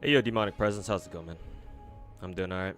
Hey yo, Demonic Presence, how's it going, man? I'm doing alright.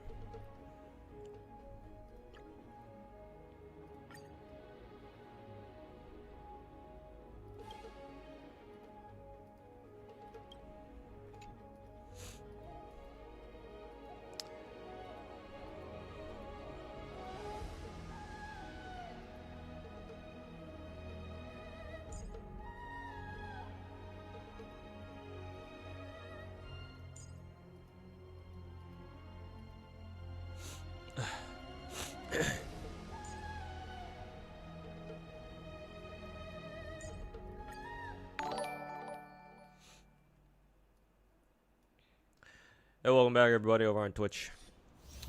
Hey, welcome back, everybody, over on Twitch.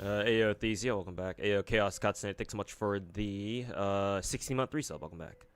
Ayo Thesia, welcome back. Ayo Chaos Katsune, thanks so much for the 16-month resub. Welcome back.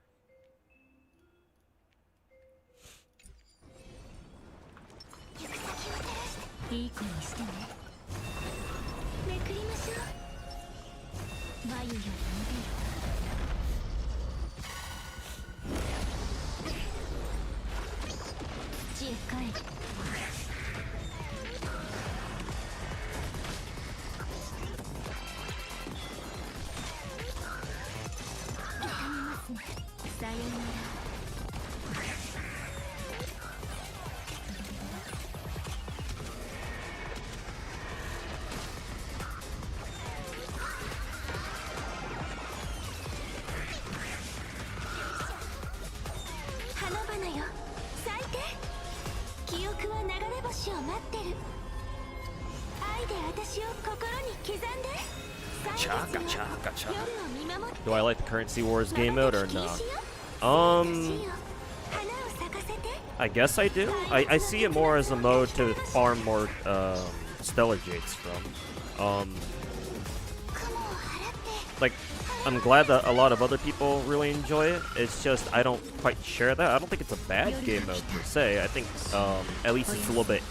Gacha. Do I like the current Sea Wars game mode or not? I guess I do. I see it more as a mode to farm more stellar jades from. Like, I'm glad that a lot of other people really enjoy it. It's just I don't quite share that. I don't think it's a bad game mode per se. I think at least it's a little bit.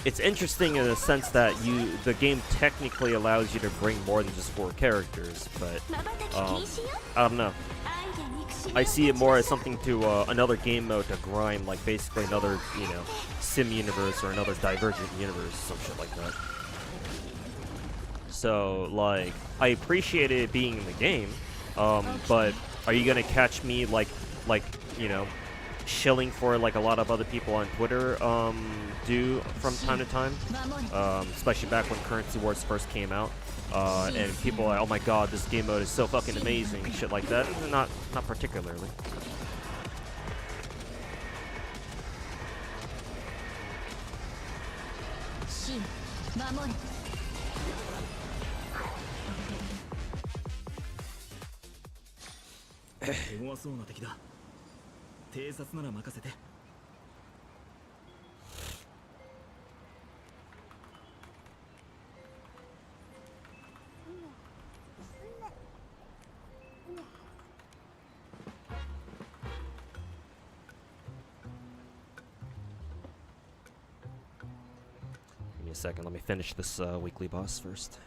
It's interesting in the sense that the game technically allows you to bring more than just 4 characters, but I don't know. I see it more as something to another game mode to grind, like basically another, you know, sim universe or another Divergent universe, some shit like that. So, like, I appreciate it being in the game, but are you gonna catch me like, you know, shilling for like a lot of other people on Twitter do from time to time, especially back when Currency Wars first came out, and people are like, oh my god, this game mode is so fucking amazing, shit like that. Not particularly. Give me a second, let me finish this weekly boss first.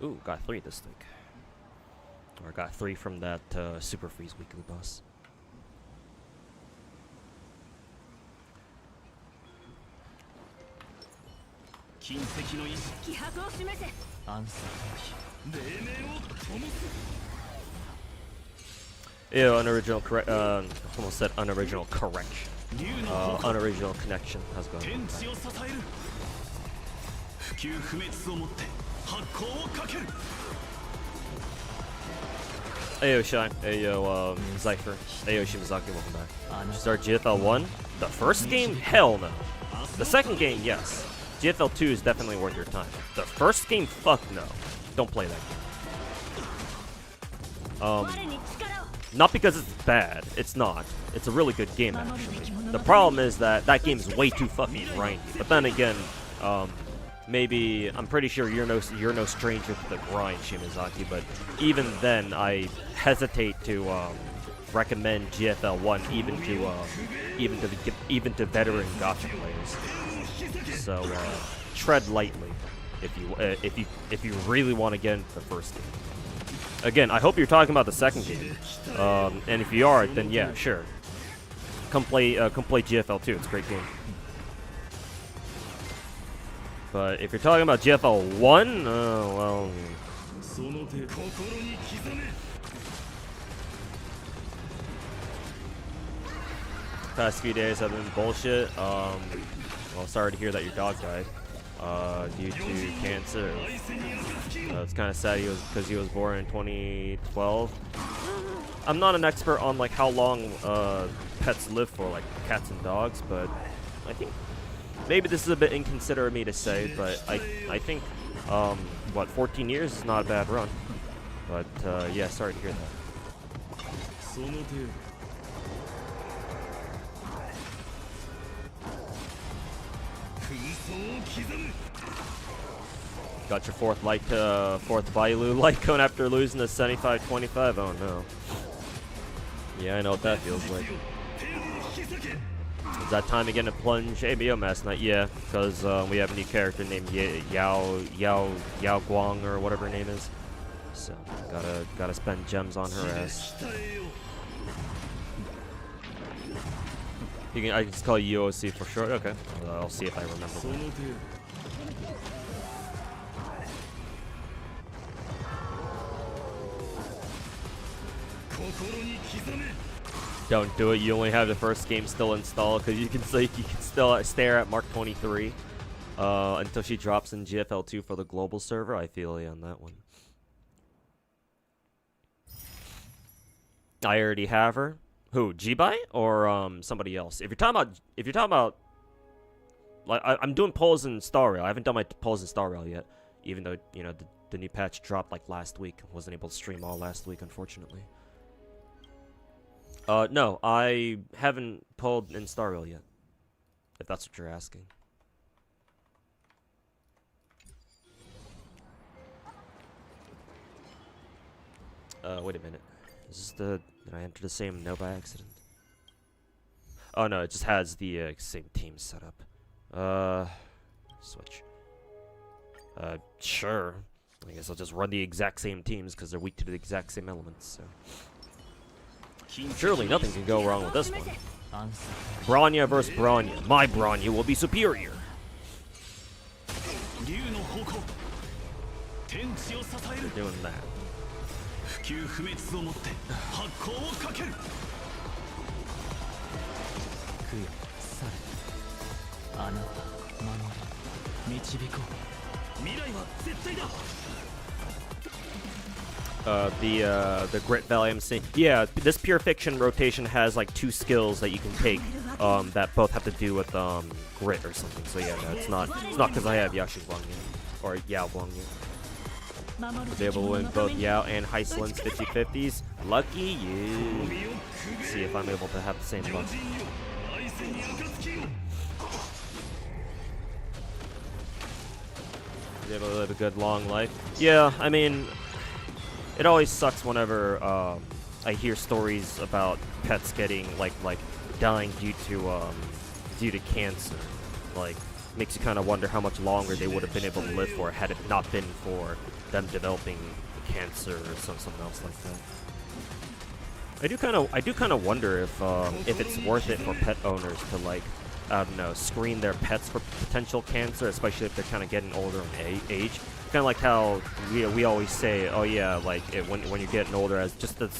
Ooh, got 3 this week. Or got 3 from that Super Freeze weekly boss. Ew, unoriginal correct. Almost said unoriginal correction. Unoriginal connection. How's it going? Ayo Shine, Ayo Zypher, Ayo Shimazaki, welcome back. Start GFL 1? The first game? Hell no. The second game, yes. GFL 2 is definitely worth your time. The first game, fuck no. Don't play that game. Not because it's bad, it's not. It's a really good game actually. The problem is that that game is way too fucking grindy. But then again, maybe I'm pretty sure you're no stranger to the grind, Shimazaki. But even then, I hesitate to recommend GFL 1 even to veteran gacha players. So tread lightly if you really want to get into the first game. Again, I hope you're talking about the second game. And if you are, then yeah, sure. Come play GFL 2. It's a great game. But if you're talking about GFL 1, well... Past few days have been bullshit. Well, sorry to hear that your dog died due to cancer. It's kind of sad because he was born in 2012. I'm not an expert on like how long pets live for, like cats and dogs, but I think maybe this is a bit inconsiderate of me to say, but I think what 14 years is not a bad run. But yeah, sorry to hear that. Got your fourth Bailu light cone after losing the 75-25. Oh no. Yeah, I know what that feels like. that time again to plunge ABO Mass Knight? Yeah, because we have a new character named Yao Guang or whatever her name is. So gotta spend gems on her ass. I can just call you UOC for short. Okay, I'll see if I remember. Don't do it. You only have the first game still installed because you can still stare at Mark 23 until she drops in GFL2 for the global server. I feel you on that one. I already have her. Who? G-Byte or somebody else? If you're talking about, like I'm doing polls in Star Rail. I haven't done my polls in Star Rail yet, even though the new patch dropped like last week. Wasn't able to stream all last week, unfortunately. No, I haven't pulled in Star Rail yet, if that's what you're asking. Wait a minute. Is this the... Did I enter the same no by accident? Oh no, it just has the same team set up. Switch. Sure. I guess I'll just run the exact same teams because they're weak to the exact same elements, so... Surely nothing can go wrong with this one. Bronya versus Bronya. My Bronya will be superior. They're doing that. The Grit Valley MC. Yeah, this Pure Fiction rotation has like 2 skills that you can take that both have to do with Grit or something. So yeah, no, it's not because I have Yashi Guang Yu or Yao Guang Yu. To be able to win both Yao and Heislin's 50-50s. Lucky you. Let's see if I'm able to have the same luck. Be able to live a good long life. Yeah, I mean, it always sucks whenever I hear stories about pets getting like dying due to cancer. Like, makes you kind of wonder how much longer they would have been able to live for had it not been for them developing cancer or something else like that. I do kind of wonder if it's worth it for pet owners to, like, I don't know, screen their pets for potential cancer, especially if they're kind of getting older in age. Kind of like how we always say, oh yeah, like when you're getting older, as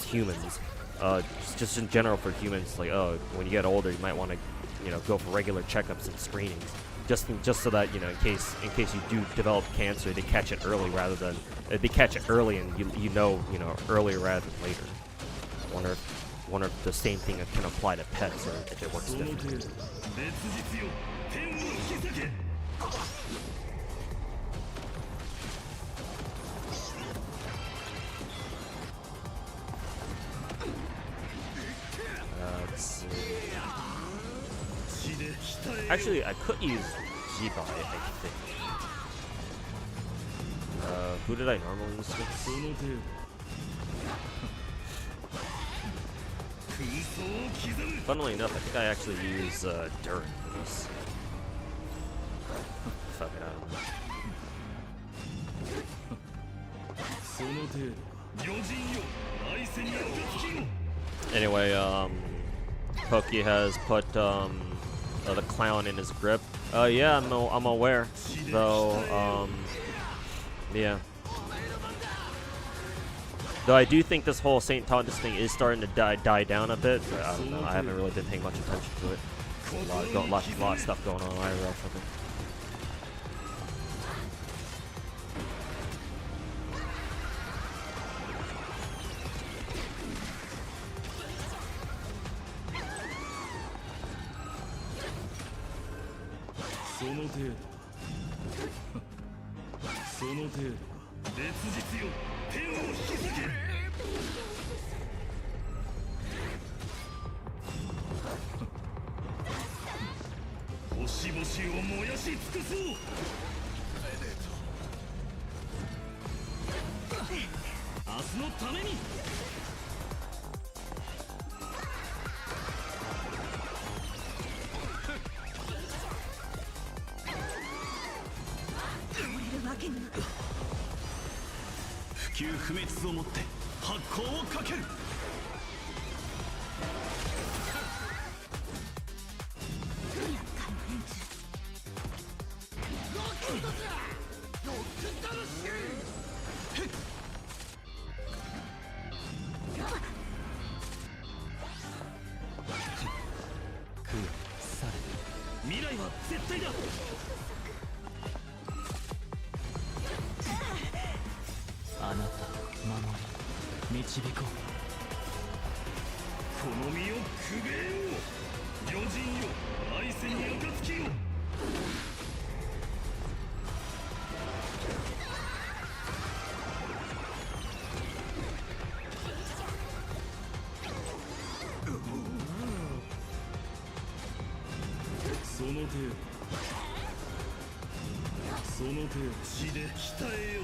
humans, just in general for humans, like, oh, when you get older, you might want to, go for regular checkups and screenings, just so that, in case you do develop cancer, they catch it early rather than they catch it early and you know earlier rather than later. Wonder if the same thing can apply to pets, or if it works differently. Let's see. Actually, I could use G-Byte, I think. Who did I normally use with? Funnily enough, I think I actually use Dirt for this. Fuck it, I don't know. Anyway, Pokey has put the clown in his grip. Yeah, I'm aware. Though, yeah. Though I do think this whole St. Tondas thing is starting to die down a bit. But I don't know. I haven't really been paying much attention to it. A lot of stuff going on IRL from it. 朽不滅をもって発光をかける。未来は絶対だ。あなた守り導こう。この身をくべよう。余人よ愛せに暁よ。その手をその手を血で鍛えよう。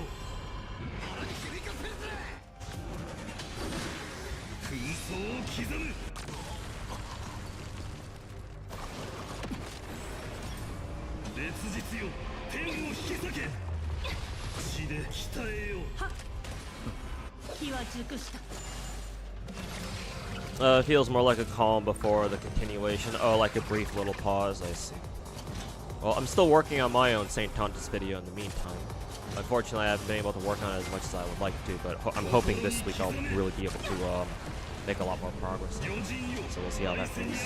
紛争を刻む。烈日よ天を引き裂け。血で鍛えよう。火は熟した。It feels more like a calm before the continuation. Oh, like a brief little pause. I see. Well, I'm still working on my own St. Tontus video in the meantime. Unfortunately, I haven't been able to work on it as much as I would like to, but I'm hoping this week I'll really be able to make a lot more progress. So we'll see how that goes.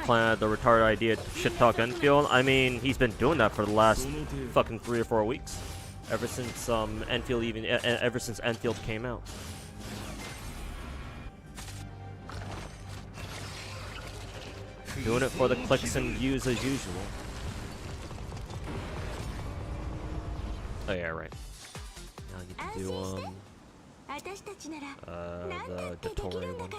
Planted the retarded idea to shit talk Enfield. I mean, he's been doing that for the last fucking 3 or 4 weeks, ever since ever since Enfield came out. Doing it for the clicks and views as usual. Oh yeah, right. Now I need to do the Dottore one.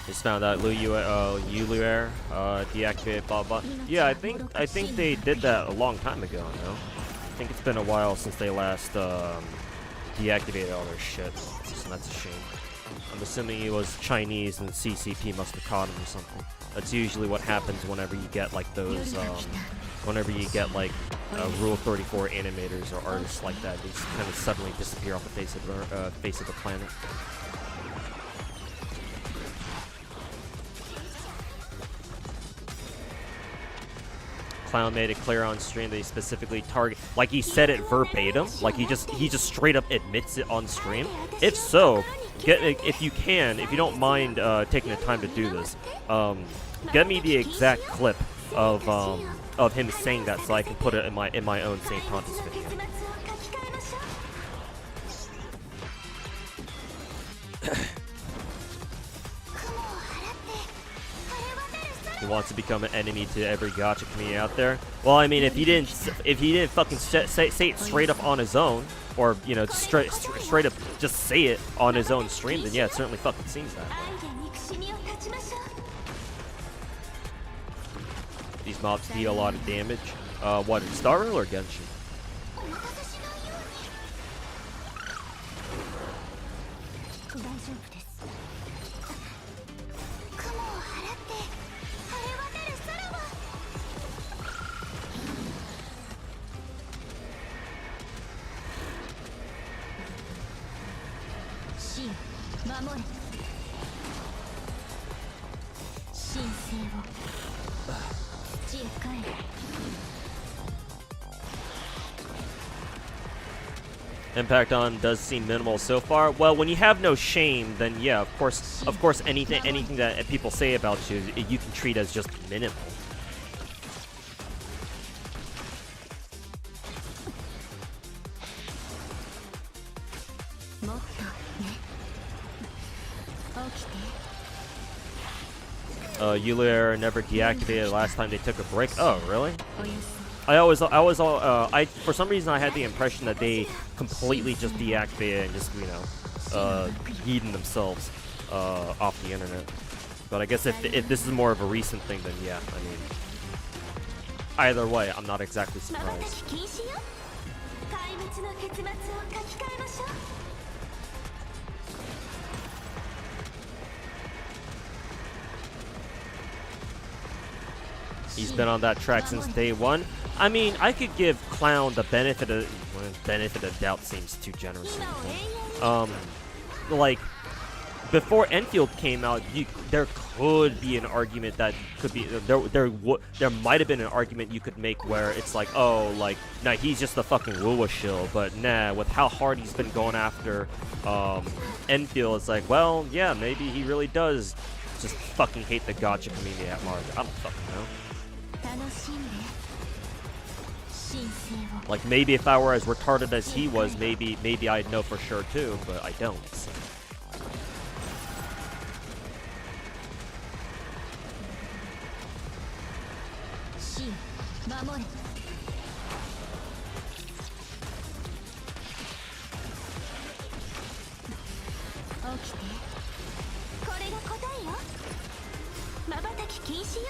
Just found out Yuluer deactivate blah blah. Yeah, I think they did that a long time ago. No, I think it's been a while since they last deactivated all their shit. So that's a shame. I'm assuming he was Chinese and CCP must have caught him or something. That's usually what happens whenever you get like those, whenever you get like Rule 34 animators or artists like that. They just kind of suddenly disappear off the face of the planet. Clown made it clear on stream that he specifically target, like he said it verbatim, like he just straight up admits it on stream. If so, if you don't mind taking the time to do this, get me the exact clip of him saying that so I can put it in my own St. Tontus video. He wants to become an enemy to every gacha community out there. Well, I mean, if he didn't fucking say it straight up on his own, or you know, straight up just say it on his own stream, then yeah, it certainly fucking seems that way. These mobs deal a lot of damage. What, in Star Rail or Genshin? Impact on does seem minimal so far. Well, when you have no shame, then yeah, of course, anything that people say about you, you can treat as just minimal. Euler never deactivated last time they took a break. Oh, really? おやす I for some reason I had the impression that they completely just deactivated and just, you know, yeeting themselves off the internet. But I guess if this is more of a recent thing, then yeah, I mean, either way, I'm not exactly み surprised. 瞬き禁止よ壊滅の結末を書き換えましょう He's been on that track since day one. I mean, I could give Clown the benefit of doubt seems too generous. 今を永遠に Like before Enfield came out, there could be an argument that could be there might have been an argument you could make where it's like, oh, like, nah, he's just a fucking Wuwa shill, but nah, with how hard he's been going after Enfield, it's like, well, yeah, maybe he really does just fucking hate the gacha community at large. I don't fucking know. 楽しんで神聖を Like, maybe if I were as retarded as he was, maybe I'd know for sure too, but I don't. So. 神守れ 起きてこれが答えよ瞬き禁止よ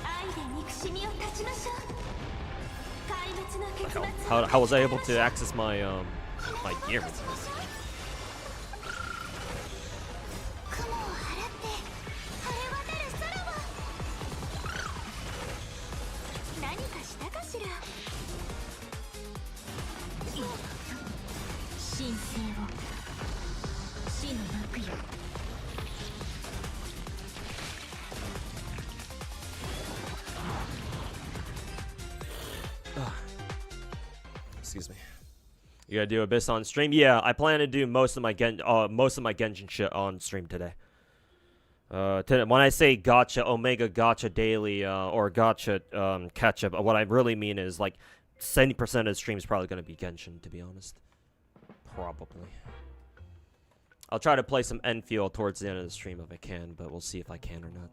愛で憎しみを断ちましょう壊滅の結末を How was I able to access my my gear? 雲を払って晴れ渡る空を何かしたかしら神聖を死の幕よ Excuse me. You gotta do Abyss on stream? Yeah, I plan to do most of my Genshin shit on stream today. When I say gacha, Omega Gacha Daily, or Gacha Catch-up, what I really mean is like 70% of the stream is probably gonna be Genshin, to be honest. Probably. I'll try to play some Enfield towards the end of the stream if I can, but we'll see if I can or not.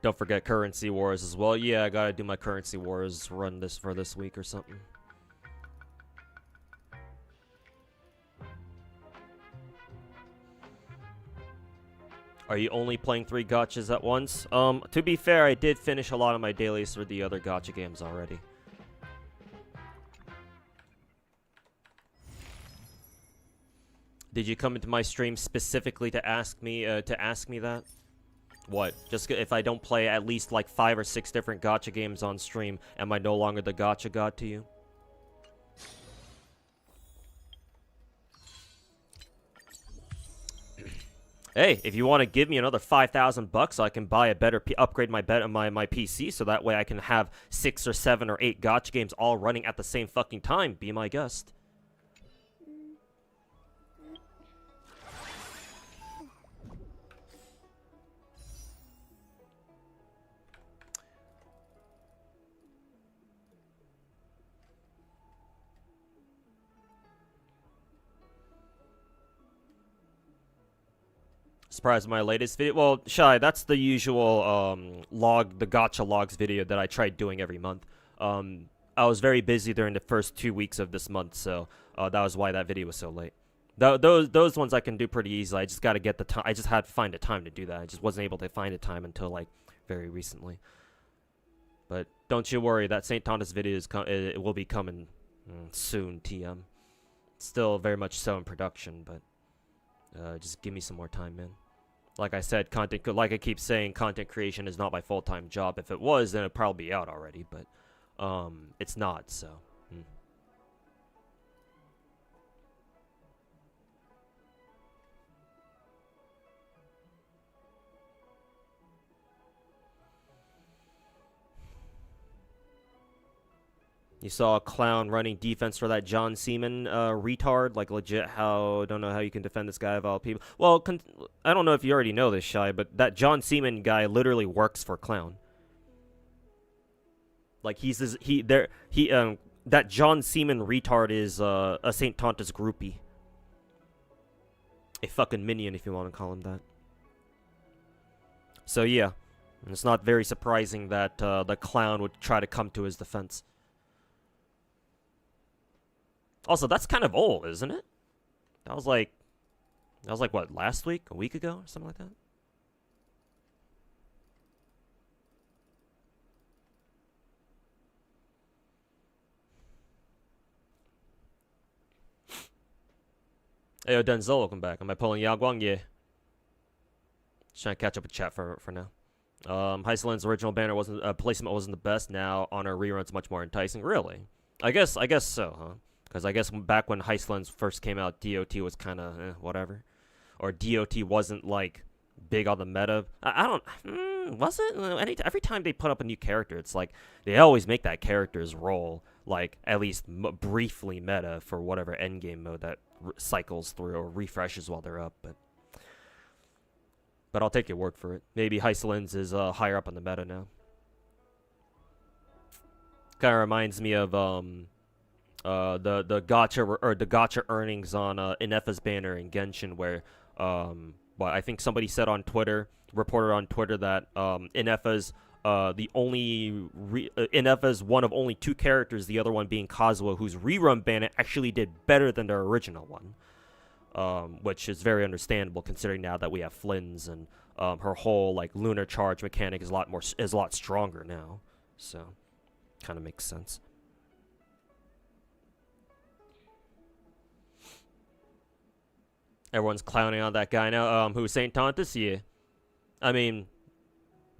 Don't forget Currency Wars as well. Yeah, I gotta do my Currency Wars run for this week or something. Are you only playing 3 gachas at once? To be fair, I did finish a lot of my dailies for the other gacha games already. Did you come into my stream specifically to ask me that? What? Just if I don't play at least like 5 or 6 different gacha games on stream, am I no longer the gacha god to you? Hey, if you want to give me another $5,000 so I can buy a better upgrade my PC so that way I can have 6 or 7 or 8 gacha games all running at the same fucking time, be my guest. Surprised my latest video. Well, Shy, that's the usual the gacha logs video that I tried doing every month. I was very busy during the first 2 weeks of this month, so that was why that video was so late. Those ones I can do pretty easily. I just got to get the time. I just had to find a time to do that. I just wasn't able to find a time until like very recently. But don't you worry, that St. Thomas video it will be coming soon. TM. Still very much so in production, but just give me some more time, man. Like I said, like I keep saying, content creation is not my full-time job. If it was, then it'd probably be out already, but it's not, so. You saw a Clown running defense for that John Seaman retard. Like, legit, don't know how you can defend this guy of all people. Well, I don't know if you already know this, Shy, but that John Seaman guy literally works for Clown. Like, that John Seaman retard is a St. Tonta's groupie. A fucking minion, if you want to call him that. So, yeah. It's not very surprising that the Clown would try to come to his defense. Also, that's kind of old, isn't it? That was like, what, last week? A week ago? Or something like that? Hey, yo, Denzel, welcome back. Am I pulling Yao Guang? Yeah. Just trying to catch up with chat for now. Heisland's original banner placement wasn't the best. Now on our reruns, much more enticing. Really? I guess so, huh? Because I guess back when Heisland's first came out, DOT was kind of whatever, or DOT wasn't like big on the meta. I don't. Was it? Every time they put up a new character, it's like they always make that character's role like at least briefly meta for whatever endgame mode that cycles through or refreshes while they're up. But I'll take your word for it. Maybe Heisland's is higher up on the meta now. Kind of reminds me of the gacha earnings on Inefa's banner in Genshin, where I think somebody said on Twitter, reported on Twitter that Inefa's Inefa's one of only 2 characters, the other one being Kazuha, whose rerun banner actually did better than their original one. Which is very understandable considering now that we have Flynn's and her whole like lunar charge mechanic is a lot stronger now. So kind of makes sense. Everyone's clowning on that guy now. Who's St. Tontus? Yeah. I mean,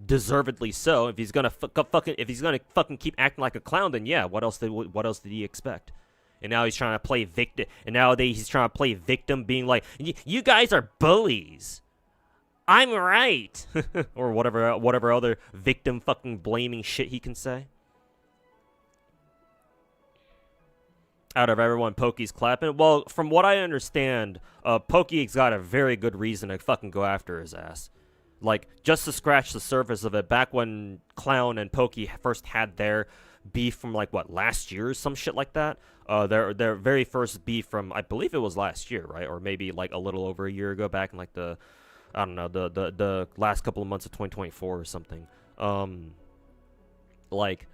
deservedly so. If he's gonna fucking keep acting like a clown, then yeah. What else did he expect? And now he's trying to play victim. And nowadays he's trying to play victim, being like, "You guys are bullies. I'm right," or whatever other victim fucking blaming shit he can say. Out of everyone, Pokey's clapping. Well, from what I understand, Pokey's got a very good reason to fucking go after his ass. Like, just to scratch the surface of it, back when Clown and Pokey first had their beef from, like, what, last year or some shit like that? Their very first beef from, I believe it was last year, right? Or maybe, like, a little over a year ago, back in, like, the last couple of months of 2024 or something. Like,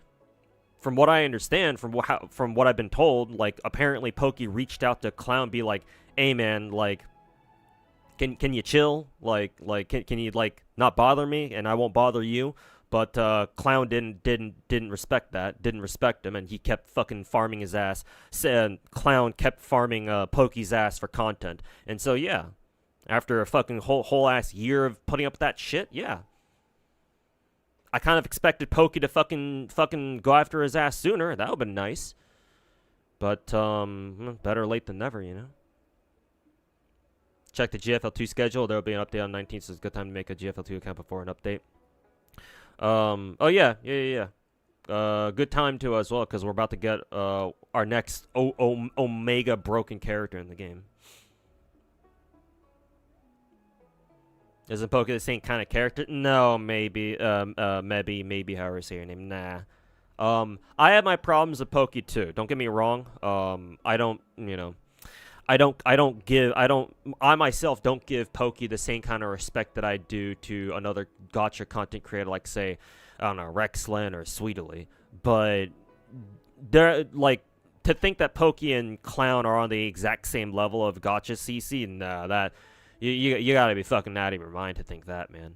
from what I understand, from what I've been told, like, apparently Pokey reached out to Clown, be like, "Hey man, like, can you chill? Like can you like not bother me, and I won't bother you?" But Clown didn't respect that, didn't respect him, and he kept fucking farming his ass. And Clown kept farming Pokey's ass for content, and so yeah, after a fucking whole ass year of putting up that shit, yeah. I kind of expected Pokey to fucking go after his ass sooner. That would've been nice. But, better late than never, you know? Check the GFL2 schedule. There'll be an update on 19th, so it's a good time to make a GFL2 account before an update. Oh, yeah. Good time to as well, because we're about to get our next Omega broken character in the game. Isn't Pokey the same kind of character? No, maybe. Maybe however you say your name. Nah. I have my problems with Pokey too. Don't get me wrong. I myself don't give Pokey the same kind of respect that I do to another gacha content creator like, say, I don't know, Rexlin or Sweetly. But they're like, to think that Pokey and Clown are on the exact same level of gacha CC, nah, that you gotta be fucking out of your mind to think that, man.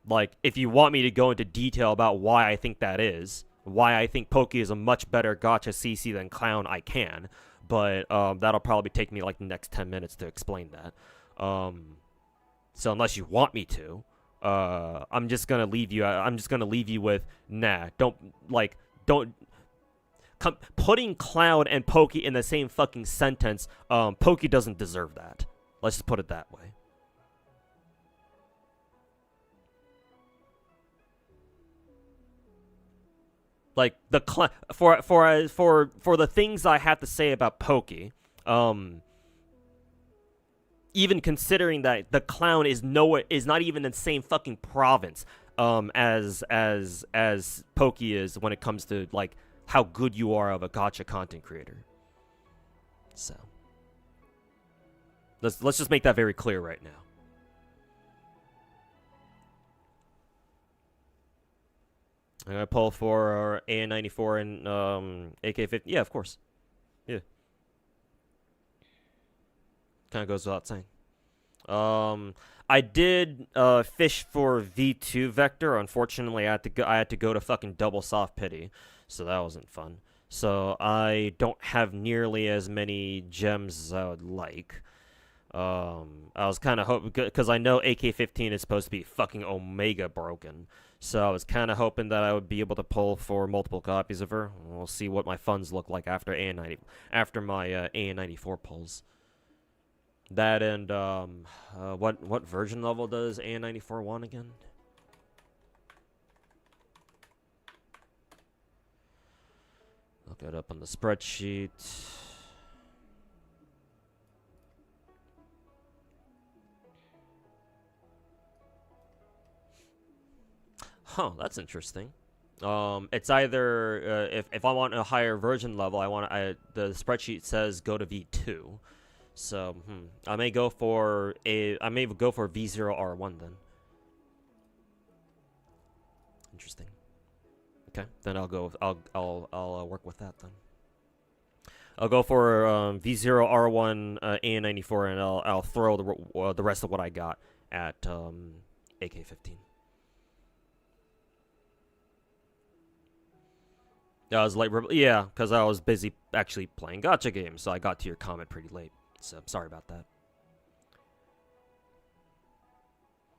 Like, if you want me to go into detail about why I think that is, why I think Pokey is a much better gacha CC than Clown, I can. But that'll probably take me like the next 10 minutes to explain that. So unless you want me to, I'm just gonna leave you with, nah. Putting Clown and Pokey in the same fucking sentence. Pokey doesn't deserve that. Let's just put it that way. Like the for the things I have to say about Pokey, even considering that the clown is not even in the same fucking province as Pokey is when it comes to like how good you are of a gacha content creator. So let's just make that very clear right now. I'm gonna pull for AN94 and AK-50. Yeah, of course. Yeah. Kind of goes without saying. I did fish for V2 Vector. Unfortunately, I had to go to fucking double soft pity, so that wasn't fun. So I don't have nearly as many gems as I would like. I was kind of hoping, because I know AK-15 is supposed to be fucking Omega broken. So I was kind of hoping that I would be able to pull for multiple copies of her. We'll see what my funds look like after my AN94 pulls. That and what version level does AN94 want again? Look it up on the spreadsheet. Huh, that's interesting. It's either if I want a higher version level, the spreadsheet says go to V2. So I may go for V0R1 then. Interesting. Okay, then I'll work with that then. I'll go for V0R1 AN94, and I'll throw the rest of what I got at AK-15. I was late, yeah, because I was busy actually playing gacha games, so I got to your comment pretty late. So, sorry about that.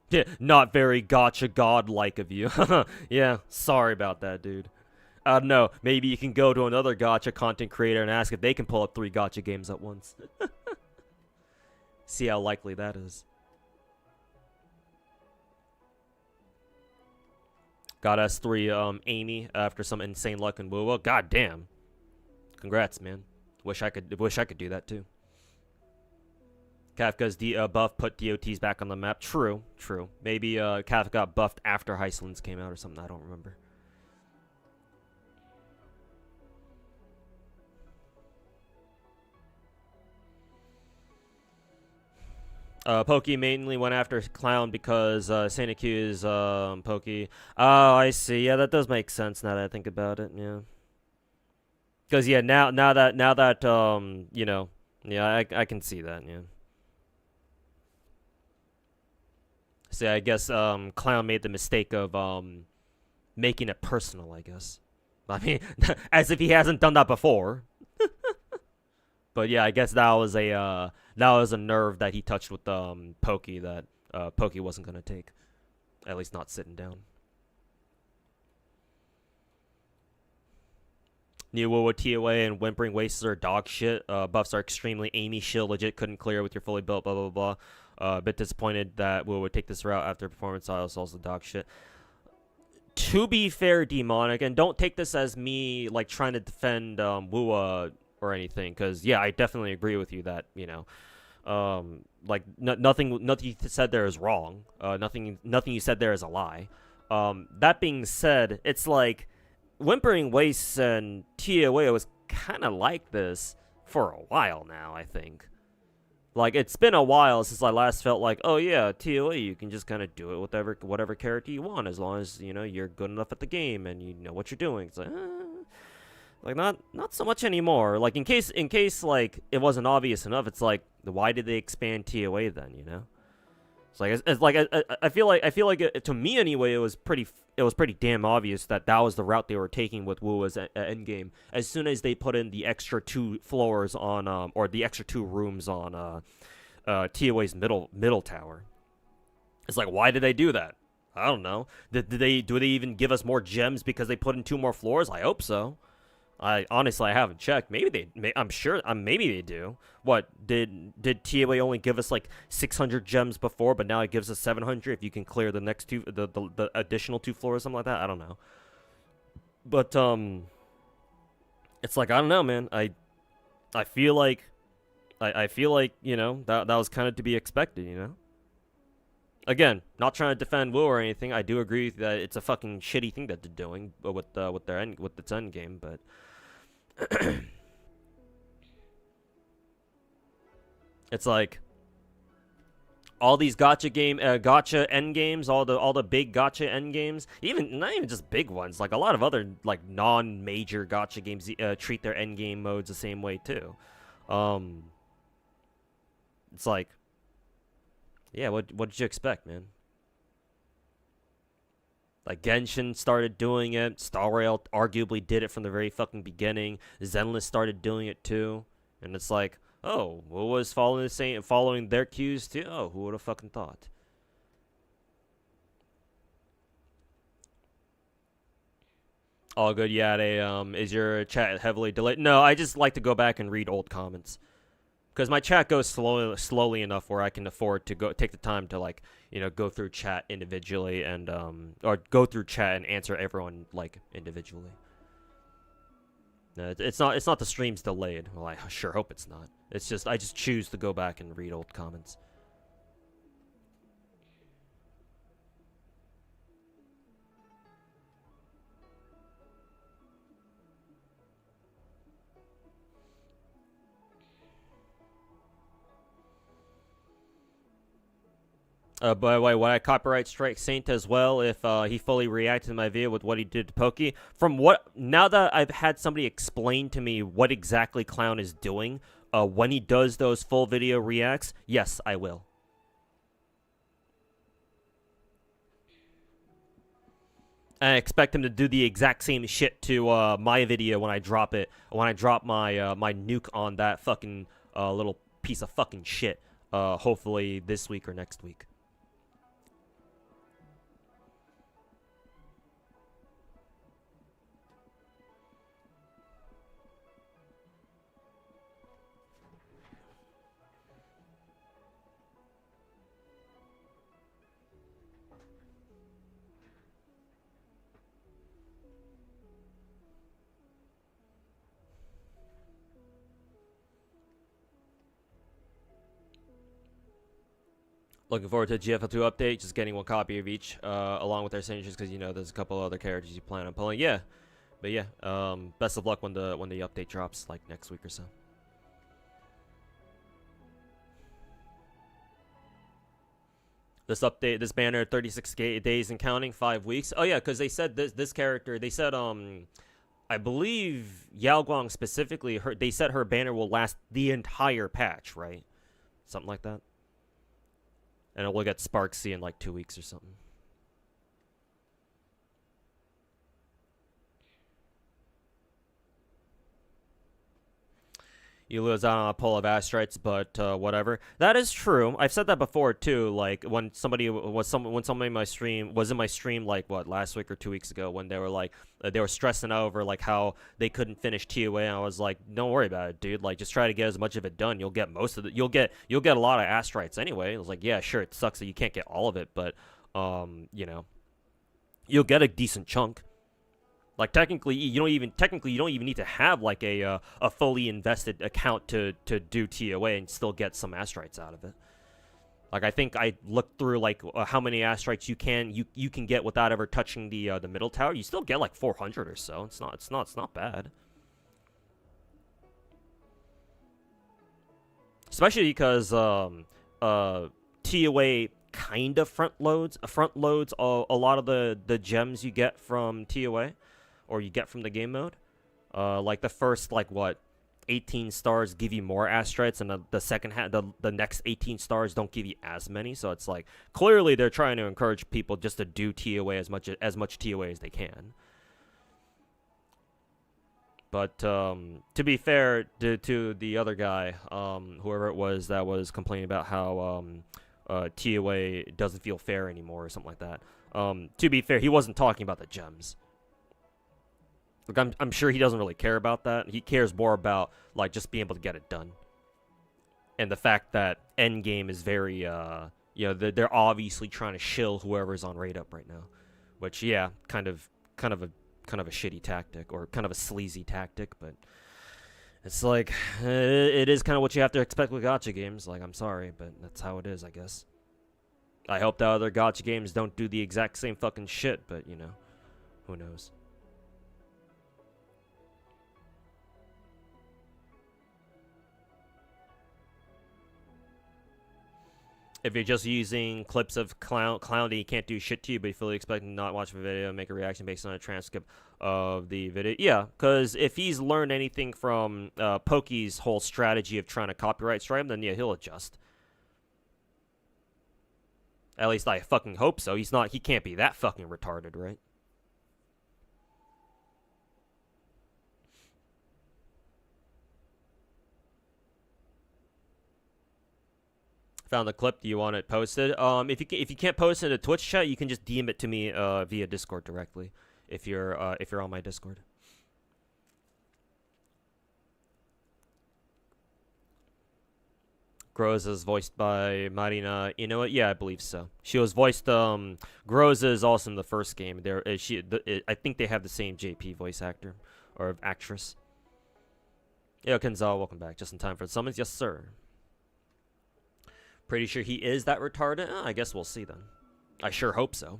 Yeah, not very gacha god-like of you. Yeah, sorry about that, dude. I don't know, maybe you can go to another gacha content creator and ask if they can pull up 3 gacha games at once. See how likely that is. Got S3 Amy after some insane luck in Wuwa. God damn. Congrats, man. Wish I could do that too. Kafka's buff put DOTs back on the map. True. Maybe Kafka got buffed after Heislands came out or something. I don't remember. Pokey mainly went after Clown because Santa Q is Pokey. Oh, I see. Yeah, that does make sense now that I think about it. Yeah. Because yeah, now that you know, yeah, I can see that. Yeah. See, I guess Clown made the mistake of making it personal. I guess. I mean, as if he hasn't done that before. But yeah, I guess that was a nerve that he touched with Pokey that Pokey wasn't gonna take, at least not sitting down. New Wowo TOA and Whimpering Wastes are dog shit. Buffs are extremely Amy shield legit couldn't clear with your fully built blah blah blah. A bit disappointed that Wowo would take this route after performance styles also dog shit. To be fair, Demonic, and don't take this as me like trying to defend Wuwa or anything, because yeah, I definitely agree with you that, you know, like nothing you said there is wrong. Nothing you said there is a lie. That being said, it's like Whimpering Wastes and TOA was kind of like this for a while now. I think, like, it's been a while since I last felt like, oh yeah, TOA, you can just kind of do it with whatever character you want, as long as, you know, you're good enough at the game and you know what you're doing. It's like not so much anymore. Like, in case like it wasn't obvious enough, it's like, why did they expand TOA then? You know, it's like I feel like to me anyway, it was pretty damn obvious that was the route they were taking with Wua's endgame. As soon as they put in the extra 2 floors on or the extra 2 rooms on TOA's middle tower, it's like, why did they do that? I don't know. Do they even give us more gems because they put in 2 more floors? I hope so. I haven't checked. Maybe I'm sure. Maybe they do. What did TOA only give us like 600 gems before, but now it gives us 700 if you can clear the next 2, the additional 2 floors, something like that. I don't know. But it's like, I don't know, man. I feel like I feel like, you know, that was kind of to be expected, you know. Again, not trying to defend Will or anything. I do agree that it's a fucking shitty thing that they're doing with its end game, but it's like all these gacha end games, all the big gacha end games, even not even just big ones, like a lot of other like non-major gacha games treat their end game modes the same way too. It's like, yeah, what did you expect, man? Like Genshin started doing it, Star Rail arguably did it from the very fucking beginning. Zenless started doing it too, and it's like, oh, what was following their cues too? Oh, who would have fucking thought? All good, yeah. Is your chat heavily delayed? No, I just like to go back and read old comments, because my chat goes slowly enough where I can afford to take the time to, like, you know, go through chat individually and or go through chat and answer everyone like individually. No, it's not the stream's delayed. Well, I sure hope it's not. It's just I just choose to go back and read old comments. By the way, would I copyright strike Saint as well if he fully reacted to my video with what he did to Pokey? Now that I've had somebody explain to me what exactly Clown is doing when he does those full video reacts, yes, I will. And I expect him to do the exact same shit to my video when I drop it. When I drop my my nuke on that fucking little piece of fucking shit. Hopefully this week or next week. Looking forward to the GFL2 update, just getting one copy of each, along with their signatures, because, you know, there's a couple other characters you plan on pulling. Yeah, but yeah, best of luck when the update drops, like next week or so. This banner, 36 days and counting, 5 weeks. Oh yeah, because they said this character, they said I believe Yao Guang specifically, they said her banner will last the entire patch, right? Something like that. And it will get Sparksy in like 2 weeks or something. You lose out on a pull of Astrites, but whatever. That is true. I've said that before too. Like when somebody in my stream like what, last week or 2 weeks ago, when they were like they were stressing over like how they couldn't finish TOA, and I was like, don't worry about it, dude. Like just try to get as much of it done. You'll get most of it. You'll get a lot of Astrites anyway. I was like, yeah, sure, it sucks that you can't get all of it, but you know, you'll get a decent chunk. Like technically, you don't even need to have like a fully invested account to do TOA and still get some Astrites out of it. Like I think I looked through like how many Astrites you can get without ever touching the middle tower. You still get like 400 or so. It's not bad. Especially because TOA kind of front loads a lot of the gems you get from TOA. Or you get from the game mode. Like the first, like what, 18 stars give you more Astrites, and the second the next 18 stars don't give you as many. So it's like clearly they're trying to encourage people just to do TOA as much TOA as they can. But to be fair to the other guy, whoever it was that was complaining about how TOA doesn't feel fair anymore or something like that. To be fair, he wasn't talking about the gems. Like I'm sure he doesn't really care about that. He cares more about like just being able to get it done. And the fact that endgame is very you know, they're obviously trying to shill whoever's on raid up right now. Which yeah, kind of kind of a shitty tactic, or kind of a sleazy tactic, but it's like, it is kind of what you have to expect with gacha games. Like, I'm sorry, but that's how it is, I guess. I hope that other gacha games don't do the exact same fucking shit, but, you know, who knows. If you're just using clips of clown that you can't do shit to you, but you fully expect to not watch the video and make a reaction based on a transcript of the video. Yeah, because if he's learned anything from Pokey's whole strategy of trying to copyright strike him, then yeah, he'll adjust. At least I fucking hope so. He can't be that fucking retarded, right? Found the clip. Do you want it posted? If you can't post it in a Twitch chat, you can just DM it to me via Discord directly. If you're on my Discord. Groza is voiced by Marina Inoue. Yeah, I believe so. She was voiced. Groza is also in the first game. I think they have the same JP voice actor or actress. Yeah, Kenzawa, welcome back. Just in time for the summons. Yes, sir. Pretty sure he is that retarded? I guess we'll see then. I sure hope so.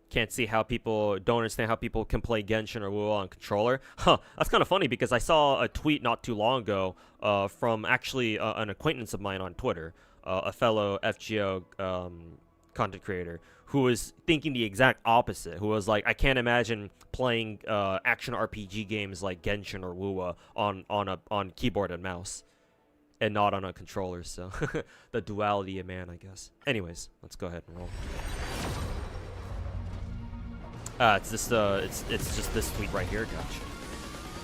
Can't see how people don't understand how people can play Genshin or WoW on controller. Huh, that's kind of funny because I saw a tweet not too long ago from actually an acquaintance of mine on Twitter, a fellow FGO content creator, who was thinking the exact opposite, who was like, I can't imagine playing action RPG games like Genshin or WoW on keyboard and mouse, and not on a controller. So the duality of man, I guess. Anyways, let's go ahead and roll. It's just this tweet right here. Gotcha.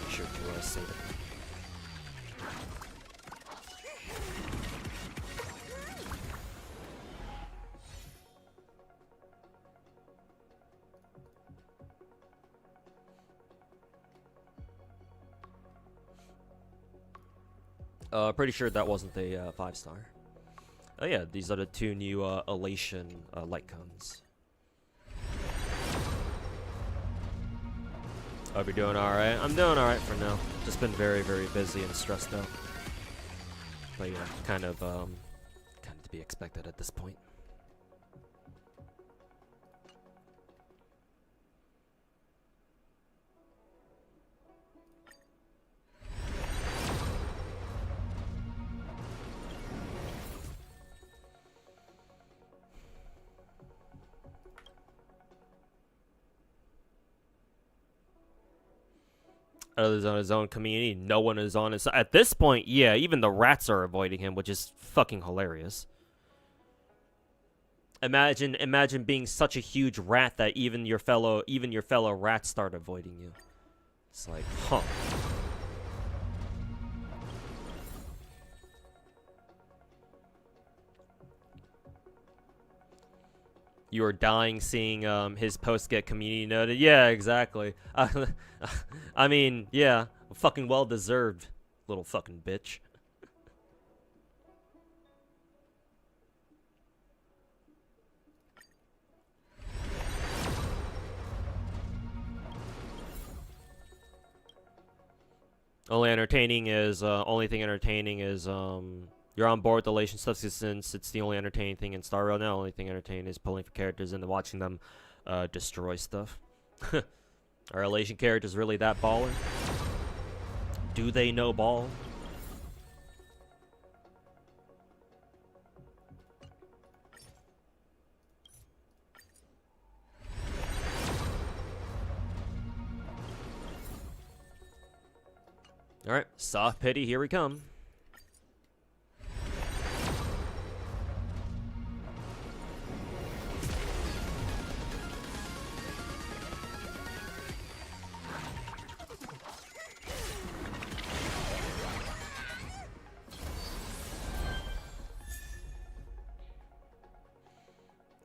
Make sure to save it. Pretty sure that wasn't a 5-star. Oh yeah, these are the two new Elation light cones. Hope you're doing alright. I'm doing alright for now. Just been very, very busy and stressed out. But yeah, kind of to be expected at this point. Others on his own community, no one is on his side. At this point, yeah, even the rats are avoiding him, which is fucking hilarious. Imagine being such a huge rat that even your fellow rats start avoiding you. It's like, huh. You are dying seeing his post get community noted. Yeah, exactly. I mean, yeah, fucking well deserved, little fucking bitch. Only thing entertaining is you're on board with the Elation stuff since it's the only entertaining thing in Star Rail now. Only thing entertaining is pulling for characters and watching them destroy stuff. Are Elation characters really that baller? Do they know ball? Alright, soft pity, here we come.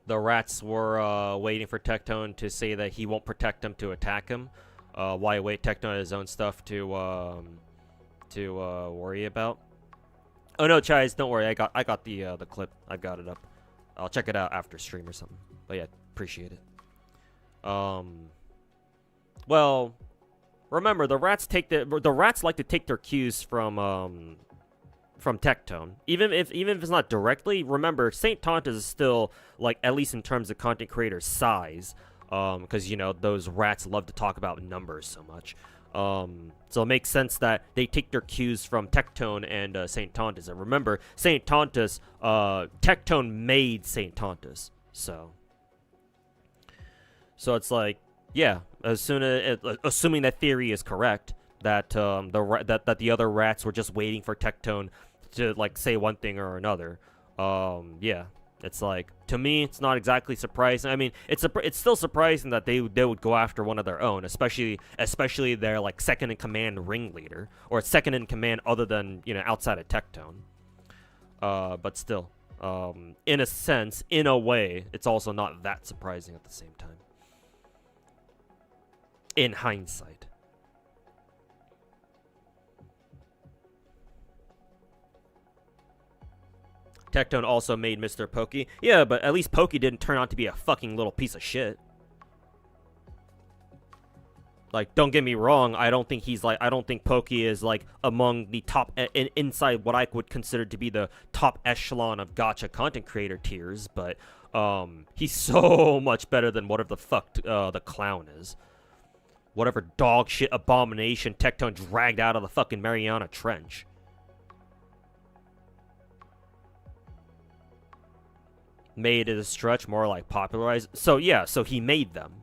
The rats were waiting for Tectone to say that he won't protect them to attack him. Why wait? Tectone has his own stuff to worry about. Oh no, Chais, don't worry. I got the clip. I've got it up. I'll check it out after stream or something. But yeah, appreciate it. Well, remember the rats like to take their cues from Tectone. Even if it's not directly, remember Saint Tontas is still, like, at least in terms of content creator size, because, you know, those rats love to talk about numbers so much. So it makes sense that they take their cues from Tectone and Saint Tontas. And remember, Saint Tontas, Tectone made Saint Tontas. So it's like, yeah, assuming that theory is correct, that that the other rats were just waiting for Tectone to, like, say one thing or another. Yeah, it's like, to me, it's not exactly surprising. I mean, it's still surprising that they would go after one of their own, especially their, like, second in command ringleader, or second in command other than, you know, outside of Tectone. But still, in a sense, in a way, it's also not that surprising at the same time. In hindsight. Tectone also made Mr. Pokey. Yeah, but at least Pokey didn't turn out to be a fucking little piece of shit. Like, don't get me wrong, I don't think Pokey is, like, among the top, inside what I would consider to be the top echelon of gacha content creator tiers, but, he's so much better than whatever the fuck, the clown is. Whatever dog shit abomination Tectone dragged out of the fucking Mariana Trench. Made it a stretch, more like popularized. So yeah, so he made them.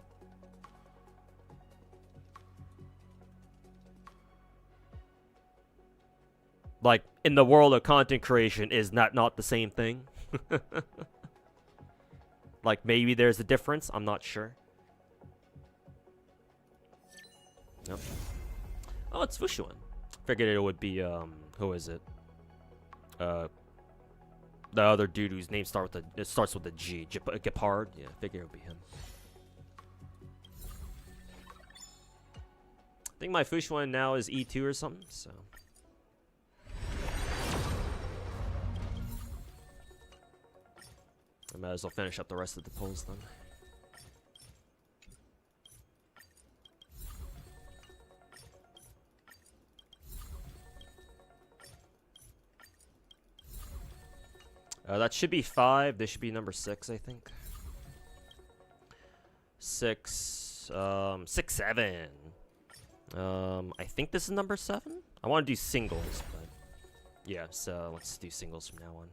Like, in the world of content creation, is that not the same thing? Like, maybe there's a difference, I'm not sure. Nope. Oh, it's Fushuan. Figured it would be, who is it? The other dude whose name starts with a G. Gepard? Yeah, I figured it would be him. I think my Fushuan now is E2 or something, so. I might as well finish up the rest of the polls then. That should be 5. This should be number 6, I think. 6, 7. I think this is number 7. I want to do singles, but yeah. So let's do singles from now on.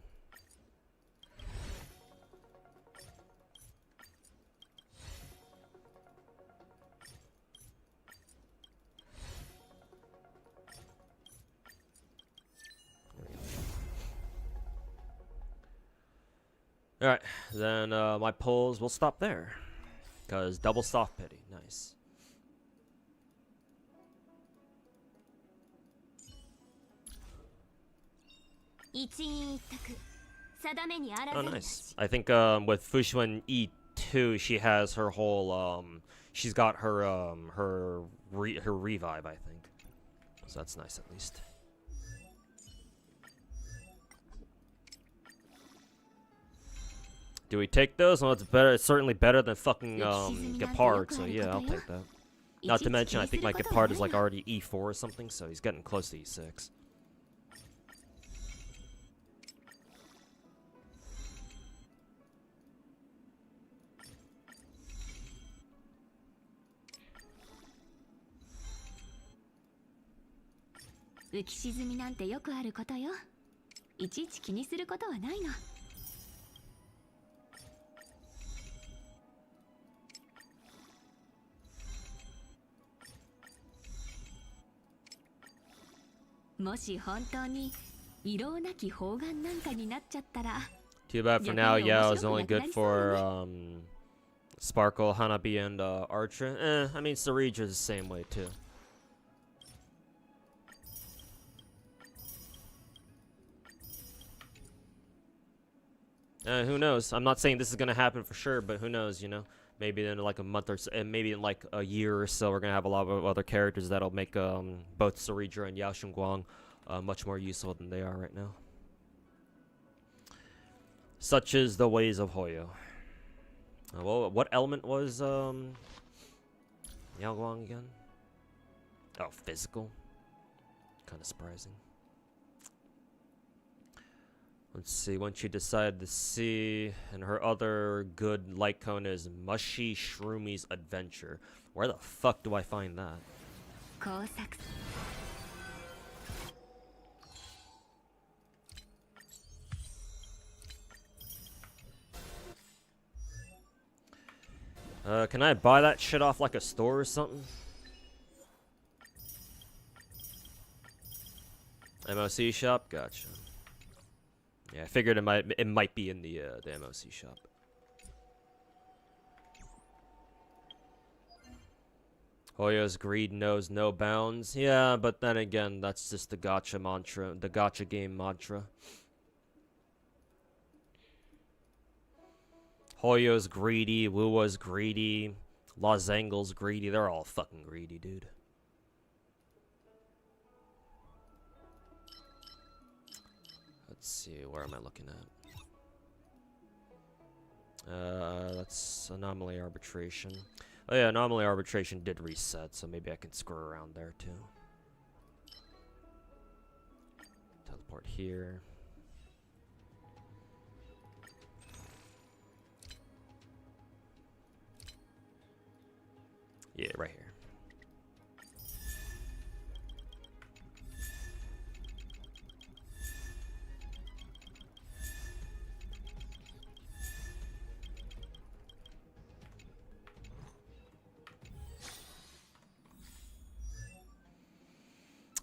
Alright, then my polls will stop there. Because double soft pity. Nice. Oh, nice. I think with Fushuan E2, she has her whole she's got her her revive, I think. So that's nice at least. Do we take those? Well, it's better. It's certainly better than fucking Gepard. So yeah, I'll take that. Not to mention, I think my Gepard is like already E4 or something, so he's getting close to E6. Too bad for now, Yao is only good for Sparkle, Hanabi, and Archer. I mean, Sarija is the same way too. Who knows? I'm not saying this is gonna happen for sure, but who knows, you know? Maybe in like a month or so, and maybe in like a year or so, we're gonna have a lot of other characters that'll make both Sarija and Yao Xingguang much more useful than they are right now. Such is the ways of Hoyo. Well, what element was Yaoguang again? Oh, physical. Kind of surprising. Let's see. Once you decide to see, and her other good light cone is Mushy Shroomies Adventure. Where the fuck do I find that? Can I buy that shit off like a store or something? MOC shop? Gotcha. Yeah, I figured it might be in the MOC shop. Hoyo's greed knows no bounds. Yeah, but then again, that's just the gacha mantra, the gacha game mantra. Hoyo's greedy, Wuwa's greedy, Lozangle's greedy. They're all fucking greedy, dude. Let's see, where am I looking at? That's Anomaly Arbitration. Oh yeah, Anomaly Arbitration did reset, so maybe I can screw around there too. Teleport here. Yeah, right here.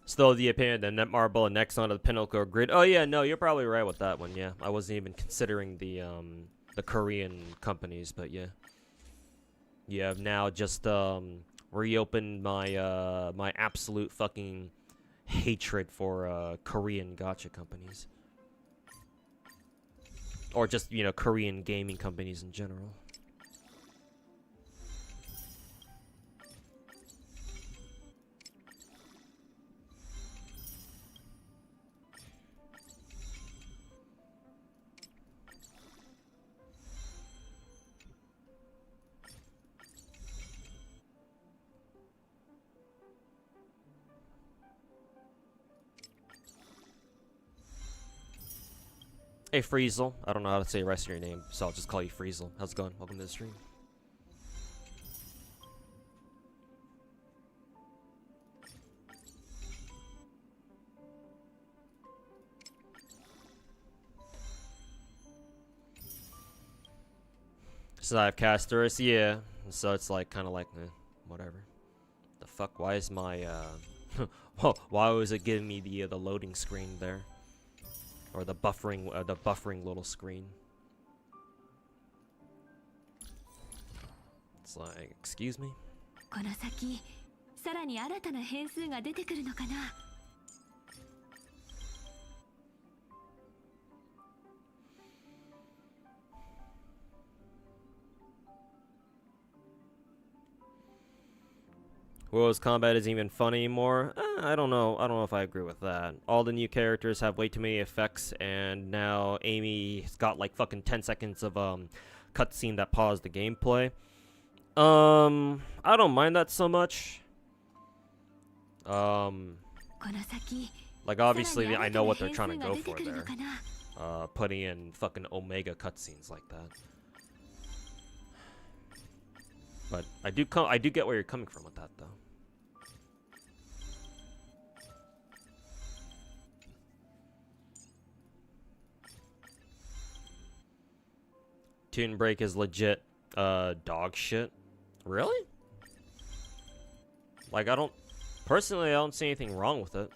Still the opinion that Netmarble and Nexon of the Pinnacle Grid. Oh yeah, no, you're probably right with that one. Yeah, I wasn't even considering the Korean companies, but yeah. Yeah, I've now just reopened my my absolute fucking hatred for Korean gacha companies, or just, you know, Korean gaming companies in general. Hey, Friesel. I don't know how to say the rest of your name, so I'll just call you Friesel. How's it going? Welcome to the stream. So I have Castorus, yeah. So it's like, kind of like, whatever. The fuck? Why is my, why was it giving me the loading screen there? Or the buffering little screen. It's like, excuse me? Willow's combat isn't even fun anymore. I don't know. I don't know if I agree with that. All the new characters have way too many effects, and now Amy's got like fucking 10 seconds of cutscene that paused the gameplay. I don't mind that so much. Like obviously I know what they're trying to go for there. Putting in fucking Omega cutscenes like that. But I do get where you're coming from with that, though. Toon Break is legit dog shit. Really? Like personally I don't see anything wrong with it.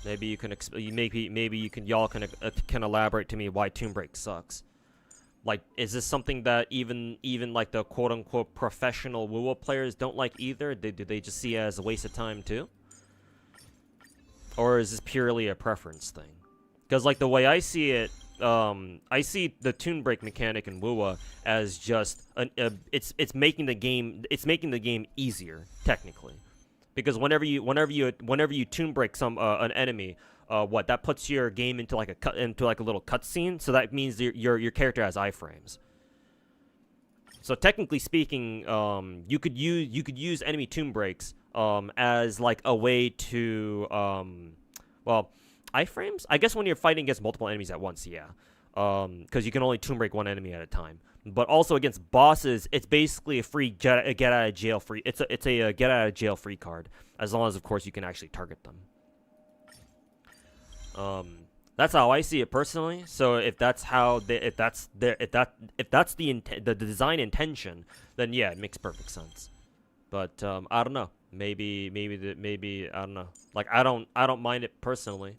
Maybe you can y'all can elaborate to me why Toon Break sucks. Like, is this something that even like the quote-unquote professional WoW players don't like either? Do they just see it as a waste of time too? Or is this purely a preference thing? Because like the way I see it, I see the Toon Break mechanic in WoW as just it's making the game easier technically. Because whenever you Toon Break an enemy, what that puts your game into like a little cutscene. So that means your character has iframes. So technically speaking, you could use enemy tomb breaks as like a way to well, iframes. I guess when you're fighting against multiple enemies at once, yeah, because you can only tomb break one enemy at a time. But also against bosses, it's basically a free get out of jail free. It's a get out of jail free card, as long as of course you can actually target them. That's how I see it personally. So if that's how if that's the design intention, then yeah, it makes perfect sense. But I don't know. Maybe I don't know. Like I don't mind it personally.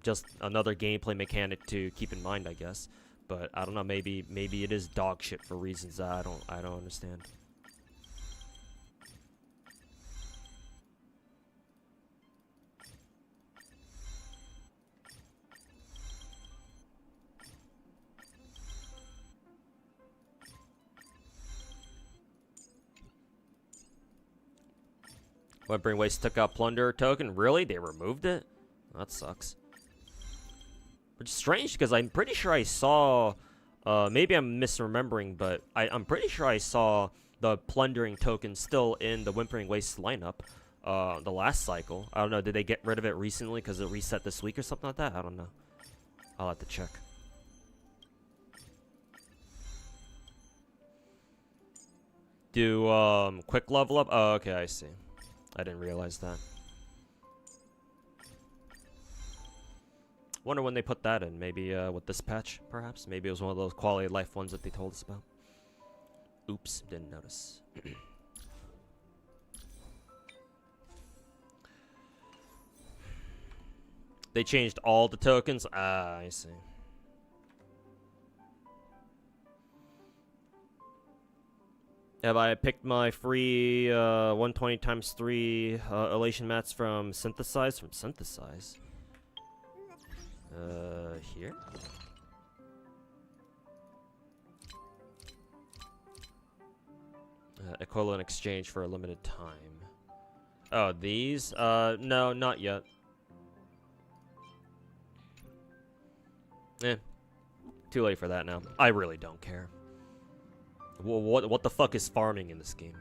Just another gameplay mechanic to keep in mind, I guess. But I don't know. Maybe it is dog shit for reasons that I don't understand. Whimpering Waste took out Plunder token. Really? They removed it? That sucks. Which is strange because I'm pretty sure I saw. Maybe I'm misremembering, but I'm pretty sure I saw the plundering token still in the Whimpering Waste lineup. The last cycle. I don't know. Did they get rid of it recently because it reset this week or something like that? I don't know. I'll have to check. Do quick level up? Oh, okay, I see. I didn't realize that. Wonder when they put that in. Maybe with this patch, perhaps. Maybe it was one of those quality of life ones that they told us about. Oops, didn't notice. They changed all the tokens? Ah, I see. Have I picked my free 120 times 3 elation mats from Synthesize? From Synthesize? Here? Equivalent exchange for a limited time. Oh, these? No, not yet. Too late for that now. I really don't care. What the fuck is farming in this game?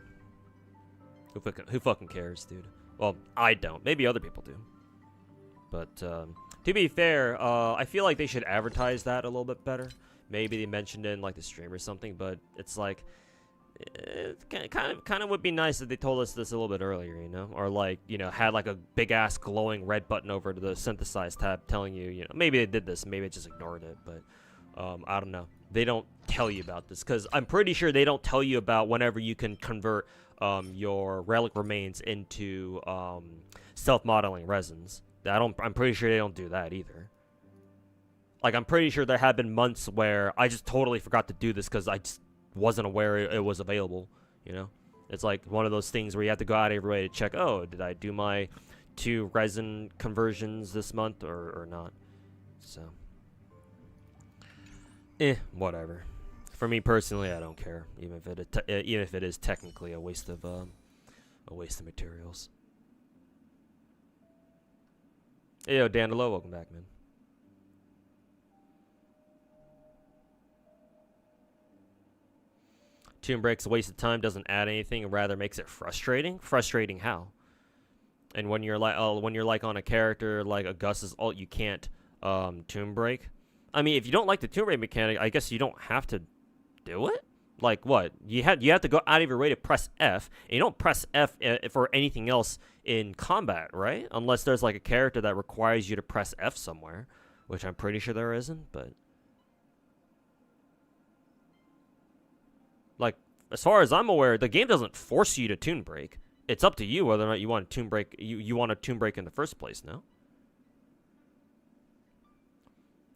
Who fucking cares, dude? Well, I don't. Maybe other people do. But to be fair, I feel like they should advertise that a little bit better. Maybe they mentioned it in like the stream or something. But it's like, it kind of would be nice if they told us this a little bit earlier, you know, or like, you know, had like a big ass glowing red button over to the Synthesize tab telling you, you know, maybe they did this, maybe I just ignored it, but I don't know. They don't tell you about this because I'm pretty sure they don't tell you about whenever you can convert your relic remains into self-modeling resins. I'm pretty sure they don't do that either. Like, I'm pretty sure there have been months where I just totally forgot to do this because I just wasn't aware it was available, you know? It's like one of those things where you have to go out of your way to check, oh, did I do my 2 resin conversions this month or not? So, whatever. For me personally, I don't care, even if it is technically a waste of materials. Hey, yo, Dandelo, welcome back, man. Tomb breaks a waste of time, doesn't add anything, and rather makes it frustrating. Frustrating how? And when you're like on a character like a Gus's ult, you can't tomb break. I mean, if you don't like the tomb break mechanic, I guess you don't have to do it. Like what? You have to go out of your way to press F, and you don't press F for anything else in combat, right? Unless there's like a character that requires you to press F somewhere, which I'm pretty sure there isn't, but like, as far as I'm aware, the game doesn't force you to tomb break. It's up to you whether or not you want to tomb break. You want to tomb break in the first place, no?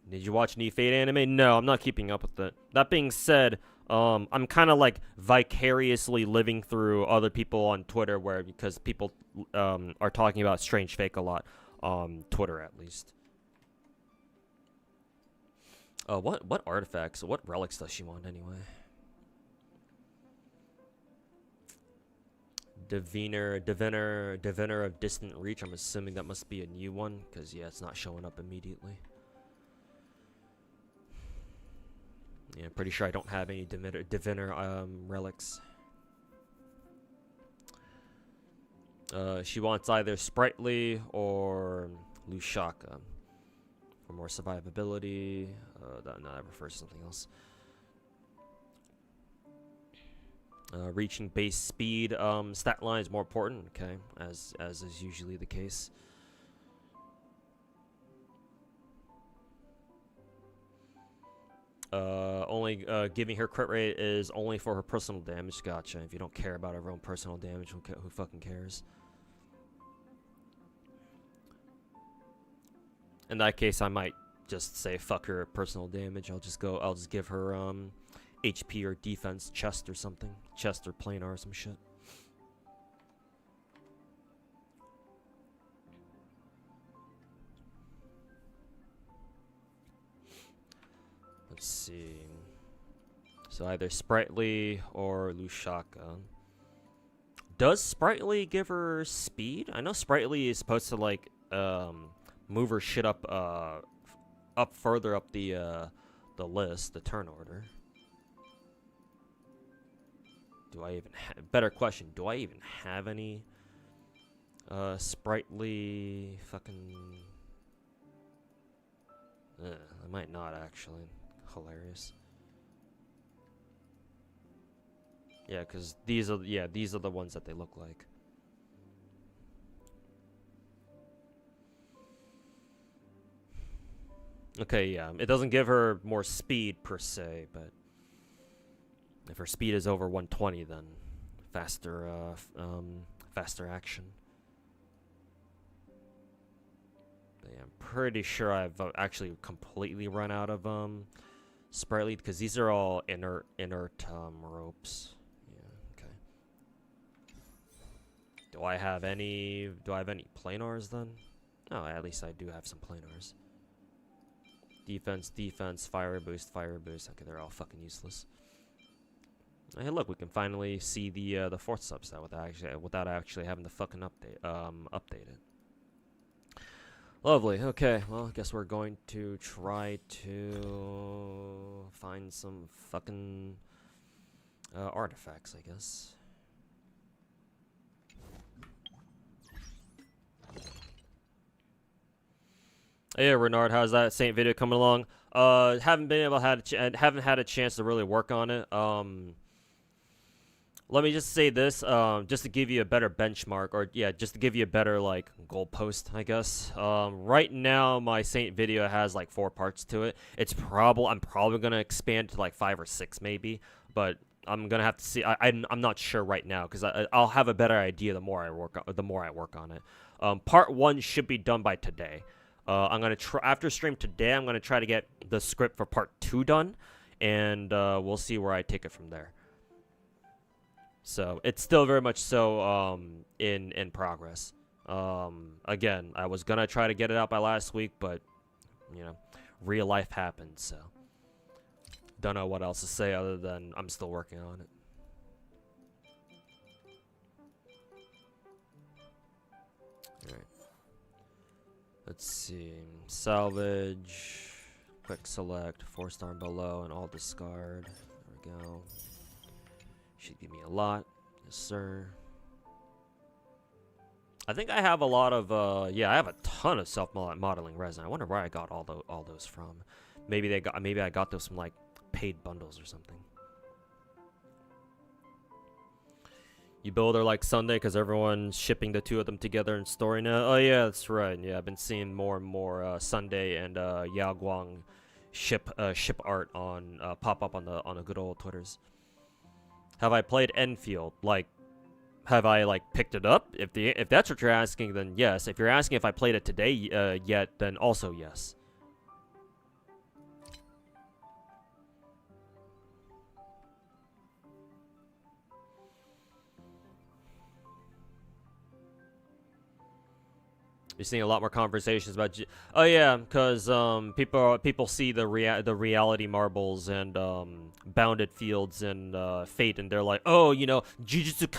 Did you watch any Fate anime? No, I'm not keeping up with it. That being said, I'm kind of like vicariously living through other people on Twitter because people are talking about Strange Fake a lot on Twitter, at least. What artifacts, what relics does she want anyway? Diviner of Distant Reach. I'm assuming that must be a new one, because yeah, it's not showing up immediately. Yeah, pretty sure I don't have any Diviner relics. She wants either Sprightly or Lushaka for more survivability. That refers to something else. Reaching base speed stat line is more important. Okay, as is usually the case. Only giving her crit rate is only for her personal damage. Gotcha. If you don't care about her own personal damage, who fucking cares? In that case, I might just say fuck her personal damage. I'll just give her HP or defense, chest or something, chest or planar or some shit. Let's see. So either Sprightly or Lushaka. Does Sprightly give her speed? I know Sprightly is supposed to like move her shit up further up the list, the turn order. Do I even better question, do I even have any Sprightly fucking I might not actually. Hilarious. Yeah, because these are the ones that they look like. Okay, yeah, it doesn't give her more speed per se, but if her speed is over 120, then faster action. But yeah, I'm pretty sure I've actually completely run out of Sprightly, because these are all inert ropes. Yeah, okay. Do I have any planars then? Oh, at least I do have some planars. Defense, fire boost. Okay, they're all fucking useless. Hey, look, we can finally see the fourth subset without actually having to fucking update it. Lovely. Okay, well, I guess we're going to try to find some fucking artifacts, I guess. Hey, Renard, how's that Saint video coming along? Haven't had a chance to really work on it. Let me just say this, just to give you a better benchmark, or yeah, just to give you a better like goalpost, I guess. Right now, my Saint video has like 4 parts to it. I'm probably gonna expand to like 5 or 6 maybe, but I'm gonna have to see. I'm not sure right now, because I'll have a better idea the more I work on it. Part 1 should be done by today. I'm gonna try after stream today. I'm gonna try to get the script for part 2 done, and we'll see where I take it from there. So it's still very much so in progress. Again, I was gonna try to get it out by last week, but you know, real life happened, so don't know what else to say other than I'm still working on it. Alright. Let's see. Salvage, quick select, 4-star and below, and all discard. There we go. Should give me a lot. Yes, sir. I think I have a lot of yeah, I have a ton of self-modeling resin. I wonder where I got all those from. Maybe I got those from like paid bundles or something. You build her like Sunday because everyone's shipping the 2 of them together in story now. Oh yeah, that's right. Yeah, I've been seeing more and more Sunday and Yao Guang ship art on pop up on the good old Twitters. Have I played Enfield? Like, have I like picked it up? If that's what you're asking, then yes. If you're asking if I played it today yet, then also yes. You're seeing a lot more conversations about. Oh yeah, because people see the reality marbles and bounded fields and Fate, and they're like, oh, you know, Jujutsu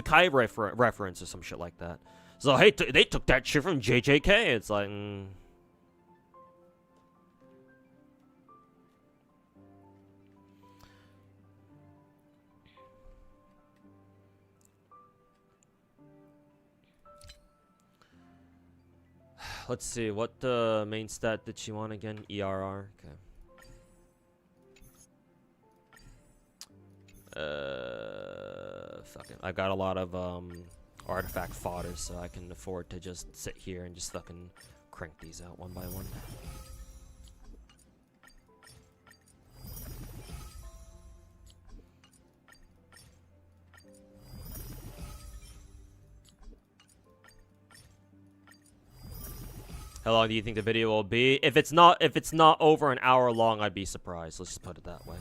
Kai reference or some shit like that. So hey, they took that shit from JJK. It's like. Let's see, what main stat did she want again? ERR? Okay. Fuck it. I've got a lot of artifact fodder, so I can afford to just sit here and just fucking crank these out one by one. How long do you think the video will be? If it's not over an hour long, I'd be surprised. Let's just put it that way.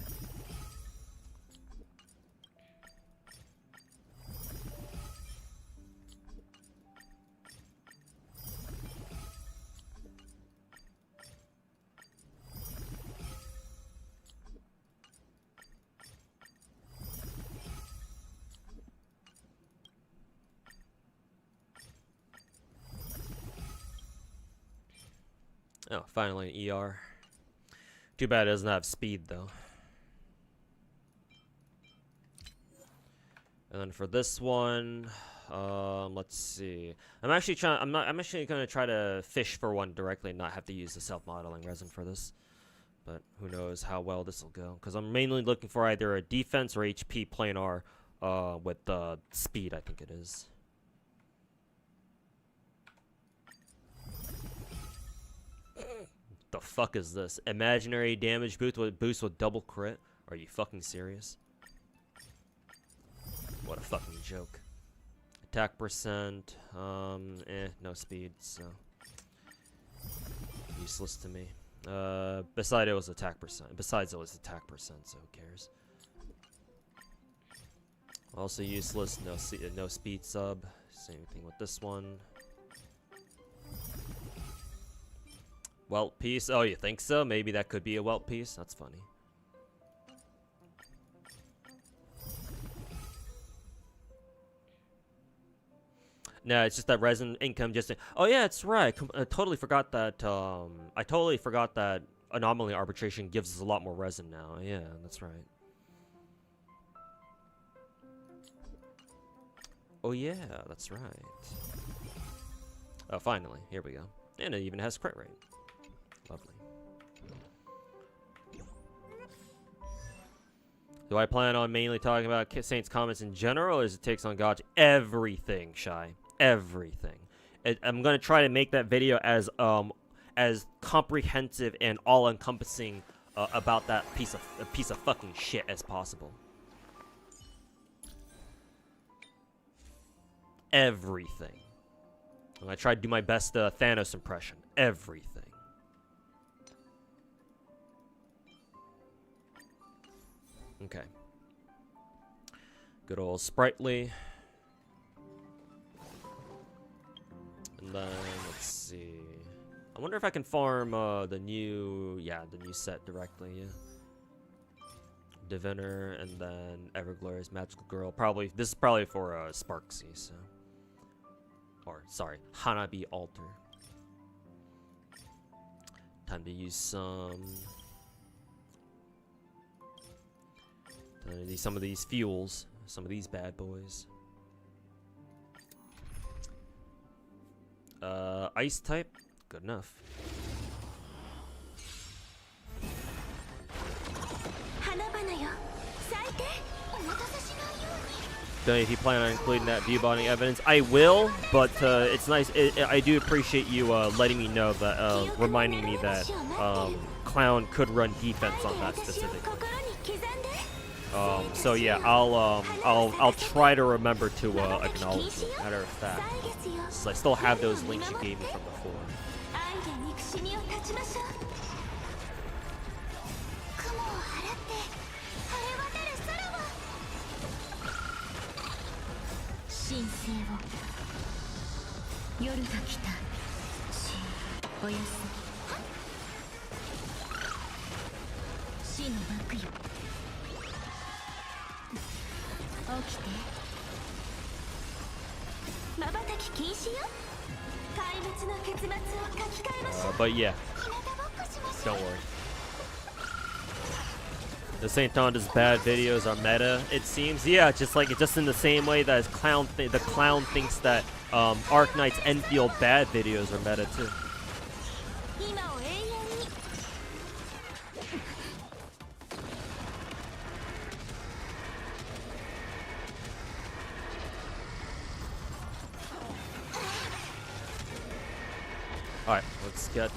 Oh, finally an ER. Too bad it doesn't have speed though. And then for this one, let's see. I'm actually gonna try to fish for one directly and not have to use the self-modeling resin for this. But who knows how well this will go? Because I'm mainly looking for either a defense or HP planar with speed, I think it is. The fuck is this? Imaginary damage boost with double crit? Are you fucking serious? What a fucking joke. Attack percent, no speed, so useless to me. Besides it was attack percent, so who cares? Also useless, no speed sub. Same thing with this one. Welt piece. Oh, you think so? Maybe that could be a welt piece. That's funny. No, it's just that resin income just. Oh yeah, it's right. I totally forgot that. I totally forgot that anomaly arbitration gives us a lot more resin now. Yeah, that's right. Oh yeah, that's right. Oh, finally, here we go. And it even has crit rate. Lovely. Do I plan on mainly talking about Saints comments in general, or is it takes on Gacha? Everything, Shy. Everything. I'm gonna try to make that video as comprehensive and all-encompassing about that piece of fucking shit as possible. Everything. I'm gonna try to do my best Thanos impression. Everything. Okay. Good old Sprightly. And then, let's see. I wonder if I can farm the new set directly, yeah. Diviner, and then Everglorious Magical Girl. This is probably for Sparksy, so. Or, sorry, Hanabi Altar. Time to use some of these fuels, some of these bad boys. Ice type, good enough. Don't know if you plan on including that view bonding evidence. I will, but it's nice. I do appreciate you letting me know that, reminding me that Clown could run defense on that specifically. So yeah, I'll try to remember to acknowledge it. Matter of fact, so I still have those links you gave me from before. 夜が来た。おやすみ。死の幕よ。起きて。瞬き禁止よ。壊滅の結末を書き換えましょう。 But yeah, don't worry. The St. Tonda's bad videos are meta, it seems. Yeah, just in the same way that the clown thinks that Arknight's Enfield bad videos are meta too. 今を永遠に。All right, let's get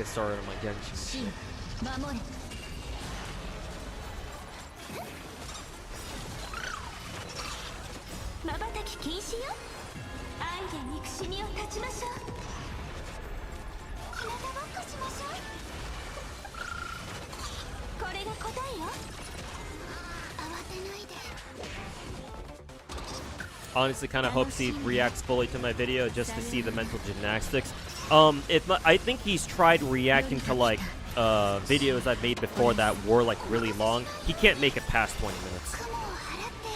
started on my Genshin. 守れ。瞬き禁止よ。愛で憎しみを断ちましょう。日向ぼっこしましょう。これが答えよ。慌てないで。 Honestly, kind of hopes he reacts fully to my video just to see the mental gymnastics. I think he's tried reacting to like videos I've made before that were like really long. He can't make it past 20 minutes.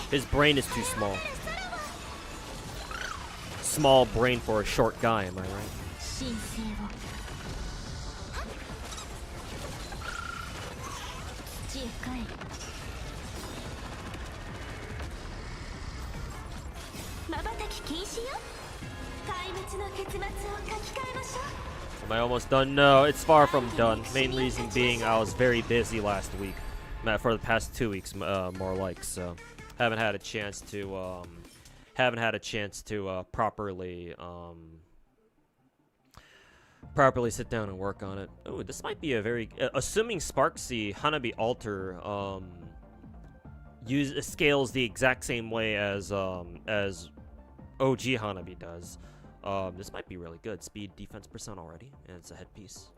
His brain is too small. Small brain for a short guy, am I right? 神聖を。土へ帰る。瞬き禁止よ。壊滅の結末を書き換えましょう。 Am I almost done? No, it's far from done. Main reason being I was very busy last week. For the past 2 weeks, more like, so haven't had a chance to properly sit down and work on it. Oh, this might be a very assuming Sparksy Hanabi Alter scales the exact same way as OG Hanabi does. This might be really good. Speed, defense percent already, and it's a headpiece.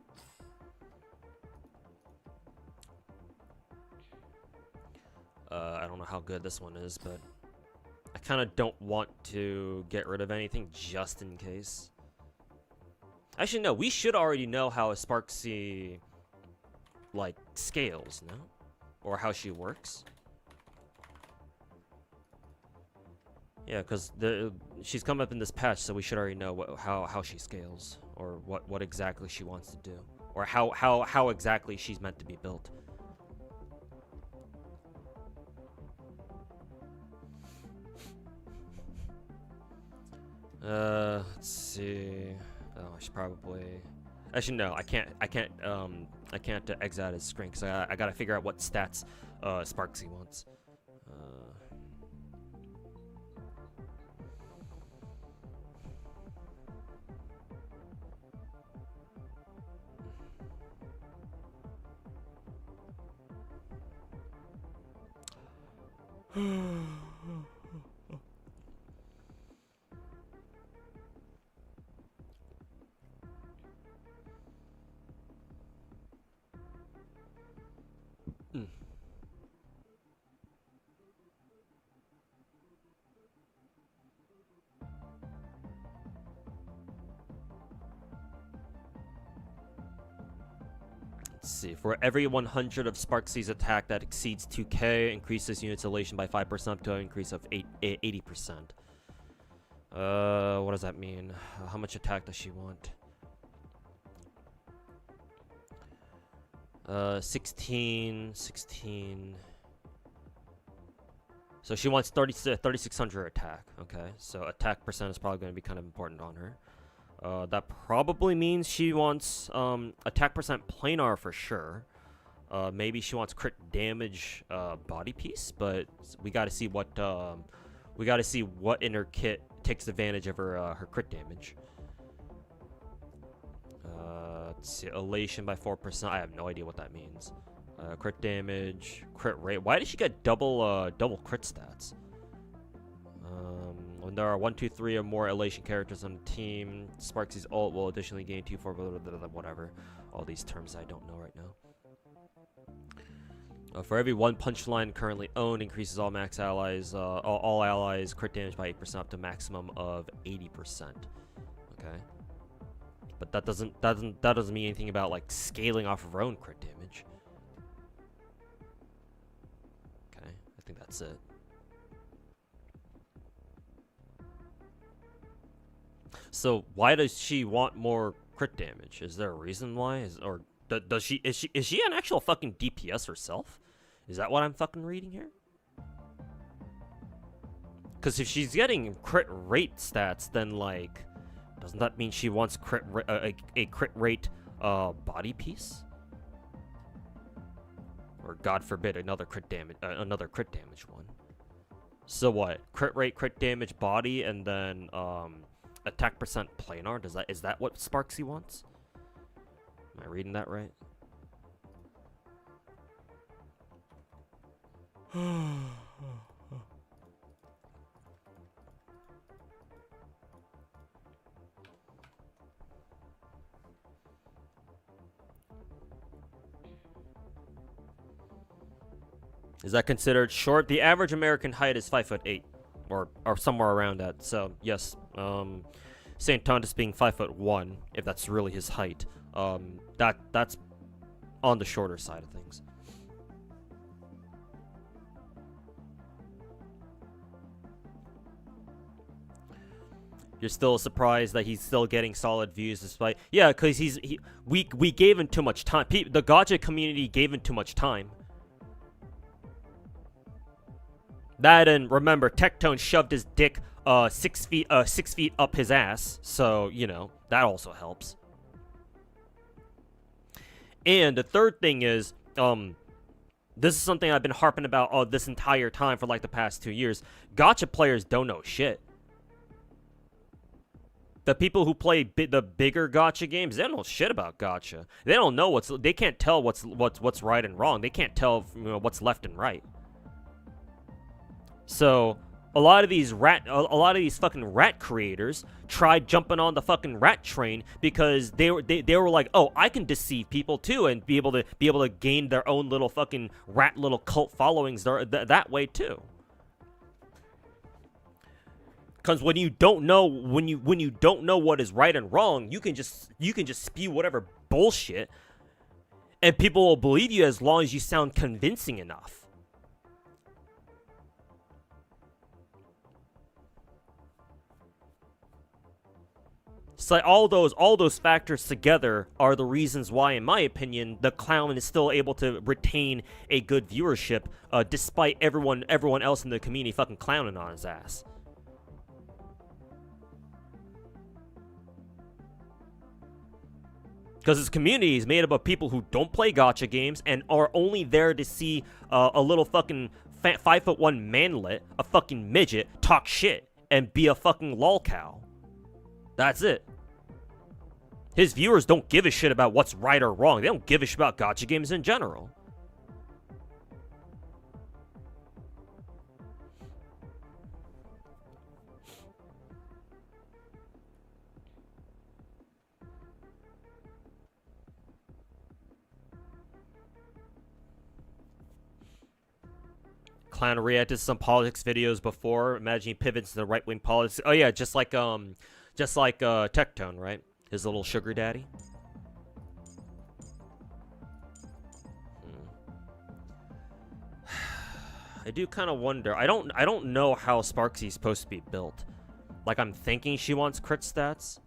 I don't know how good this one is, but I kind of don't want to get rid of anything just in case. Actually, no, we should already know how a Sparksy, like, scales, no? Or how she works. Yeah, because she's come up in this patch, so we should already know how she scales, or what exactly she wants to do, or how exactly she's meant to be built. Let's see. Oh, I should probably. Actually, no, I can't exit out his screen because I gotta figure out what stats Sparksy wants. Let's see. For every 100 of Sparksy's attack that exceeds 2k, increases unit's elation by 5% up to an increase of 80%. What does that mean? How much attack does she want? 16. So she wants 3600 attack. Okay, so attack percent is probably going to be kind of important on her. That probably means she wants attack percent planar for sure. Maybe she wants crit damage body piece, but we got to see what in her kit takes advantage of her crit damage. Let's see, elation by 4%. I have no idea what that means. Crit damage, crit rate. Why did she get double crit stats? When there are 1, 2, 3 or more elation characters on the team, Sparksy's ult will additionally gain 2, 4, whatever. All these terms I don't know right now. For every 1 punchline currently owned, increases all allies crit damage by 8% up to maximum of 80%. Okay. But that doesn't mean anything about like scaling off of her own crit damage. Okay, I think that's it. So why does she want more crit damage? Is there a reason why? Is she an actual fucking DPS herself? Is that what I'm fucking reading here? Because if she's getting crit rate stats, then like, doesn't that mean she wants a crit rate body piece? Or God forbid another crit damage one. So what? Crit rate, crit damage, body, and then attack percent planar. Is that what Sparksy wants? Am I reading that right? Is that considered short? The average American height is 5'8", or somewhere around that. So yes, Saint Tontus being 5'1", if that's really his height, that's on the shorter side of things. You're still surprised that he's still getting solid views despite... Yeah, because we gave him too much time. The gacha community gave him too much time. That, and remember, Tectone shoved his dick 6 feet up his ass, so you know that also helps. And the third thing is, this is something I've been harping about this entire time for like the past 2 years. Gacha players don't know shit. The people who play the bigger gacha games, they don't know shit about gacha. They don't know they can't tell what's right and wrong. They can't tell, you know, what's left and right. So a lot of these fucking rat creators tried jumping on the fucking rat train because they were like, oh, I can deceive people too and be able to gain their own little fucking rat little cult followings that way too. Because when you don't know what is right and wrong, you can just spew whatever bullshit, and people will believe you as long as you sound convincing enough. So like all those factors together are the reasons why, in my opinion, the clown is still able to retain a good viewership, despite everyone else in the community fucking clowning on his ass. Because his community is made up of people who don't play gacha games and are only there to see a little fucking 5'1" manlet, a fucking midget, talk shit and be a fucking lolcow. That's it. His viewers don't give a shit about what's right or wrong. They don't give a shit about gacha games in general. Clown reacted to some politics videos before. Imagine he pivots to the right-wing politics. Oh yeah, just like Tectone, right? His little sugar daddy. I do kind of wonder. I don't know how Sparksy's supposed to be built. Like, I'm thinking she wants crit stats.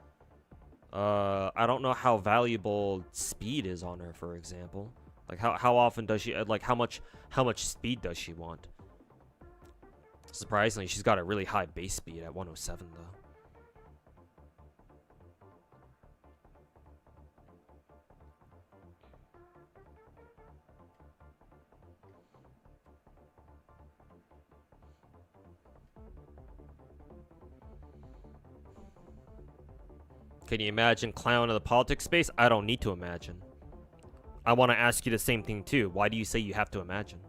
I don't know how valuable speed is on her, for example. Like, how often does she, like, how much speed does she want? Surprisingly, she's got a really high base speed at 107, though. Can you imagine clown in the politics space? I don't need to imagine. I want to ask you the same thing too. Why do you say you have to imagine?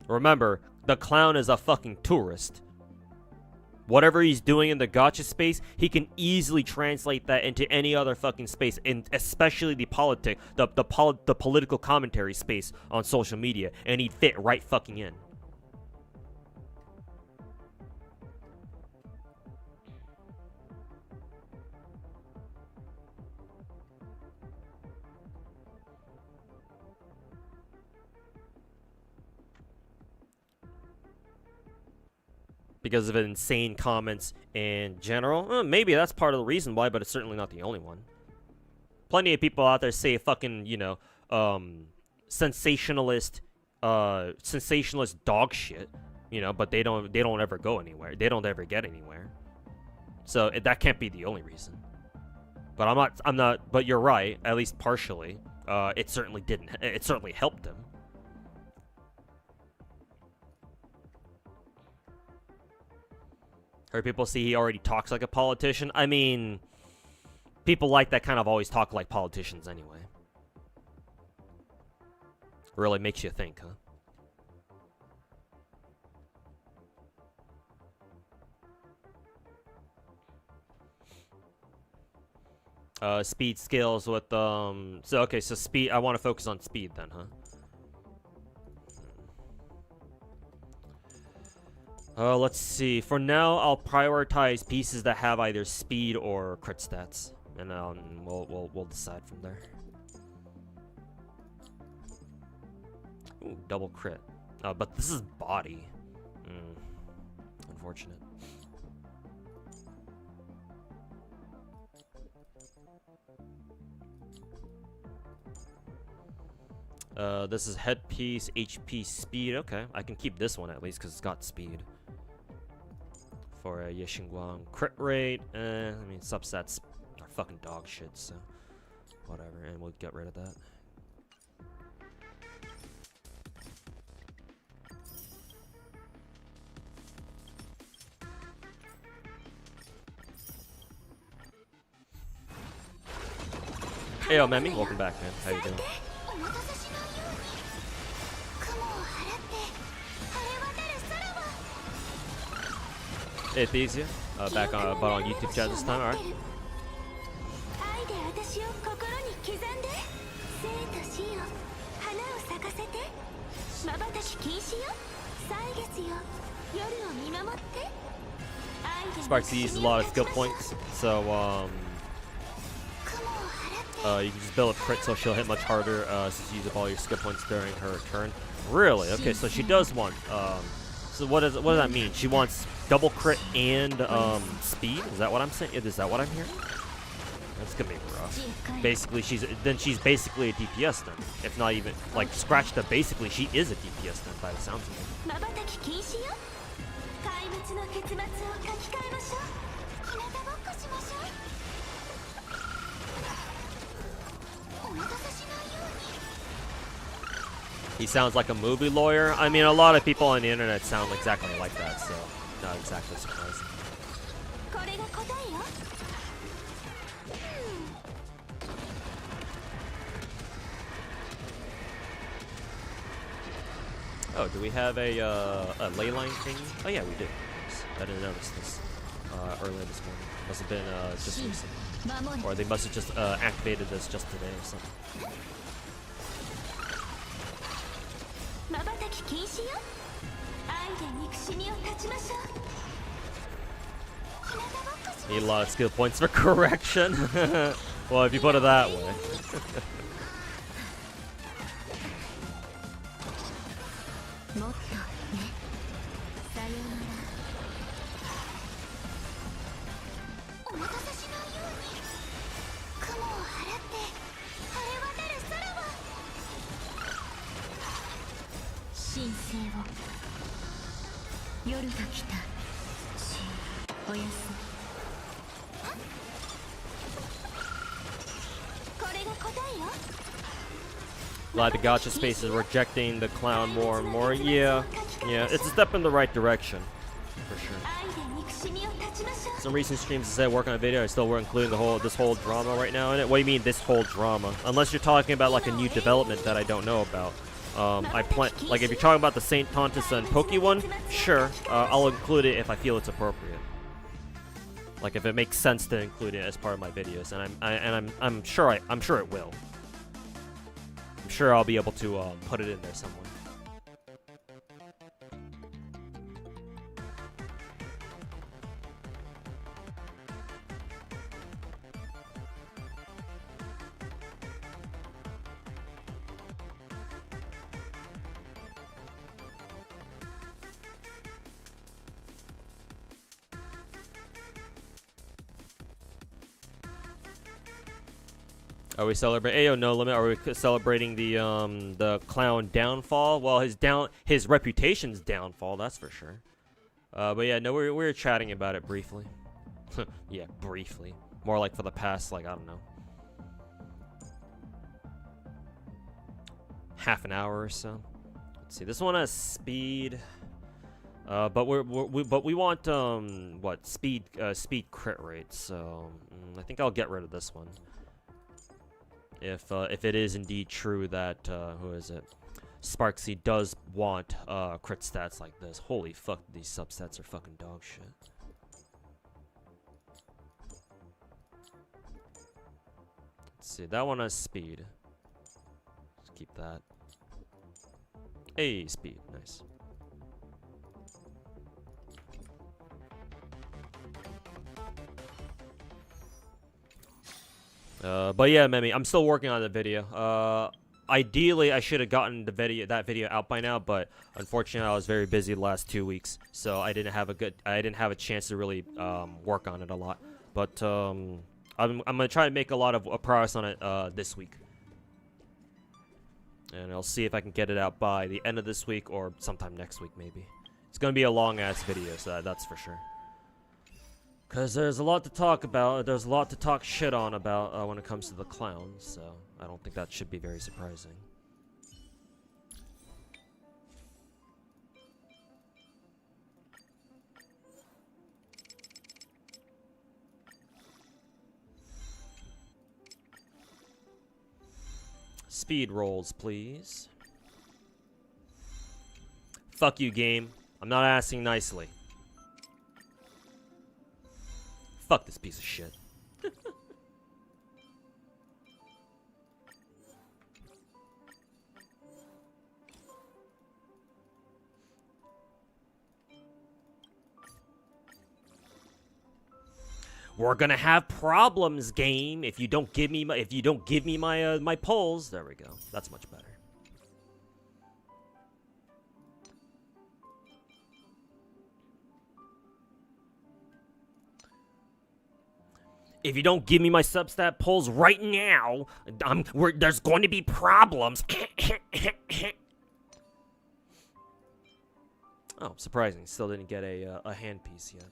Remember, the clown is a fucking tourist. Whatever he's doing in the gacha space, he can easily translate that into any other fucking space, and especially the political commentary space on social media, and he'd fit right fucking in. because of insane comments in general. Maybe that's part of the reason why, but it's certainly not the only one. Plenty of people out there say fucking, you know, sensationalist dog shit, you know, but they don't ever go anywhere. They don't ever get anywhere. So that can't be the only reason. But I'm not. But you're right, at least partially. It certainly didn't. It certainly helped him. Heard people say he already talks like a politician. I mean, people like that kind of always talk like politicians anyway. Really makes you think, huh? Speed skills with so okay, so speed. I want to focus on speed then, huh? Let's see. For now, I'll prioritize pieces that have either speed or crit stats, and we'll decide from there. Ooh, double crit. But this is body. Unfortunate. This is headpiece, HP, speed. Okay, I can keep this one at least because it's got speed. For a Yixingguang crit rate, I mean subsets are fucking dog shit, so whatever, and we'll get rid of that. Hey, yo, Memmy, welcome back, man. How you doing? Hey, Thesia, back on, but on YouTube chat this time, alright. Sparksy uses a lot of skill points, so you can just build a crit so she'll hit much harder since you use up all your skill points during her turn. Really? Okay, so she does want so what does that mean? She wants double crit and speed? Is that what I'm saying? Is that what I'm hearing? That's gonna be rough. Basically, she's basically a DPS then. If not even like scratched up. Basically, she is a DPS then by the sounds of it. He sounds like a movie lawyer. I mean, a lot of people on the internet sound exactly like that, so not exactly surprising. Oh, do we have a ley line thing? Oh yeah, we do. I didn't notice this earlier this morning. Must have been just recently, or they must have just activated this just today or something. Need a lot of skill points for correction. Well, if you put it that way. Glad the gacha space is rejecting the clown more and more. Yeah, it's a step in the right direction, for sure. Some recent streams said work on a video. I still weren't including this whole drama right now in it. What do you mean this whole drama? Unless you're talking about like a new development that I don't know about. Like if you're talking about the Saint Tontus and Poke one, sure, I'll include it if I feel it's appropriate. Like if it makes sense to include it as part of my videos, and I'm sure it will. I'm sure I'll be able to put it in there somewhere. Are we celebrating? Ayo, no limit. Are we celebrating the clown downfall? Well, his reputation's downfall, that's for sure. But yeah, no, we were chatting about it briefly. Yeah, briefly. More like for the past, like, I don't know, half an hour or so. Let's see. This one has speed. But we want what speed crit rate. So I think I'll get rid of this one. If it is indeed true that who is it? Sparksy does want crit stats like this. Holy fuck, these substats are fucking dog shit. Let's see, that one has speed. Let's keep that. Hey, speed, nice. But yeah, Memi, I'm still working on the video. Ideally, I should have gotten that video out by now, but unfortunately, I was very busy the last 2 weeks, so I didn't have a chance to really work on it a lot. But I'm gonna try to make a lot of progress on it this week, and I'll see if I can get it out by the end of this week or sometime next week, maybe. It's gonna be a long ass video, so that's for sure. Because there's a lot to talk about. There's a lot to talk shit on about when it comes to the clowns, so I don't think that should be very surprising. Speed rolls, please. Fuck you, game. I'm not asking nicely. Fuck this piece of shit. We're gonna have problems, game, if you don't give me my my pulls. There we go. That's much better. If you don't give me my substat pulls right now, there's going to be problems. Oh, surprising. Still didn't get a handpiece yet.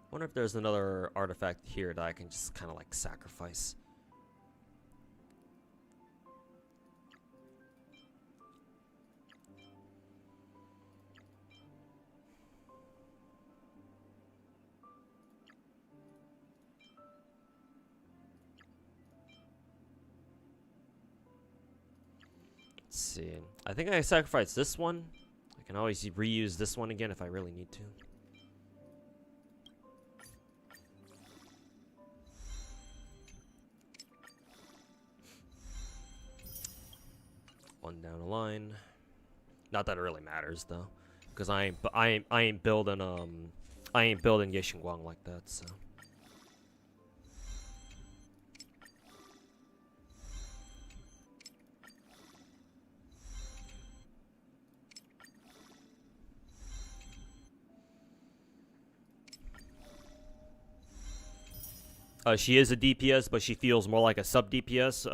Wonder if there's another artifact here that I can just kind of like sacrifice. Let's see. I think I sacrificed this one. I can always reuse this one again if I really need to. One down the line. Not that it really matters though, because I ain't building Yexingguang like that. So. She is a DPS, but she feels more like a sub DPS.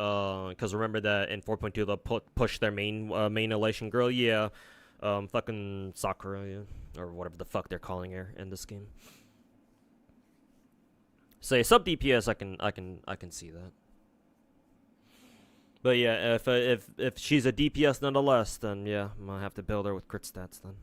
Because remember that in 4.2 they'll push their main elation girl. Yeah, fucking Sakura, yeah, or whatever the fuck they're calling her in this game. Say sub DPS, I can see that. But yeah, if she's a DPS nonetheless, then yeah, I'm gonna have to build her with crit stats then.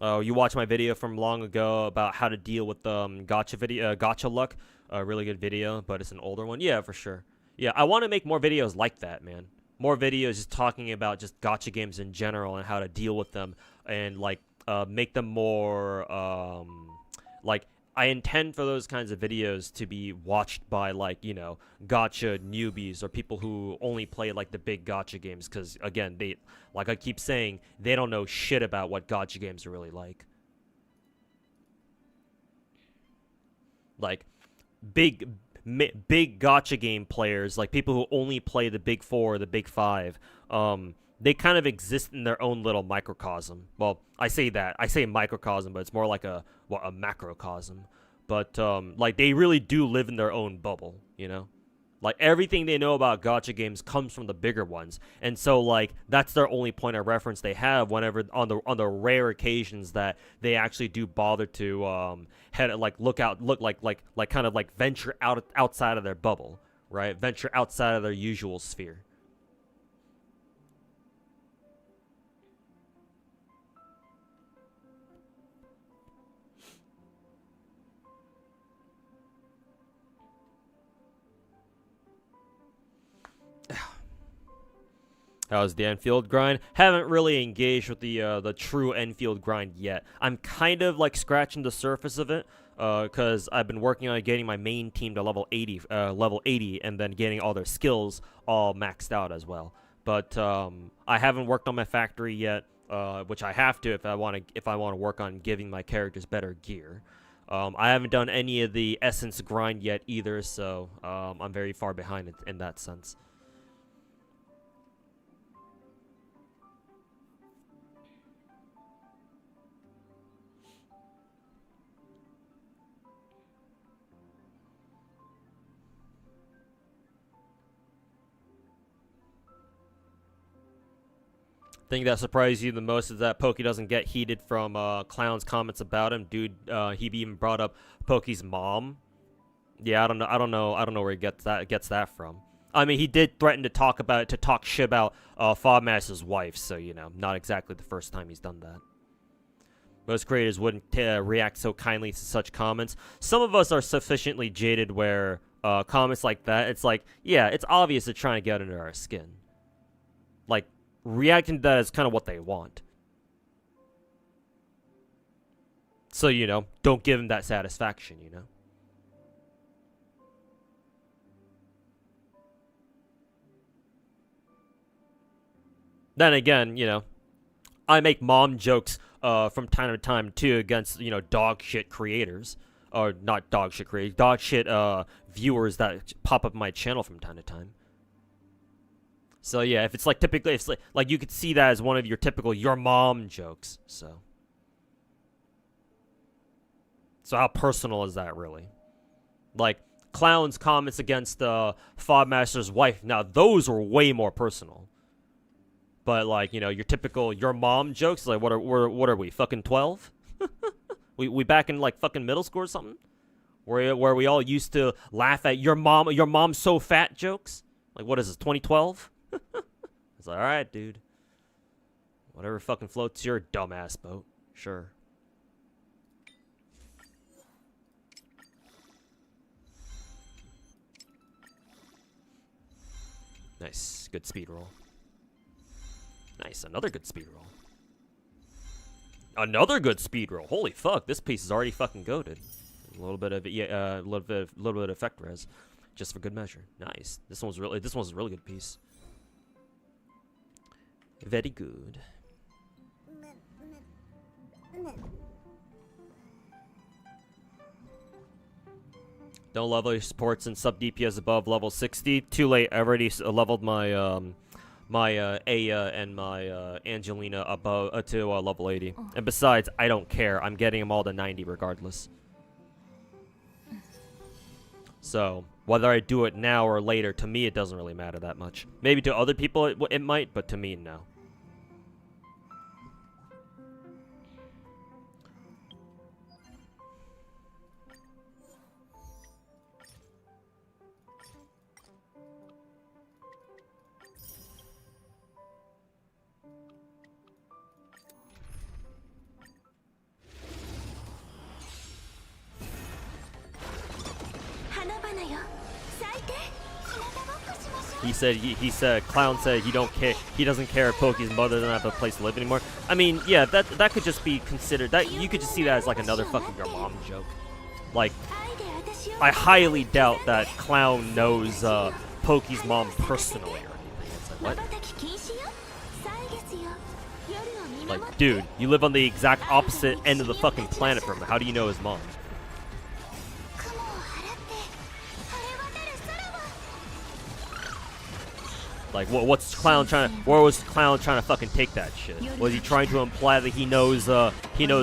Oh, you watched my video from long ago about how to deal with gacha luck. A really good video, but it's an older one. Yeah, for sure. Yeah, I want to make more videos like that, man. More videos just talking about just gacha games in general and how to deal with them, and like make them more like, I intend for those kinds of videos to be watched by, like, you know, gacha newbies or people who only play like the big gacha games, because again, they, like I keep saying, they don't know shit about what gacha games are really like. Like big gacha game players, like people who only play the big four, the big five, they kind of exist in their own little microcosm. Well, I say microcosm, but it's more like a macrocosm. But like they really do live in their own bubble, you know? Like everything they know about gacha games comes from the bigger ones, and so like that's their only point of reference they have whenever on the rare occasions that they actually do bother to kind of like venture outside of their bubble, right? Venture outside of their usual sphere. How's the Enfield grind? Haven't really engaged with the true Enfield grind yet. I'm kind of like scratching the surface of it, because I've been working on getting my main team to level 80, and then getting all their skills all maxed out as well. But I haven't worked on my factory yet, which I have to if I want to work on giving my characters better gear. I haven't done any of the essence grind yet either, so I'm very far behind in that sense. Thing that surprised you the most is that Pokey doesn't get heated from Clown's comments about him. Dude, he even brought up Pokey's mom. Yeah, I don't know where he gets that from. I mean, he did threaten to talk shit about Fobmaster's wife, so you know, not exactly the first time he's done that. Most creators wouldn't react so kindly to such comments. Some of us are sufficiently jaded where comments like that, it's like, yeah, it's obvious they're trying to get under our skin. Like, reacting to that is kind of what they want. So, you know, don't give them that satisfaction, you know? Then again, you know, I make mom jokes from time to time, too, against, you know, dog shit creators. Or not dog shit creators, dog shit viewers that pop up my channel from time to time. So yeah, if it's like typically, it's like you could see that as one of your typical your mom jokes. So how personal is that really? Like Clown's comments against Fobmaster's wife. Now those were way more personal. But like, you know, your typical your mom jokes, like what are we fucking 12? we back in like fucking middle school or something? Where we all used to laugh at your mom's so fat jokes? Like what is this, 2012? It's like, alright, dude. Whatever fucking floats your dumbass boat. Sure. Nice. Good speed roll. Nice. Another good speed roll. Another good speed roll. Holy fuck. This piece is already fucking goated. A little bit of a little bit of effect res. Just for good measure. Nice. This one's a really good piece. Very good. Don't level your supports and sub DPS above level 60. Too late. I already leveled my my Aya and my Angelina above to level 80. And besides, I don't care. I'm getting them all to 90 regardless. So whether I do it now or later, to me it doesn't really matter that much. Maybe to other people it might, but to me, no. He said, Clown said he doesn't care if Pokey's mother doesn't have a place to live anymore. I mean, yeah, that could just be considered, that you could just see that as like another fucking your mom joke. Like, I highly doubt that Clown knows Pokey's mom personally or anything. It's like, what? Like, dude, you live on the exact opposite end of the fucking planet from him. How do you know his mom? Like, what's Clown trying to? Where was Clown trying to fucking take that shit? Was he trying to imply that he knows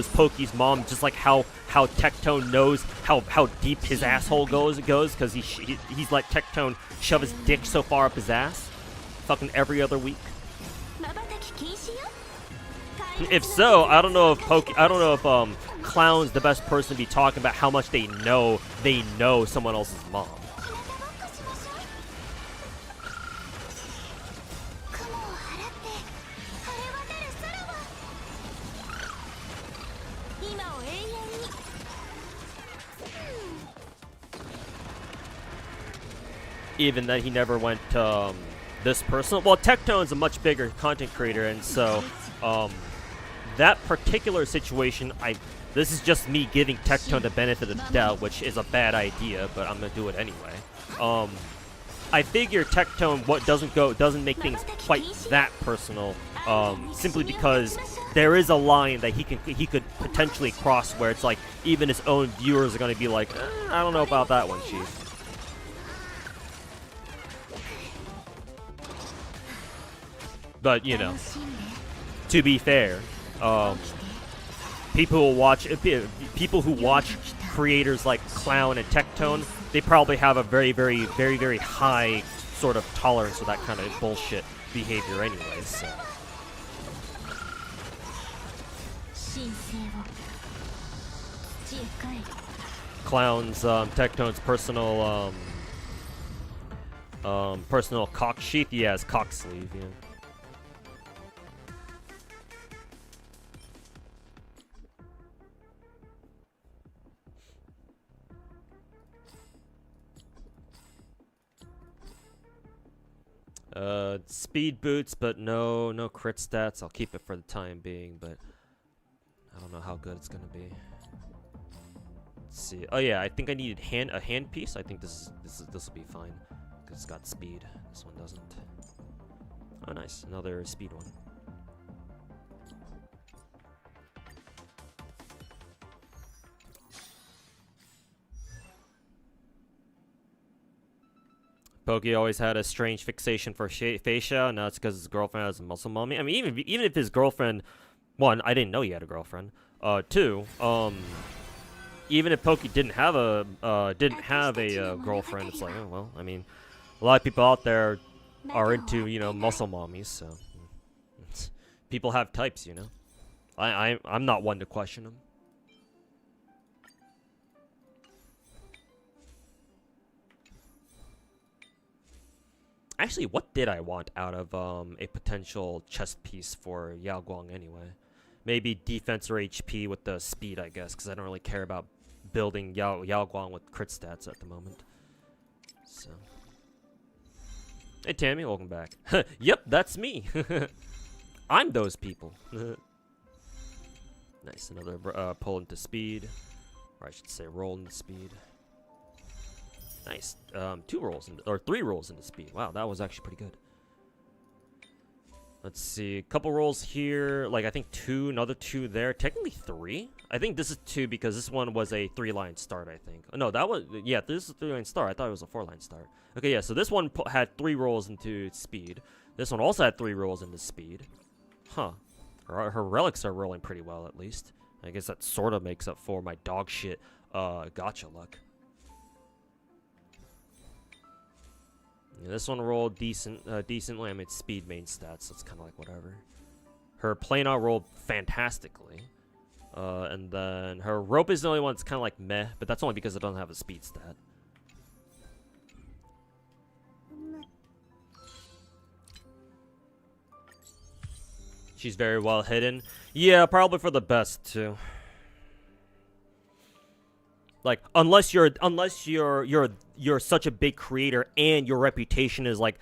Pokey's mom, just like how Tectone knows how deep his asshole goes because he's let Tectone shove his dick so far up his ass, fucking every other week. If so, I don't know if Clown's the best person to be talking about how much they know someone else's mom. Even that he never went this personal. Well, Tectone's a much bigger content creator, and so that particular situation, this is just me giving Tectone the benefit of the doubt, which is a bad idea, but I'm gonna do it anyway. I figure Tectone doesn't make things quite that personal, simply because there is a line that he could potentially cross where it's like even his own viewers are gonna be like, I don't know about that one, Chief. But you know, to be fair, people who watch creators like Clown and Tectone, they probably have a very, very, very, very high sort of tolerance for that kind of bullshit behavior, anyways. So. Clown's Tectone's personal cock sheath. Yeah, his cock sleeve. Yeah. Speed boots, but no crit stats. I'll keep it for the time being, but I don't know how good it's gonna be. Let's see. Oh yeah, I think I needed a hand piece. I think this will be fine because it's got speed. This one doesn't. Oh nice, another speed one. Pokey always had a strange fixation for fascia, and that's because his girlfriend has a muscle mommy. I mean, even if his girlfriend, one, I didn't know he had a girlfriend. Two, even if Pokey didn't have a girlfriend, it's like, oh well. I mean, a lot of people out there are into muscle mommies, so people have types, you know. I'm not one to question them. Actually, what did I want out of a potential chest piece for Yao Guang anyway? Maybe defense or HP with the speed, I guess, because I don't really care about building Yao Guang with crit stats at the moment. So, hey Tammy, welcome back. Yep, that's me. I'm those people. Nice, another pull into speed, or I should say roll into speed. Nice. 3 rolls into speed. Wow, that was actually pretty good. Let's see. A couple rolls here. Like, I think 2, another 2 there. Technically 3. I think this is 2 because this one was a 3-line start, I think. Oh, no, that was... Yeah, this is a 3-line start. I thought it was a 4-line start. Okay, yeah, so this one had 3 rolls into speed. This one also had 3 rolls into speed. Huh. Her relics are rolling pretty well, at least. I guess that sort of makes up for my dog shit gacha luck. Yeah, this one rolled decently. I mean, it's speed main stats, so it's kind of like whatever. Her planar rolled fantastically. And then her rope is the only one that's kind of like meh, but that's only because it doesn't have a speed stat. She's very well hidden. Yeah, probably for the best too. Like, unless you're such a big creator and your reputation is like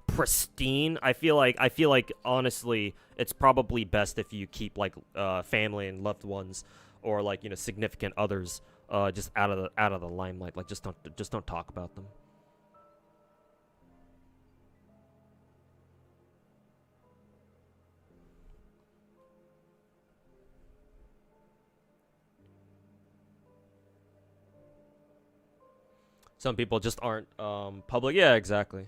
pristine, I feel like honestly, it's probably best if you keep like family and loved ones or like significant others just out of the limelight. Like, just don't talk about them. Some people just aren't public. Yeah, exactly.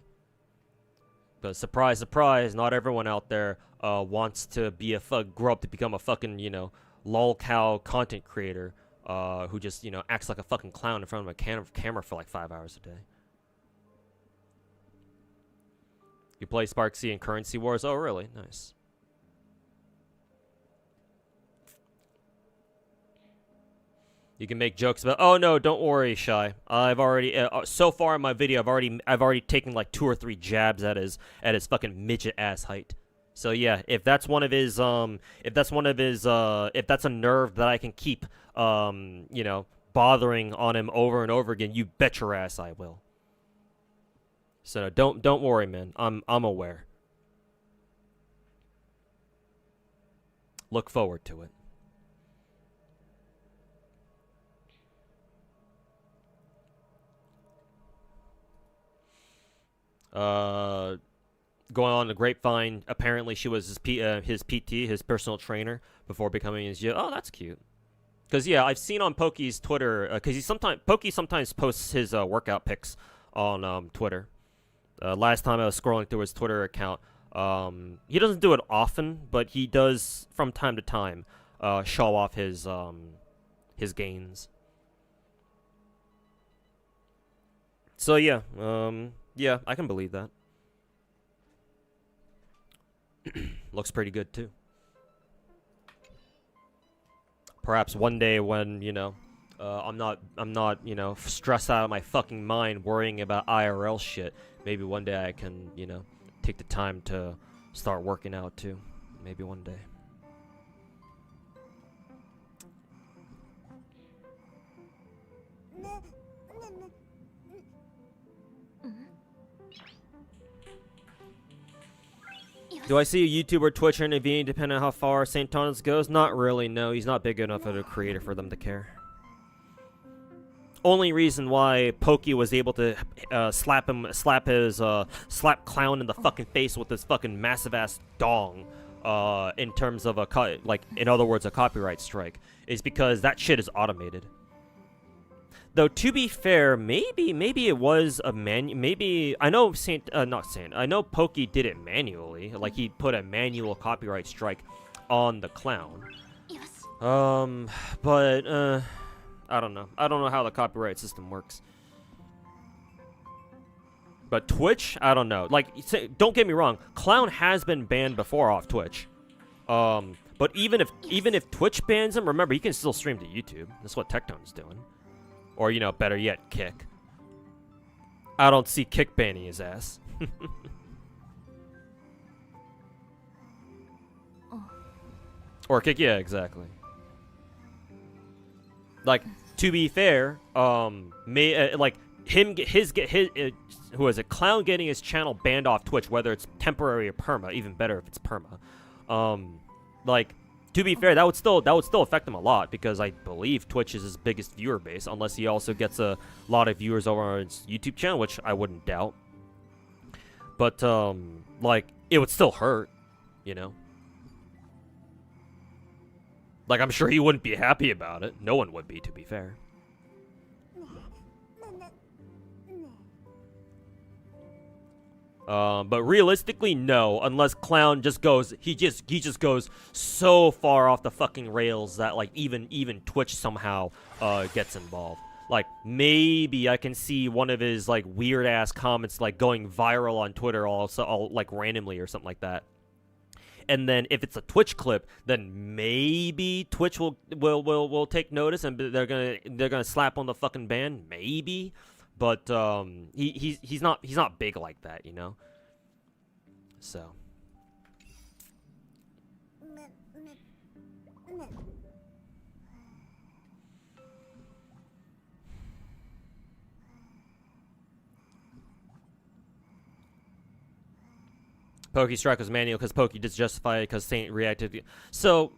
Because surprise, surprise, not everyone out there wants to be grow up to become a fucking, lol cow content creator who just, acts like a fucking clown in front of a camera for like 5 hours a day. You play Spark C and Currency Wars? Oh, really? Nice. You can make jokes about. Oh no, don't worry, Shy. I've already so far in my video, I've already taken like 2 or 3 jabs at his fucking midget ass height. So yeah, if that's one of his if that's a nerve that I can keep bothering on him over and over again, you bet your ass I will. So don't worry, man. I'm aware. Look forward to it. Going on the grapevine, apparently she was his PT, his personal trainer, before becoming his. Oh, that's cute. Because yeah, I've seen on Pokey's Twitter, because Pokey sometimes posts his workout pics on Twitter. Last time I was scrolling through his Twitter account, he doesn't do it often, but he does from time to time show off his gains. So yeah, yeah, I can believe that. Looks pretty good too. Perhaps one day when, I'm not, stressed out of my fucking mind worrying about IRL shit, maybe one day I can, take the time to start working out too. Maybe one day. Do I see a YouTuber or Twitcher intervening depending on how far St. Thomas goes? Not really, no. He's not big enough of a creator for them to care. Only reason why Pokey was able to slap Clown in the fucking face with his fucking massive ass dong, in terms of in other words, a copyright strike, is because that shit is automated. Though to be fair, maybe it was a maybe I know I know Pokey did it manually, like he put a manual copyright strike on the Clown. But I don't know. I don't know how the copyright system works. But Twitch, I don't know. Like, don't get me wrong, Clown has been banned before off Twitch. But even if Twitch bans him, remember he can still stream to YouTube. That's what Tectone's doing. Or, better yet, Kick. I don't see Kick banning his ass. Or Kick, yeah, exactly. Like, to be fair, who is it? Clown getting his channel banned off Twitch, whether it's temporary or perma, even better if it's perma. To be fair, that would still affect him a lot, because I believe Twitch is his biggest viewer base, unless he also gets a lot of viewers over on his YouTube channel, which I wouldn't doubt. But it would still hurt, Like, I'm sure he wouldn't be happy about it. No one would be, to be fair. But realistically, no. Unless Clown just goes, he just goes so far off the fucking rails that like even Twitch somehow gets involved. Like, maybe I can see one of his like weird ass comments like going viral on Twitter all like randomly or something like that. And then if it's a Twitch clip, then maybe Twitch will take notice and they're gonna slap on the fucking ban, maybe. But he's not big like that, So. Pokey strike was manual because Pokey did justify it because Saint reacted. So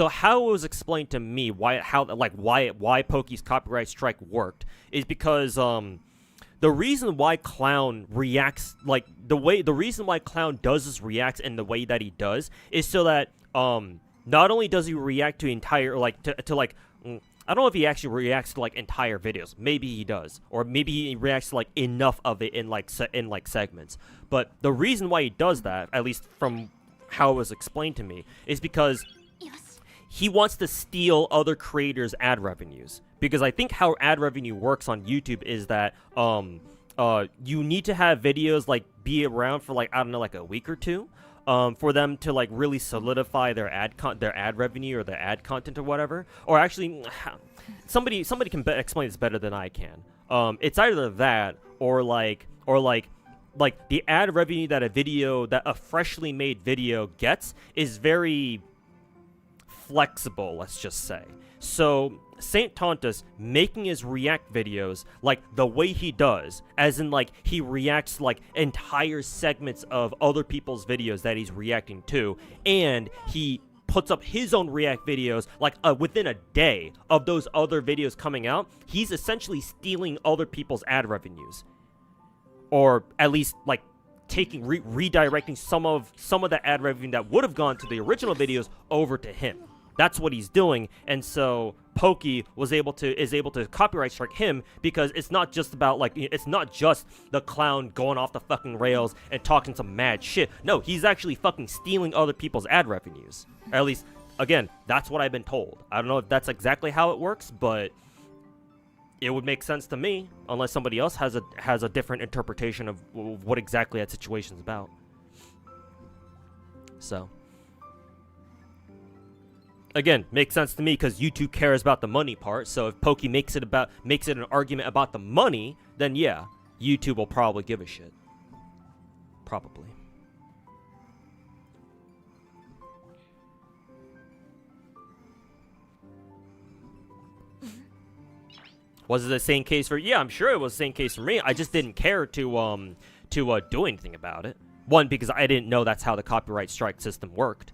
how it was explained to me why Pokey's copyright strike worked is because the reason why Clown reacts the reason why Clown does his reacts in the way that he does is so that not only does he react to entire I don't know if he actually reacts to like entire videos. Maybe he does, or maybe he reacts to like enough of it in like segments. But the reason why he does that, at least from how it was explained to me, is because he wants to steal other creators' ad revenues. Because I think how ad revenue works on YouTube is that you need to have videos like be around for like, I don't know, like a week or two. For them to like really solidify their ad revenue or their ad content or whatever, or actually, somebody can explain this better than I can. It's either that or like the ad revenue that a freshly made video gets is very flexible. Let's just say. So Saint Tontus making his react videos like the way he does, as in like he reacts to like entire segments of other people's videos that he's reacting to, and he puts up his own react videos like within a day of those other videos coming out. He's essentially stealing other people's ad revenues, or at least like taking redirecting some of the ad revenue that would have gone to the original videos over to him. That's what he's doing, and so Pokey is able to copyright strike him, because it's not just about like, it's not just the clown going off the fucking rails and talking some mad shit. No, he's actually fucking stealing other people's ad revenues. Or at least, again, that's what I've been told. I don't know if that's exactly how it works, but it would make sense to me, unless somebody else has a different interpretation of what exactly that situation's about. So. Again, makes sense to me because YouTube cares about the money part. So if Pokey makes it an argument about the money, then yeah, YouTube will probably give a shit. Probably. Was it the same case for? Yeah, I'm sure it was the same case for me. I just didn't care to do anything about it. One, because I didn't know that's how the copyright strike system worked.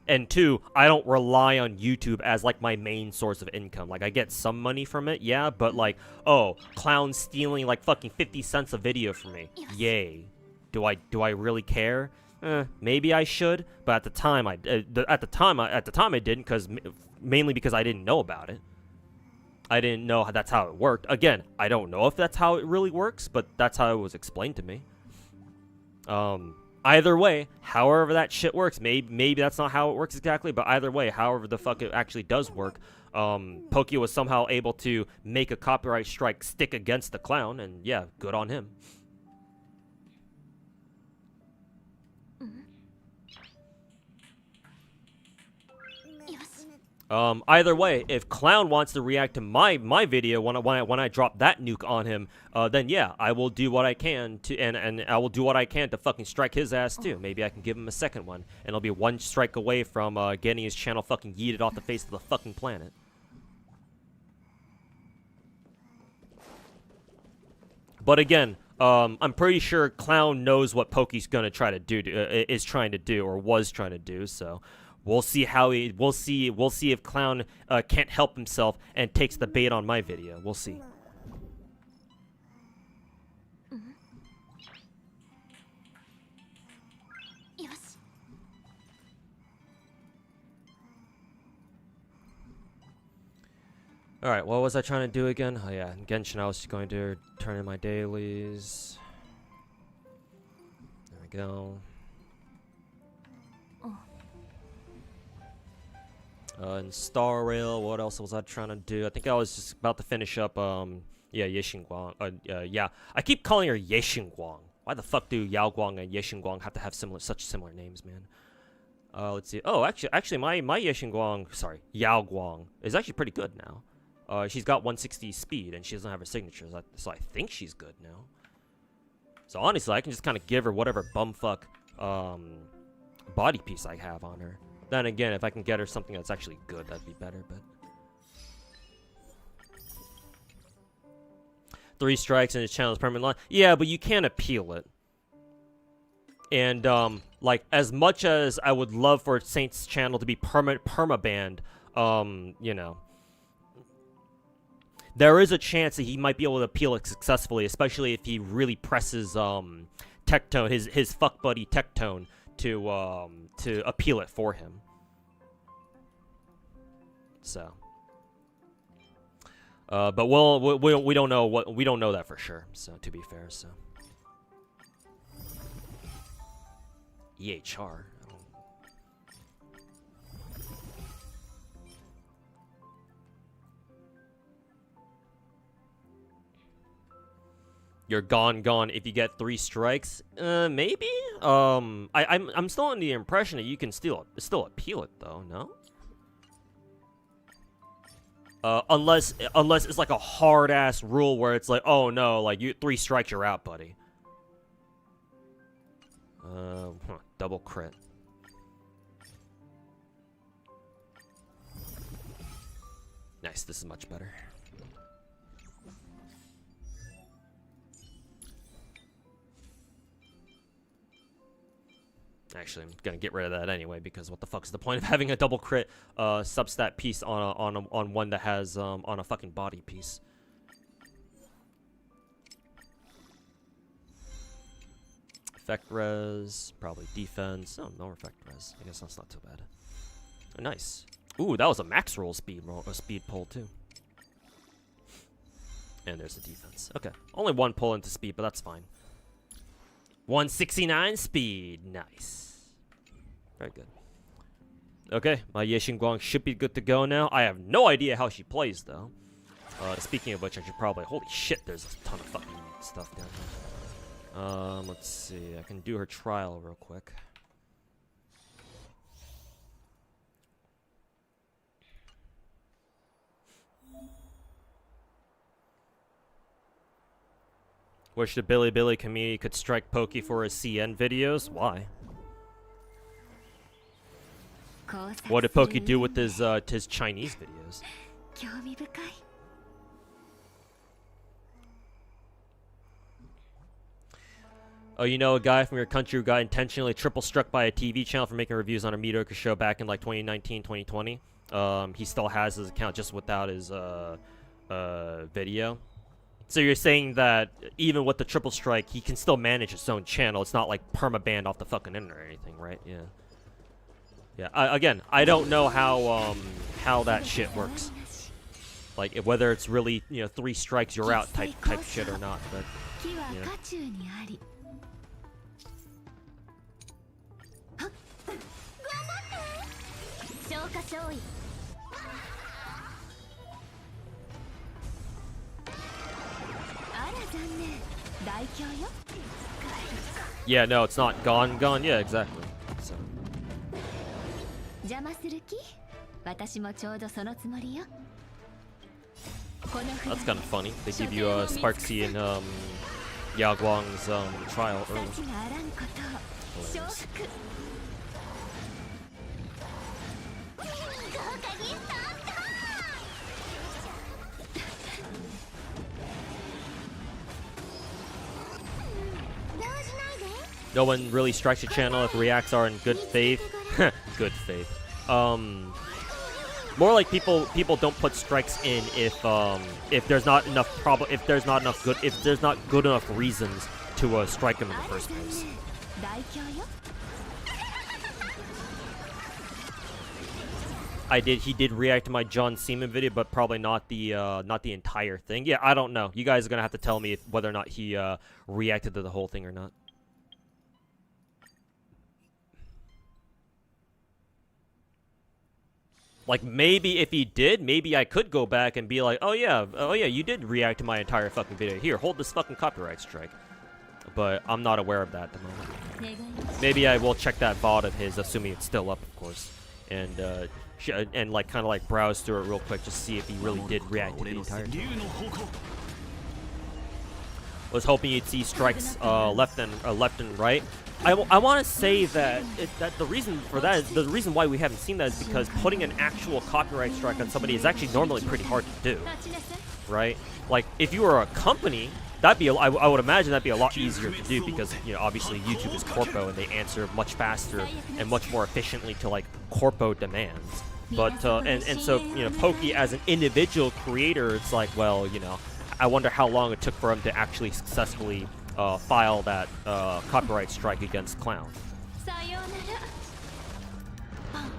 And two, I don't rely on YouTube as like my main source of income. Like, I get some money from it, yeah, but like, oh, clown stealing like fucking 50 cents a video from me. Yay. Do I really care? Maybe I should, but at the time I didn't, because mainly because I didn't know about it. I didn't know that's how it worked. Again, I don't know if that's how it really works, but that's how it was explained to me. Either way, however that shit works, maybe that's not how it works exactly, but either way, however the fuck it actually does work, Pokey was somehow able to make a copyright strike stick against the clown, and yeah, good on him. Either way, if Clown wants to react to my video when I drop that nuke on him, then yeah, I will do what I can to, and I will do what I can to fucking strike his ass too. Maybe I can give him a second one, and it'll be one strike away from getting his channel fucking yeeted off the face of the fucking planet. But again, I'm pretty sure Clown knows what Pokey's gonna try to do, is trying to do, or was trying to do. So. We'll see we'll see if Clown can't help himself and takes the bait on my video. We'll see. Alright, what was I trying to do again? Oh yeah, in Genshin I was going to turn in my dailies. There we go. In Star Rail, what else was I trying to do? I think I was just about to finish up, yeah, Yexinguang. Yeah, I keep calling her Yexinguang. Why the fuck do Yao Guang and Yexinguang have to have such similar names, man? Let's see. Oh, actually, my Yexinguang, sorry, Yao Guang is actually pretty good now. She's got 160 speed, and she doesn't have her signatures, so I think she's good now. So honestly, I can just kind of give her whatever bumfuck, body piece I have on her. Then again, if I can get her something that's actually good, that'd be better, but... 3 strikes and his channel is permanent line. Yeah, but you can't appeal it. And, like, as much as I would love for Saint's channel to be permabanned, you know... There is a chance that he might be able to appeal it successfully, especially if he really presses, Tectone, his fuck buddy Tectone, to appeal it for him. So, But we don't know we don't know that for sure. So to be fair, so EHR. You're gone if you get 3 strikes. Maybe. I'm still under the impression that you can still appeal it though. No. Unless it's like a hard ass rule where it's like, oh no, like 3 strikes you're out, buddy. Double crit. Nice, this is much better. Actually, I'm gonna get rid of that anyway, because what the fuck is the point of having a double crit substat piece on one that has on a fucking body piece? Effect res, probably defense. Oh, no effect res. I guess that's not too bad. Oh, nice. Ooh, that was a max roll speed pull too. And there's the defense. Okay, only 1 pull into speed, but that's fine. 169 speed. Nice. Very good. Okay, my Ye Xingguang should be good to go now. I have no idea how she plays, though. Speaking of which, I should probably... Holy shit, there's a ton of fucking stuff down here. Let's see. I can do her trial real quick. Wish the Billy community could strike Pokey for his CN videos. Why? What did Pokey do with his Chinese videos? Oh, you know a guy from your country who got intentionally triple struck by a TV channel for making reviews on a mediocre show back in like 2019, 2020. He still has his account just without his video. So you're saying that even with the triple strike, he can still manage his own channel. It's not like perma-banned off the fucking internet or anything, right? Yeah. Yeah. Again, I don't know how that shit works. Like whether it's really 3 strikes you're out type shit or not. But yeah. Yeah, no, it's not gone. Yeah, exactly. So. That's kind of funny. They give you Sparksy and Yao Guang's trial early. Hilarious. No one really strikes your channel if reacts are in good faith. Good faith. More like people don't put strikes in if there's not good enough reasons to strike them in the first place. He did react to my John Seaman video, but probably not the entire thing. Yeah, I don't know. You guys are gonna have to tell me whether or not he reacted to the whole thing or not. Like, maybe if he did, maybe I could go back and be like, oh yeah, you did react to my entire fucking video. Here, hold this fucking copyright strike. But I'm not aware of that at the moment. Maybe I will check that VOD of his, assuming it's still up, of course. And like, kind of like browse through it real quick, just see if he really did react to the entire thing. Was hoping you'd see strikes left and right. I want to say that the reason for that is the reason why we haven't seen that is because putting an actual copyright strike on somebody is actually normally pretty hard to do, right? Like if you were a company, I would imagine that'd be a lot easier to do because obviously YouTube is corpo and they answer much faster and much more efficiently to like corpo demands. But and so Pokey as an individual creator, it's like, well, I wonder how long it took for him to actually successfully file that copyright strike against Clown.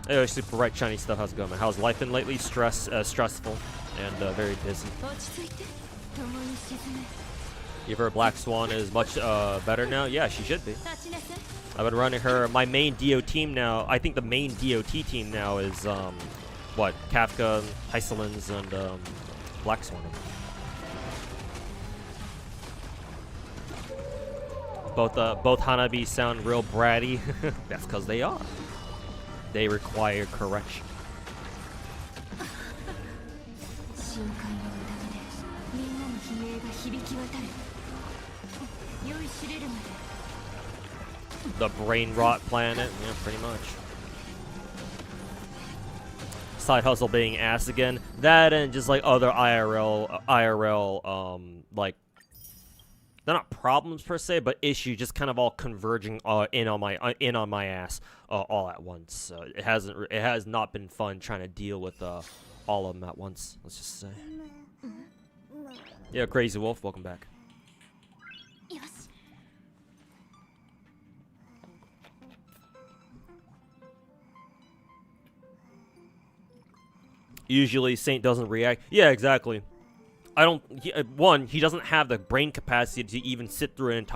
Hey, super bright Chinese stuff. How's it going, man? How's life been lately? Stressful. and very busy. 落ち着いて共に沈め If her Black Swan is much better now, yeah, she should be. 立ちなさい I've been running her. My main DO team now. I think the main DOT team now is what? Kafka, Heiselins, and Black Swan. Both Hanabi sound real bratty. That's because they are. They require correction. 深海の宴でみんなの悲鳴が響き渡る酔いしれるまで The brain rot planet, yeah, pretty much. Side hustle being ass again. That and just like other IRL, like they're not problems per se, but issues just kind of all converging in on my ass all at once. So it has not been fun trying to deal with all of them at once. Let's just say. Yeah, Crazy Wolf, welcome back. よし Usually Saint doesn't react. Yeah, exactly. I don't. He doesn't have the brain capacity to even sit through an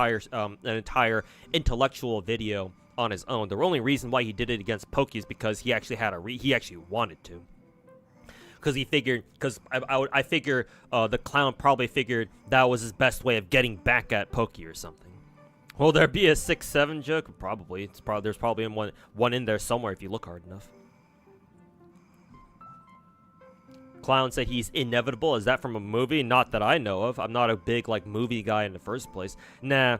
entire intellectual video on his own. The only reason why he did it against Pokey is because he actually had he actually wanted to. Because he figured, I figure the clown probably figured that was his best way of getting back at Pokey or something. Will there be a 6-7 joke? Probably. There's probably one in there somewhere if you look hard enough. Clown said he's inevitable. Is that from a movie? Not that I know of. I'm not a big like movie guy in the first place. Nah,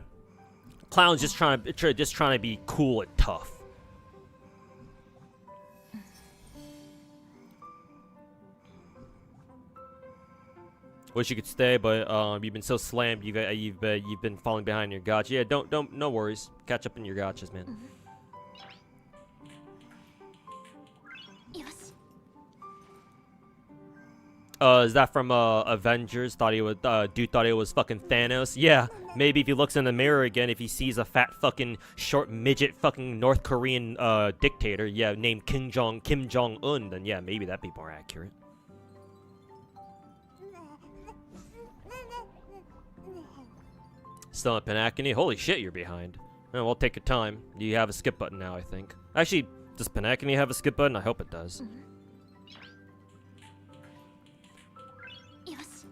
Clown's just trying to be cool and tough. Wish you could stay, but you've been so slammed. You've been falling behind your gacha. Yeah, don't no worries. Catch up in your gachas, man. よし Is that from Avengers? Dude thought it was fucking Thanos. Yeah, maybe if he looks in the mirror again, if he sees a fat fucking short midget fucking North Korean dictator, yeah, named Kim Jong-un, then yeah, maybe that'd be more accurate. Still in Panakini? Holy shit, you're behind. Oh, well, take your time. You have a skip button now, I think. Actually, does Panakini have a skip button? I hope it does. よし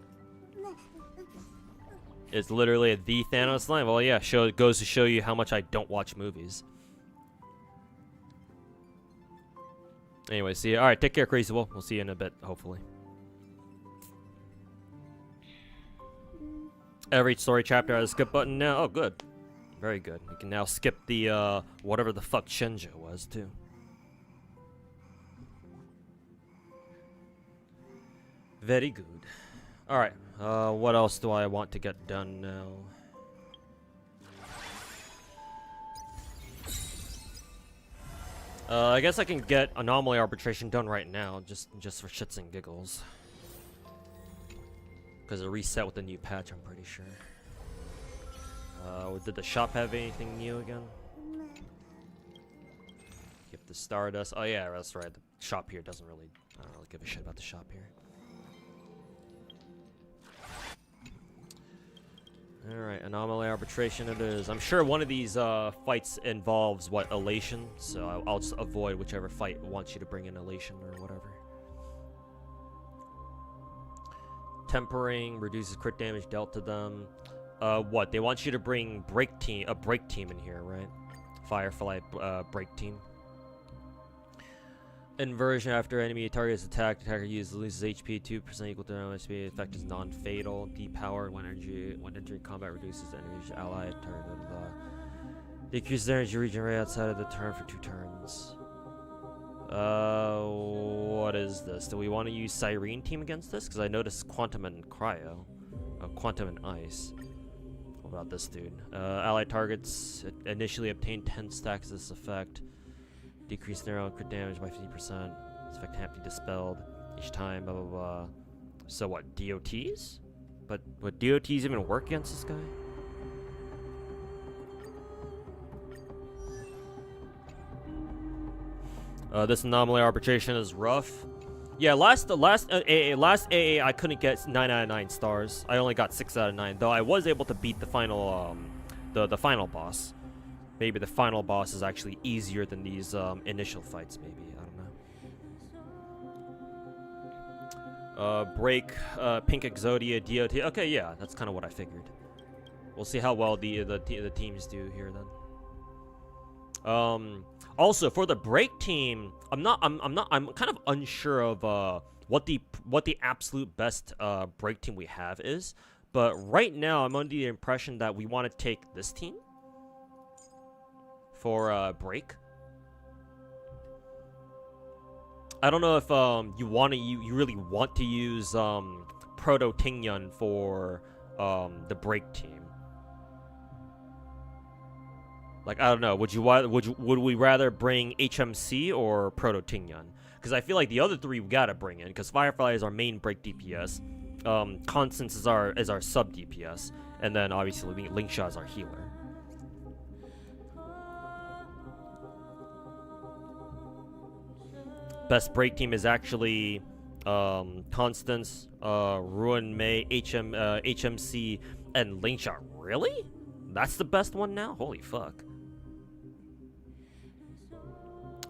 It's literally the Thanos line. Well, yeah, it goes to show you how much I don't watch movies. Anyway, see you. Alright, take care, Crazy Wolf. We'll see you in a bit, hopefully. Every story chapter has a skip button now. Oh, good. Very good. You can now skip the, whatever the fuck Shenja was, too. Very good. Alright, what else do I want to get done now? I guess I can get Anomaly Arbitration done right now, just for shits and giggles. Because it reset with the new patch, I'm pretty sure. Did the shop have anything new again? Give the Stardust. Oh yeah, that's right. The shop here doesn't really... I don't really give a shit about the shop here. Alright, Anomaly Arbitration it is. I'm sure one of these fights involves, what, Elation? So I'll just avoid whichever fight wants you to bring in Elation or whatever. Tempering reduces crit damage dealt to them. What? They want you to bring a break team in here, right? Firefly break team. Inversion after enemy target is attacked. Attacker loses HP 2% equal to HP. Effect is non-fatal. Depower when entering combat reduces enemy's ally target. Decreases energy regenerate outside of the turn for 2 turns. What is this? Do we want to use Cyrene team against this? Because I noticed Quantum and Cryo. Quantum and Ice. What about this dude? Allied targets initially obtain 10 stacks of this effect. Decrease narrow crit damage by 50%. This effect can't be dispelled each time, blah blah blah. So what, DOTs? But would DOTs even work against this guy? This Anomaly Arbitration is rough. Yeah, last AA I couldn't get 9 out of 9 stars. I only got 6 out of 9, though I was able to beat the final the final boss. Maybe the final boss is actually easier than these initial fights. Maybe I don't know. Break, Pink Exodia, DOT. Okay, yeah, that's kind of what I figured. We'll see how well the teams do here then. Also for the break team, I'm kind of unsure of what the absolute best break team we have is, but right now I'm under the impression that we want to take this team for break. I don't know if you really want to use Proto Tingyun for the break team. Like, I don't know, would we rather bring HMC or Proto Tingyun? Because I feel like the other three we gotta bring in, because Firefly is our main break DPS, Constance is our sub DPS, and then obviously Lingsha is our healer. Best break team is actually Constance, Ruin Mei, HMC, and Lingsha. Really? That's the best one now? Holy fuck.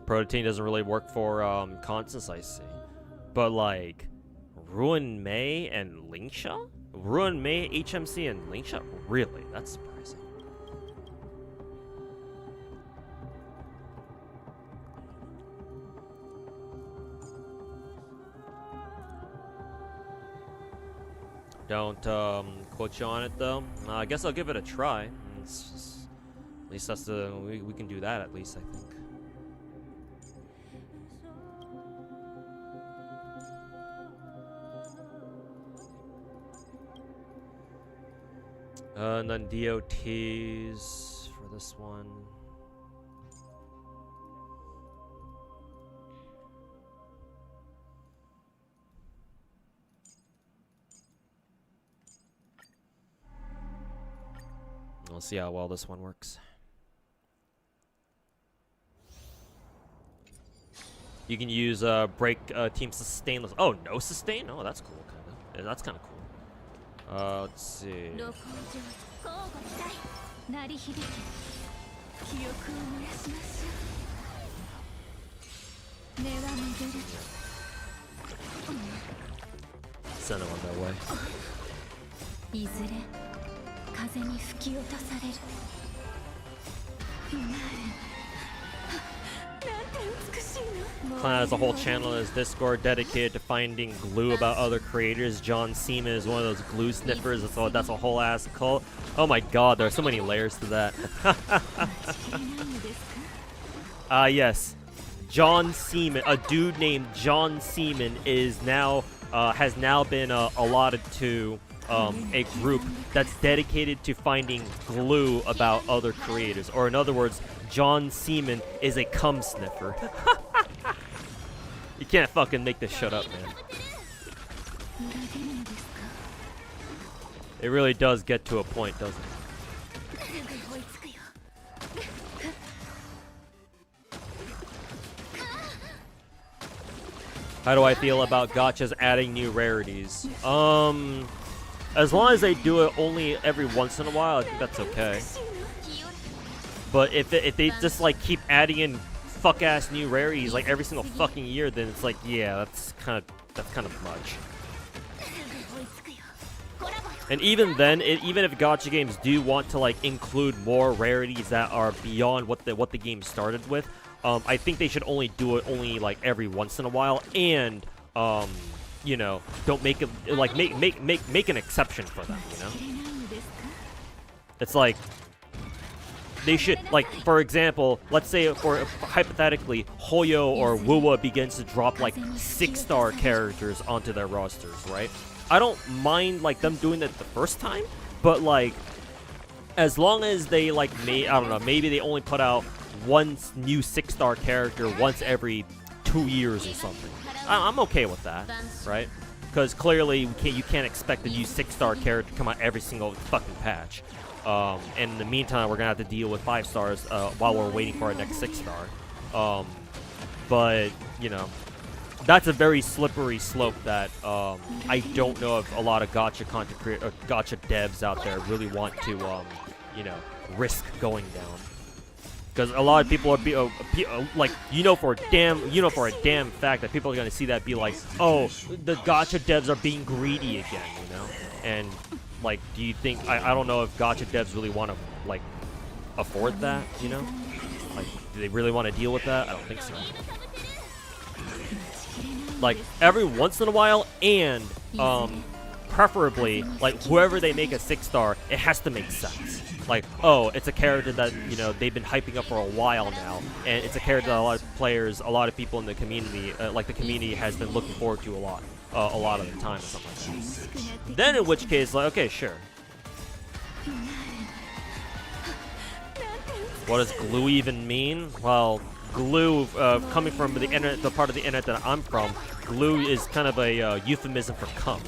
Protein doesn't really work for Constance, I see. But like Ruin Mei and Lingsha? Ruin Mei, HMC, and Lingsha? Really? That's surprising. Don't quote you on it though. I guess I'll give it a try. It's just, at least that's the we can do that at least, I think. And then DOTs for this one. We'll see how well this one works. You can use break team sustain. Oh, no sustain? Oh, that's cool, kind of. Yeah, that's kind of cool. Let's see. Send him on that way. Clan has a whole channel in his Discord dedicated to finding glue about other creators. John Seaman is one of those glue sniffers. That's a whole ass cult. Oh my god, there are so many layers to that. Yes. John Seaman, a dude named John Seaman, is now has now been allotted to a group that's dedicated to finding glue about other creators. Or in other words, John Seaman is a cum sniffer. You can't fucking make this shut up, man. It really does get to a point, doesn't it? How do I feel about gachas adding new rarities? As long as they do it only every once in a while, I think that's okay. But if they just like keep adding in fuck ass new rarities like every single fucking year, then it's like, yeah, that's kind of much. And even then, even if gacha games do want to like include more rarities that are beyond what the game started with, I think they should only do it like every once in a while, and you know, don't make it like make an exception for them, you know? It's like they should, like, for example, let's say for hypothetically Hoyo or Wuwa begins to drop like 6-star characters onto their rosters, right? I don't mind like them doing that the first time, but like as long as they like I don't know, maybe they only put out one new 6-star character once every 2 years or something. I'm okay with that, right? Because clearly you can't expect a new 6-star character to come out every single fucking patch. And in the meantime, we're gonna have to deal with 5 stars while we're waiting for our next 6-star. But you know, that's a very slippery slope that I don't know if a lot of gacha content or gacha devs out there really want to you know, risk going down. Because a lot of people are like, for a damn fact that people are gonna see that, be like, oh, the gacha devs are being greedy again, you know? And like, do you think, I don't know if gacha devs really want to like afford that, you know? Like, do they really want to deal with that? I don't think so. Like, every once in a while, and preferably, like, whoever they make a 6-star, it has to make sense. Like, oh, it's a character that, you know, they've been hyping up for a while now, and it's a character that a lot of players, a lot of people in the community, like the community, has been looking forward to a lot of the time, or something like that. Then, in which case, like, okay, sure. What does glue even mean? Well, glue, coming from the internet, the part of the internet that I'm from, glue is kind of a euphemism for cum.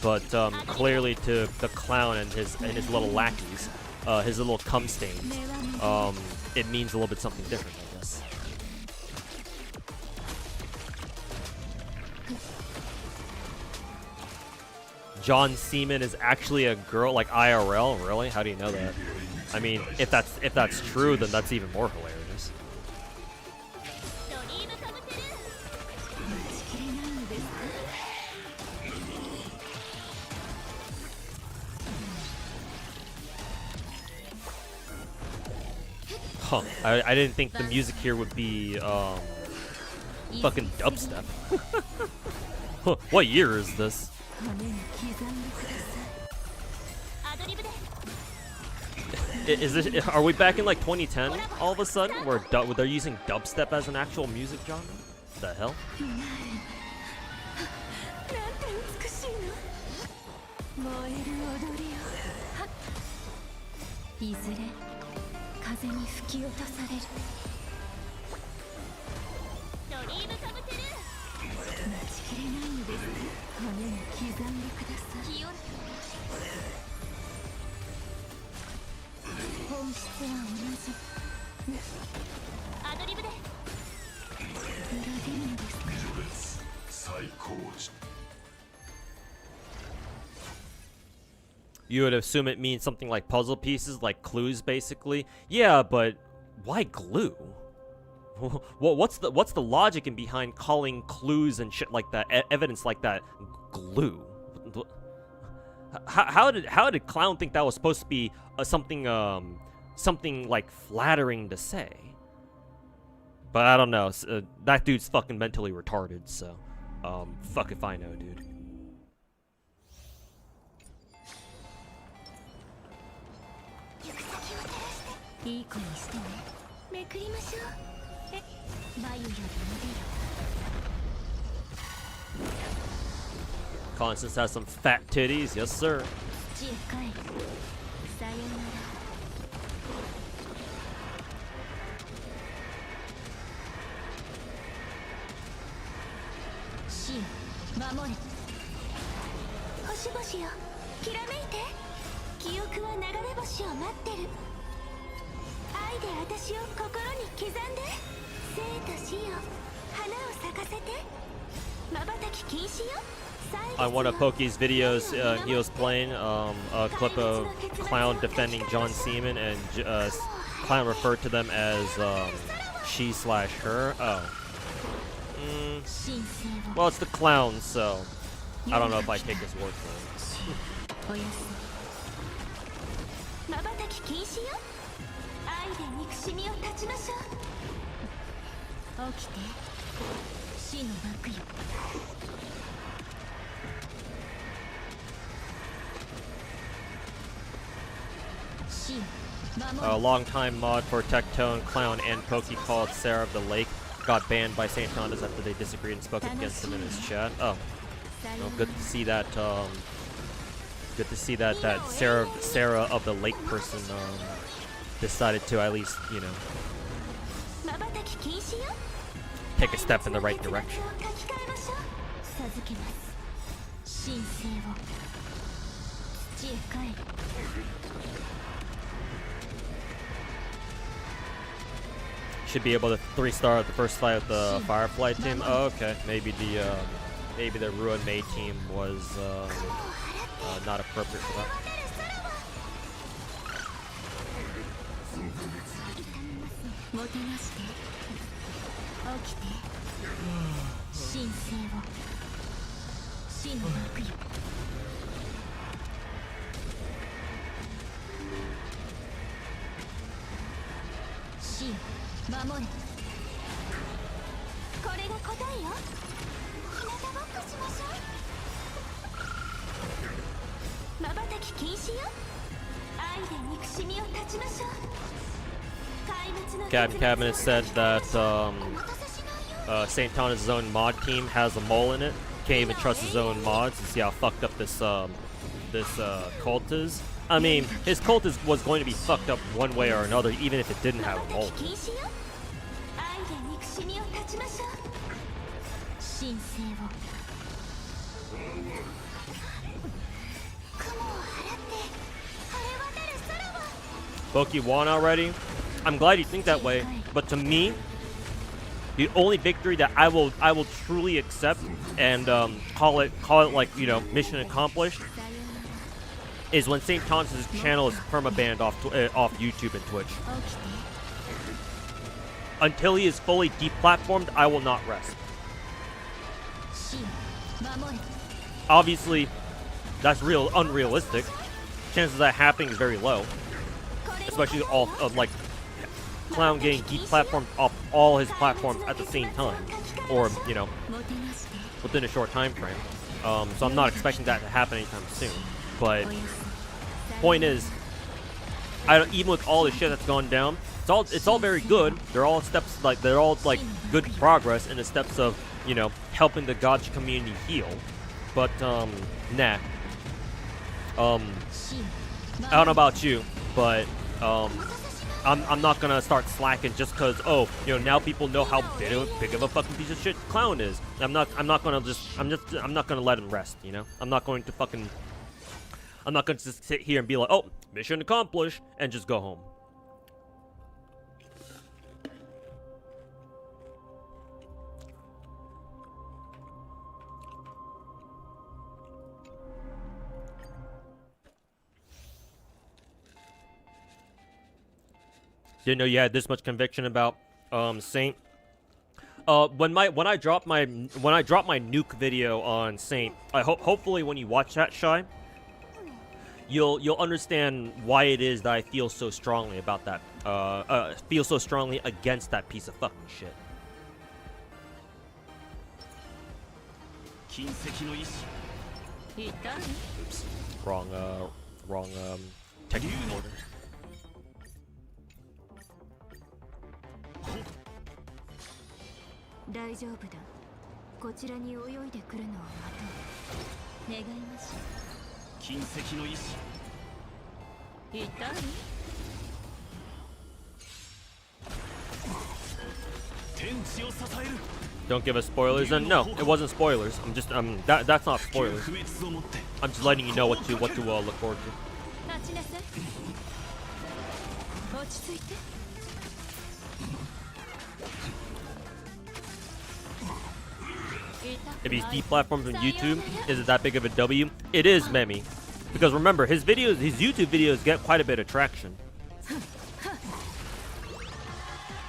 But clearly to the clown and his little lackeys, his little cum stains, it means a little bit something different, I guess. John Seaman is actually a girl, like IRL? Really? How do you know that? I mean, if that's true, then that's even more hilarious. Huh. I didn't think the music here would be fucking dubstep. What year is this? Is this? Are we back in like 2010 all of a sudden, where they're using dubstep as an actual music genre? The hell? You would assume it means something like puzzle pieces, like clues, basically. Yeah, but why glue? What's the logic in behind calling clues and shit like that, evidence like that, glue? How did Clown think that was supposed to be something like flattering to say? But I don't know. That dude's fucking mentally retarded, so fuck if I know, dude. Constance has some fat titties, yes sir. On one of Pokey's videos, he was playing a clip of Clown defending John Seaman, and Clown referred to them as she/her. Oh. Well, it's the Clown, so I don't know if I take his word for it. A long-time mod for Tectone, Clown, and Pokey called Sarah of the Lake got banned by St. Tonda's after they disagreed and spoke against him in his chat. Oh, well, good to see that. Good to see that Sarah of the Lake person decided to at least, you know, take a step in the right direction. should be able to 3-star at the first fight with the Firefly team. Oh, okay. Maybe the Ruin Maid team was not appropriate for that. もてなして起きて神聖を死の幕よ死を守れこれが答えよ日向ぼっこしましょう瞬き禁止よ愛で憎しみを断ちましょう Cabinet said that St. Thomas' own mod team has a mole in it. Can't even trust his own mods to see how fucked up this cult is. I mean, his cult was going to be fucked up one way or another, even if it didn't have a mole. Boki won already. I'm glad you think that way, but to me, the only victory that I will truly accept and call it like, you know, mission accomplished is when St. Thomas' channel is permabanned off YouTube and Twitch. Until he is fully deplatformed, I will not rest. Obviously, that's unrealistic. Chances of that happening is very low, especially all of like Clown getting deplatformed off all his platforms at the same time, or you know, within a short time frame. So I'm not expecting that to happen anytime soon. But point is, even with all the shit that's gone down, it's all very good. They're all good progress in the steps of, you know, helping the GACHA community heal. But nah. I don't know about you, but I'm not gonna start slacking just cause, oh, you know, now people know how big of a fucking piece of shit Clown is. I'm not gonna let him rest, you know? I'm not going to just sit here and be like, oh, mission accomplished, and just go home. Didn't know you had this much conviction about Saint. When I drop my nuke video on Saint, I hopefully when you watch that, Shy, you'll understand why it is that I feel so strongly about that. Feel so strongly against that piece of fucking shit. Oops. Wrong technical order. 大丈夫だ。こちらに泳いでくるのを待とう。願いましょう。金石の意志。痛い？ Don't give us spoilers, and no, it wasn't spoilers. That's not spoilers. I'm just letting you know what to look forward to. If he's deplatformed from YouTube, is it that big of a W? It is, Memi. Because remember, his YouTube videos get quite a bit of traction.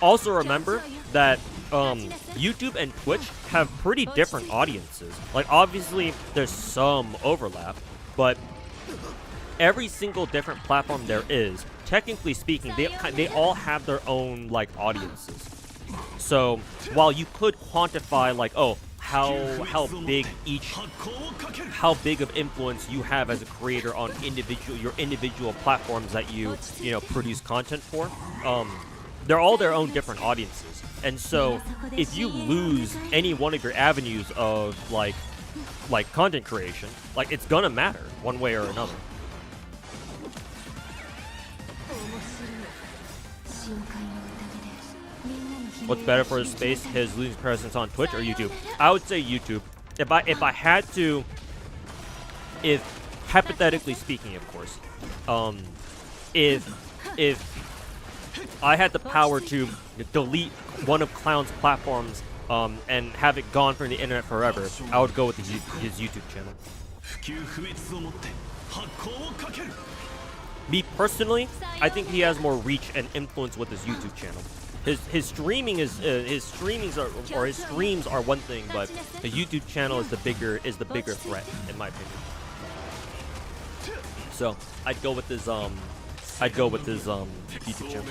Also remember that YouTube and Twitch have pretty different audiences. Like, obviously, there's some overlap, but every single different platform there is, technically speaking, they all have their own, like, audiences. So, while you could quantify, like, oh, how big of influence you have as a creator on your individual platforms that you produce content for, they're all their own different audiences. And so if you lose any one of your avenues of like content creation, like, it's gonna matter one way or another. What's better for his space, his losing presence on Twitch or YouTube? I would say YouTube. If I had to, if hypothetically speaking, of course, if I had the power to delete one of Clown's platforms and have it gone from the internet forever, I would go with his YouTube channel. 普及不滅をもって発行をかける Me personally, I think he has more reach and influence with his YouTube channel. His streaming is his streams are one thing, but the YouTube channel is the bigger threat in my opinion. So I'd go with his YouTube channel.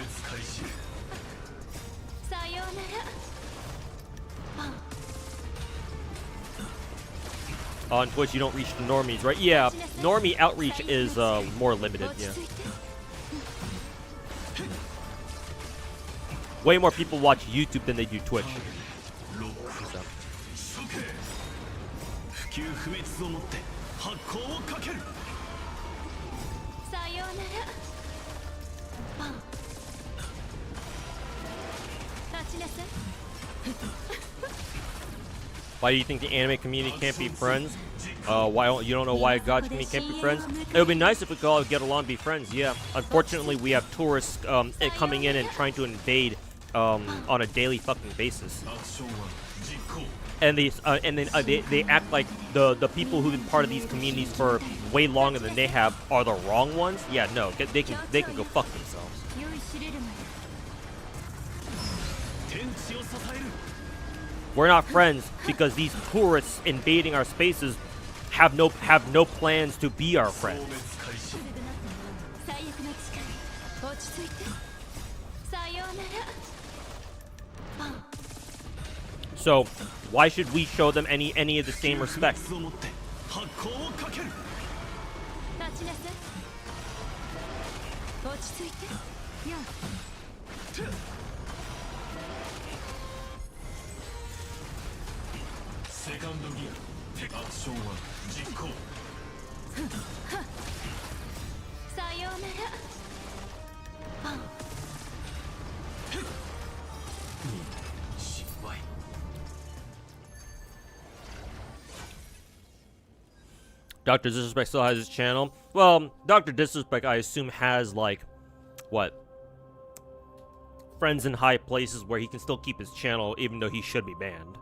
On Twitch, you don't reach the normies, right? Yeah, normie outreach is more limited. Yeah. Way more people watch YouTube than they do Twitch. So. 普及不滅をもって発行をかける Why do you think the anime community can't be friends? You don't know why GACHA community can't be friends? It would be nice if we could all get along and be friends. Yeah. Unfortunately, we have tourists coming in and trying to invade on a daily fucking basis. And they act like the people who've been part of these communities for way longer than they have are the wrong ones. Yeah, no, they can go fuck themselves. We're not friends because these tourists invading our spaces have no plans to be our friends. So, why should we show them any of the same respect? Dr. Disrespect still has his channel. Well, Dr. Disrespect, I assume, has, like, what? Friends in high places where he can still keep his channel even though he should be banned.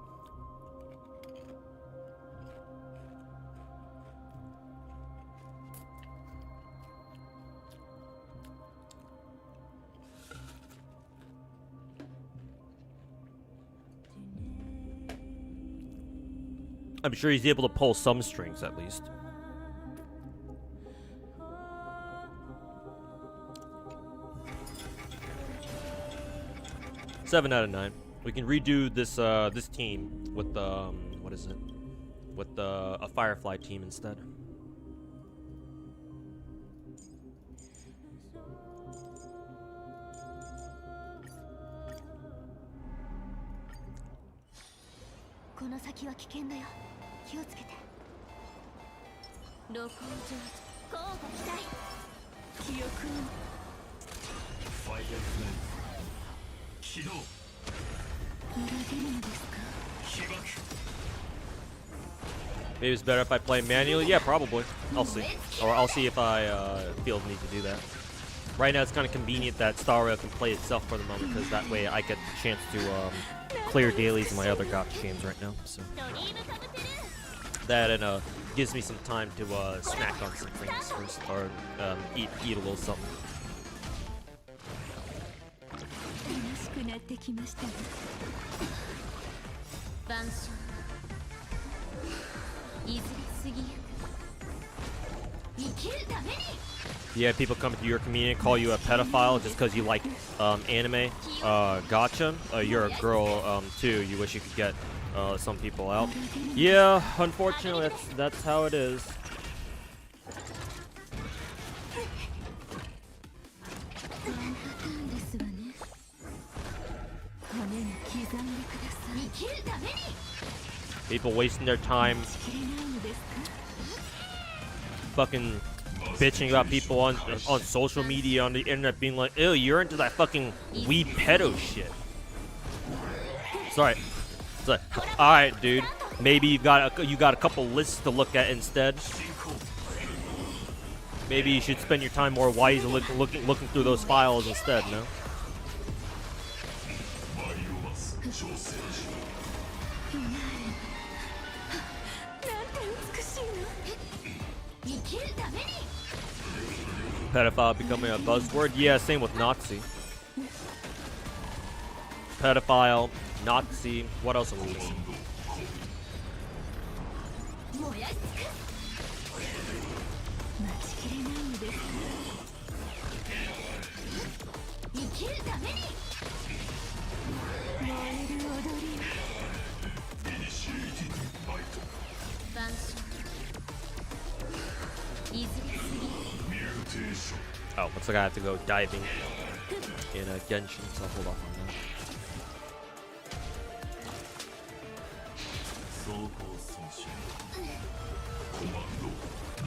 I'm sure he's able to pull some strings at least. Seven out of 9. We can redo this this team with what is it? With a Firefly team instead. Maybe it's better if I play manually. Yeah, probably. I'll see. Or I'll see if I feel the need to do that. Right now, it's kind of convenient that Star Rail can play itself for the moment, because that way I get the chance to clear dailies in my other GACHA games right now. So that and gives me some time to snack on some things first, or eat a little something. Yeah, people come to your community and call you a pedophile just because you like anime. Gotcha. You're a girl too. You wish you could get some people out. Yeah, unfortunately, that's how it is. People wasting their time fucking bitching about people on social media, on the internet, being like, ew, you're into that fucking weed pedo shit. Sorry. Alright, dude. Maybe you got a couple lists to look at instead. Maybe you should spend your time more wisely looking through those files instead, no? Pedophile becoming a buzzword? Yeah, same with Nazi. Pedophile, Nazi, what else are we missing? Oh, looks like I have to go diving in a Genshin, so I'll hold off on that. 装甲戦士コマンド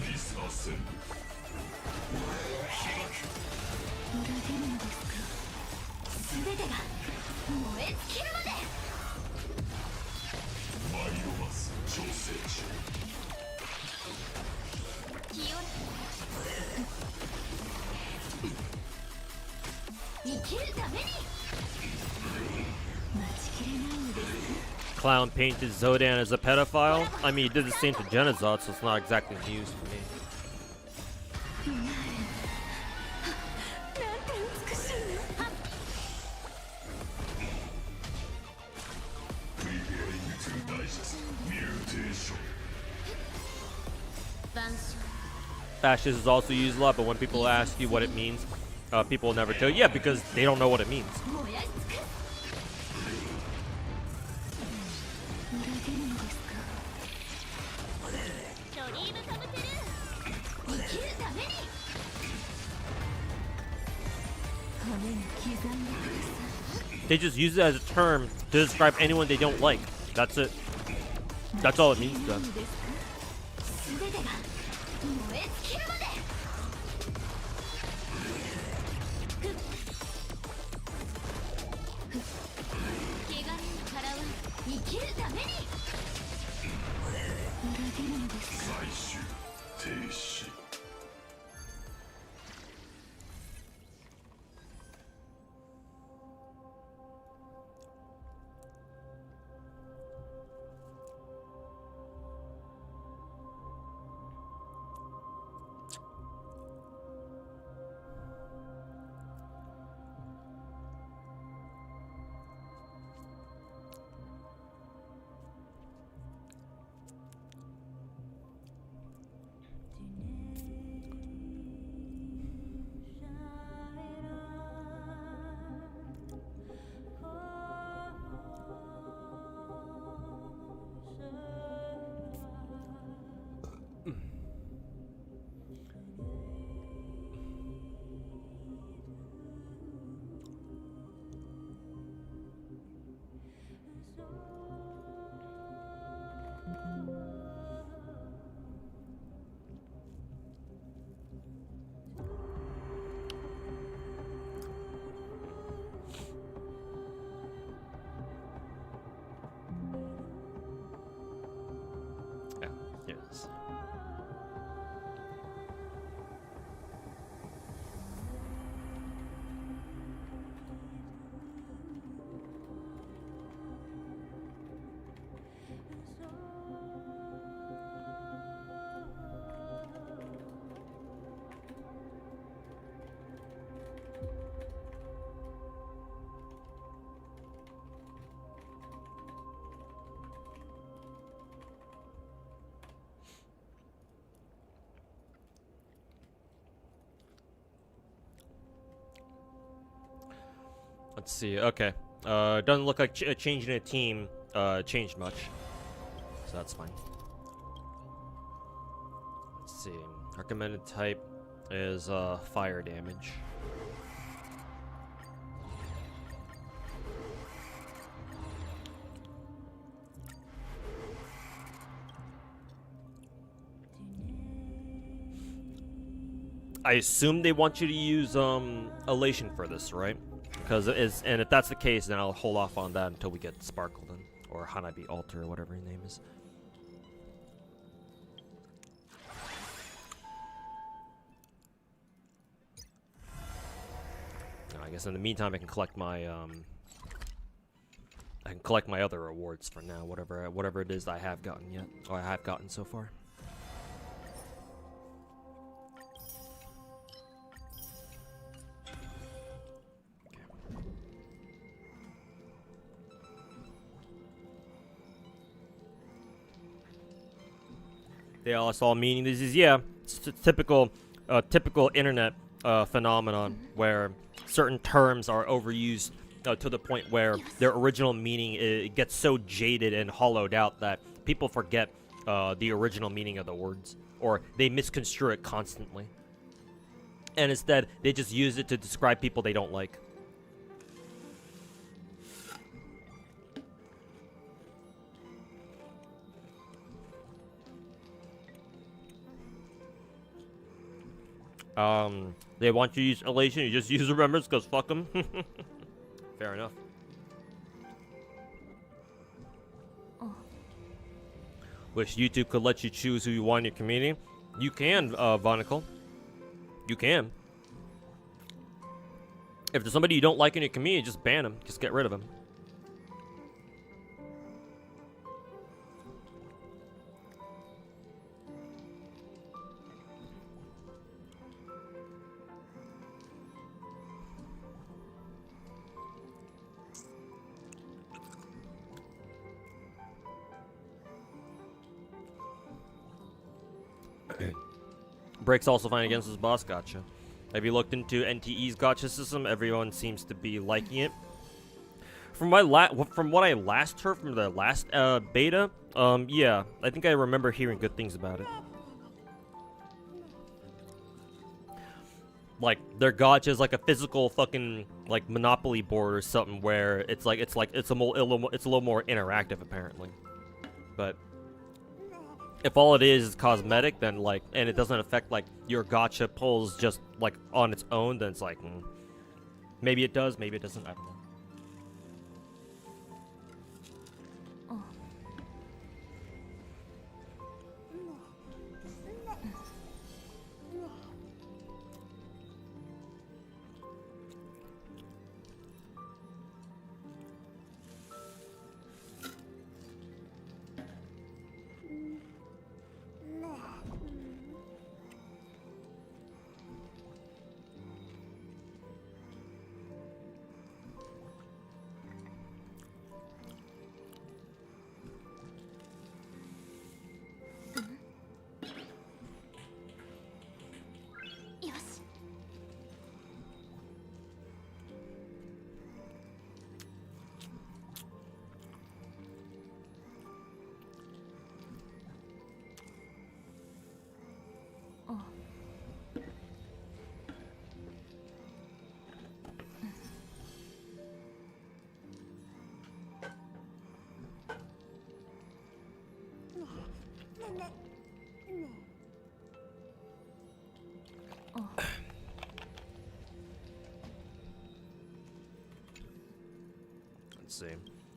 リサー戦裏切るのですか。全てが燃え尽きるまで。マイロマス調整中清ら生きるために待ちきれないのです。 Clown painted Zodan as a pedophile? I mean, he did the same to Genazot, so it's not exactly news for me. なんて美しいの。 Preparing to digest mutation Ashes is also used a lot, but when people ask you what it means, people will never tell you. Yeah, because they don't know what it means. 燃やし尽くす。裏切るのですか。ドリームカムトゥルー。生きるために。骨に刻んでください。 They just use it as a term to describe anyone they don't like. That's it. That's all it means to them. 全てが燃え尽きるまで。怪我に払う生きるために。裏切るのですか。最終停止 Yeah, yes. Let's see. Okay. Doesn't look like changing a team changed much. So that's fine. Let's see. Recommended type is fire damage. I assume they want you to use elation for this, right? Because it is, and if that's the case, then I'll hold off on that until we get Sparkle then, or Hanabi Alter, or whatever your name is. I guess in the meantime, I can collect my I can collect my other rewards for now, whatever it is that I have gotten yet, or I have gotten so far. They all saw meaning. This is, yeah, it's a typical internet phenomenon where certain terms are overused to the point where their original meaning it gets so jaded and hollowed out that people forget the original meaning of the words, or they misconstrue it constantly. And instead, they just use it to describe people they don't like. They want you to use elation, you just use remembrance because fuck them. Fair enough. Wish YouTube could let you choose who you want in your community. You can, Vonical. You can. If there's somebody you don't like in your community, just ban them. Just get rid of them. Breaks also fine against his boss gacha. Have you looked into NTE's gacha system? Everyone seems to be liking it. From what I last heard from the last beta, yeah, I think I remember hearing good things about it. Like their gacha is like a physical fucking like Monopoly board or something where it's a little more interactive apparently, but. If all it is cosmetic, then like, and it doesn't affect like your gacha pulls just like on its own, then it's like, maybe it does, maybe it doesn't. I don't know.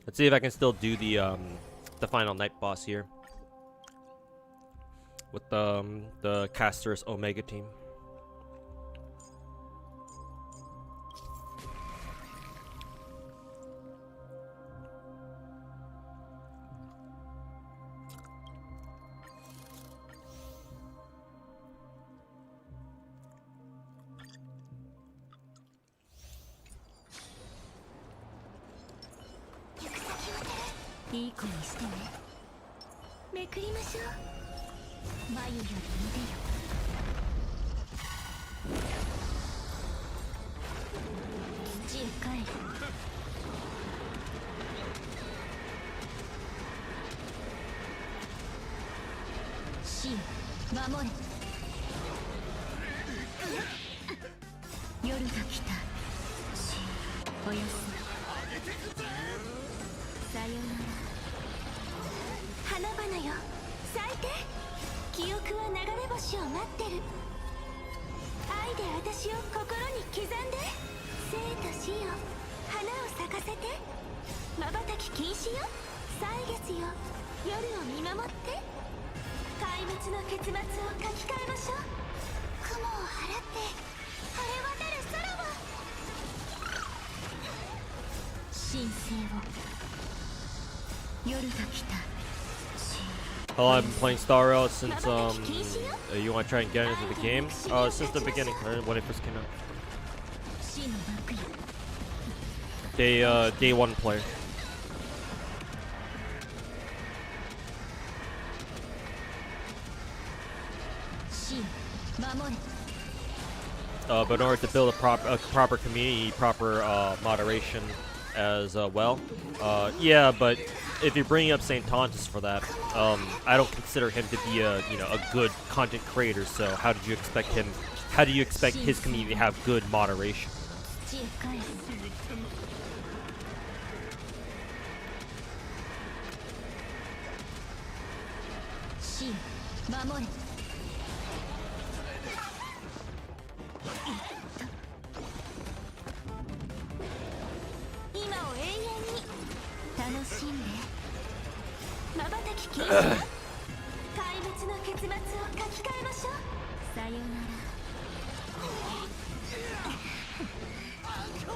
Let's see if I can still do the final night boss here with the Caster's Omega team. 夜が来た Well, I've been playing Star Rail since you want to try and get into the game? Since the beginning, when it first came out. 死の幕よ Day one player. 死よ守れ But in order to build a proper community, proper moderation as well. Yeah, but if you're bringing up Saint Tontus for that, I don't consider him to be a good content creator. So how did you expect him? How do you expect his community to have good moderation? 土へ帰る死よ守れ今を永遠に楽しんで瞬き禁止よ壊滅の結末を書き換えましょうさよなら日向ぼ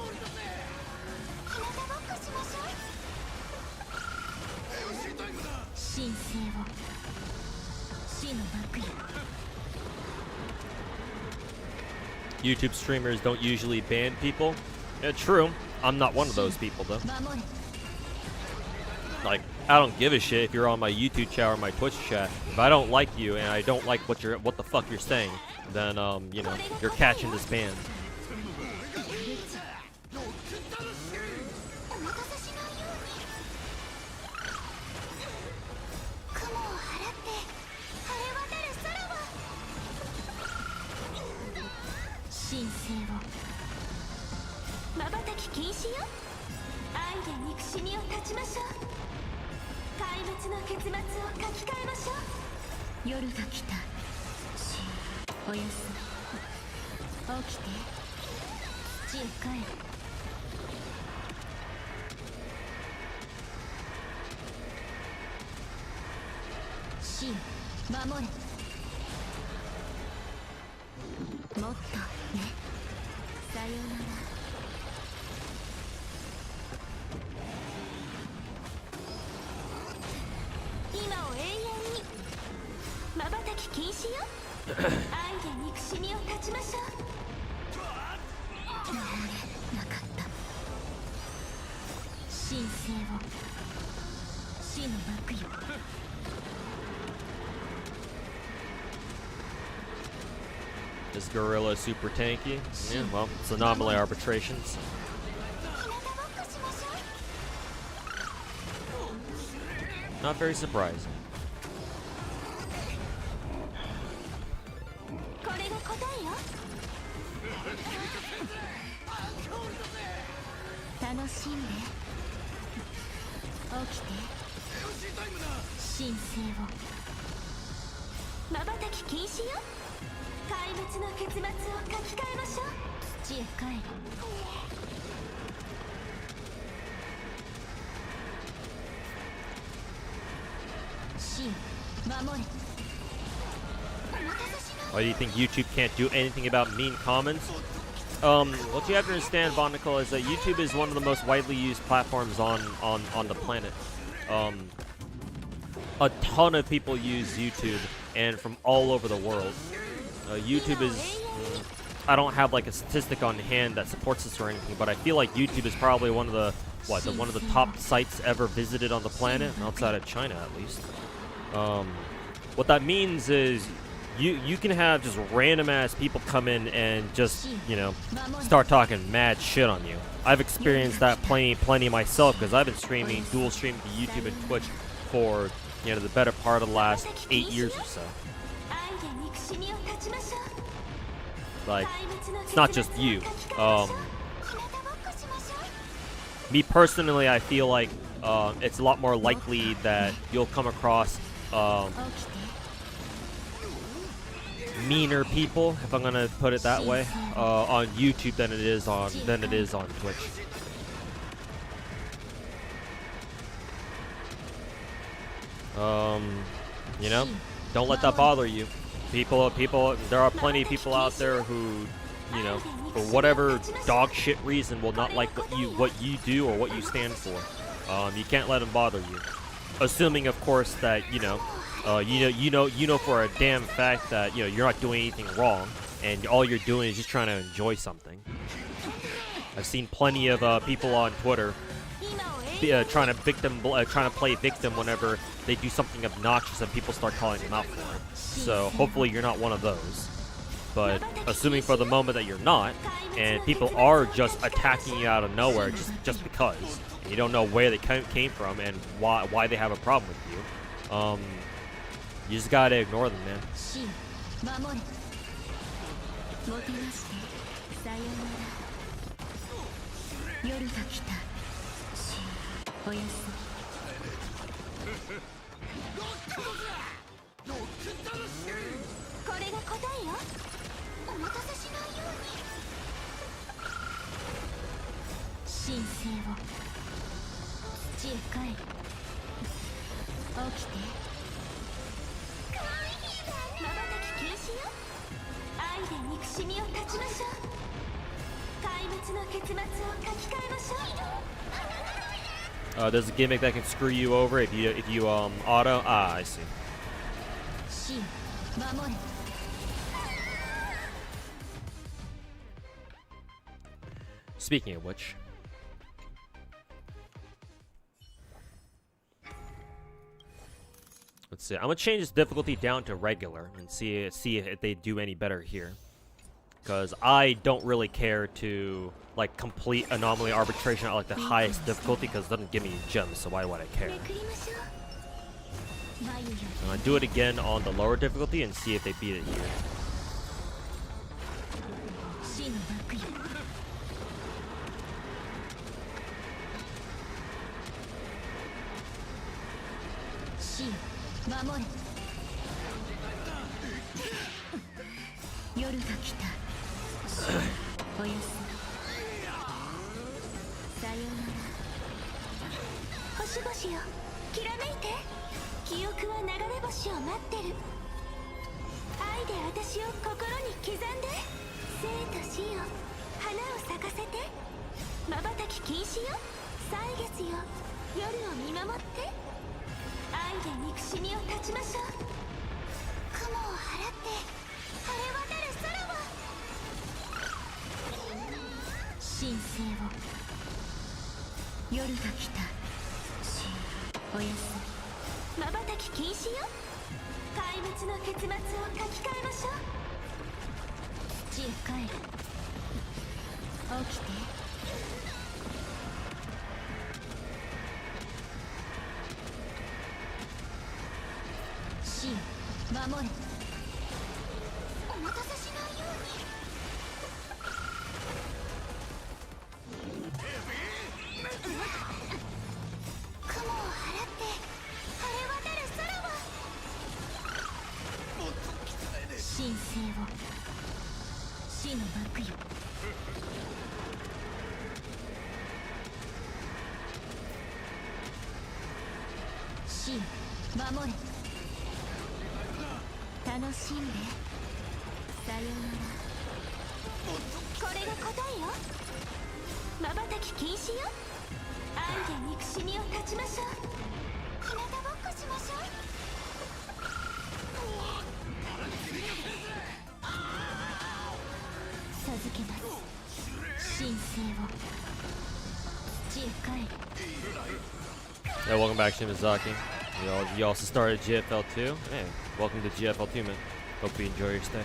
っこしましょう神聖を死の幕よ YouTube streamers don't usually ban people. Yeah, true. I'm not one of those people though. 守れ Like, I don't give a shit if you're on my YouTube chat or my Twitch chat. If I don't like you and I don't like what the fuck you're saying, then you're catching this ban. お任せしないように雲を払って晴れ渡る空を神聖を瞬き禁止よ愛で憎しみを断ちましょう壊滅の結末を書き換えましょう夜が来たおやすみ起きて土へ帰る死よ守れもっとねさよなら今を永遠に瞬き禁止よ愛で憎しみを断ちましょう守れなかった神聖を死の幕よ This gorilla is super tanky. Yeah, well, it's anomaly arbitrations. 日向ぼっこしましょう Not very surprising. これが答えよ楽しんで起きて神聖を瞬き禁止よ壊滅の結末を書き換えましょう土へ帰る死よ守れ Why do you think YouTube can't do anything about mean comments? What you have to understand, Bonicle, is that YouTube is one of the most widely used platforms on the planet. A ton of people use YouTube, and from all over the world. YouTube is... I don't have like a statistic on hand that supports this or anything, but I feel like YouTube is probably one of the top sites ever visited on the planet, outside of China at least. What that means is you can have just random ass people come in and just start talking mad shit on you. I've experienced that plenty myself because I've been dual streaming to YouTube and Twitch for the better part of the last 8 years or so. Like, it's not just you. Me personally, I feel like it's a lot more likely that you'll come across meaner people, if I'm gonna put it that way, on YouTube than it is on Twitch. Don't let that bother you. People, there are plenty of people out there who, for whatever dog shit reason will not like what you do or what you stand for. You can't let them bother you. assuming, of course, that you know for a damn fact that you're not doing anything wrong, and all you're doing is just trying to enjoy something. I've seen plenty of people on Twitter trying to play victim whenever they do something obnoxious and people start calling them out for it. So hopefully you're not one of those. But assuming for the moment that you're not, and people are just attacking you out of nowhere just because, and you don't know where they came from and why they have a problem with you, you just gotta ignore them, man. There's a gimmick that can screw you over if you auto. Ah, I see. Speaking of which, let's see. I'm gonna change this difficulty down to regular and see if they do any better here. Because I don't really care to like complete anomaly arbitration at like the highest difficulty because it doesn't give me gems, so why would I care? I'm gonna do it again on the lower difficulty and see if they beat it here. Yeah, welcome back, Shimazaki. You also started GFL 2. Hey, welcome to GFL 2, man. Hope you enjoy your stay.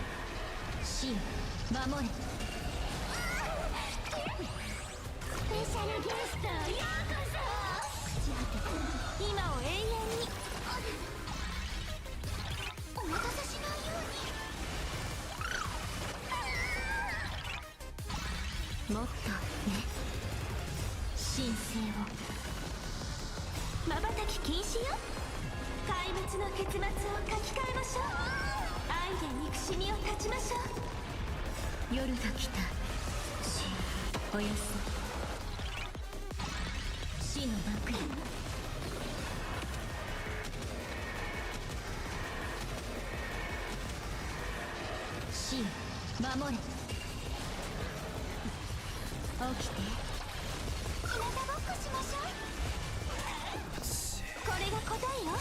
れが答えよ。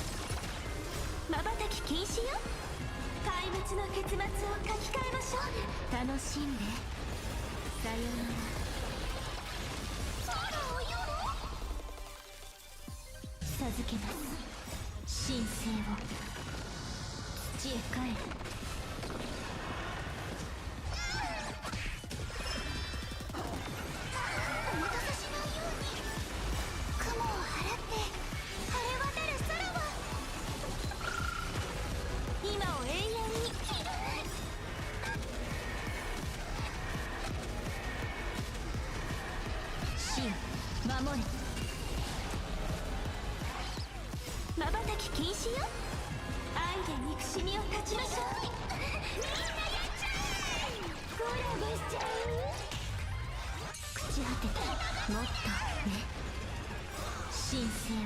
瞬き禁止よ。壊滅の結末を書き換えましょう。楽しんで。さようなら。授けます。神聖を土へ帰る。お待たせしないように。雲を払って晴れ渡る空は今を永遠に。神守れ。瞬き禁止よ。愛で憎しみを断ちましょう。みんなやっちゃえ。ゴラゴしちゃう。朽ち果てた。もっとね。神聖を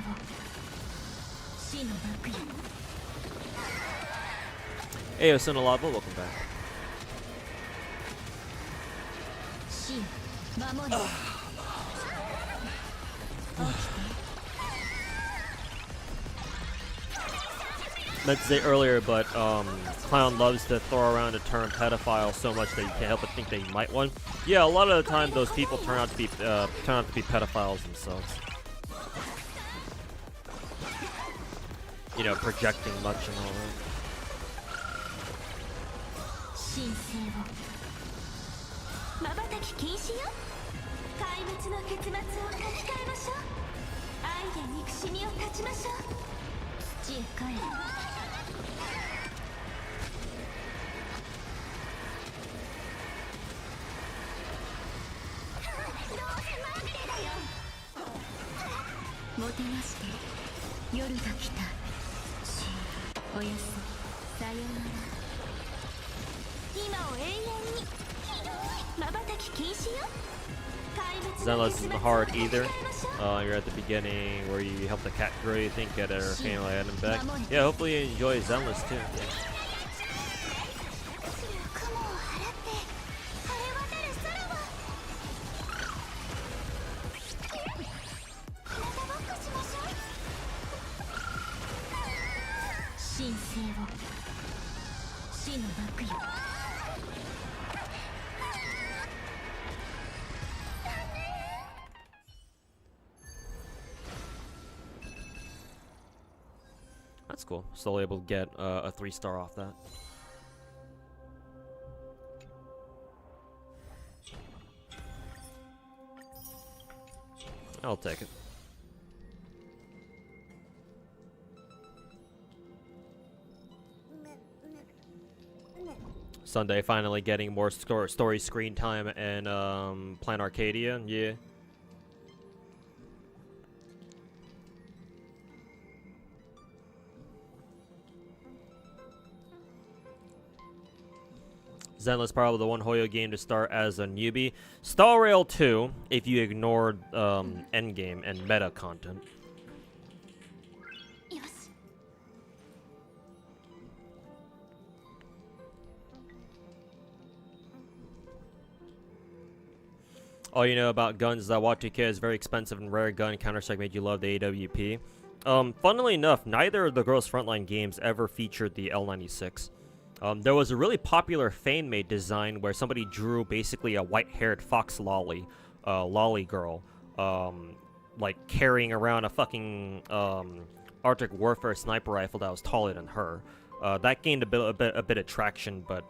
死の幕や。 Hey, Osunalava, welcome back. 神守れ。起きて。 Meant to say earlier, but Clown loves to throw around the term pedophile so much that you can't help but think that he might one. Yeah, a lot of the time those people turn out to be pedophiles themselves. You know, projecting much and all that. 神聖を瞬き禁止よ。壊滅の結末を書き換えましょう。愛で憎しみを断ちましょう。土へ帰る。もてなして夜が来た。おやすみ。さようなら。今を永遠に。瞬き禁止よ。 Zenless isn't hard either. You're at the beginning where you help the cat grow, you think, get her family item back. Yeah, hopefully you enjoy Zenless too. Yeah. That's cool. Still able to get a 3-star off that. I'll take it. Sunday finally getting more story screen time and Plan Arcadia. Yeah. Zenless probably the one Hoyo game to start as a newbie. Star Rail 2 if you ignored endgame and meta content. All you know about guns is that Wat2K is very expensive and rare gun. Counter-Strike made you love the AWP. Funnily enough, neither of the Girls Frontline games ever featured the L96. There was a really popular fan-made design where somebody drew basically a white-haired fox lolly girl, like carrying around a fucking Arctic Warfare sniper rifle that was taller than her. That gained a bit of traction, but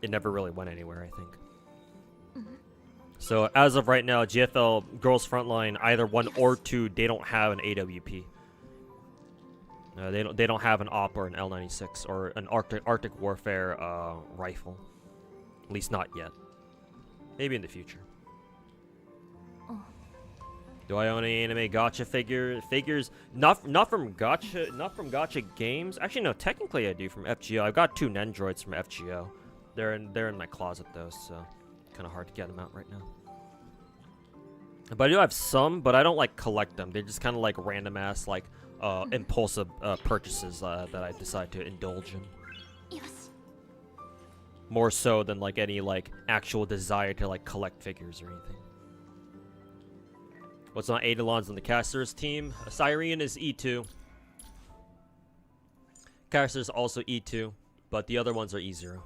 it never really went anywhere, I think. So as of right now, GFL Girls Frontline either 1 or 2, they don't have an AWP. They don't have an AWP or an L96 or an Arctic Warfare rifle. At least not yet. Maybe in the future. Do I own any anime gacha figures? Not from gacha games. Actually, no. Technically, I do from FGO. I've got 2 Nendroids from FGO. They're in my closet though, so kind of hard to get them out right now. But I do have some, but I don't like collect them. They're just kind of like random ass like impulsive purchases that I decide to indulge in. More so than like any like actual desire to like collect figures or anything. What's on Eidolon's on the casters team? Cyrene is E2. Characters also E2, but the other ones are E0.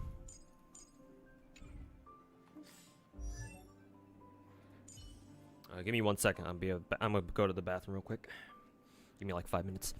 Give me 1 second. I'm gonna go to the bathroom real quick. Give me like 5 minutes.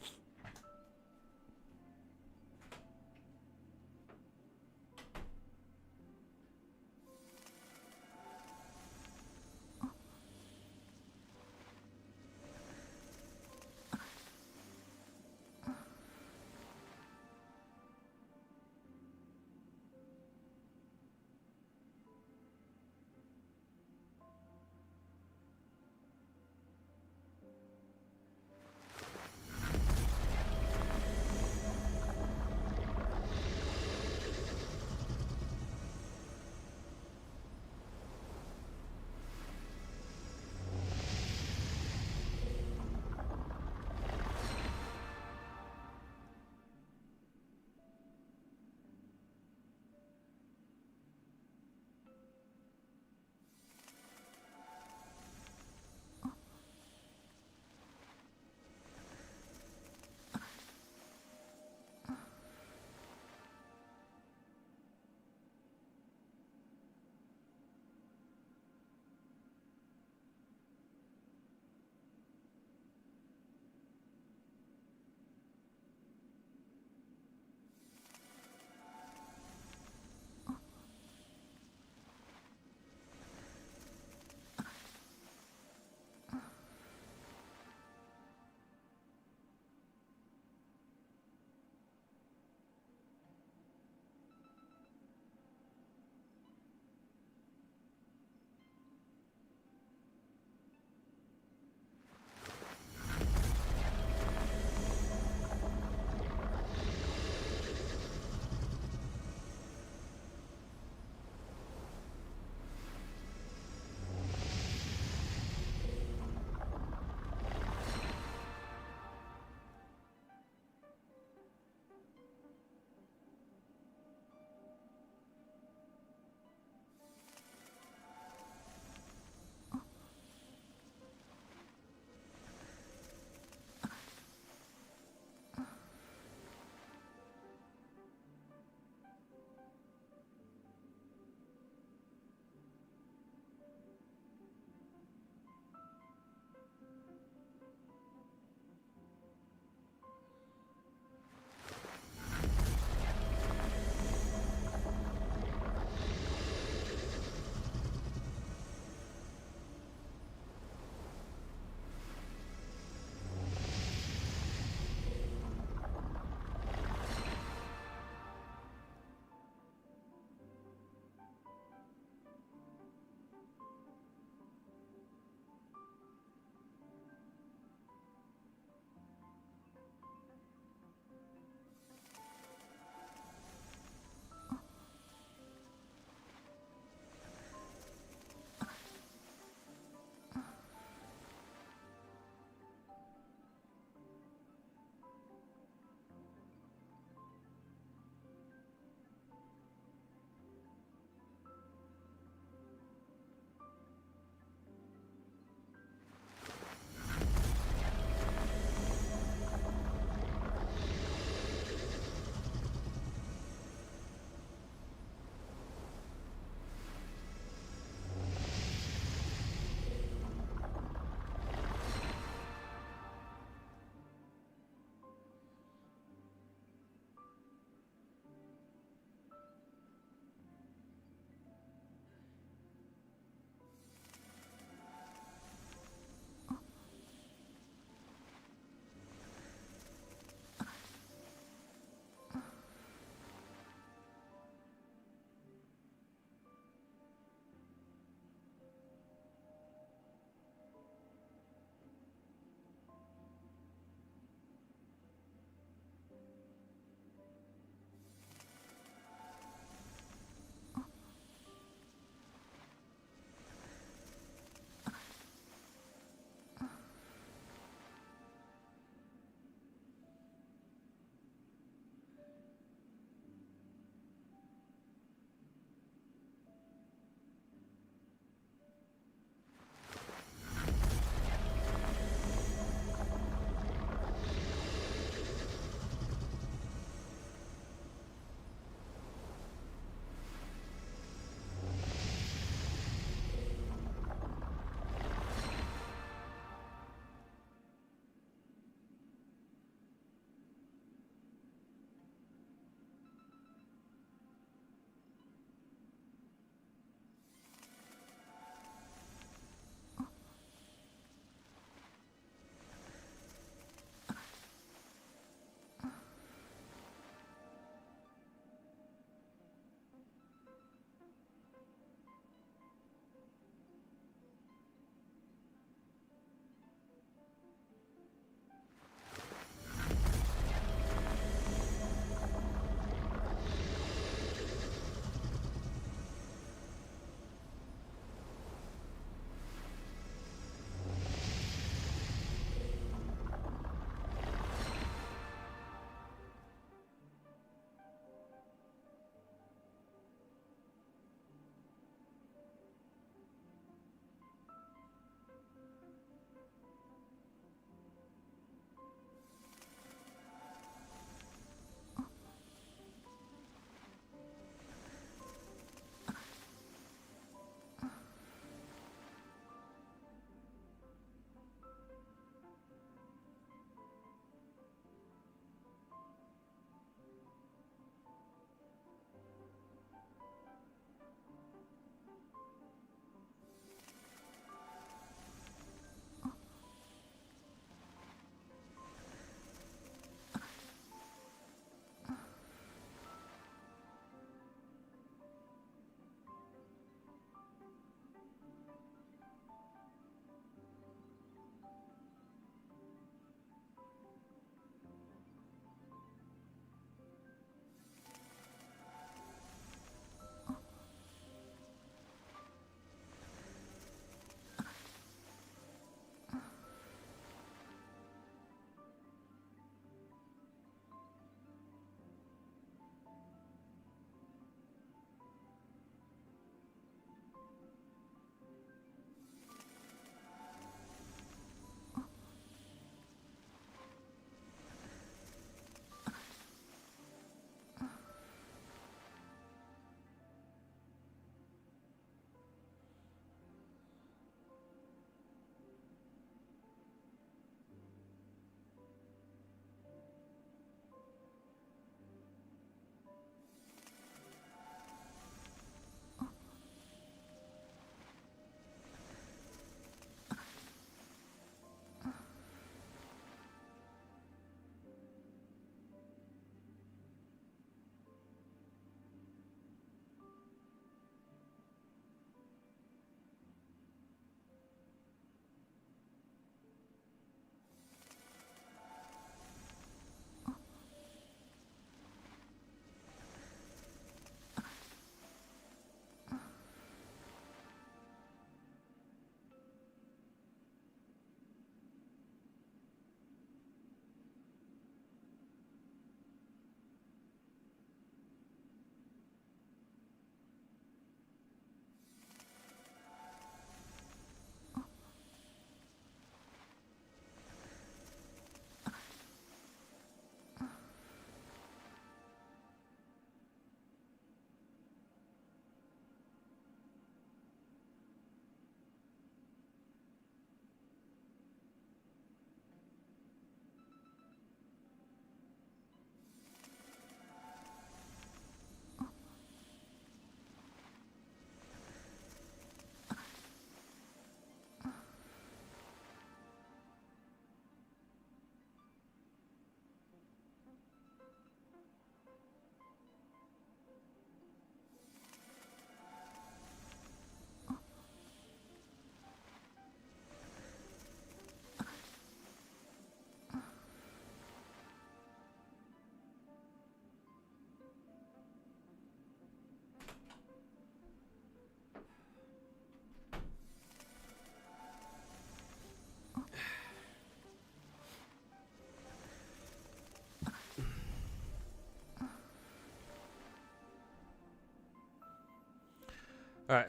Alright,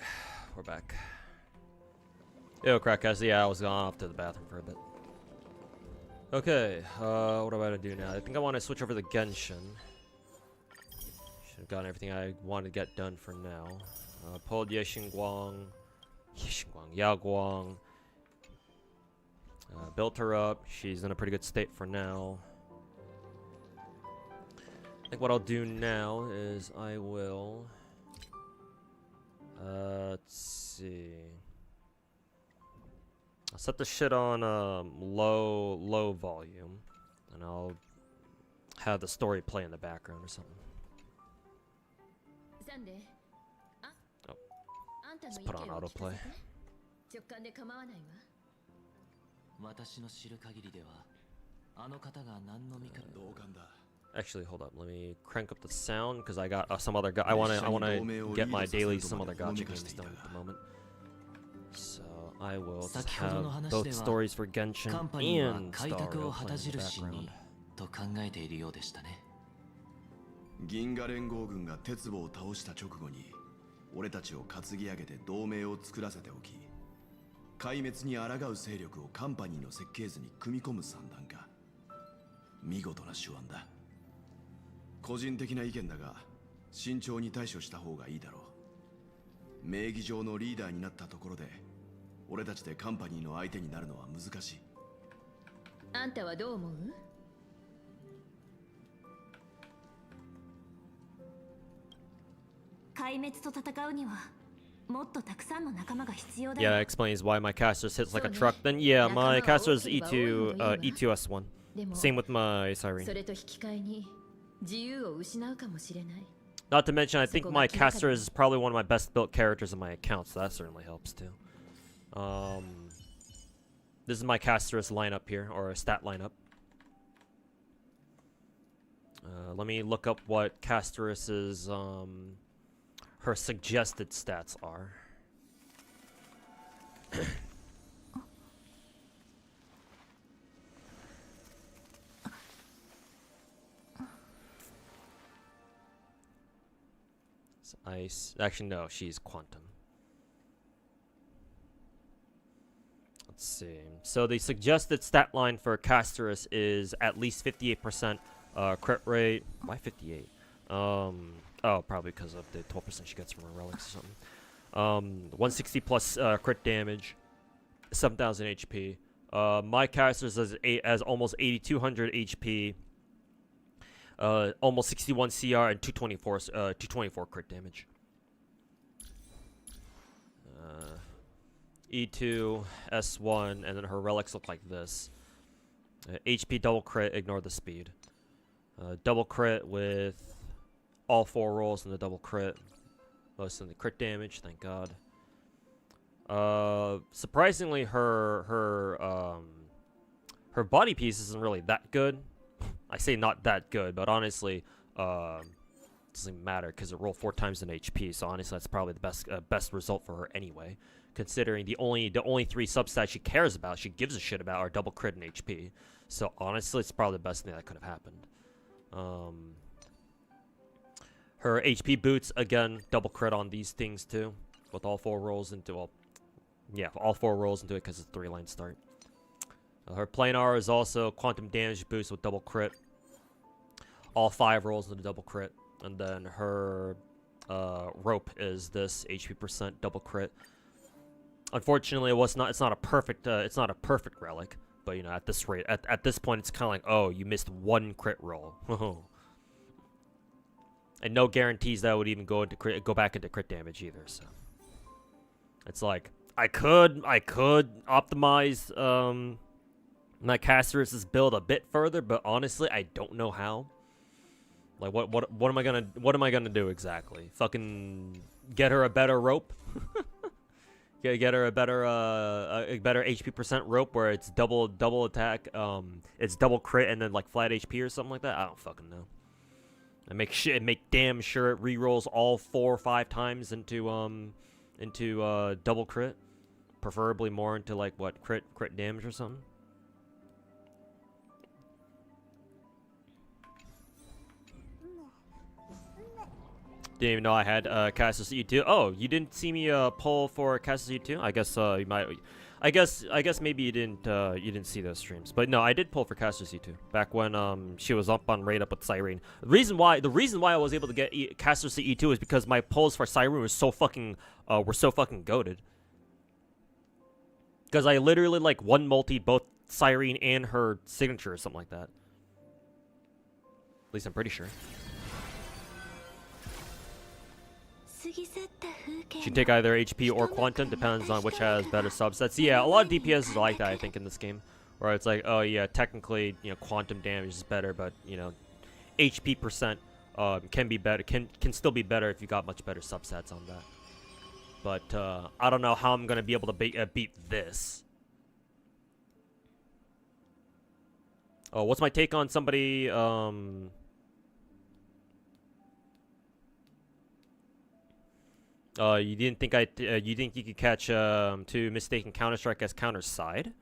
we're back. Yo, Crackcast. Yeah, I was gone off to the bathroom for a bit. Okay, what do I want to do now? I think I want to switch over to Genshin. Should have gotten everything I wanted to get done for now. Pulled Yao Guang. Built her up. She's in a pretty good state for now. I think what I'll do now is I will... let's see. I'll set the shit on low volume, and I'll have the story play in the background or something. Oh, let's put on autoplay. Actually, hold up. Let me crank up the sound because I got some other. I wanna get my daily some other gacha games done at the moment. So I will just have both stories for Genshin and Star Rail playing in the background. 銀河連合軍が鉄棒を倒した直後に俺たちを担ぎ上げて同盟を作らせておき壊滅に抗う勢力をカンパニーの設計図に組み込む算段か見事な手腕だ個人的な意見だが慎重に対処した方がいいだろう名義上のリーダーになったところで俺たちでカンパニーの相手になるのは難しいあんたはどう思う壊滅と戦うにはもっとたくさんの仲間が必要だよ Yeah, that explains why my caster hits like a truck. Then yeah, my caster is E2 E2S1. Same with my Siren. それと引き換えに自由を失うかもしれない Not to mention, I think my caster is probably one of my best built characters in my account, so that certainly helps too. This is my caster's lineup here, or a stat lineup. Let me look up what casteress's her suggested stats are. It's ice. Actually, no, she's quantum. Let's see. So the suggested stat line for Casteress is at least 58% crit rate. Why 58? Oh, probably because of the 12% she gets from her relics or something. 160 plus crit damage, 7,000 HP. My Casteress has almost 8,200 HP, almost 61 CR, and 224 crit damage. E2, S1, and then her relics look like this. HP double crit, ignore the speed. Double crit with all 4 rolls and the double crit. Most of the crit damage, thank God. Surprisingly, her body piece isn't really that good. I say not that good, but honestly, it doesn't matter because it rolled 4 times in HP. So honestly, that's probably the best result for her anyway. Considering the only 3 substats she cares about, she gives a shit about, are double crit and HP. So honestly, it's probably the best thing that could have happened. Her HP boots, again, double crit on these things too, with all 4 rolls into all 4 rolls into it because it's a 3-line start. Her planar is also quantum damage boost with double crit, all 5 rolls into double crit, and then her rope is this HP percent double crit. Unfortunately, it's not a perfect relic, but you know, at this rate, at this point, it's kind of like, oh, you missed 1 crit roll. And no guarantees that would even go back into crit damage either. So it's like I could optimize my Casteress's build a bit further, but honestly, I don't know how. Like what am I gonna do exactly? Fucking get her a better rope? Get her a better HP percent rope where it's double attack, it's double crit and then like flat HP or something like that. I don't fucking know. And make damn sure it rerolls all 4 or 5 times into double crit, preferably more into like what crit damage or something. didn't even know I had Casters E2. Oh, you didn't see me pull for Casters E2? I guess you might. I guess maybe you didn't see those streams. But no, I did pull for Casters E2 back when she was up on raid up with Cyrene. The reason why I was able to get Casters E2 is because my pulls for Cyrene were so fucking goated. Because I literally like one multi both Cyrene and her signature or something like that. At least I'm pretty sure. She can take either HP or Quantum, depends on which has better subsets. Yeah, a lot of DPS is like that, I think, in this game. Where it's like, oh yeah, technically, you know, Quantum damage is better, but, you know, HP percent can be better, can still be better if you got much better subsets on that. But I don't know how I'm going to be able to beat this. Oh, what's my take on somebody, you didn't think you think you could catch two mistaken Counter-Strike as counter side?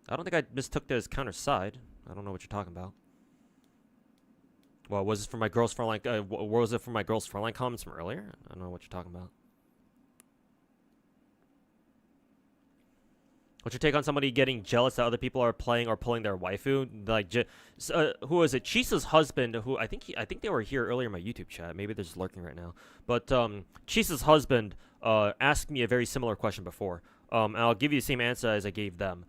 I don't think I mistook that as counter side. I don't know what you're talking about. Well, was it for my girls frontline? Was it for my girls frontline comments from earlier? I don't know what you're talking about. What's your take on somebody getting jealous that other people are playing or pulling their waifu? Like, who was it? Chisa's husband, who I think they were here earlier in my YouTube chat. Maybe they're just lurking right now. But Chisa's husband asked me a very similar question before. And I'll give you the same answer as I gave them.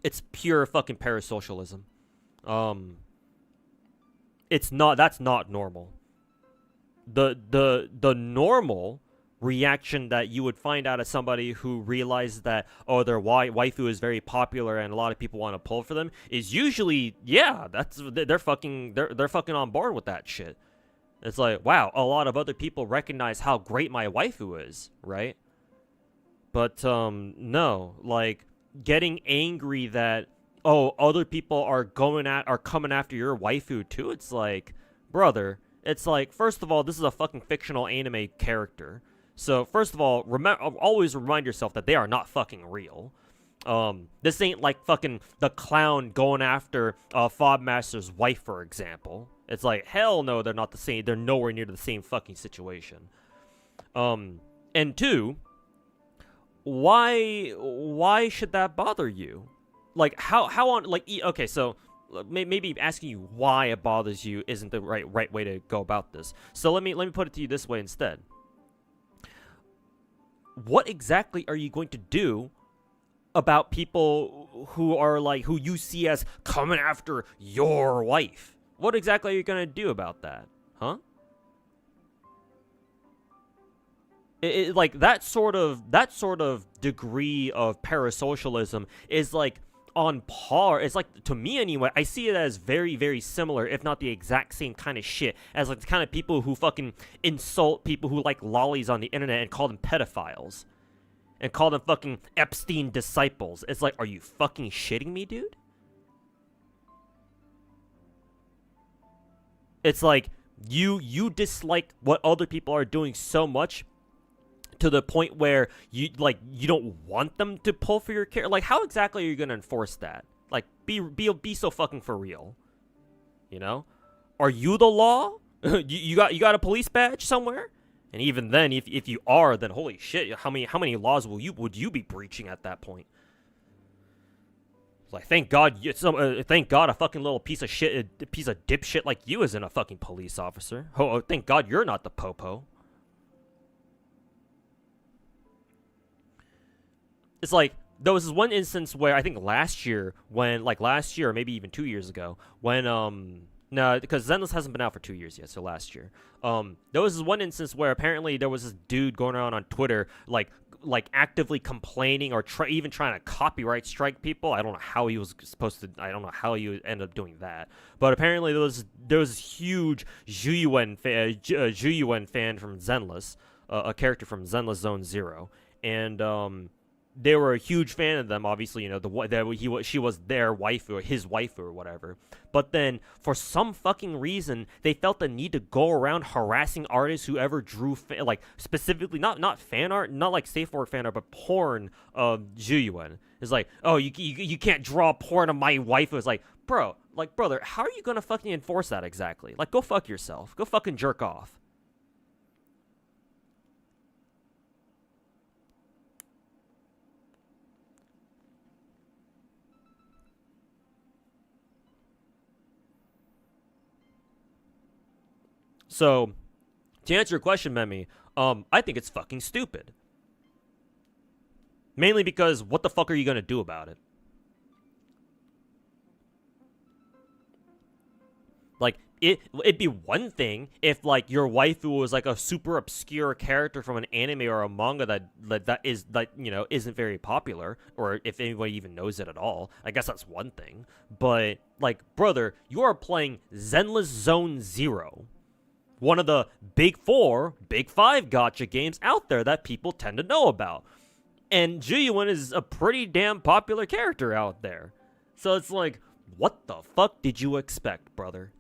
It's pure fucking parasocialism. It's not. That's not normal. The normal reaction that you would find out of somebody who realizes that, oh, their waifu is very popular and a lot of people want to pull for them is usually, yeah, they're fucking on board with that shit. It's like, wow, a lot of other people recognize how great my waifu is, right? But no, like getting angry that, oh, other people are coming after your waifu too. It's like, brother, it's like, first of all, this is a fucking fictional anime character. So, first of all, always remind yourself that they are not fucking real. This ain't like fucking the clown going after Fob Master's wife, for example. It's like, hell no, they're not the same. They're nowhere near the same fucking situation. And two, why should that bother you? Like, how on, like, okay, so maybe asking you why it bothers you isn't the right way to go about this. So let me put it to you this way instead. What exactly are you going to do about people who are like, who you see as coming after your wife? What exactly are you going to do about that? Huh? Like that sort of degree of parasocialism is like on par. It's like, to me anyway, I see it as very, very similar, if not the exact same kind of shit as like the kind of people who fucking insult people who like lollies on the internet and call them pedophiles and call them fucking Epstein disciples. It's like, are you fucking shitting me, dude? It's like you dislike what other people are doing so much to the point where you don't want them to pull for your character. Like, how exactly are you gonna enforce that? Like, be so fucking for real. You know? Are you the law? you got a police badge somewhere? And even then, if you are, then holy shit, how many laws would you be breaching at that point? It's like, thank God a fucking little piece of dipshit like you isn't a fucking police officer. Oh, thank God you're not the popo. It's like, there was this one instance where I think last year, or maybe even 2 years ago, when, no, because Zenless hasn't been out for 2 years yet, so last year. There was this one instance where apparently there was this dude going around on Twitter, like actively complaining or even trying to copyright strike people. I don't know how he was supposed to, I don't know how he would end up doing that. But apparently there was this huge Zhuyuan fan from Zenless, a character from Zenless Zone Zero. And, they were a huge fan of them, obviously, you know, she was their wife or his wife or whatever. But then, for some fucking reason, they felt the need to go around harassing artists who ever drew, like, specifically, not fan art, not like safe word fan art, but porn of Zhuyuan. It's like, oh, you can't draw porn of my wife. It was like, bro, like, brother, how are you gonna fucking enforce that exactly? Like, go fuck yourself. Go fucking jerk off. So, to answer your question, Memi, I think it's fucking stupid. Mainly because what the fuck are you gonna do about it? Like, it'd be one thing if, like, your waifu was, like, a super obscure character from an anime or a manga that you know, isn't very popular, or if anybody even knows it at all. I guess that's one thing. But, like, brother, you are playing Zenless Zone Zero. One of the big 4, big 5 gacha games out there that people tend to know about. And Juyuan is a pretty damn popular character out there. So it's like, what the fuck did you expect, brother?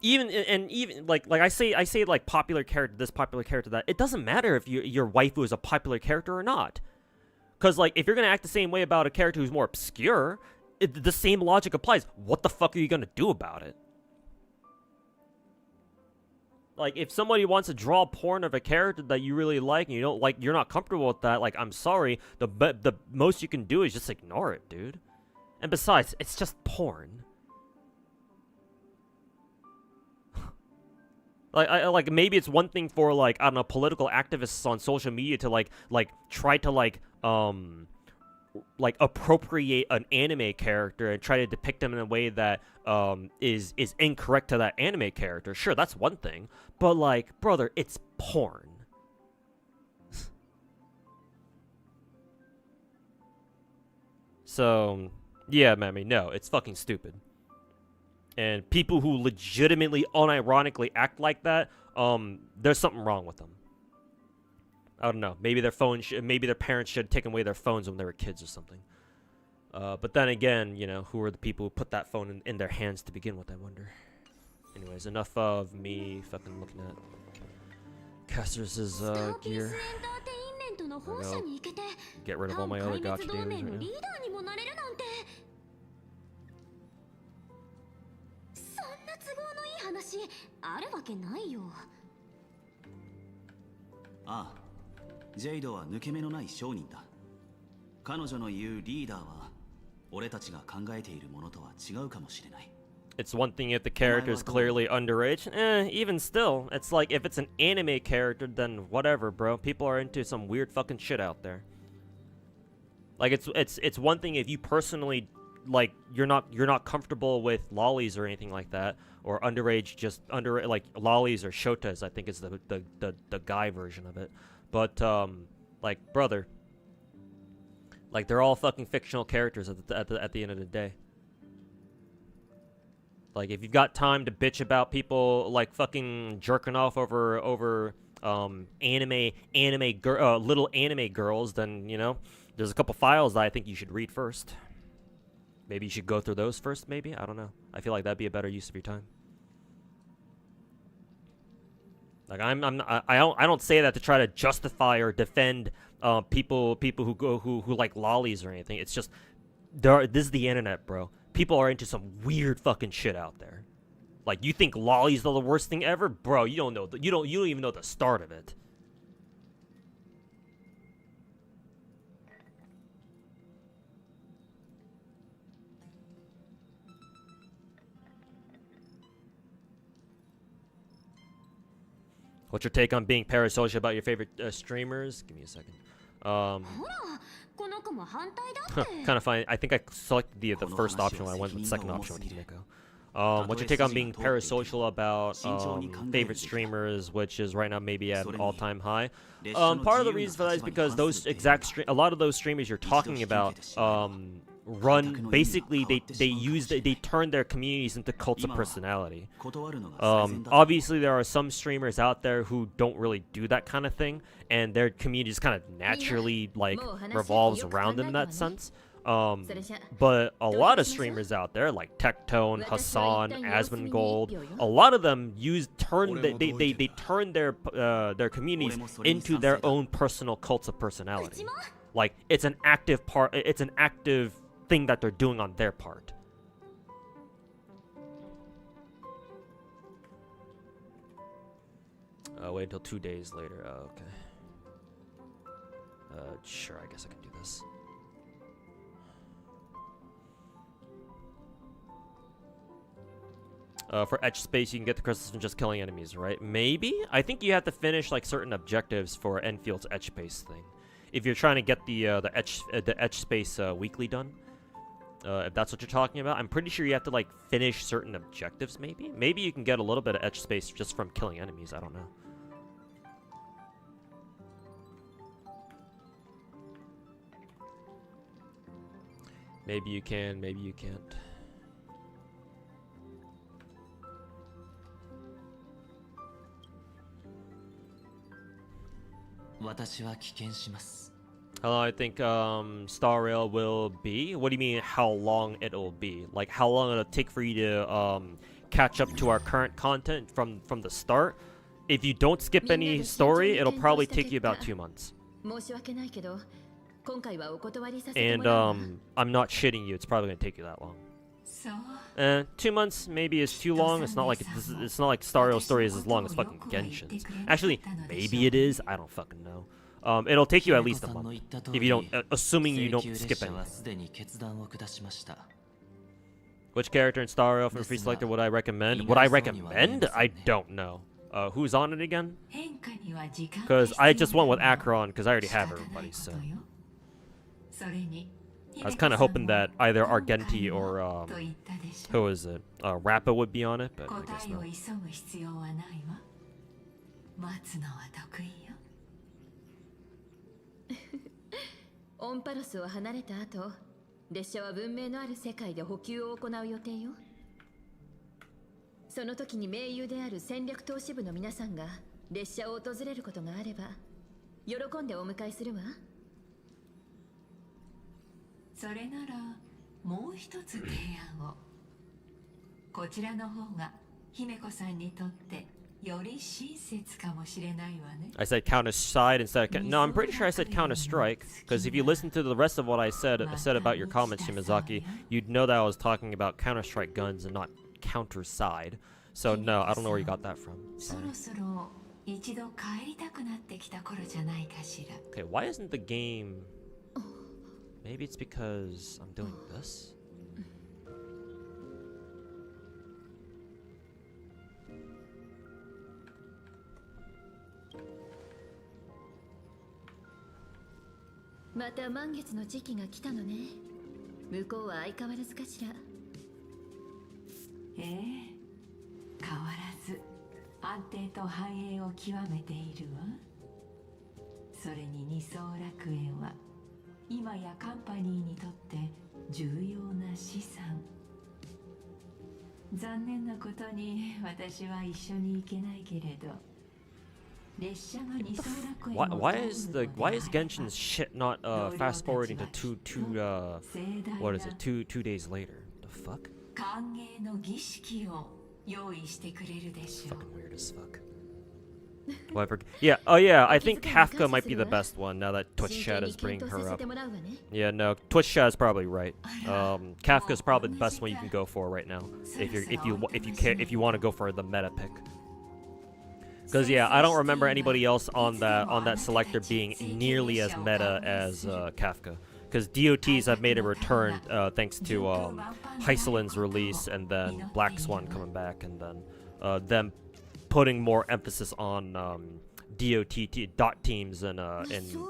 Even like I say like popular character this, popular character that. It doesn't matter if your waifu is a popular character or not. Cause like if you're gonna act the same way about a character who's more obscure, the same logic applies. What the fuck are you gonna do about it? Like, if somebody wants to draw porn of a character that you really like and you don't like, you're not comfortable with that, like, I'm sorry, the most you can do is just ignore it, dude. And besides, it's just porn. Like maybe it's one thing for, like, I don't know, political activists on social media to like try to appropriate an anime character and try to depict them in a way that is incorrect to that anime character. Sure, that's one thing. But, like, brother, it's porn. So, yeah, Mammy, no, it's fucking stupid. And people who legitimately, unironically act like that, there's something wrong with them. I don't know. Maybe maybe their parents should have taken away their phones when they were kids or something. But then again, you know, who are the people who put that phone in their hands to begin with, I wonder. Anyways, enough of me fucking looking at Caster's gear. I'll get rid of all my other gacha dailies right now. Ah, ジェイドは抜け目のない商人だ。彼女の言うリーダーは俺たちが考えているものとは違うかもしれない。It's one thing if the character is clearly underage. Even still, it's like if it's an anime character, then whatever, bro. People are into some weird fucking shit out there. Like it's one thing if you personally like you're not comfortable with lollies or anything like that, or underage like lollies or shotas. I think is the guy version of it. But like brother, like they're all fucking fictional characters at the end of the day. Like, if you've got time to bitch about people, like, fucking jerking off over little anime girls, then, you know, there's a couple files that I think you should read first. Maybe you should go through those first, maybe? I don't know. I feel like that'd be a better use of your time. Like, I don't say that to try to justify or defend people who like lollies or anything. It's just, this is the internet, bro. People are into some weird fucking shit out there. Like, you think lollies are the worst thing ever? Bro, you don't know. You don't even know the start of it. What's your take on being parasocial about your favorite streamers? Give me a second. Kind of funny. I think I selected the first option when I went with the second option with Himeko. What's your take on being parasocial about favorite streamers, which is right now maybe at an all-time high? Part of the reason for that is because a lot of those streamers you're talking about basically they turn their communities into cults of personality. Obviously there are some streamers out there who don't really do that kind of thing, and their community just kind of naturally like revolves around them in that sense. But a lot of streamers out there like Tectone, Hassan, Asmongold, a lot of them they turn their communities into their own personal cults of personality. Like it's an active thing that they're doing on their part. Wait until 2 days later. Okay. Sure, I guess I can do this. For etch space, you can get the crystals from just killing enemies, right? Maybe? I think you have to finish like certain objectives for Enfield's etch space thing. If you're trying to get the etch space weekly done, if that's what you're talking about, I'm pretty sure you have to like finish certain objectives. Maybe you can get a little bit of etch space just from killing enemies. I don't know. Maybe you can. Maybe you can't. How long I think Star Rail will be? What do you mean how long it'll be? Like how long it'll take for you to catch up to our current content from the start? If you don't skip any story, it'll probably take you about 2 months. And I'm not shitting you, it's probably gonna take you that long. 2 months maybe is too long. It's not like Star Rail story is as long as fucking Genshin's. Actually, maybe it is. I don't fucking know. It'll take you at least a month if you don't, assuming you don't skip anything. Which character in Star Rail from Free Selector would I recommend? Would I recommend? I don't know. Who's on it again? Because I just went with Acheron because I already have everybody. So I was kind of hoping that either Argenti or who is it? Rappa would be on it, but I guess not. オンパロスを離れた後、列車は文明のある世界で補給を行う予定よ。その時に盟友である戦略投資部の皆さんが列車を訪れることがあれば、喜んでお迎えするわ。それならもう一つ提案を。こちらの方が姫子さんにとってより親切かもしれないわね。 I said counter side instead of no. I'm pretty sure I said counter strike because if you listen to the rest of what I said about your comments, Shimazaki, you'd know that I was talking about counter strike guns and not counter side. So no, I don't know where you got that from. Sorry. Okay, why isn't the game? Maybe it's because I'm doing this. Mata 満月の時期が来たのね。向こうは相変わらずかしら。変わらず安定と繁栄を極めているわ。それに二層楽園は今やカンパニーにとって重要な資産。残念なことに私は一緒に行けないけれど。Why is Genshin's shit not fast forwarding to what is it 2 days later? The fuck? Fucking weird as fuck. Whatever. Yeah. Oh yeah. I think Kafka might be the best one now that Twitch chat is bringing her up. Yeah. No. Twitch chat is probably right. Kafka's probably the best one you can go for right now if you want to go for the meta pick. Because yeah, I don't remember anybody else on that selector being nearly as meta as Kafka. Because DOTs have made a return thanks to Heiselin's release and then Black Swan coming back and then them putting more emphasis on dot teams in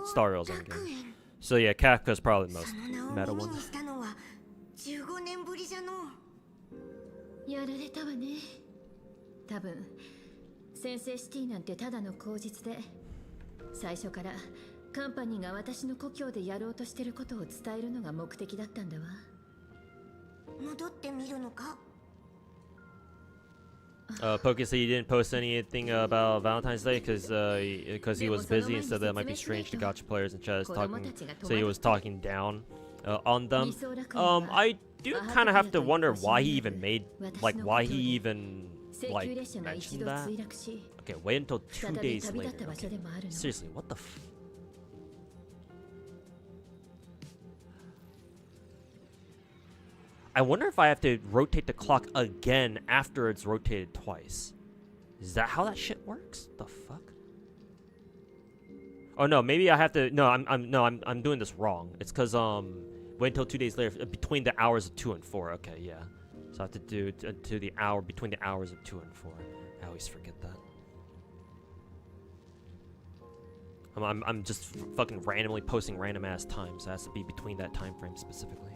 Star Rail's endgame. So yeah, Kafka's probably the most meta one. やられたわね。多分。先生シティなんてただの口実で、最初からカンパニーが私の故郷でやろうとしてることを伝えるのが目的だったんだわ。戻ってみるのか? Poke said he didn't post anything about Valentine's Day because he was busy and said that might be strange to gacha players and chat so he was talking down on them. I do kind of have to wonder why he even mentioned that. Okay, wait until 2 days later. Okay. Seriously, what the f... I wonder if I have to rotate the clock again after it's rotated twice. Is that how that shit works? The fuck? Oh no, maybe I have to... No, I'm doing this wrong. It's because, wait until 2 days later, between the hours of 2 and 4. Okay, yeah. So I have to do to the hour between the hours of 2 and 4. I always forget that. I'm just fucking randomly posting random ass times. So it has to be between that time frame specifically.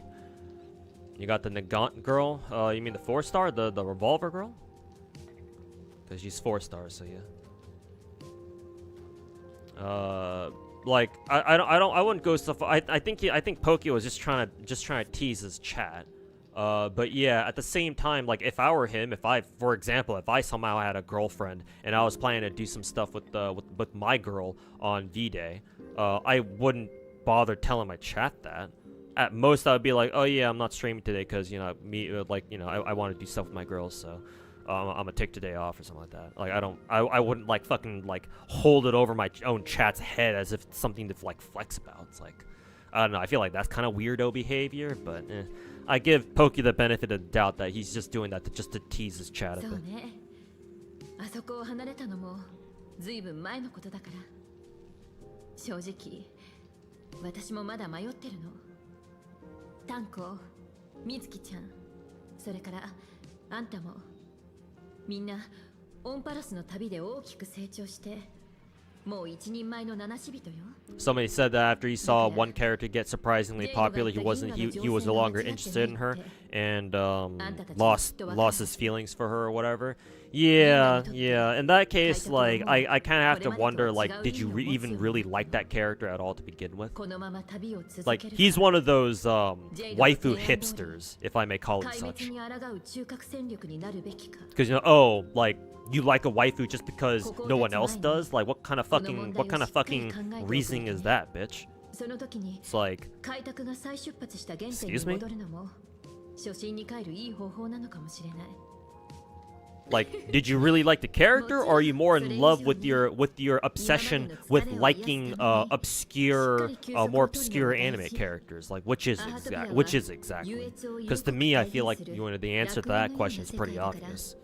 You got the Nagant girl. You mean the 4-star, the revolver girl? Because she's 4 stars, so yeah. Like I wouldn't go so far. I think Pokey was just trying to tease his chat. But yeah, at the same time, like if I were him, for example, if I somehow had a girlfriend and I was planning to do some stuff with my girl on V-Day, I wouldn't bother telling my chat that. At most, I would be like, oh yeah, I'm not streaming today because I want to do stuff with my girls, so I'm gonna take today off or something like that. Like I wouldn't like fucking like hold it over my own chat's head as if it's something to like flex about. It's like, I don't know. I feel like that's kind of weirdo behavior, but I give Pokey the benefit of the doubt that he's just doing that just to tease his chat a bit. あそこを離れたのもずいぶん前のことだから。正直、私もまだ迷ってるの。タンコ、みずきちゃん、それからあんたも、みんなオンパラスの旅で大きく成長して。 Somebody said that after he saw one character get surprisingly popular, he was no longer interested in her and lost his feelings for her or whatever. Yeah. In that case, like I kind of have to wonder, like, did you even really like that character at all to begin with? Like, he's one of those waifu hipsters, if I may call it such. Because like. You like a waifu just because no one else does? Like, what kind of fucking reasoning is that, bitch? It's like, excuse me? Like, did you really like the character, or are you more in love with your obsession with liking more obscure anime characters? Like, which is exactly? Because to me, I feel like the answer to that question is pretty obvious.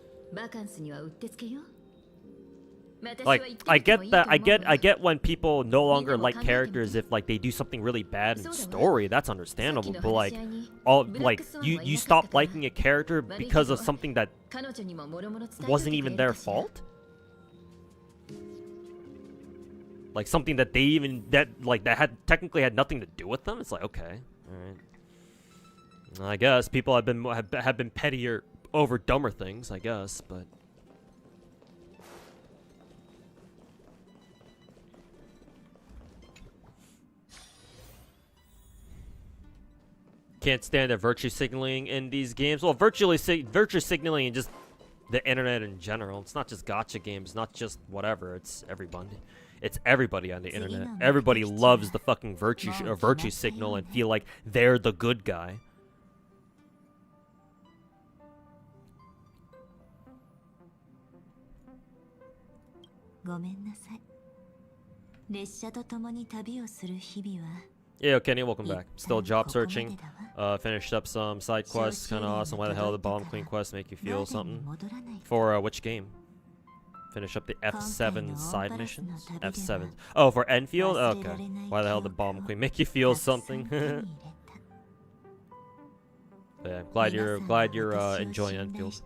Like, I get that. I get when people no longer like characters if like they do something really bad in story. That's understandable. But like, you stop liking a character because of something that wasn't even their fault. Like something that that technically had nothing to do with them. It's like, okay, all right. I guess people have been pettier over dumber things, I guess, but can't stand the virtue signaling in these games. Well, virtue signaling and just the internet in general. It's not just gacha games, not just whatever. It's everybody. It's everybody on the internet. Everybody loves the fucking virtue signal and feel like they're the good guy. Yeah, Kenny, welcome back. Still job searching. Finished up some side quests, kind of awesome. Why the hell did the Bomb Queen quest make you feel something? For which game? Finish up the F7 side missions? F7. Oh, for Enfield? Okay. Why the hell did Bomb Queen make you feel something? Yeah, glad you're enjoying Enfield.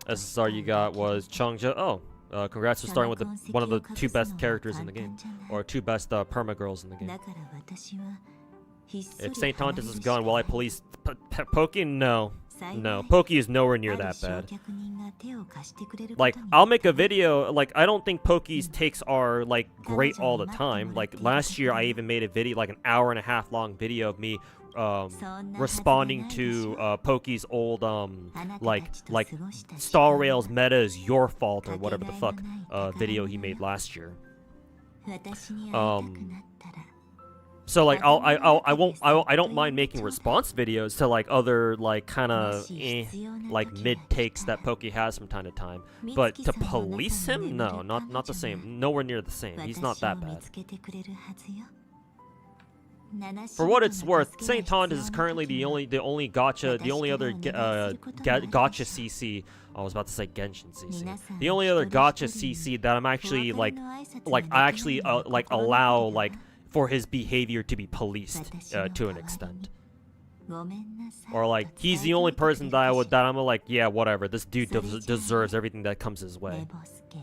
SSR you got was Changja. Oh, congrats for starting with one of the 2 best characters in the game, or 2 best perma girls in the game. If Saint Tontus is gone, will I police Pokey? No, Pokey is nowhere near that bad. Like, I'll make a video. Like, I don't think Pokey's takes are like great all the time. Like last year, I even made a video, like an hour-and-a-half long video of me responding to Pokey's old like Star Rail's meta is your fault or whatever the fuck video he made last year. So like I don't mind making response videos to like other like kind of like mid takes that Pokey has from time to time, but to police him, no, not the same, nowhere near the same. He's not that bad. For what it's worth, Saint Tontus is currently the only other gacha CC. I was about to say Genshin CC. The only other gacha CC that I'm actually like I actually like allow like for his behavior to be policed to an extent. Or like, he's the only person that I'm like, yeah, whatever, this dude deserves everything that comes his way.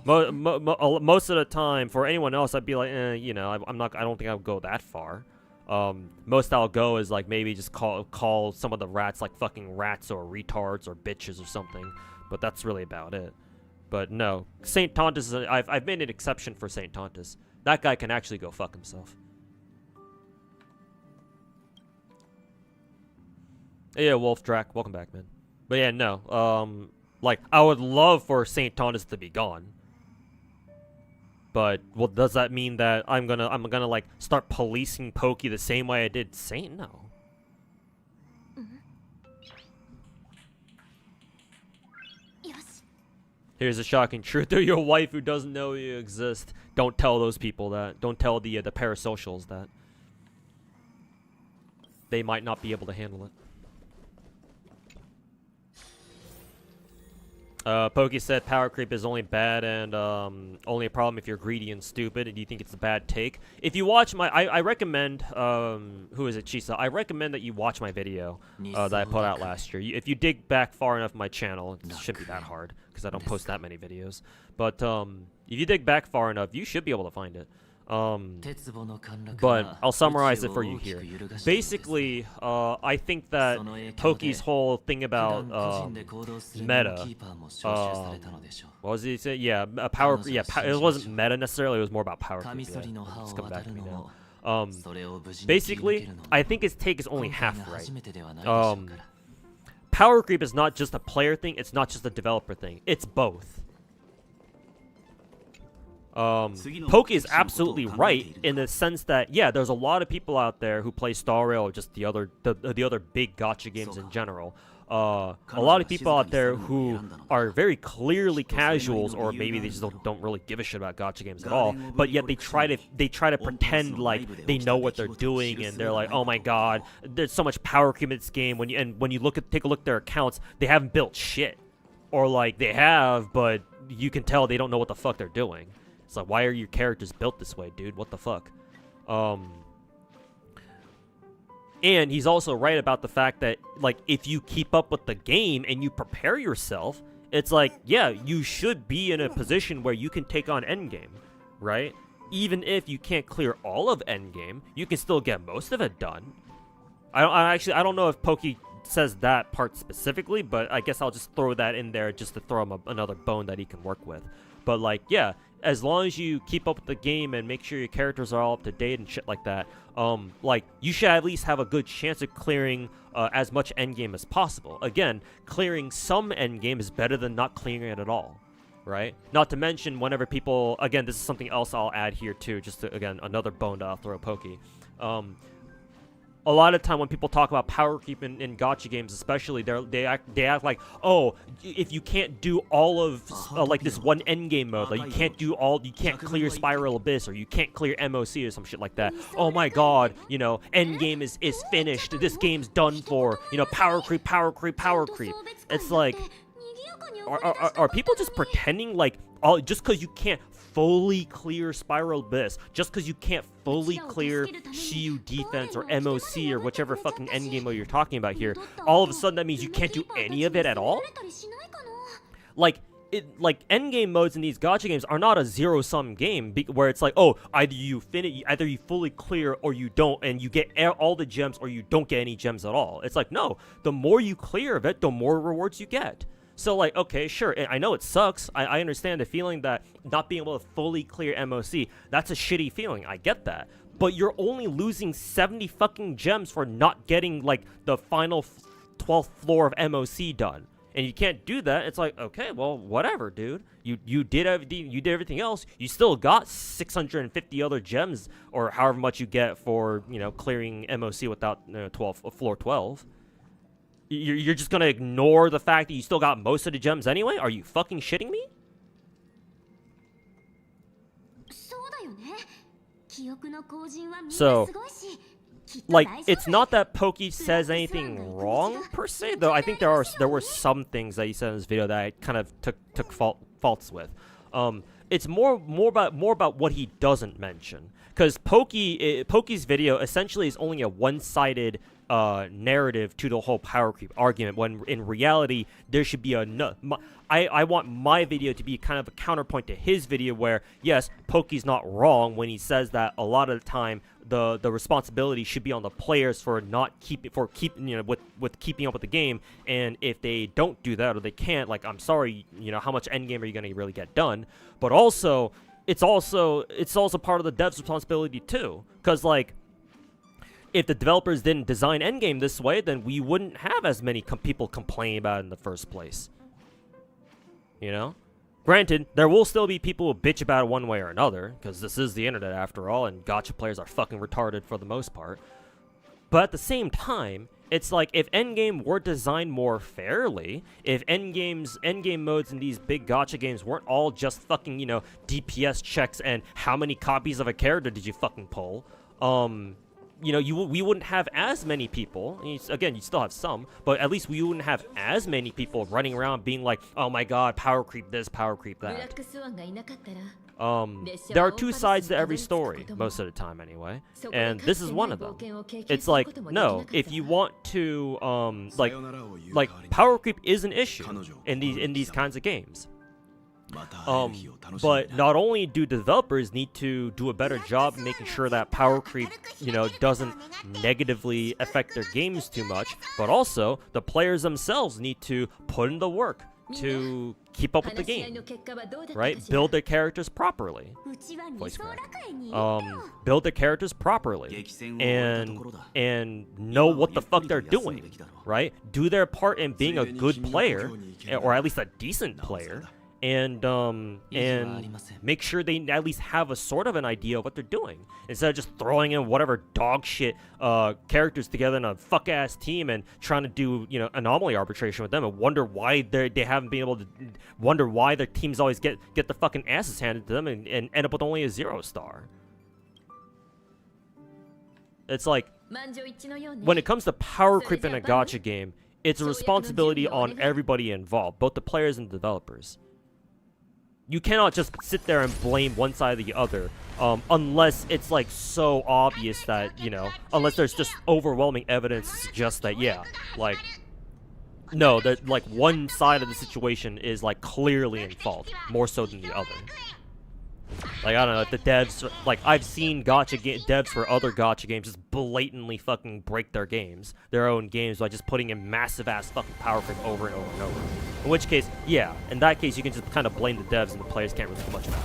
Most of the time, for anyone else, I'd be like, you know, I don't think I would go that far. Most I'll go is like maybe just call some of the rats like fucking rats or retards or bitches or something, but that's really about it. But no, Saint Tontus is I've made an exception for Saint Tontus. That guy can actually go fuck himself. Yeah, Wolf Drac, welcome back, man. But yeah, no, like, I would love for Saint Tontus to be gone. But, well, does that mean that I'm gonna like, start policing Pokey the same way I did Saint? No. Here's a shocking truth to your wife who doesn't know you exist. Don't tell those people that. Don't tell the parasocials that. They might not be able to handle it. Pokey said power creep is only bad and only a problem if you're greedy and stupid. And do you think it's a bad take? If you watch my, I recommend, who is it, Chisa? I recommend that you watch my video that I put out last year. If you dig back far enough in my channel, it shouldn't be that hard because I don't post that many videos. But if you dig back far enough, you should be able to find it. But I'll summarize it for you here. Basically, I think that Pokey's whole thing about meta, what was he say? Yeah, power. Yeah, it wasn't meta necessarily. It was more about power. Creep, yeah. It's coming back to me now. Basically, I think his take is only half right. Power creep is not just a player thing. It's not just a developer thing. It's both. Pokey is absolutely right in the sense that, yeah, there's a lot of people out there who play Star Rail or just the other big gacha games in general. A lot of people out there who are very clearly casuals, or maybe they just don't really give a shit about gacha games at all, but yet they try to pretend like they know what they're doing, and they're like, oh my god, there's so much power creep in this game. When you take a look at their accounts, they haven't built shit, or like they have, but you can tell they don't know what the fuck they're doing. It's like, why are your characters built this way, dude? What the fuck? And he's also right about the fact that, like, if you keep up with the game and you prepare yourself, it's like, yeah, you should be in a position where you can take on endgame, right? Even if you can't clear all of endgame, you can still get most of it done. I don't know if Pokey says that part specifically, but I guess I'll just throw that in there just to throw him another bone that he can work with. But, like, yeah, as long as you keep up with the game and make sure your characters are all up to date and shit like that, like, you should at least have a good chance of clearing as much endgame as possible. Again, clearing some endgame is better than not clearing it at all, right? Not to mention, whenever people, again, this is something else I'll add here too, just to, again, another bone that I'll throw Pokey. A lot of time when people talk about power creep in gacha games, especially, they act like, oh, if you can't do all of like this one endgame mode, like you can't clear Spiral Abyss, or you can't clear MOC or some shit like that. Oh my god, you know, endgame is finished. This game's done for. You know, power creep, power creep, power creep. It's like, are people just pretending like just because you can't fully clear Spiral Abyss, just because you can't fully clear Shiyu Defense or MOC or whichever fucking endgame mode you're talking about here, all of a sudden that means you can't do any of it at all? Like endgame modes in these gacha games are not a zero-sum game where it's like, oh, either you fully clear or you don't, and you get all the gems, or you don't get any gems at all. It's like, no, the more you clear of it, the more rewards you get. So, like, okay, sure, I know it sucks. I understand the feeling that not being able to fully clear MOC, that's a shitty feeling. I get that. But you're only losing 70 fucking gems for not getting, like, the final 12th floor of MOC done. And you can't do that. It's like, okay, well, whatever, dude. You did everything else. You still got 650 other gems, or however much you get for, you know, clearing MOC without, you know, floor 12. You're just gonna ignore the fact that you still got most of the gems anyway? Are you fucking shitting me? So, like, it's not that Pokey says anything wrong per se, though. I think there were some things that he said in this video that I kind of took faults with. it's more about what he doesn't mention. Because Pokey's video essentially is only a one-sided narrative to the whole power creep argument, when in reality there should be I want my video to be kind of a counterpoint to his video, where yes, Pokey's not wrong when he says that a lot of the time the responsibility should be on the players for keeping up with the game, and if they don't do that or they can't, like, I'm sorry, how much endgame are you going to really get done? But also it's also part of the dev's responsibility too, because like, if the developers didn't design endgame this way, then we wouldn't have as many people complain about it in the first place. Granted, there will still be people who bitch about it one way or another, because this is the internet after all, and gacha players are fucking retarded for the most part. But at the same time, it's like, if endgame were designed more fairly, if endgame modes in these big gacha games weren't all just fucking, DPS checks and how many copies of a character did you fucking pull, we wouldn't have as many people. Again, you still have some, but at least we wouldn't have as many people running around being like, oh my god, power creep this, power creep that. There are two sides to every story, most of the time anyway, and this is one of them. It's like, no, if you want to, like power creep is an issue in these kinds of games. But not only do developers need to do a better job making sure that power creep, doesn't negatively affect their games too much, but also the players themselves need to put in the work to keep up with the game, right? Build their characters properly. Voice crack. Build their characters properly and know what the fuck they're doing, right? Do their part in being a good player, or at least a decent player. And make sure they at least have a sort of an idea of what they're doing, instead of just throwing in whatever dog shit characters together in a fuck ass team and trying to do anomaly arbitration with them and wonder why they haven't been able to, wonder why their teams always get the fucking asses handed to them and end up with only a 0-star. It's like, when it comes to power creep in a gacha game, it's a responsibility on everybody involved, both the players and the developers. You cannot just sit there and blame one side or the other, unless it's like so obvious that, unless there's just overwhelming evidence to suggest that, yeah, like, no, that like one side of the situation is like clearly in fault, more so than the other. Like, I don't know, if the devs, like, I've seen devs for other gacha games just blatantly fucking break their own games by just putting in massive ass fucking power creep over and over and over. In which case, yeah, in that case you can just kind of blame the devs and the players can't really do much about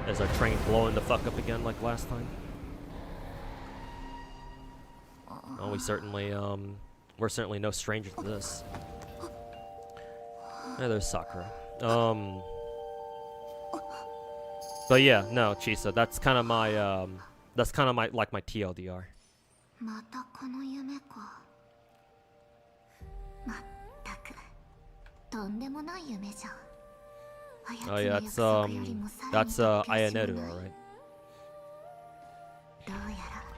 it. Is our train blowing the fuck up again like last time? Oh, we're certainly no stranger to this. Yeah, there's Sakura. But yeah, no, Chisa, that's kind of my my TLDR. Oh yeah, that's Ayaneru, alright.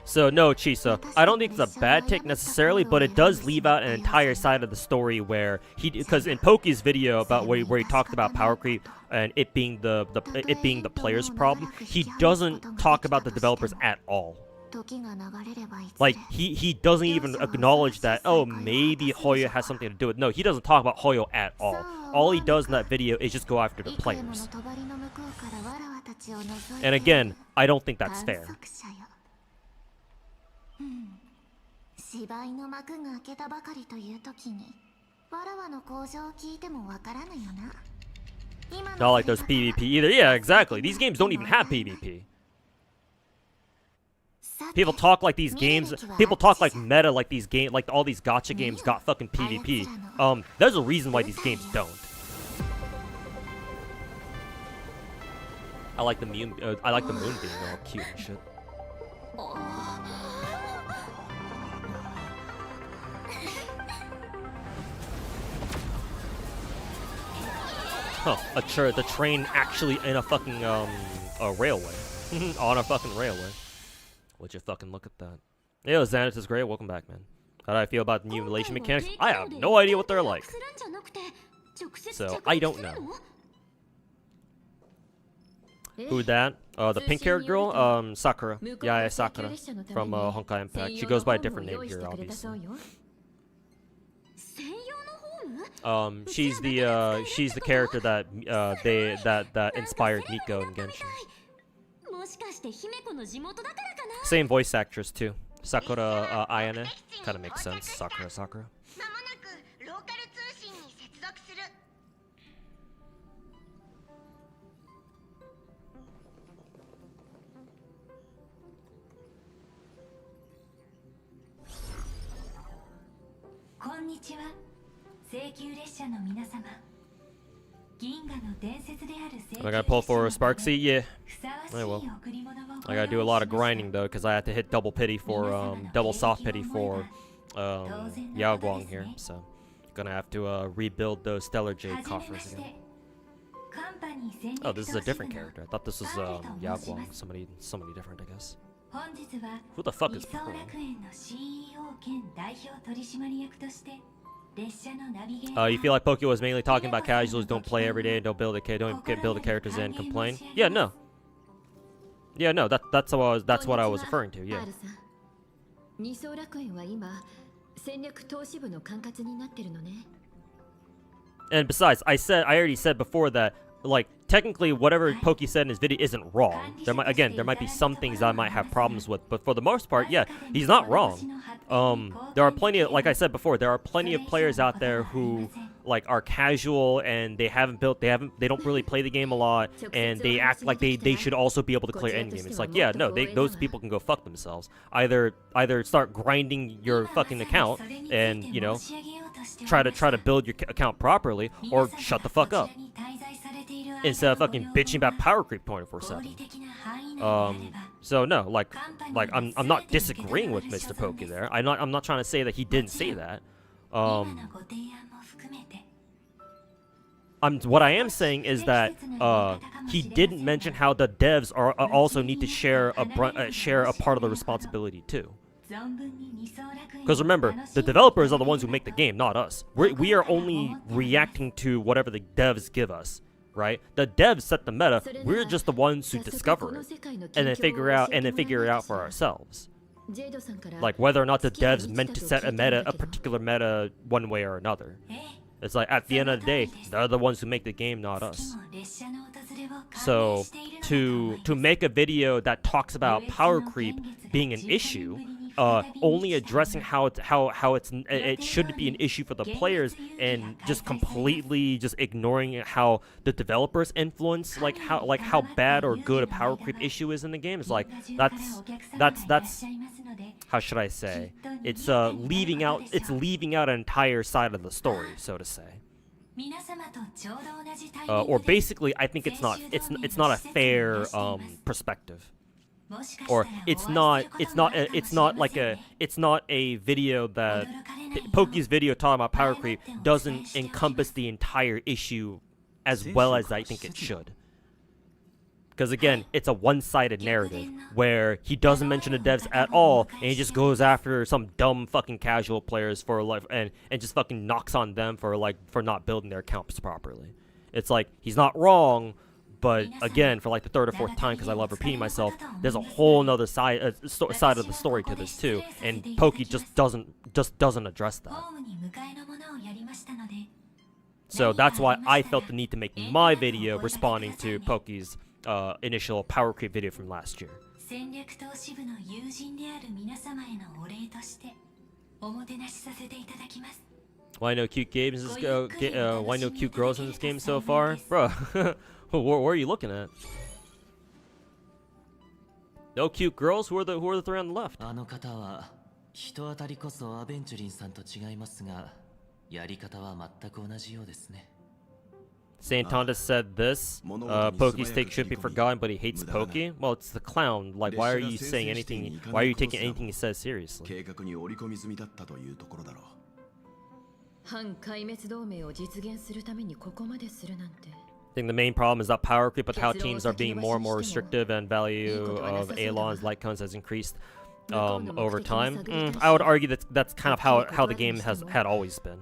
So no, Chisa, I don't think it's a bad take necessarily, but it does leave out an entire side of the story where because in Pokey's video about where he talked about power creep and it being the player's problem, he doesn't talk about the developers at all. Like, he doesn't even acknowledge that, oh, maybe Hoyo has something to do with it. No, he doesn't talk about Hoyo at all. All he does in that video is just go after the players. And again, I don't think that's fair. Not like there's PvP either. Yeah, exactly. These games don't even have PvP. People talk like these games. People talk like meta, like these like all these gacha games got fucking PvP. There's a reason why these games don't. I like the moon. I like the moon being all cute and shit. Huh, the train actually in a fucking, a railway. On a fucking railway. Would you fucking look at that? Yo, Xanax is great, welcome back, man. How do I feel about the new relation mechanics? I have no idea what they're like. So, I don't know. Who that? The pink-haired girl? Sakura. Yeah, Sakura from Honkai Impact. She goes by a different name here, obviously. She's the character that that inspired Nico and Genshin. Same voice actress too. Sakura Ayane. Kind of makes sense. Sakura. まもなくローカル通信に接続する。こんにちは。請求列車の皆様。銀河の伝説である請求 I gotta pull for a Sparksy? Yeah. ふさわし I い will. 贈り物を I gotta do a lot of grinding though, because I have to hit double pity for double soft pity for Yao Guang here. So gonna have to rebuild those Stellar Jade coffers again. Oh, this is a different character. I thought this was Yao Guang. Somebody different, I guess. 本日は Who the fuck is 理想 Pearl? 楽園の CEO 兼代表取締役として列車のナビゲーター You feel like Pokey was mainly talking about casuals don't play every day, don't build the characters in, complain? Yeah, no. Yeah, no. That's what I was referring to. Yeah. 二層楽園は今戦略投資部の管轄になってるのね。 And besides, I already said before that, like, technically whatever Pokey said in his video isn't wrong. There might be some things I might have problems with, but for the most part, yeah, he's not wrong. There are plenty of, like I said before, there are plenty of players out there who like are casual and they don't really play the game a lot, and they act like they should also be able to clear endgame. It's like, yeah, no, those people can go fuck themselves. Either start grinding your fucking account and, you know, try to build your account properly, or shut the fuck up instead of fucking bitching about power creep 24/7. So no, like I'm not disagreeing with Mr. Pokey there. I'm not trying to say that he didn't say that. What I am saying is that he didn't mention how the devs are also need to share a part of the responsibility too. Because remember, the developers are the ones who make the game, not us. We are only reacting to whatever the devs give us, right? The devs set the meta. We're just the ones who discover it and then figure it out for ourselves. Like whether or not the devs meant to set a particular meta one way or another. It's like at the end of the day, they're the ones who make the game, not us. So to make a video that talks about power creep being an issue, only addressing how it shouldn't be an issue for the players, and just completely just ignoring how the developers influence how bad or good a power creep issue is in the game, is like that's how should I say? It's leaving out an entire side of the story, so to say. Or basically, I think it's not a fair perspective. Or it's not a video that Pokey's video talking about power creep doesn't encompass the entire issue as well as I think it should. Because again, it's a one-sided narrative where he doesn't mention the devs at all, and he just goes after some dumb fucking casual players for like and just fucking knocks on them for not building their accounts properly. It's like he's not wrong, but again, for like the third or fourth time, because I love repeating myself, there's a whole nother side of the story to this too, and Pokey just doesn't address that. So that's why I felt the need to make my video responding to Pokey's initial power creep video from last year. Why no cute games? Why no cute girls in this game so far, bro? Where are you looking at? No cute girls. Who are the three on the left? あの方は人当たりこそアベンチュリンさんと違いますが、やり方は全く同じようですね。Saint Tonda said this. Pokey's take should be forgotten, but he hates Pokey. Well, it's the clown. Like, why are you saying anything? Why are you taking anything he says seriously? 計画に織り込み済みだったというところだろう。反壊滅同盟を実現するためにここまでするなんて。 I think the main problem is that power creep with how teams are being more and more restrictive, and value of Alon's light cones has increased over time. I would argue that's kind of how the game had always been.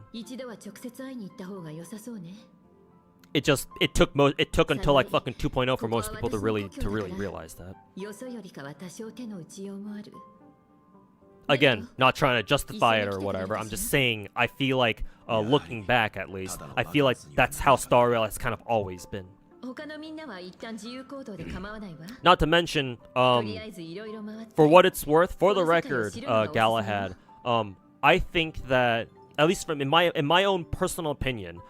it took until like fucking 2.0 for most people to really realize that. よそよりかは多少手の打ちようもある。 Again, not trying to justify it or whatever. I'm just saying I feel like looking back at least, I feel like that's how Star Rail has kind of always been. 他のみんなは一旦自由行動で構わないわ。 Not to mention, とりあえずいろいろ回って。 for what it's worth, for the record, Galahad, I think that at least from in my own personal opinion,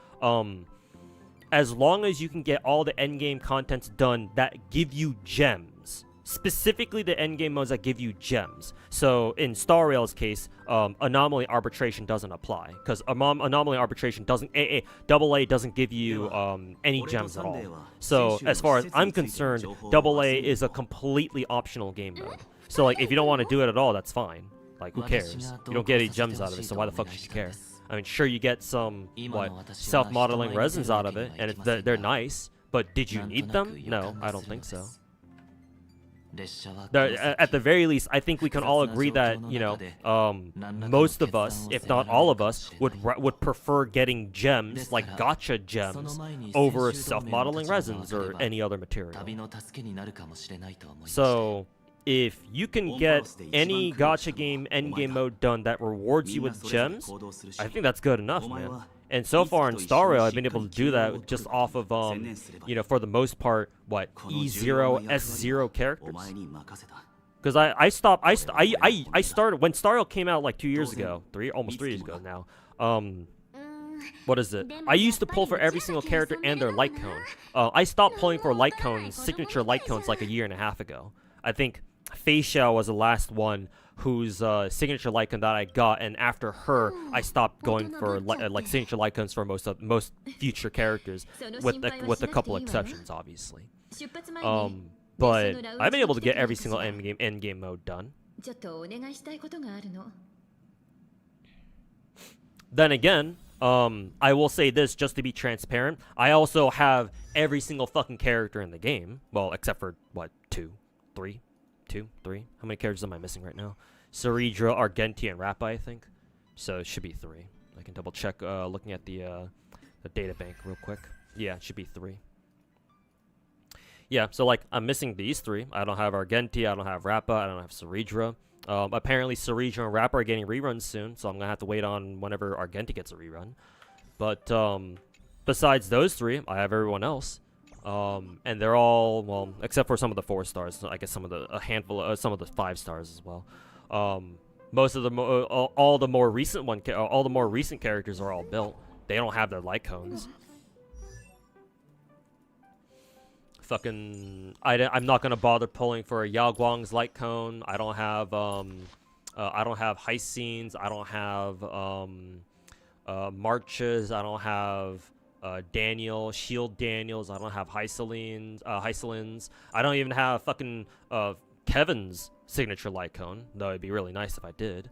as long as you can get all the endgame contents done that give you gems, specifically the endgame modes that give you gems. So in Star Rail's case, anomaly arbitration doesn't apply because anomaly arbitration doesn't AA doesn't give you any gems at all. So as far as I'm concerned, AA is a completely optional game mode. So like if you don't want to do it at all, that's fine. Like who cares? You don't get any gems out of it, so why the fuck should you care? I mean, sure you get some self-modeling resins out of it, and they're nice. But did you need them? No, I don't think so. At the very least, I think we can all agree that, you know, most of us, if not all of us, would prefer getting gems, like gacha gems, over self-modeling resins or any other material. So, if you can get any gacha game endgame mode done that rewards you with gems, I think that's good enough, man. And so far in Star Rail, I've been able to do that just off of, you know, for the most part, what, E0, S0 characters. Because I started, when Star Rail came out like 2 years ago, almost 3 years ago now, what is it? I used to pull for every single character and their light cone. I stopped pulling for light cones, signature light cones, like a year and a half ago. I think Fei Xiao was the last one whose signature light cone that I got, and after her, I stopped going for like signature light cones for most future characters, with a couple exceptions, obviously. But I've been able to get every single end game mode done. Then again, I will say this just to be transparent. I also have every single fucking character in the game. Well, except for what, 2, 3. How many characters am I missing right now? Ceridra, Argenti, and Rappa, I think. So it should be 3. I can double check looking at the data bank real quick. Yeah, it should be 3. Yeah, so like I'm missing these 3. I don't have Argenti, I don't have Rappa, I don't have Ceridra. Apparently Ceridra and Rappa are getting reruns soon, so I'm gonna have to wait on whenever Argenti gets a rerun. But besides those 3, I have everyone else. And they're all, well, except for some of the 4 stars. I guess some of the some of the 5 stars as well. Most of the all the more recent characters are all built. They don't have their light cones. Fucking, I'm not gonna bother pulling for Yao Guang's light cone. I don't have heist scenes. I don't have marches. I don't have Daniel, Shield Daniels. I don't have Hyselins. I don't even have fucking Kevin's signature light cone, though it'd be really nice if I did.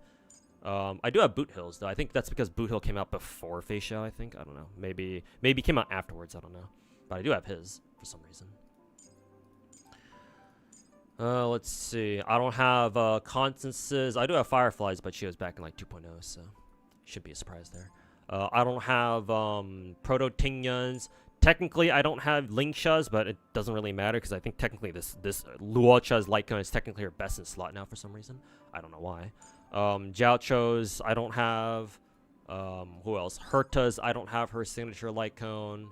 I do have Boot Hills, though. I think that's because Boot Hill came out before Fei Xiao, I think. I don't know. Maybe came out afterwards. I don't know. But I do have his for some reason. Let's see. I don't have Constance's. I do have Fireflies, but she was back in like 2.0, so shouldn't be a surprise there. I don't have Proto Tingyuns. Technically, I don't have Lingsha's, but it doesn't really matter because I think technically this Luocha's light cone is technically her best in slot now for some reason. I don't know why. Jiao Cho's I don't have. Who else? Herta's I don't have her signature light cone.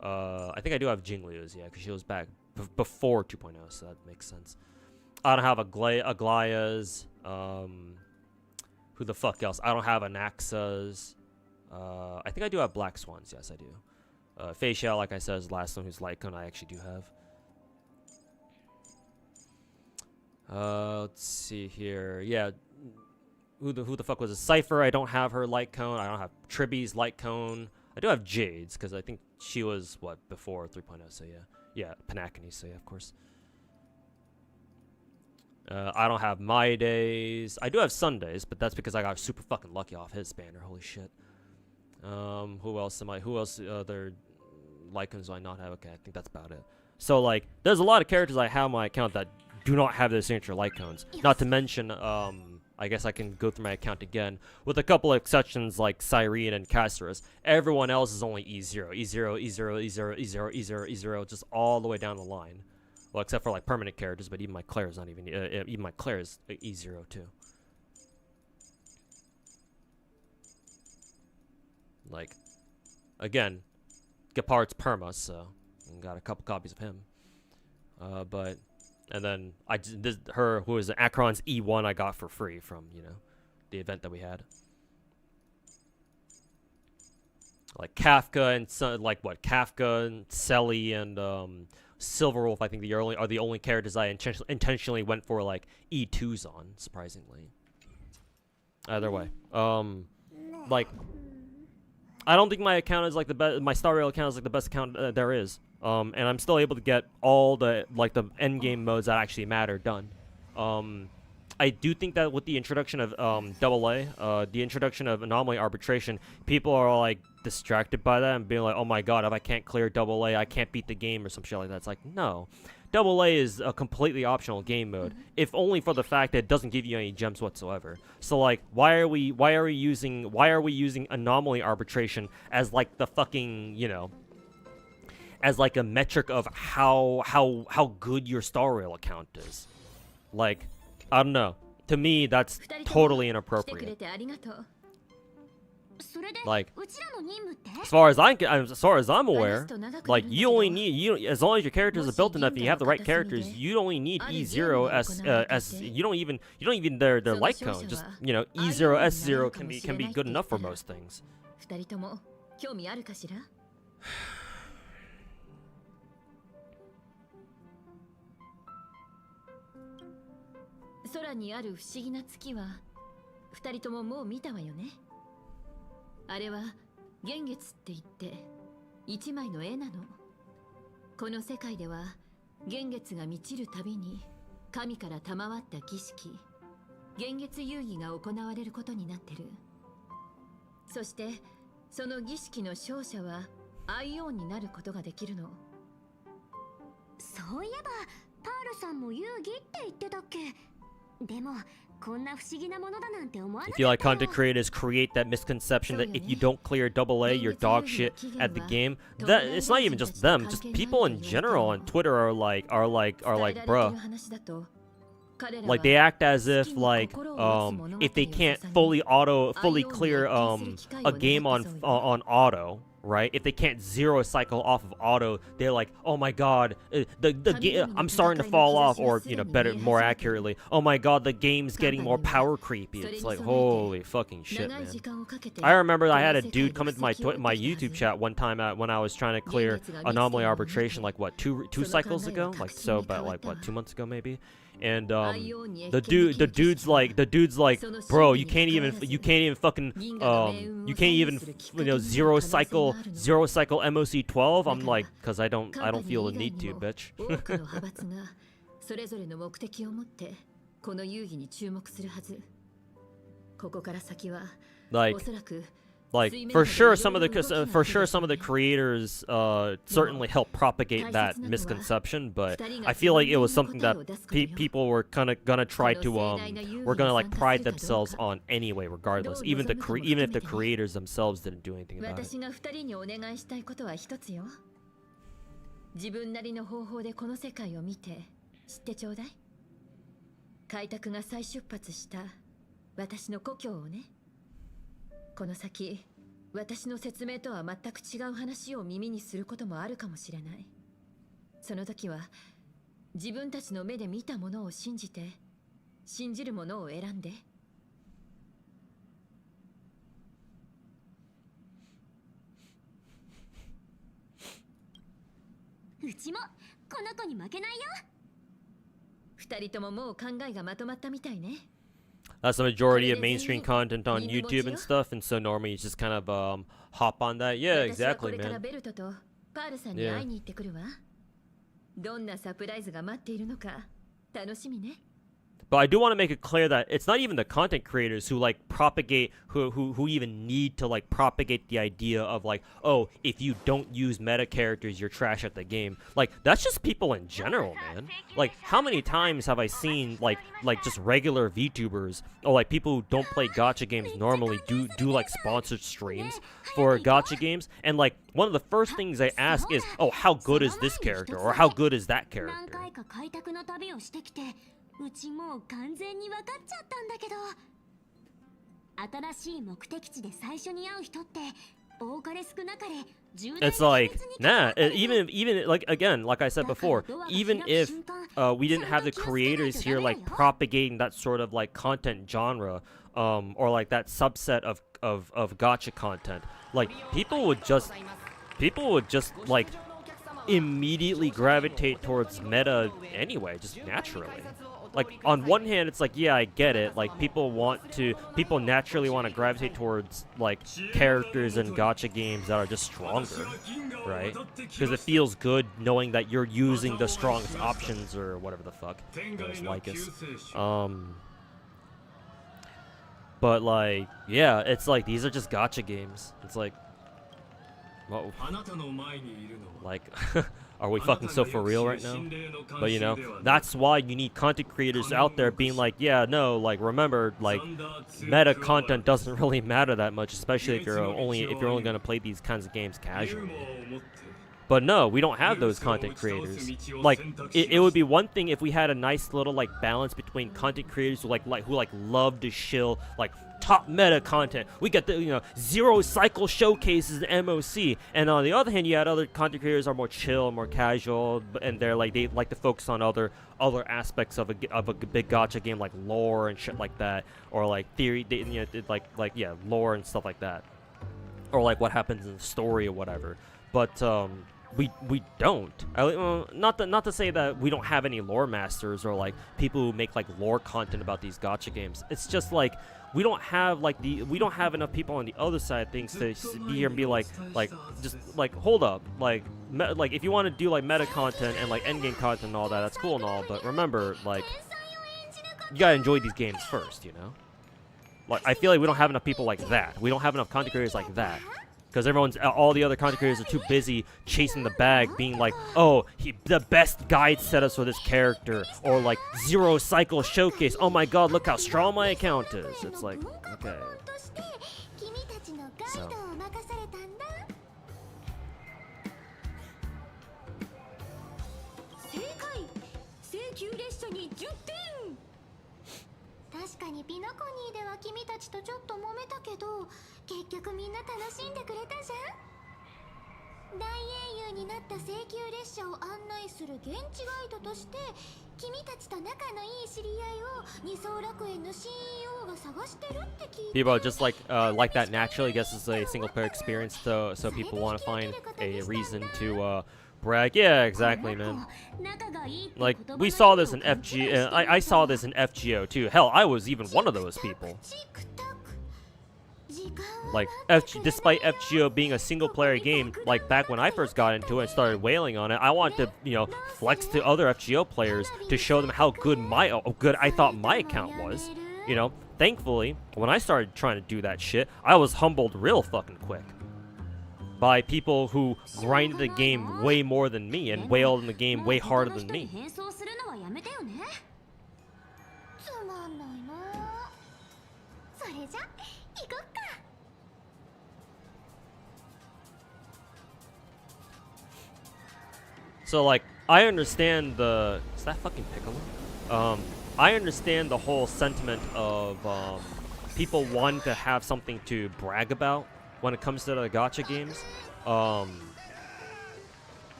I think I do have Jingliu's, yeah, because she was back before 2.0, so that makes sense. I don't have Aglaya's. Who the fuck else? I don't have Anaxa's. I think I do have Black Swans. Yes, I do. Fei Xiao, like I said, is the last one who's light cone I actually do have. Let's see here. Yeah. Who the fuck was it? Cypher, I don't have her light cone. I don't have Tribby's light cone. I do have Jade's, because I think she was, what, before 3.0, so yeah. Yeah, Panakini, so yeah, of course. I don't have My Days. I do have Sundays, but that's because I got super fucking lucky off his banner. Holy shit. Who else am I? Who else other Lycans do I not have? Okay, I think that's about it. So like, there's a lot of characters I have on my account that do not have their signature light cones. Not to mention, I guess I can go through my account again, with a couple of exceptions like Cyrene and Casterus. Everyone else is only E0, E0, E0, E0, E0, E0, E0, just all the way down the line. Well, except for like permanent characters, but even my Claire is not even, even my Claire is E0 too. Like, again, Gepard's perma, so got a couple copies of him. But, and then her who is Akron's E1 I got for free from, you know, the event that we had. Like Kafka and Kafka and Selly and Silverwolf, I think are the only characters I intentionally went for like E2s on, surprisingly. Either way, like, I don't think my account is like the best. My Star Rail account is like the best account there is. And I'm still able to get all the the end game modes that actually matter done. I do think that with the introduction of AA, the introduction of anomaly arbitration, people are like distracted by that and being like, "Oh my god, if I can't clear AA, I can't beat the game," or some shit like that. It's like, no, AA is a completely optional game mode, if only for the fact that it doesn't give you any gems whatsoever. So like, why are we using anomaly arbitration as like the fucking, you know, as like a metric of how good your Star Rail account is? Like, I don't know. To me, that's totally inappropriate. Like, as far as I'm aware, like, you only need, as long as your characters are built enough and you have the right characters, you only need E0 S. You don't even their light cone. Just, you know, E0 S0 can be good enough for most things.あれは幻月って言って一枚の絵なの。この世界では幻月が満ちるたびに神から賜った儀式、幻月遊戯が行われることになってる。そしてその儀式の勝者はアイオンになることができるの。そういえばパールさんも遊戯って言ってたっけ。でも I feel like content creators create that misconception that if you don't clear AA, you're dog shit at the game. That it's not even just them, just people in general on Twitter are like, bruh. Like, they act as if like if they can't fully clear a game on auto, right? If they can't zero cycle off of auto, they're like, oh my god, I'm starting to fall off, or, you know, more accurately, oh my god, the game's getting more power creepy. It's like, holy fucking shit, man. I remember I had a dude come into my YouTube chat one time when I was trying to clear anomaly arbitration, like what, two cycles ago, like, so about like what, 2 months ago maybe. And the dude's like, bro, you can't even fucking you can't even, you know, zero cycle MOC 12. I'm like, cause I don't feel the need to, bitch. Like, for sure some of the creators certainly helped propagate that misconception, but I feel like it was something that people were kind of gonna try to like pride themselves on anyway, regardless, even if the creators themselves didn't do anything about it. 自分なりの方法でこの世界を見て知ってちょうだい。開拓が再出発した私の故郷をね。この先、私の説明とは全く違う話を耳にすることもあるかもしれない。その時は自分たちの目で見たものを信じて、信じるものを選んで。うちもこの子に負けないよ。二人とももう考えがまとまったみたいね。That's the majority of mainstream content on YouTube and stuff, and so normally you just kind of hop on that. Yeah, exactly, man. Yeah. どんなサプライズが待っているのか楽しみね。But I do want to make it clear that it's not even the content creators who like propagate, who even need to like propagate the idea of like, oh, if you don't use meta characters, you're trash at the game. Like, that's just people in general, man. Like, how many times have I seen like just regular VTubers or like people who don't play gacha games normally do like sponsored streams for gacha games, and like one of the first things I ask is, oh, how good is this character or how good is that character? うちもう完全に分かっちゃったんだけど、新しい目的地で最初に会う人って多かれ少なかれ重大な It's like, 秘密に nah, 関わってる。 even like again, like I said before, even if we didn't have the creators here like propagating that sort of like content genre, or like that subset of gacha content, like people would just like immediately gravitate towards meta anyway, just naturally. Like, on one hand, it's like, yeah, I get it. Like, people naturally want to gravitate towards, like, characters in gacha games that are just stronger, right? Because it feels good knowing that you're using the strongest options or whatever the fuck. Those Lycus. But, like, yeah, it's like, these are just gacha games. It's like, whoa. Like, are we fucking so for real right now? But you know, that's why you need content creators out there being like, yeah, no, like remember, like meta content doesn't really matter that much, especially if you're only gonna play these kinds of games casually. But no, we don't have those content creators. Like, it would be one thing if we had a nice little like balance between content creators who like love to shill like top meta content. We get the, you know, zero cycle showcases in MOC, and on the other hand, you had other content creators are more chill, more casual, and they like to focus on other aspects of a big gacha game like lore and shit like that, or like theory, you know, like yeah, lore and stuff like that, or like what happens in the story or whatever. But we don't. Not to say that we don't have any lore masters or like people who make like lore content about these gacha games. It's just like we don't have enough people on the other side of things to be here and be like just like hold up, like if you want to do like meta content and like endgame content and all that, that's cool and all, but remember, like, you gotta enjoy these games first, you know. Like, I feel like we don't have enough people like that. We don't have enough content creators like that. Because all the other content creators are too busy chasing the bag, being like, oh, the best guide setups for this character, or like zero cycle showcase. Oh my god, look how strong my account is. It's like, okay. So. People are just like that naturally. I guess it's a single player experience, so people want to find a reason to brag. Yeah, exactly, man. Like, we saw this in FG. I saw this in FGO too. Hell, I was even one of those people. Like, despite FGO being a single-player game, like back when I first got into it and started wailing on it, I wanted to, you know, flex to other FGO players to show them how good I thought my account was. You know, thankfully, when I started trying to do that shit, I was humbled real fucking quick by people who grinded the game way more than me and wailed in the game way harder than me. So, like, I understand the... Is that fucking Piccolo? I understand the whole sentiment of people wanting to have something to brag about when it comes to the gacha games.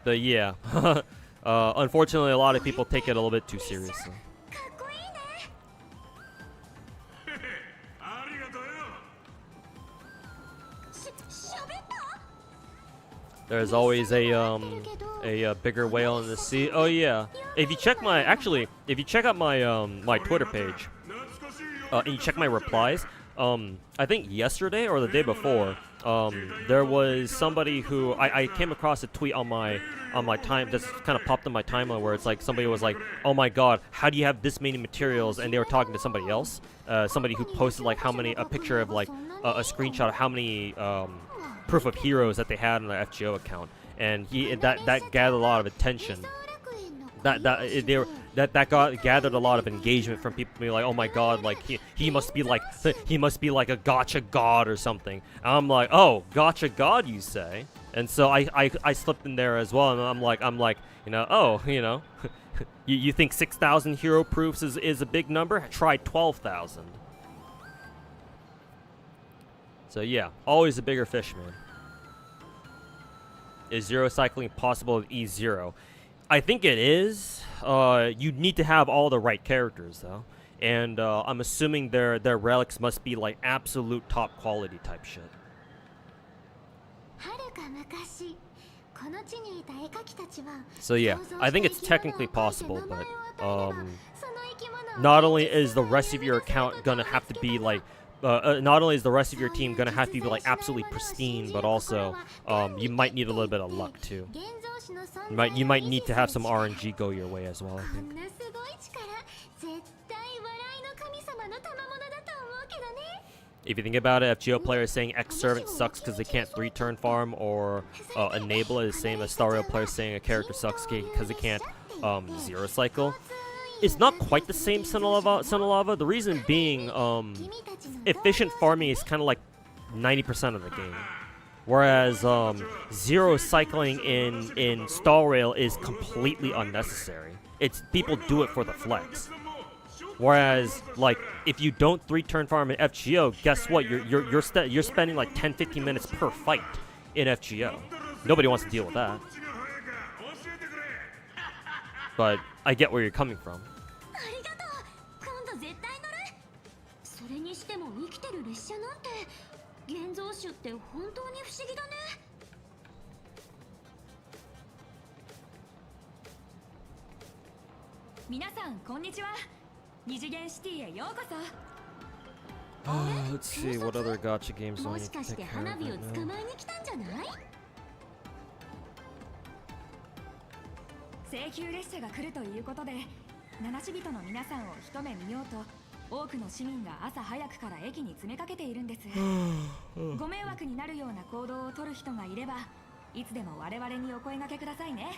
But yeah. Unfortunately, a lot of people take it a little bit too seriously. There's always a bigger whale in the sea. Oh yeah. If you check out my my Twitter page, and you check my replies, I think yesterday or the day before, there was somebody who I came across a tweet on my time that's kind of popped in my timeline where it's like somebody was like, oh my god, how do you have this many materials? And they were talking to somebody else, somebody who posted like a picture of like a screenshot of how many proof of heroes that they had on their FGO account, and that gathered a lot of attention. That gathered a lot of engagement from people being like, oh my god, like he must be like a GACHA god or something. And I'm like, oh, GACHA god, you say? And so I slipped in there as well, and I'm like, you know, oh, you know, you think 6,000 hero proofs is a big number? Try 12,000. So yeah, always a bigger fish, man. Is zero cycling possible with E0? I think it is. You need to have all the right characters though, and I'm assuming their relics must be like absolute top quality type shit. So yeah, I think it's technically possible, but not only is the rest of your account gonna have to be like, not only is the rest of your team gonna have to be like absolutely pristine, but also you might need a little bit of luck too. You might need to have some RNG go your way as well, I think. If you think about it, FGO players saying X-Servant sucks because they can't 3-turn farm, or Enable is the same as Star Rail players saying a character sucks because they can't zero cycle. It's not quite the same, Sunalava. The reason being, efficient farming is kind of like 90% of the game. Whereas zero cycling in Star Rail is completely unnecessary. People do it for the flex. Whereas, like, if you don't 3-turn farm in FGO, guess what? You're spending like 10-15 minutes per fight in FGO. Nobody wants to deal with that. But I get where you're coming from. Let's see, what other gacha games do I need to take care of right now? 請求列車が来るということで、七死人の皆さんを一目見ようと、多くの市民が朝早くから駅に詰めかけているんです。ご迷惑になるような行動を取る人がいれば、いつでも我々にお声掛けくださいね。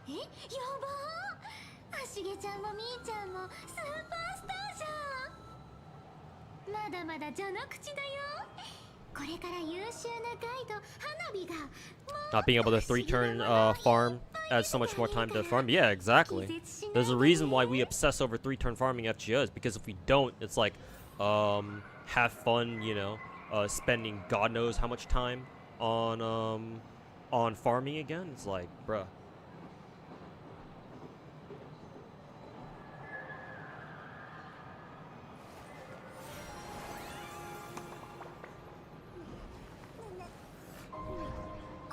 え、やばー。あしげちゃんもみーちゃんもスーパースターじゃん。まだまだ序の口だよ。これから優秀なガイド花火が。Not being able to 3-turn farm adds so much more time to farm. Yeah, exactly. There's a reason why we obsess over 3-turn farming FGOs, because if we don't, it's like, have fun, you know, spending God knows how much time on farming again. It's like, bruh.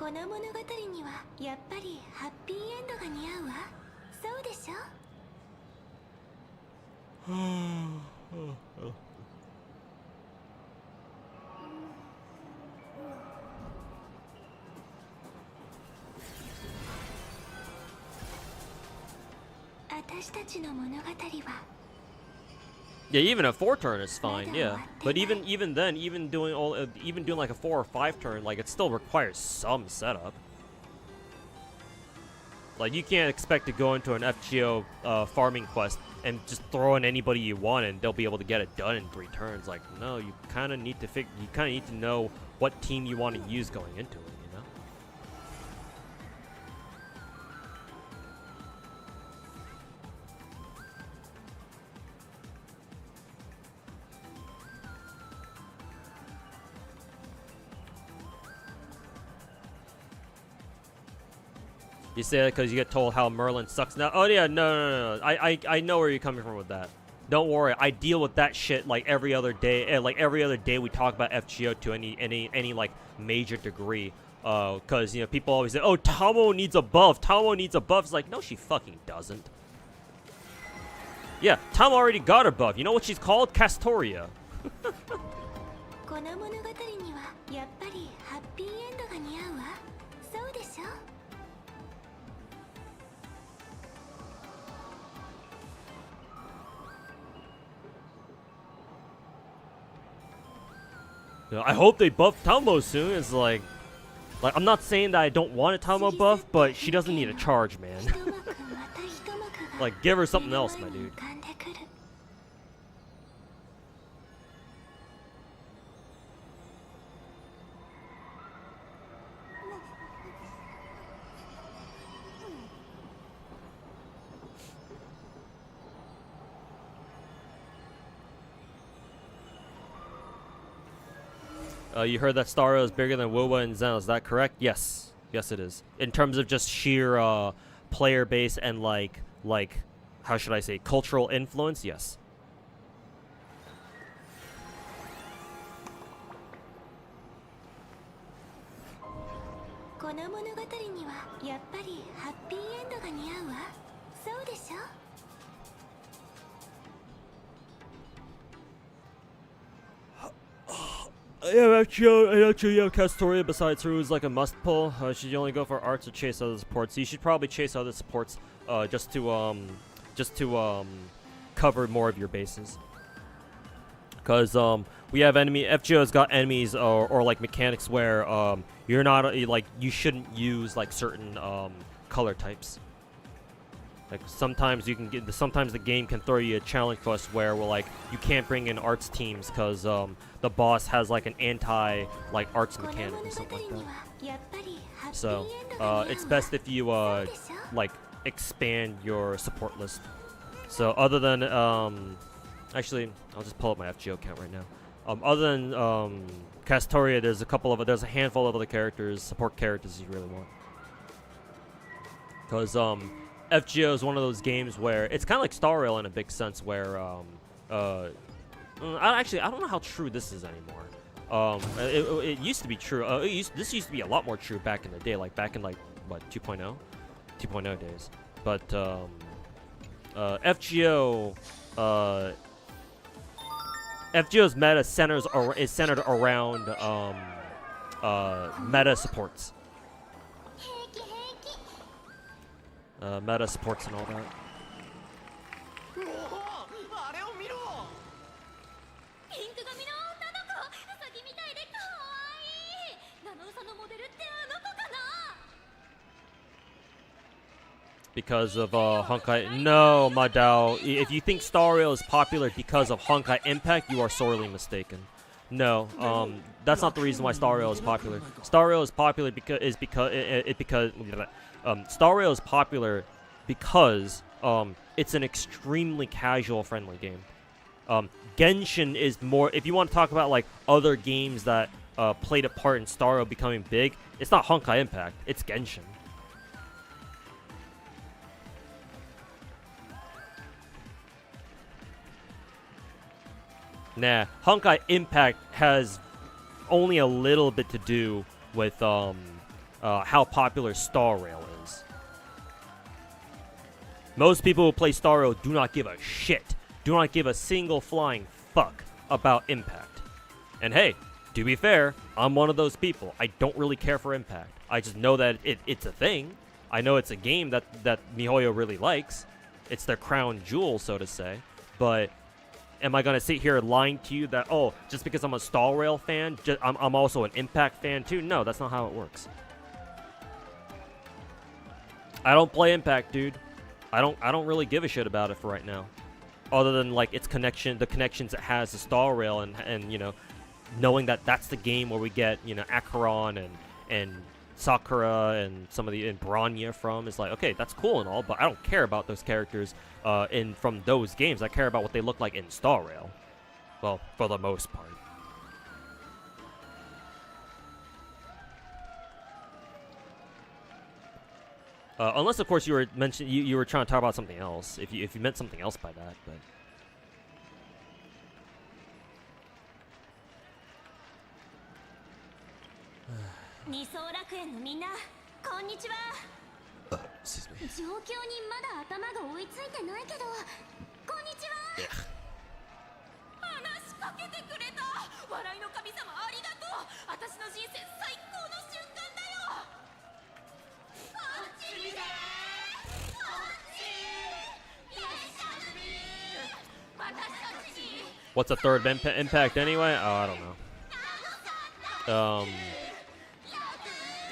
This story にはやっぱりハッピーエンドが似合うわ。そうでしょ？私たちの物語は Yeah, even a 4-turn is fine, yeah. But even then, even doing like a 4 or 5-turn, like it still requires some setup. Like you can't expect to go into an FGO farming quest and just throw in anybody you want and they'll be able to get it done in 3 turns. Like no, you kind of need to know what team you want to use going into it, you know? You say that because you get told how Merlin sucks now. Oh yeah, no. I know where you're coming from with that. Don't worry, I deal with that shit like every other day. Like every other day, we talk about FGO to any like major degree. Because you know people always say, "Oh, Tamo needs a buff. Tamo needs a buff." It's like, no, she fucking doesn't. Yeah, Tamo already got her buff. You know what she's called? Castoria. この物語にはやっぱりハッピーエンドが似合うわ。そうでしょ。I hope they buff Talmo soon. It's like I'm not saying that I don't want a Talmo buff, but she doesn't need a charge, man. Like, give her something else, my dude. You heard that Starro is bigger than Wowa and Zen. Is that correct? Yes. Yes, it is. In terms of just sheer player base and like how should I say, cultural influence, yes. この物語にはやっぱりハッピーエンドが似合うわ。そうでしょ。Yeah, actually, Castoria besides Ru is like a must pull. Should you only go for arts or chase other supports? You should probably chase other supports, just to cover more of your bases. Cause we have FGO's got enemies or like mechanics where you're not like you shouldn't use like certain color types. Like sometimes sometimes the game can throw you a challenge quest where we're like you can't bring in arts teams because the boss has like an anti like arts mechanic or something like that. So it's best if you like expand your support list. So other than actually I'll just pull up my FGO account right now. Other than Castoria, there's a handful of other characters, support characters you really want. Because FGO is one of those games where it's kind of like Star Rail in a big sense where I don't know how true this is anymore. It used to be true. This used to be a lot more true back in the day, like back in like what 2.0 days. But FGO's meta is centered around meta supports. Meta supports and all that. ピンク髪の女の子、ウサギみたいで可愛い。ナノウサのモデルってあの子かな？ Because of Honkai. No, Madao. If you think Star Rail is popular because of Honkai Impact, you are sorely mistaken. No, that's not the reason why Star Rail is popular. Star Rail is popular because Star Rail is popular because it's an extremely casual friendly game. Genshin is more, if you want to talk about like other games that played a part in Star Rail becoming big, it's not Honkai Impact, it's Genshin. Nah, Honkai Impact has only a little bit to do with how popular Star Rail is. Most people who play Star Rail do not give a shit, do not give a single flying fuck about Impact. And hey, to be fair, I'm one of those people. I don't really care for Impact. I just know that it's a thing. I know it's a game that MiHoYo really likes. It's their crown jewel, so to say. But am I going to sit here lying to you that, oh, just because I'm a Star Rail fan, I'm also an Impact fan too? No, that's not how it works. I don't play Impact, dude. I don't really give a shit about it for right now. Other than like its connection, the connections it has to Star Rail and you know, knowing that that's the game where we get, you know, Acheron and Sakura and some of the Bronya from, is like, okay, that's cool and all, but I don't care about those characters from those games. I care about what they look like in Star Rail. Well, for the most part. Unless, of course, you were trying to talk about something else. If you meant something else by that, but. 二層楽園のみんな、こんにちは。状況にまだ頭が追いついてないけど、こんにちは。話しかけてくれた。笑いの神様ありがとう。私の人生最高の瞬間だよ。こっち見て。こっち。イエスアルミー。私たちに。What's the third impact anyway? Oh, I don't know.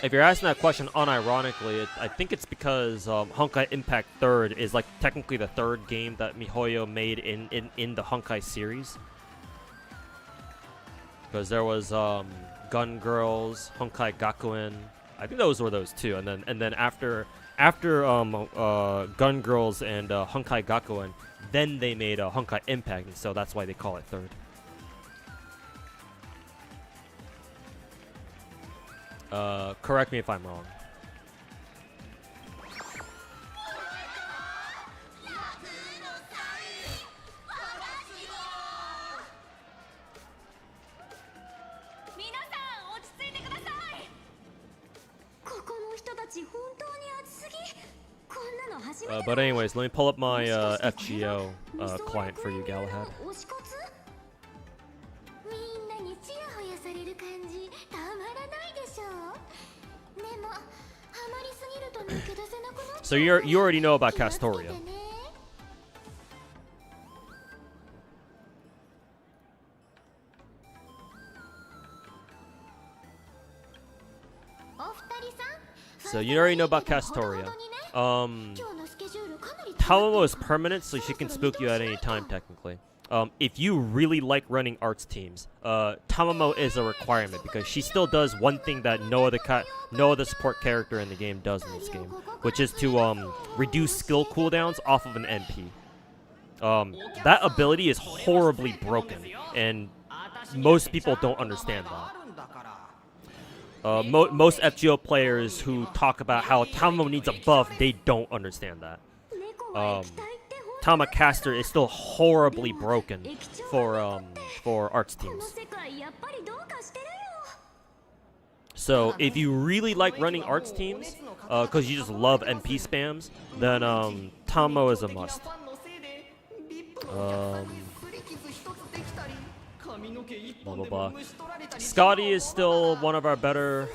If you're asking that question unironically, I think it's because Honkai Impact 3rd is like technically the third game that MiHoYo made in the Honkai series. Because there was Gun Girls, Honkai Gakuen. I think those were those two, and then after Gun Girls and Honkai Gakuen, then they made Honkai Impact, and so that's why they call it third. Correct me if I'm wrong. But anyways, let me pull up my FGO client for you, Galahad. So you already know about Castoria. So you already know about Castoria. Tamamo is permanent, so she can spook you at any time, technically. If you really like running arts teams, Tamamo is a requirement because she still does one thing that no other support character in the game does in this game, which is to reduce skill cooldowns off of an NP. That ability is horribly broken, and most people don't understand that. Most FGO players who talk about how Tamamo needs a buff, they don't understand that. Tamacaster is still horribly broken for arts teams. So if you really like running arts teams, because you just love MP spams, then Tamamo is a must. Blah blah blah. Scotty is still one of our better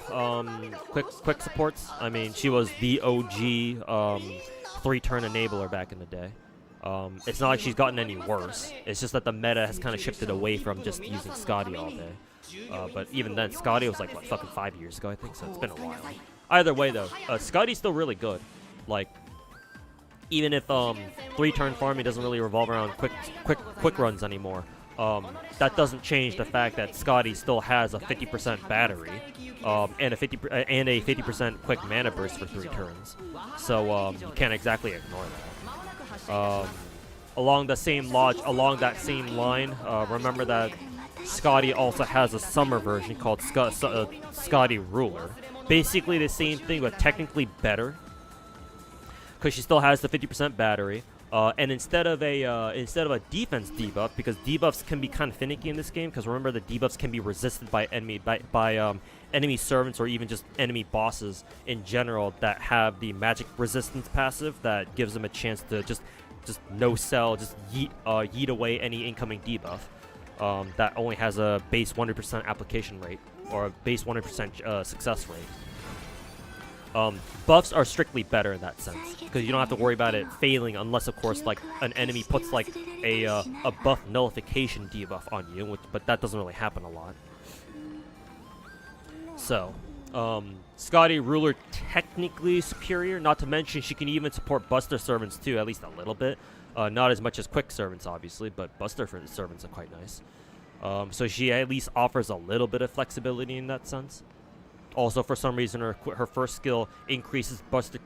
quick supports. I mean, she was the OG 3-turn enabler back in the day. It's not like she's gotten any worse. It's just that the meta has kind of shifted away from just using Scotty all day. But even then, Scotty was like, what, fucking 5 years ago, I think, so it's been a while. Either way, though, Scotty's still really good. Like, even if 3-turn farming doesn't really revolve around quick runs anymore, that doesn't change the fact that Scotty still has a 50% battery and a 50% quick mana burst for 3 turns. So you can't exactly ignore that. Along that same line, remember that Scotty also has a summer version called Scotty Ruler. Basically the same thing, but technically better, because she still has the 50% battery. And instead of a defense debuff, because debuffs can be kind of finicky in this game, because remember the debuffs can be resisted by enemy servants or even just enemy bosses in general that have the magic resistance passive that gives them a chance to just no sell, just yeet away any incoming debuff. That only has a base 100% application rate or a base 100% success rate. Buffs are strictly better in that sense, because you don't have to worry about it failing unless, of course, like an enemy puts like a buff nullification debuff on you, but that doesn't really happen a lot. So, Scotty Ruler technically superior, not to mention she can even support Buster servants too, at least a little bit. Not as much as quick servants, obviously, but Buster servants are quite nice. So she at least offers a little bit of flexibility in that sense. Also, for some reason, her first skill increases Buster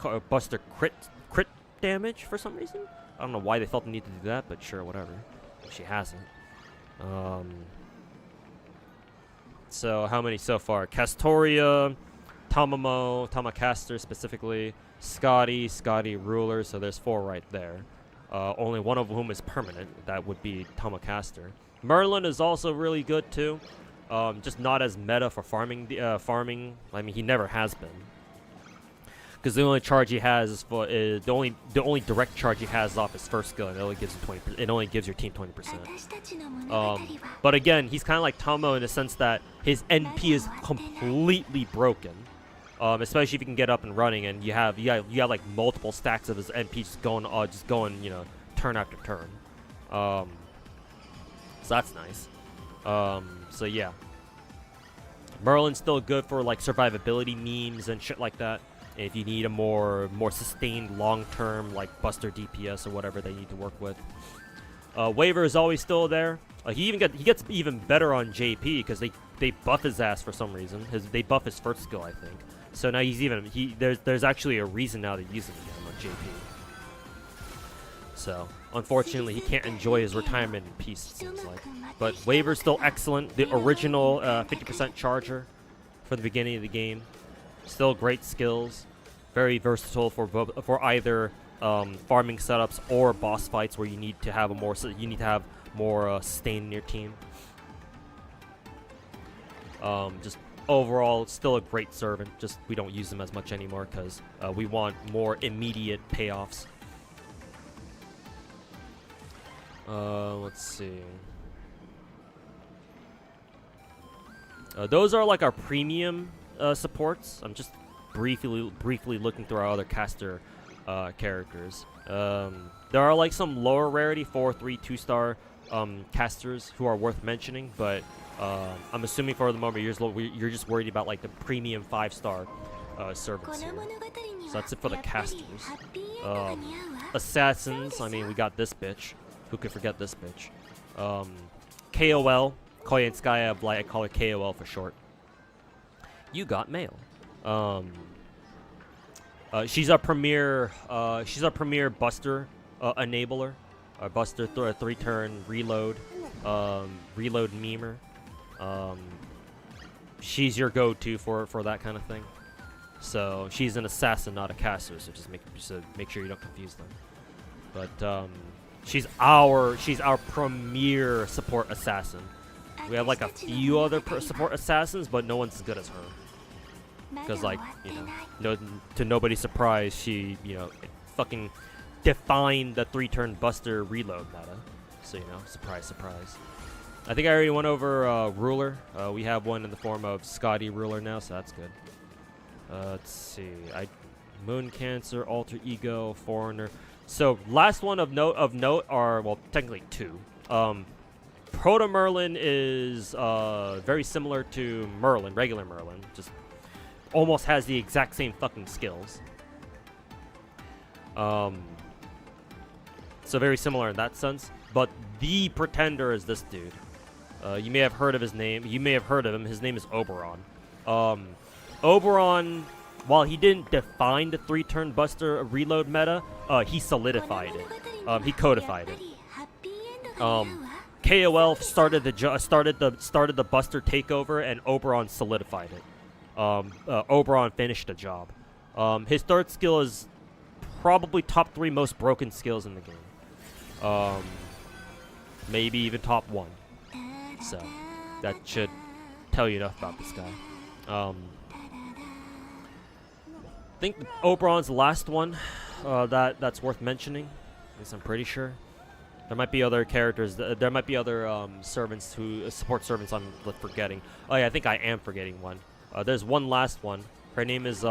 crit damage for some reason. I don't know why they felt the need to do that, but sure, whatever. She hasn't. So how many so far? Castoria, Tamamo, Tamacaster specifically, Scotty Ruler. So there's 4 right there. Only one of whom is permanent. That would be Tamacaster. Merlin is also really good too. Just not as meta for farming. I mean, he never has been. because the only charge he has is for the only direct charge he has is off his first skill, and it only gives him 20%. It only gives your team 20%. But again, he's kind of like Tomo in the sense that his NP is completely broken, especially if you can get up and running, and you have like multiple stacks of his NP just going you know, turn after turn. So that's nice. So yeah, Merlin's still good for like survivability memes and shit like that. If you need a more sustained long-term like Buster DPS or whatever they need to work with. Waver is always still there. He gets even better on JP because they buff his ass for some reason. They buff his first skill, I think. So now there's actually a reason now to use him again on JP. So unfortunately he can't enjoy his retirement in peace, it seems like. But Waver's still excellent. The original 50% charger for the beginning of the game. Still great skills. Very versatile for either farming setups or boss fights where you need to have more sustain in your team. Just overall, still a great servant. Just we don't use them as much anymore because we want more immediate payoffs. Let's see. Those are like our premium supports. I'm just briefly looking through our other caster characters. There are like some lower rarity 4-3 2-star casters who are worth mentioning, but I'm assuming for the moment you're just worried about like the premium 5-star servants here. So that's it for the casters. Assassins, I mean, we got this bitch. Who could forget this bitch? KOL, Koyenskaya, I call her KOL for short. You got mail. She's our premier Buster enabler. Our Buster 3-turn reload, reload memer. She's your go-to for that kind of thing. So she's an assassin, not a caster. So just make sure you don't confuse them. But she's our premier support assassin. We have like a few other support assassins, but no one's as good as her. Because, like, you know, to nobody's surprise, she, you know, fucking defined the 3-turn Buster reload meta. So, you know, surprise, surprise. I think I already went over Ruler. We have one in the form of Scotty Ruler now, so that's good. Let's see. Moon Cancer, Alter Ego, Foreigner. So, last one of note are, well, technically two. Proto Merlin is very similar to Merlin, regular Merlin, just almost has the exact same fucking skills. So very similar in that sense. But the pretender is this dude. You may have heard of his name. You may have heard of him. His name is Oberon. Oberon, while he didn't define the 3-turn Buster reload meta, he solidified it. He codified it. KOL started the Buster takeover, and Oberon solidified it. Oberon finished the job. His third skill is probably top 3 most broken skills in the game. Maybe even top 1. So that should tell you enough about this guy. I think Oberon's the last one that's worth mentioning. At least I'm pretty sure. There might be other characters. There might be other servants support servants I'm forgetting. Oh yeah, I think I am forgetting one. There's one last one. Her name is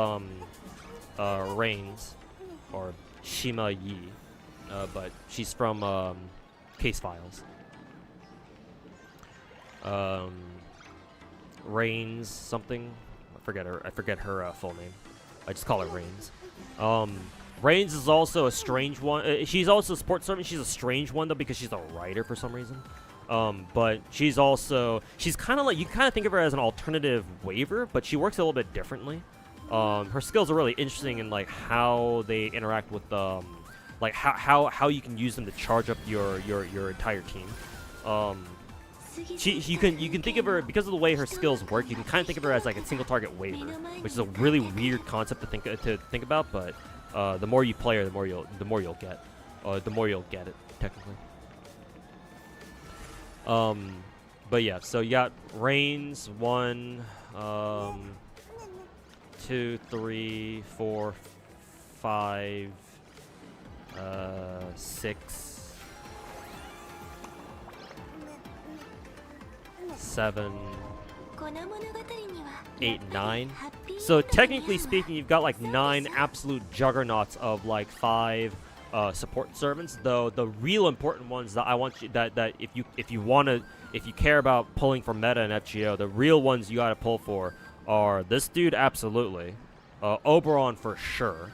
Reigns, or Shima Yi, but she's from Case Files. Reigns something. I forget her full name. I just call her Reigns. Reigns is also a strange one. She's also a support servant. She's a strange one though because she's a writer for some reason. But she's kind of like, you kind of think of her as an alternative Waver, but she works a little bit differently. Her skills are really interesting in like how they interact with like how you can use them to charge up your entire team. You can think of her, because of the way her skills work, you can kind of think of her as like a single target Waver, which is a really weird concept to think about. But the more you play her, the more you'll get, the more you'll get it technically. But yeah, so you got Reigns 1, 2, 3, 4, 5, 6, 7, 8, 9. So technically speaking, you've got like 9 absolute juggernauts of like 5 support servants. Though the real important ones that I want you that if you care about pulling for meta and FGO, the real ones you gotta pull for are this dude absolutely, Oberon for sure,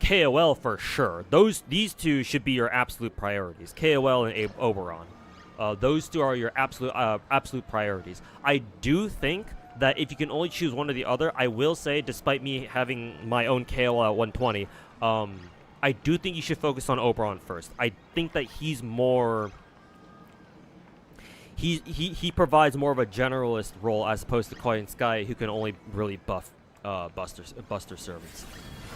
KOL for sure. These two should be your absolute priorities. KOL and Oberon. Those two are your absolute priorities. I do think that if you can only choose one or the other, I will say, despite me having my own KOL at 120, I do think you should focus on Oberon first. I think that he's more... He provides more of a generalist role as opposed to Koi and Sky, who can only really buff Buster servants.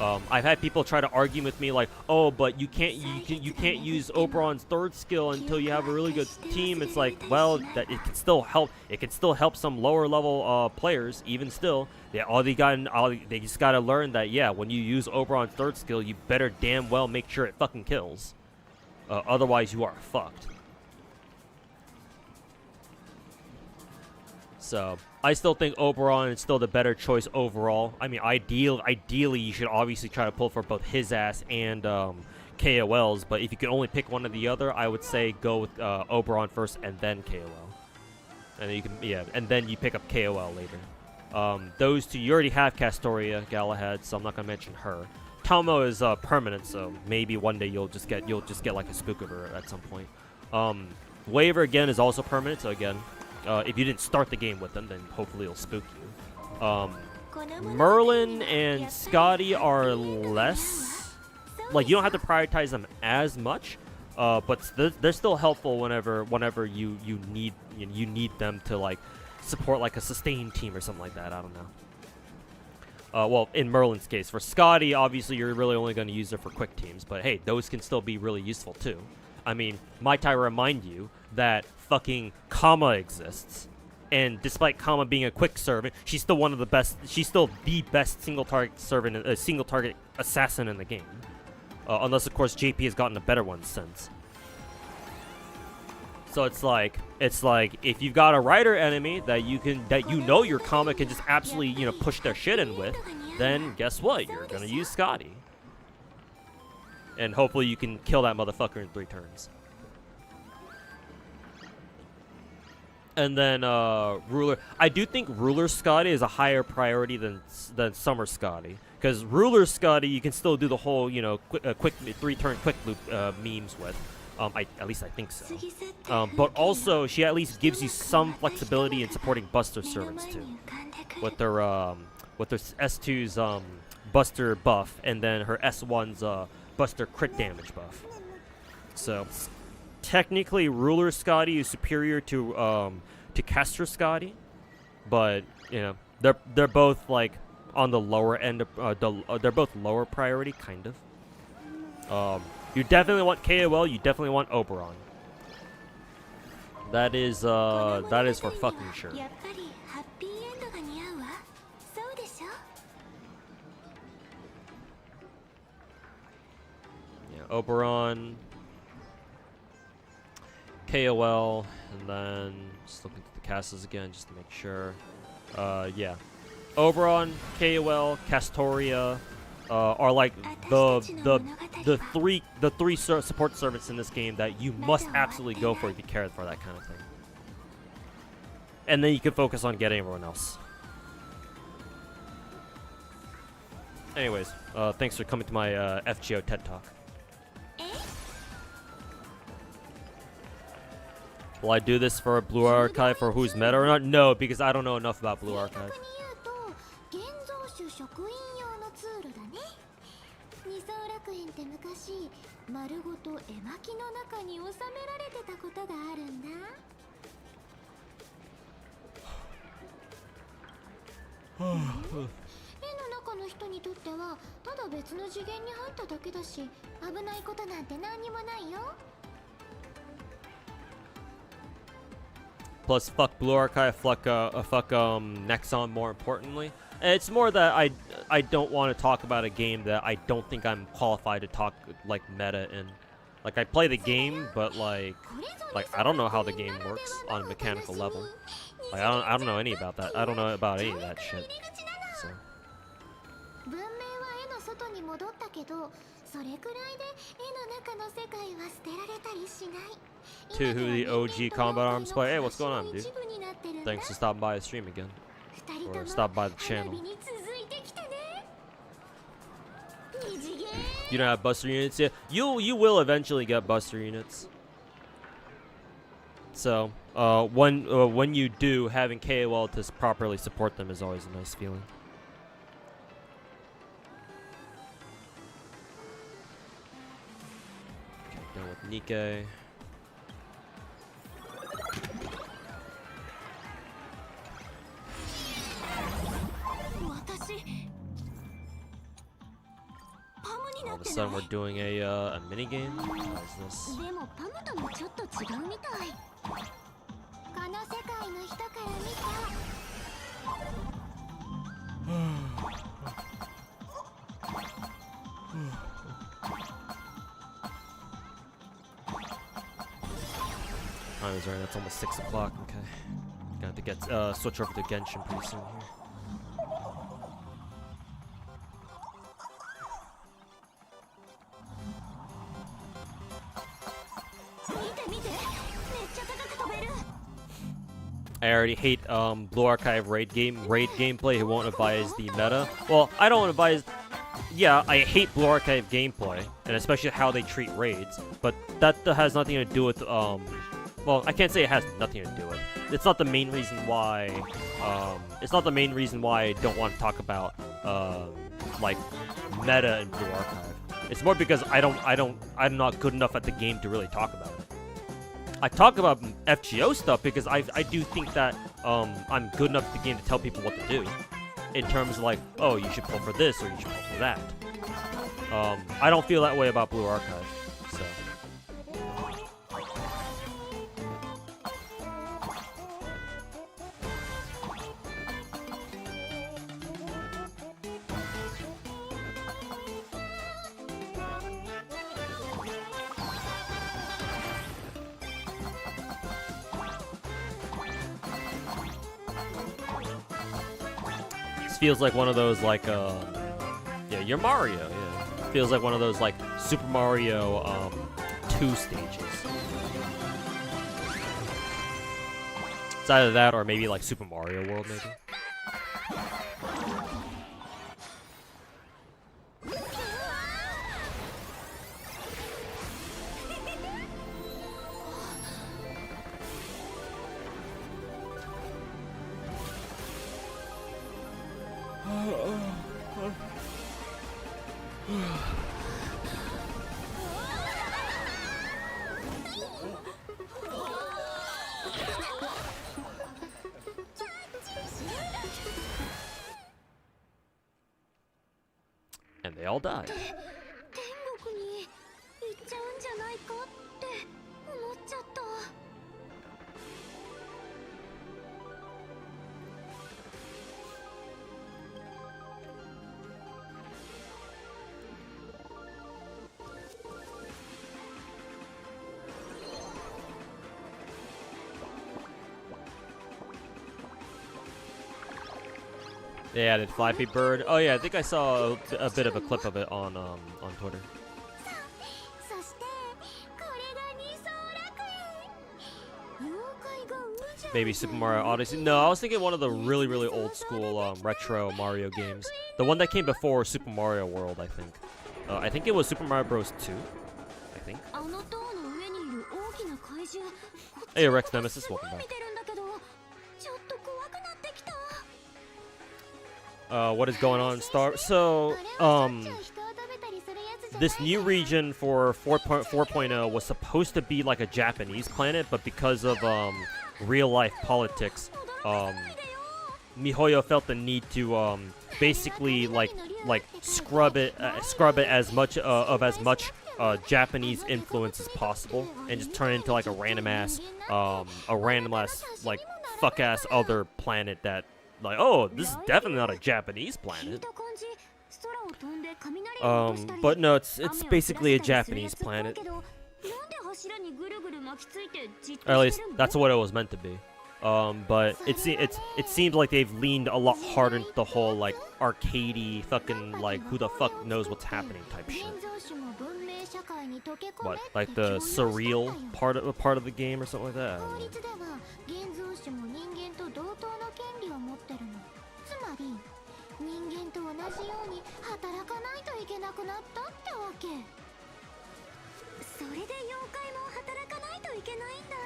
I've had people try to argue with me like, oh, but you can't use Oberon's 3rd skill until you have a really good team. It's like, well, that it can still help. It can still help some lower level players. Even still, they just gotta learn that, yeah, when you use Oberon's 3rd skill, you better damn well make sure it fucking kills. Otherwise, you are fucked. So I still think Oberon is still the better choice overall. I mean, ideally, you should obviously try to pull for both his ass and KOLs. But if you can only pick one or the other, I would say go with Oberon first and then KOL. And then you can, yeah, and then you pick up KOL later. Those two, you already have Castoria, Galahad, so I'm not gonna mention her. Tomo is permanent, so maybe one day you'll just get like a spook of her at some point. Waver again is also permanent, so again. If you didn't start the game with them, then hopefully it'll spook you. Merlin and Scotty are less... Like, you don't have to prioritize them as much, but they're still helpful whenever you need them to, like, support, like, a sustained team or something like that. I don't know. Well, in Merlin's case. For Scotty, obviously, you're really only going to use her for quick teams, but hey, those can still be really useful, too. I mean, might I remind you that fucking Kama exists, and despite Kama being a quick servant, she's still one of the best. She's still the best single target servant, single target assassin in the game, unless of course JP has gotten a better one since. So it's like if you've got a rider enemy that your Kama can just absolutely push their shit in with, then guess what? You're gonna use Scotty. And hopefully you can kill that motherfucker in 3 turns. And then Ruler. I do think Ruler Scotty is a higher priority than Summer Scotty. Because Ruler Scotty, you can still do the whole, quick 3-turn quick loop memes with. At least I think so. But also, she at least gives you some flexibility in supporting Buster servants too. With her S2's Buster buff, and then her S1's Buster crit damage buff. So technically Ruler Scotty is superior to Caster Scotty, but they're both like on the lower end of they're both lower priority kind of. You definitely want KOL, you definitely want Oberon. That is for fucking sure. Oberon, KOL, and then just looking at the castles again just to make sure. Yeah, Oberon, KOL, Castoria are like the three support servants in this game that you must absolutely go for if you care for that kind of thing. And then you can focus on getting everyone else. Anyways, thanks for coming to my FGO TED Talk. Will I do this for a Blue Archive for who's meta or not? No, because I don't know enough about Blue Archive. Plus, fuck Blue Archive, fuck Nexon. More importantly, it's more that I don't want to talk about a game that I don't think I'm qualified to talk like meta in. Like, I play the game, but like I don't know how the game works on a mechanical level. Like, I don't know any about that. I don't know about any of that shit. So. To who the OG Combat Arms play. Hey, what's going on, dude? Thanks for stopping by the stream again. Or stop by the channel. You don't have Buster units yet? You will eventually get Buster units. So, when you do, having KOL to properly support them is always a nice feeling. Okay, done with Nikkei. All of a sudden, we're doing a mini game. What is this? Time is right. That's almost 6 o'clock. Okay, gonna have to get switch over to Genshin pretty soon here. I already hate Blue Archive raid gameplay. Who won't advise the meta? Well, I don't advise. Yeah, I hate Blue Archive gameplay, and especially how they treat raids. But that has nothing to do with well, I can't say it has nothing to do with. It's not the main reason why. It's not the main reason why I don't want to talk about like meta and Blue Archive. It's more because I'm not good enough at the game to really talk about it. I talk about FGO stuff because I do think that I'm good enough at the game to tell people what to do. In terms of like, oh, you should pull for this or you should pull for that. I don't feel that way about Blue Archive. So. Feels like one of those like yeah, you're Mario, yeah. Feels like one of those like Super Mario 2 stages. It's either that or maybe like Super Mario World maybe. And they all died. They added Flappy Bird. Oh yeah, I think I saw a bit of a clip of it on Twitter. Maybe Super Mario Odyssey. No, I was thinking one of the really old school retro Mario games. The one that came before Super Mario World, I think. I think it was Super Mario Bros. 2. I think. Hey Rex Nemesis, welcome back. What is going on, Star? So, this new region for 4.0 was supposed to be like a Japanese planet, but because of real-life politics, MiHoYo felt the need to basically like scrub it as much Japanese influence as possible and just turn it into like a random ass like fuck ass other planet that like, oh, this is definitely not a Japanese planet. But no, it's basically a Japanese planet. Or at least that's what it was meant to be. But it seems like they've leaned a lot harder into the whole like arcadey fucking like who the fuck knows what's happening type shit. What, like the surreal part of the game or something like that? I don't know. それで妖怪も働かないといけないんだ。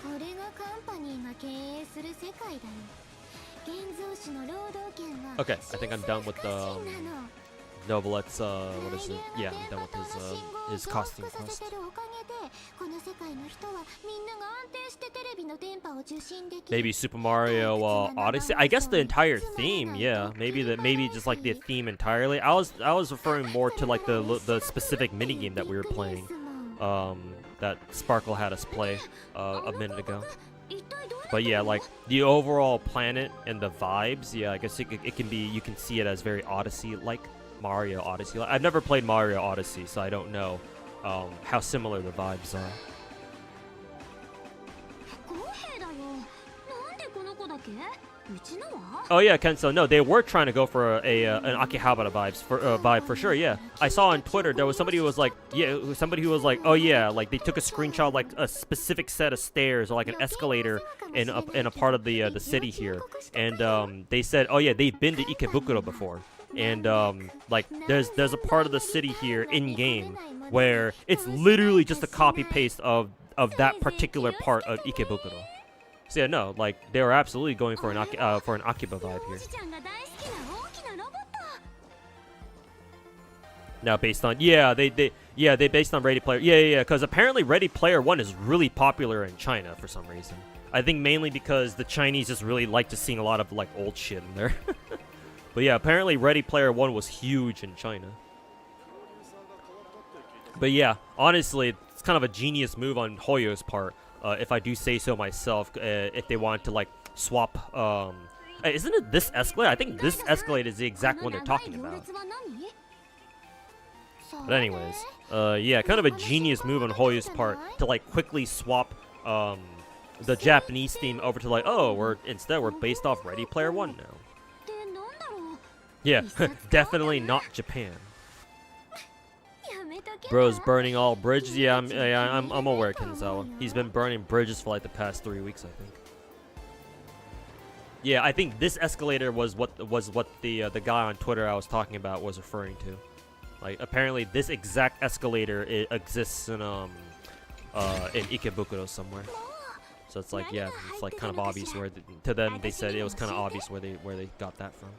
これがカンパニーが経営する世界だよ。現像師の労働権は Okay, I think I'm done with the Novelette's what is it? Yeah, I'm done with his costume quest. Maybe Super Mario Odyssey. I guess the entire theme, yeah. Maybe just like the theme entirely. I was referring more to like the specific minigame that we were playing. That Sparkle had us play a minute ago. But yeah, like the overall planet and the vibes, yeah, I guess it can be, you can see it as very Odyssey-like. Mario Odyssey. I've never played Mario Odyssey, so I don't know how similar the vibes are. Oh yeah, Kenzo. No, they were trying to go for an Akihabara vibe for sure. Yeah, I saw on Twitter there was somebody who was like, oh yeah, like they took a screenshot of, like a specific set of stairs or like an escalator in a part of the city here, and they said, oh yeah, they've been to Ikebukuro before. And like there's a part of the city here in game where it's literally just a copy paste of that particular part of Ikebukuro. So yeah, no, like they were absolutely going for an Akiba vibe here. Now based on they based on Ready Player because apparently Ready Player 1 is really popular in China for some reason. I think mainly because the Chinese just really like to see a lot of like old shit in there. But yeah, apparently Ready Player 1 was huge in China. But yeah, honestly, it's kind of a genius move on Hoyo's part, if I do say so myself, if they wanted to, like, swap, isn't it this escalator? I think this escalator is the exact one they're talking about. But anyways, yeah, kind of a genius move on Hoyo's part to, like, quickly swap, the Japanese theme over to, like, oh, we're based off Ready Player 1 now. Yeah, definitely not Japan. Bro's burning all bridges. Yeah, I'm aware, Kenzawa. He's been burning bridges for like the past 3 weeks, I think. Yeah, I think this escalator was what the guy on Twitter I was talking about was referring to. Like apparently this exact escalator exists in Ikebukuro somewhere. So it's like, yeah, it's like kind of obvious where to them they said it was kind of obvious where they got that from.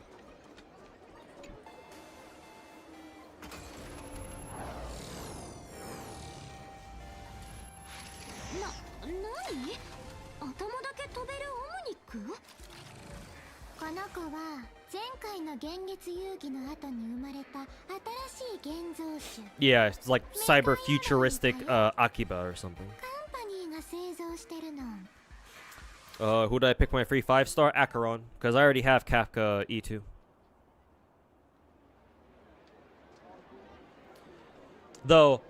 Yeah, it's like cyber futuristic Akiba or something. Who did I pick my free 5-star? Acheron, because I already have Kafka E2. Though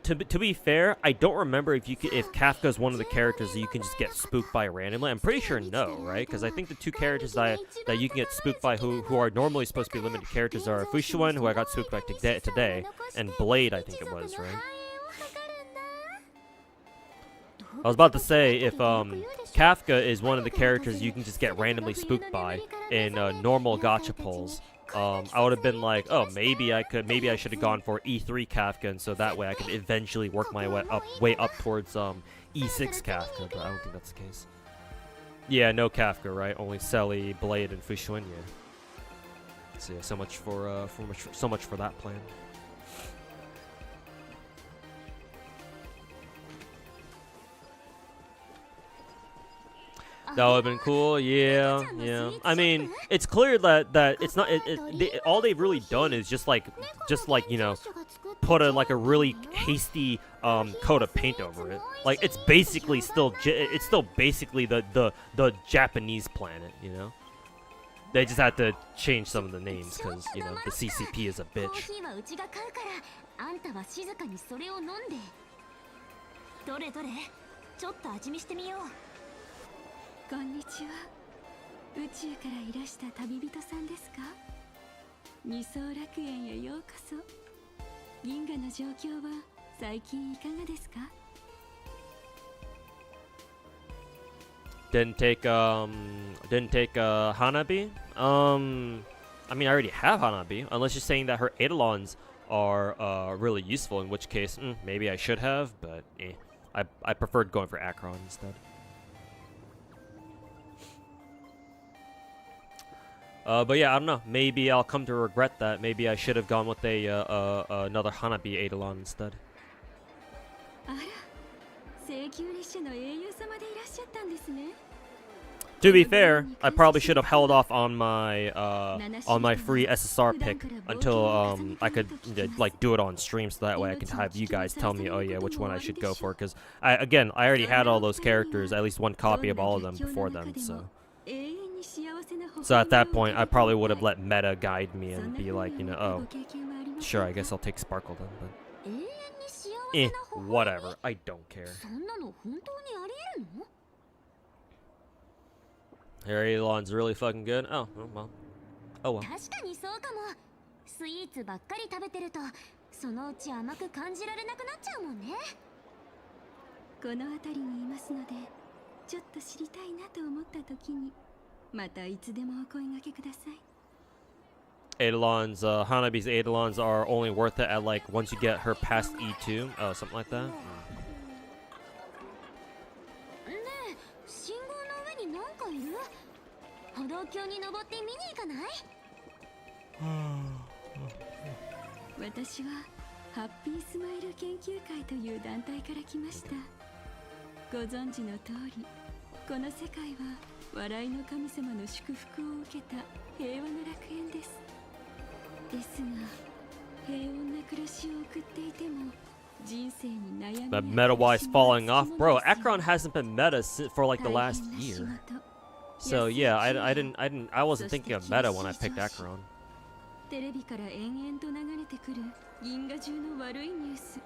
to be fair, I don't remember if Kafka is one of the characters that you can just get spooked by randomly. I'm pretty sure no, right? Because I think the two characters that you can get spooked by who are normally supposed to be limited characters are Fushuan, who I got spooked by today, and Blade, I think it was, right? I was about to say, if Kafka is one of the characters you can just get randomly spooked by in normal gacha pulls, I would have been like, oh, maybe I should have gone for E3 Kafka, and so that way I could eventually work my way up towards E6 Kafka, but I don't think that's the case. Yeah, no Kafka, right? Only Selly, Blade, and Fushuan. So yeah, so much for that plan. That would have been cool, yeah. I mean, it's clear that it's not. All they've really done is just like you know, put a like a really hasty coat of paint over it. Like it's basically still it's still basically the Japanese planet, you know. They just had to change some of the names because you know the CCP is a bitch. コーヒーはうちが買うからあんたは静かにそれを飲んで。どれどれ、ちょっと味見してみよう。こんにちは。宇宙からいらした旅人さんですか？二層楽園へようこそ。銀河の状況は最近いかがですか？ Didn't take Hanabi. I mean, I already have Hanabi, unless you're saying that her Eidolons are really useful. In which case, maybe I should have, but I preferred going for Akron instead. But yeah, I don't know. Maybe I'll come to regret that. Maybe I should have gone with another Hanabi Eidolon instead. あら、請求列車の英雄様でいらっしゃったんですね。 To be fair, I probably should have held off on my free SSR pick until I could like do it on stream, so that way I could have you guys tell me, oh yeah, which one I should go for. Because I already had all those characters, at least one copy of all of them before them. So at that point, I probably would have let Meta guide me and be like, you know, oh, sure, I guess I'll take Sparkle then. But whatever, I don't care. Eidolon's really fucking good. Oh, well. Oh well. 確かにそうかも。スイーツばっかり食べてると、そのうち甘く感じられなくなっちゃうもんね。この辺りにいますので、ちょっと知りたいなと思った時に、またいつでもお声掛けください。Eidolons, Hanabi's Eidolons are only worth it at like once you get her past E2, something like that. 歩道橋に登って見に行かない？私はハッピースマイル研究会という団体から来ました。ご存知の通り、この世界は笑いの神様の祝福を受けた平和な楽園です。ですが、平穏な暮らしを送っていても、人生に悩み But meta-wise falling off, bro. Akron hasn't been meta for like the last year. So yeah, I wasn't thinking of meta when I picked Akron. テレビから延々と流れてくる銀河中の悪いニュース。こ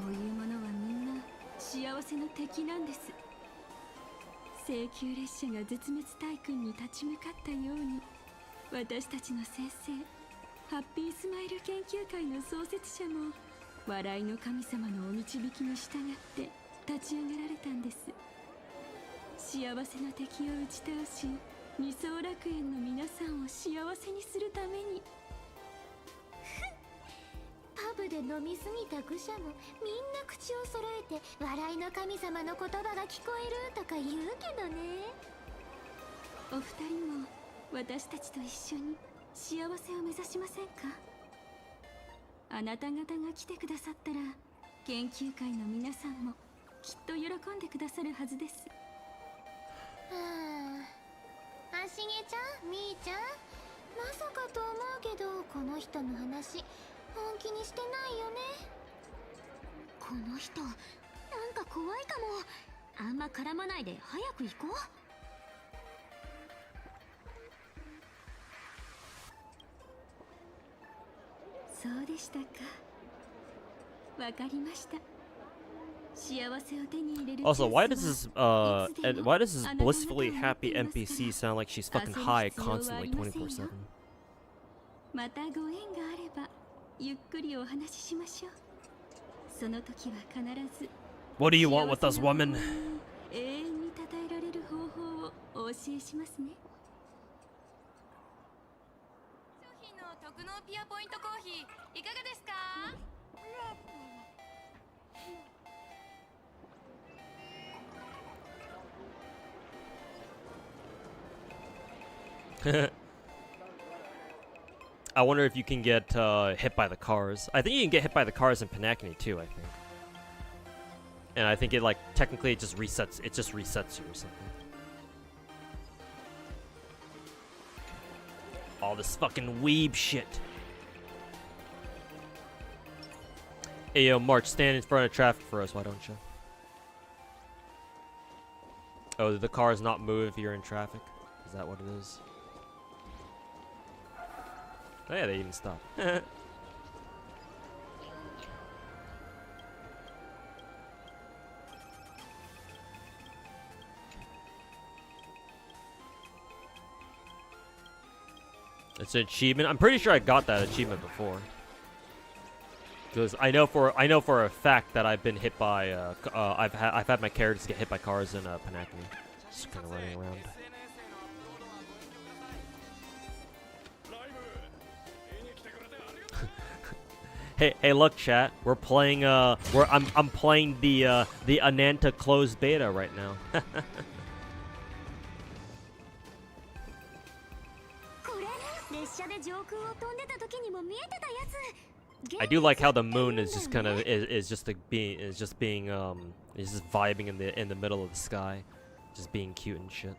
ういうものはみんな幸せの敵なんです。請求列車が絶滅大軍に立ち向かったように、私たちの先生、ハッピースマイル研究会の創設者も笑いの神様のお導きに従って立ち上げられたんです。幸せの敵を打ち倒し、二層楽園の皆さんを幸せにするために。パブで飲みすぎた愚者もみんな口を揃えて笑いの神様の言葉が聞こえるとか言うけどね。お二人も私たちと一緒に幸せを目指しませんか？あなた方が来てくださったら研究会の皆さんもきっと喜んでくださるはずです。あしげちゃん、みーちゃん、まさかと思うけどこの人の話本気にしてないよね。この人なんか怖いかも。あんま絡まないで早く行こう。そうでしたか。わかりました。Also, why does this blissfully happy NPC sound like she's fucking high constantly 24/7? またご縁があればゆっくりお話ししましょう。その時は必ず What do you want with us, woman? 永遠に称えられる方法をお教えしますね。商品の特納ピアポイントコーヒーいかがですか？I wonder if you can get hit by the cars. I think you can get hit by the cars in Panacony too, I think. And I think it like technically it just resets you or something. All this fucking weeb shit. Hey, yo, March, stand in front of traffic for us, why don't you? Oh, the cars not move if you're in traffic? Is that what it is? Oh yeah, they even stop. It's an achievement. I'm pretty sure I got that achievement before. Because I know for a fact that I've been hit by I've had my characters get hit by cars in Panakami. Just kind of running around. Hey, look, chat. We're playing. I'm playing the Ananta closed beta right now. I do like how the moon is just kind of is just vibing in the middle of the sky, just being cute and shit.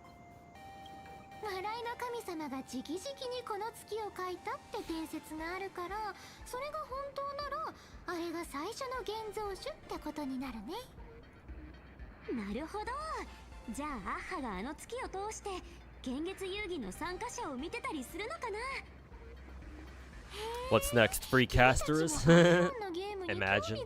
笑いの神様が直々にこの月を描いたって伝説があるから、それが本当ならあれが最初の現像種ってことになるね。なるほど。じゃあアッハがあの月を通して幻月遊戯の参加者を見てたりするのかな。 What's next? Free casters? Imagine.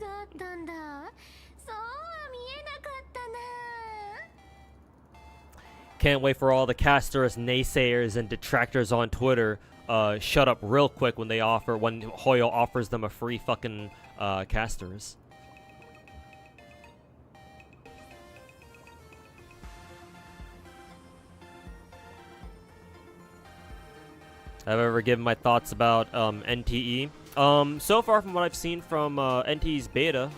Can't wait for all the casters, naysayers, and detractors on Twitter. Shut up real quick when Hoyo offers them a free fucking casters. Have I ever given my thoughts about NTE? So far from what I've seen from NTE's beta,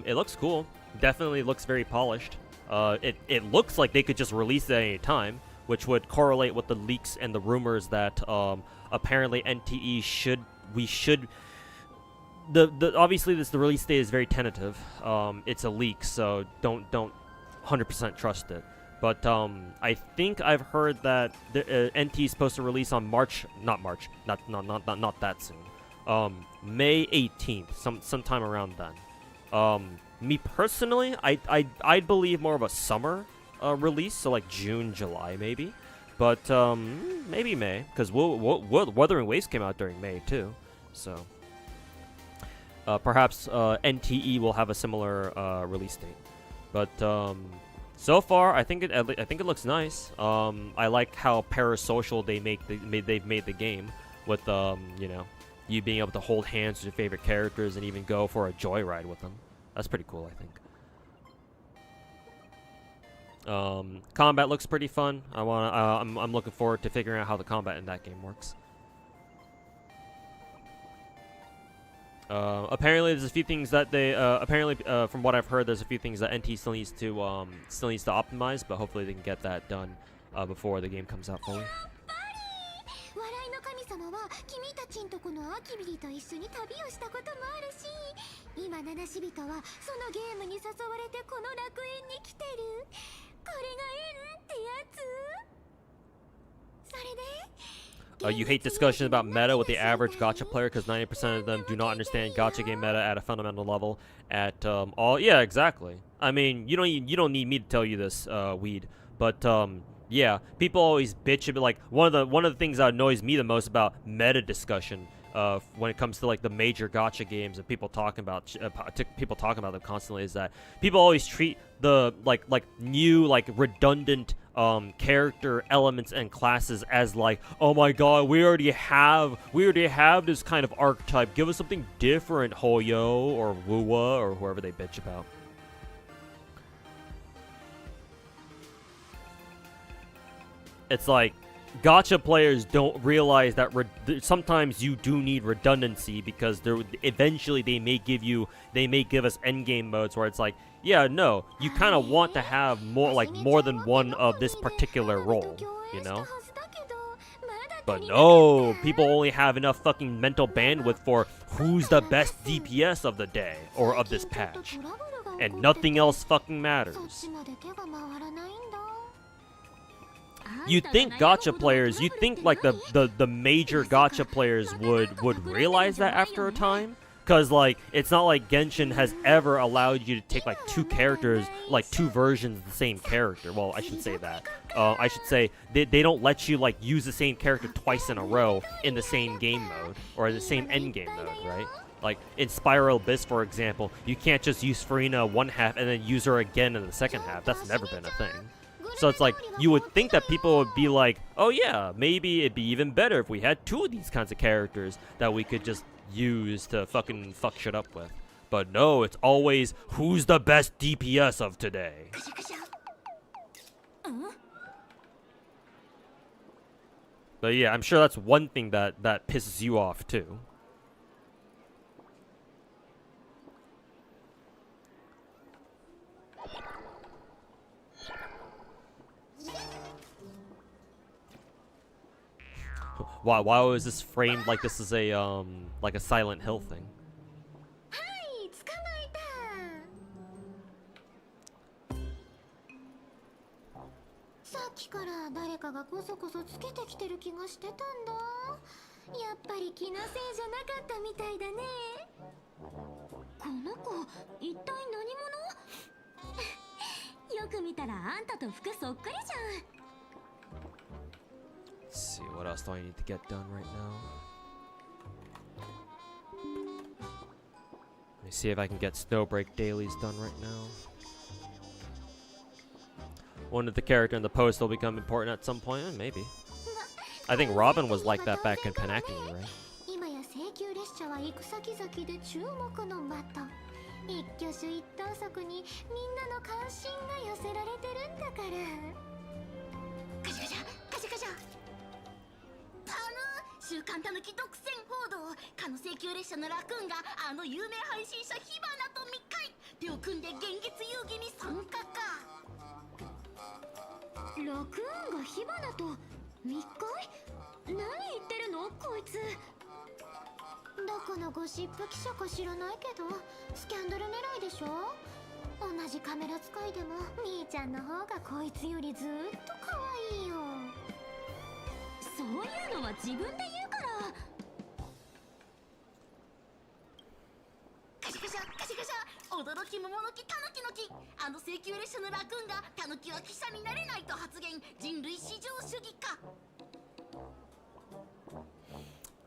it looks cool. Definitely looks very polished. It looks like they could just release it at any time, which would correlate with the leaks and the rumors that apparently NTE obviously the release date is very tentative. It's a leak, so don't 100% trust it. But I think I've heard that the NT is supposed to release on not that soon. May 18th, sometime around then. Me personally, I'd believe more of a summer release, so like June, July maybe. But maybe May, because Wuthering Waves came out during May too. So perhaps NTE will have a similar release date. But so far, I think it looks nice. I like how parasocial they've made the game with you know, you being able to hold hands with your favorite characters and even go for a joyride with them. That's pretty cool, I think. Combat looks pretty fun. I'm looking forward to figuring out how the combat in that game works. Apparently, there's a few things that they from what I've heard, there's a few things that NT still needs to optimize, but hopefully they can get that done before the game comes out fully. 笑いの神様は君たちんとこのアキビリと一緒に旅をしたこともあるし、今七死人はそのゲームに誘われてこの楽園に来てる。これが縁ってやつ。それで You hate discussion about meta with the average gacha player because 90% of them do not understand gacha game meta at a fundamental level. Yeah, exactly. I mean, you don't need me to tell you this, Weed. But yeah, people always bitch about, like, one of the things that annoys me the most about meta discussion when it comes to like the major gacha games and people talking about them constantly is that people always treat the like new like redundant character elements and classes as like, oh my god, we already have this kind of archetype, give us something different, Hoyo or Wuwa or whoever they bitch about. It's like gacha players don't realize that sometimes you do need redundancy because eventually they may give us endgame modes where it's like, yeah, no, you kind of want to have more than one of this particular role, you know? But no, people only have enough fucking mental bandwidth for who's the best DPS of the day or of this patch, and nothing else fucking matters. You'd think gacha players, like the major gacha players would realize that after a time, because like it's not like Genshin has ever allowed you to take like two characters, like two versions of the same character. Well, I should say that. I should say they don't let you like use the same character twice in a row in the same game mode or in the same end game mode, right? Like in Spiral Abyss, for example, you can't just use Farina one half and then use her again in the second half. That's never been a thing. So it's like, you would think that people would be like, oh yeah, maybe it'd be even better if we had two of these kinds of characters that we could just use to fucking fuck shit up with. But no, it's always, who's the best DPS of today? But yeah, I'm sure that's one thing that pisses you off too. Why was this framed like this is a like a Silent Hill thing? Let's see, what else do I need to get done right now? Let me see if I can get Snowbreak dailies done right now. One of the character in the post will become important at some point, maybe. I think Robin was like that back in Panaki, right?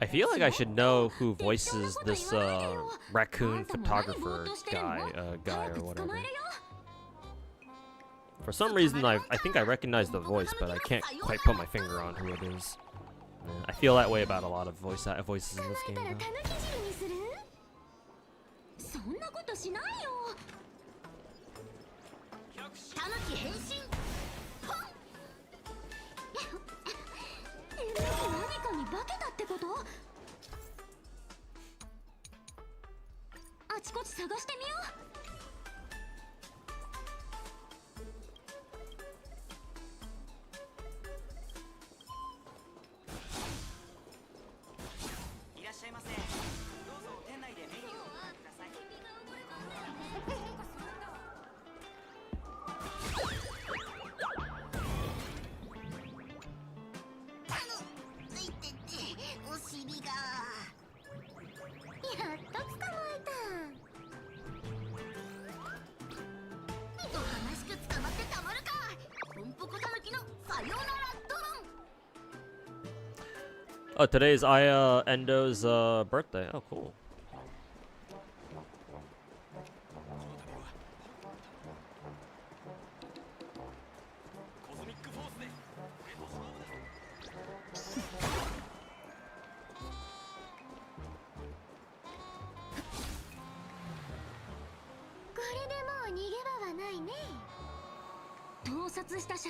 I feel like I should know who voices this raccoon photographer guy or whatever. For some reason, I think I recognize the voice, but I can't quite put my finger on who it is. I feel that way about a lot of voices in this game, though. Oh, today's Aya Endo's birthday. Oh, cool.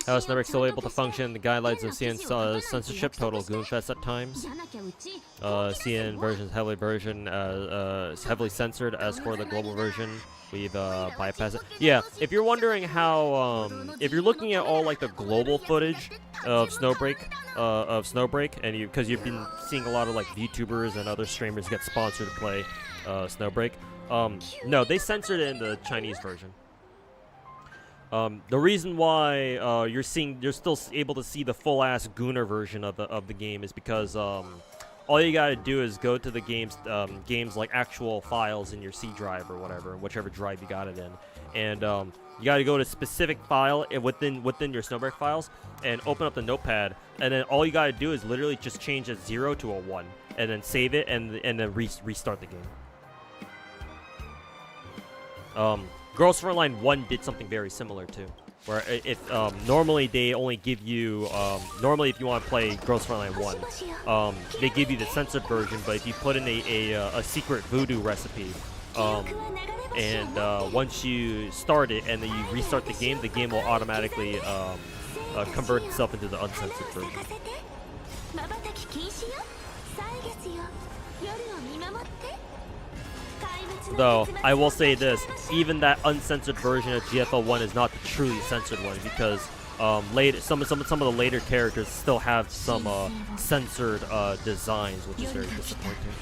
How is Snowbreak still able to function? The guidelines of CN censorship total goonfest at times. CN version is heavily censored. As for the global version, we've bypassed it. Yeah, if you're wondering how, if you're looking at all like the global footage of Snowbreak, and because you've been seeing a lot of like VTubers and other streamers get sponsored to play Snowbreak, no, they censored it in the Chinese version. The reason why you're still able to see the full-ass Gooner version of the game is because all you gotta do is go to the game's like actual files in your C drive or whatever, whichever drive you got it in, and you gotta go to specific file within your Snowbreak files and open up the notepad, and then all you gotta do is literally just change a 0 to a 1, and then save it, and then restart the game. Girls Frontline 1 did something very similar too, where if normally they only give you normally if you want to play Girls Frontline 1, they give you the censored version, but if you put in a secret voodoo recipe, and once you start it and then you restart the game will automatically convert itself into the uncensored version. Though I will say this, even that uncensored version of GFL1 is not the truly censored one, because some of the later characters still have some censored designs, which is very disappointing.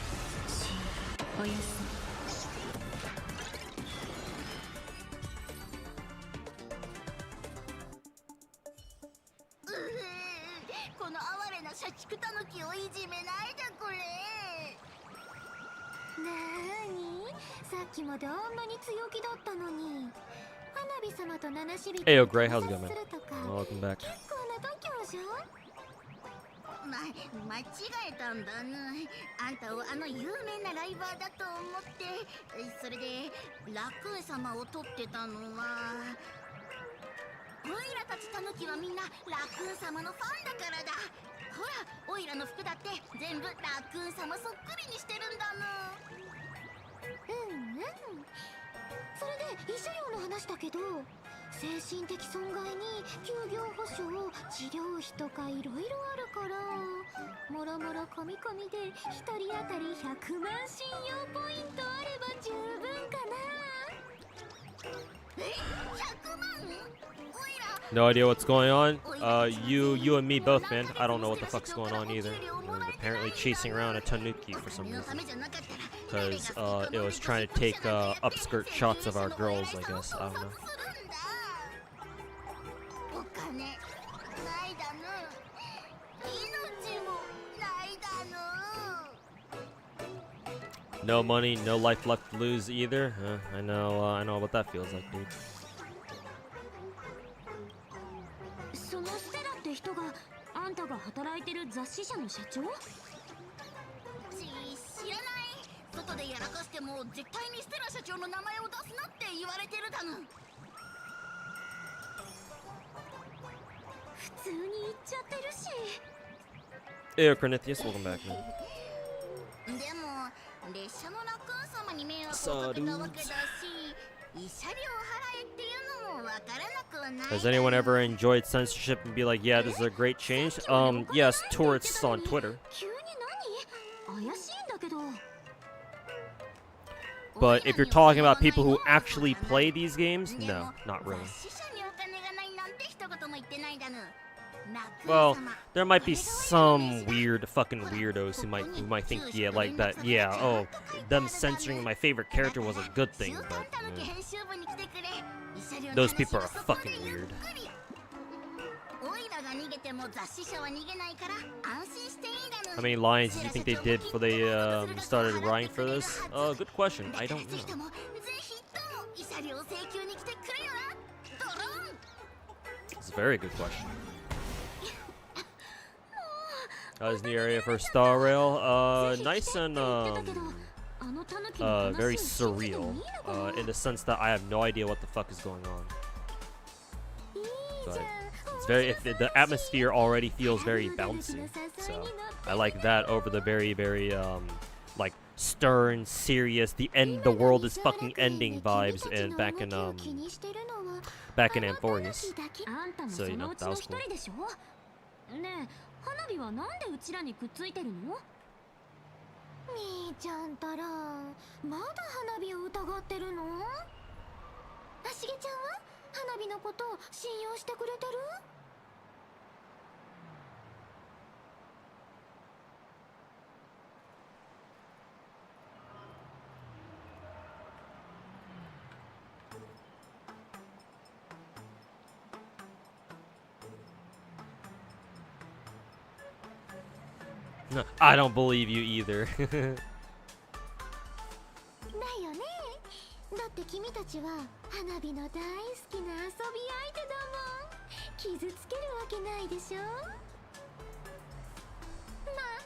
この哀れな社畜タヌキをいじめないでくれ。なーに、さっきまであんなに強気だったのに。花火様と七しびと Hey, yo, Gray, how's it going, man? Welcome back. 結構な度胸じゃん。間違えたんだね。あんたをあの有名なライバーだと思って、それでラクーン様を取ってたのは。オイラたちタヌキはみんなラクーン様のファンだからだ。ほら、オイラの服だって全部ラクーン様そっくりにしてるんだの。それで慰謝料の話だけど、精神的損害に休業保障、治療費とかいろいろあるから、もろもろ込み込みで一人当たり100万信用ポイントあれば十分かな。100万？ No idea what's going on. You and me both, man. I don't know what the fuck's going on either. I'm apparently chasing around a tanuki for some reason, because it was trying to take upskirt shots of our girls, I guess. I don't know. No money, no life left to lose either. I know what that feels like, dude. そのステラって人があんたが働いてる雑誌社の社長？知らない。外でやらかしても絶対にステラ社長の名前を出すなって言われてるだの。普通に言っちゃってるし。Hey, Cornethius, welcome back, man. でも列車のラクーン様に迷惑をかけたわけだし、慰謝料払えっていうのもわからなくはない。 Has anyone ever enjoyed censorship and be like, yeah, this is a great change? Yes, tourists on Twitter. 急に何？怪しいんだけど。 But if you're talking about people who actually play these games, no, not really. Well, there might be some fucking weirdos who might think, yeah, like that, yeah, oh, them censoring my favorite character was a good thing, but those people are fucking weird. How many lines do you think they did before they started writing for this? Good question. I don't know. It's a very good question. How's the area for Star Rail? Nice and very surreal, in the sense that I have no idea what the fuck is going on. But it's the atmosphere already feels very bouncy, so I like that over the very like stern, serious, the world is fucking ending vibes and back in Amphorius. So you know, that was cool. 花火はなんでうちらにくっついてるの？兄ちゃんたらまだ花火を疑ってるの？あしげちゃんは花火のこと信用してくれてる？ I No, I don't believe you either. だよね。だって君たちは花火の大好きな遊び相手だもん。傷つけるわけないでしょ。まあ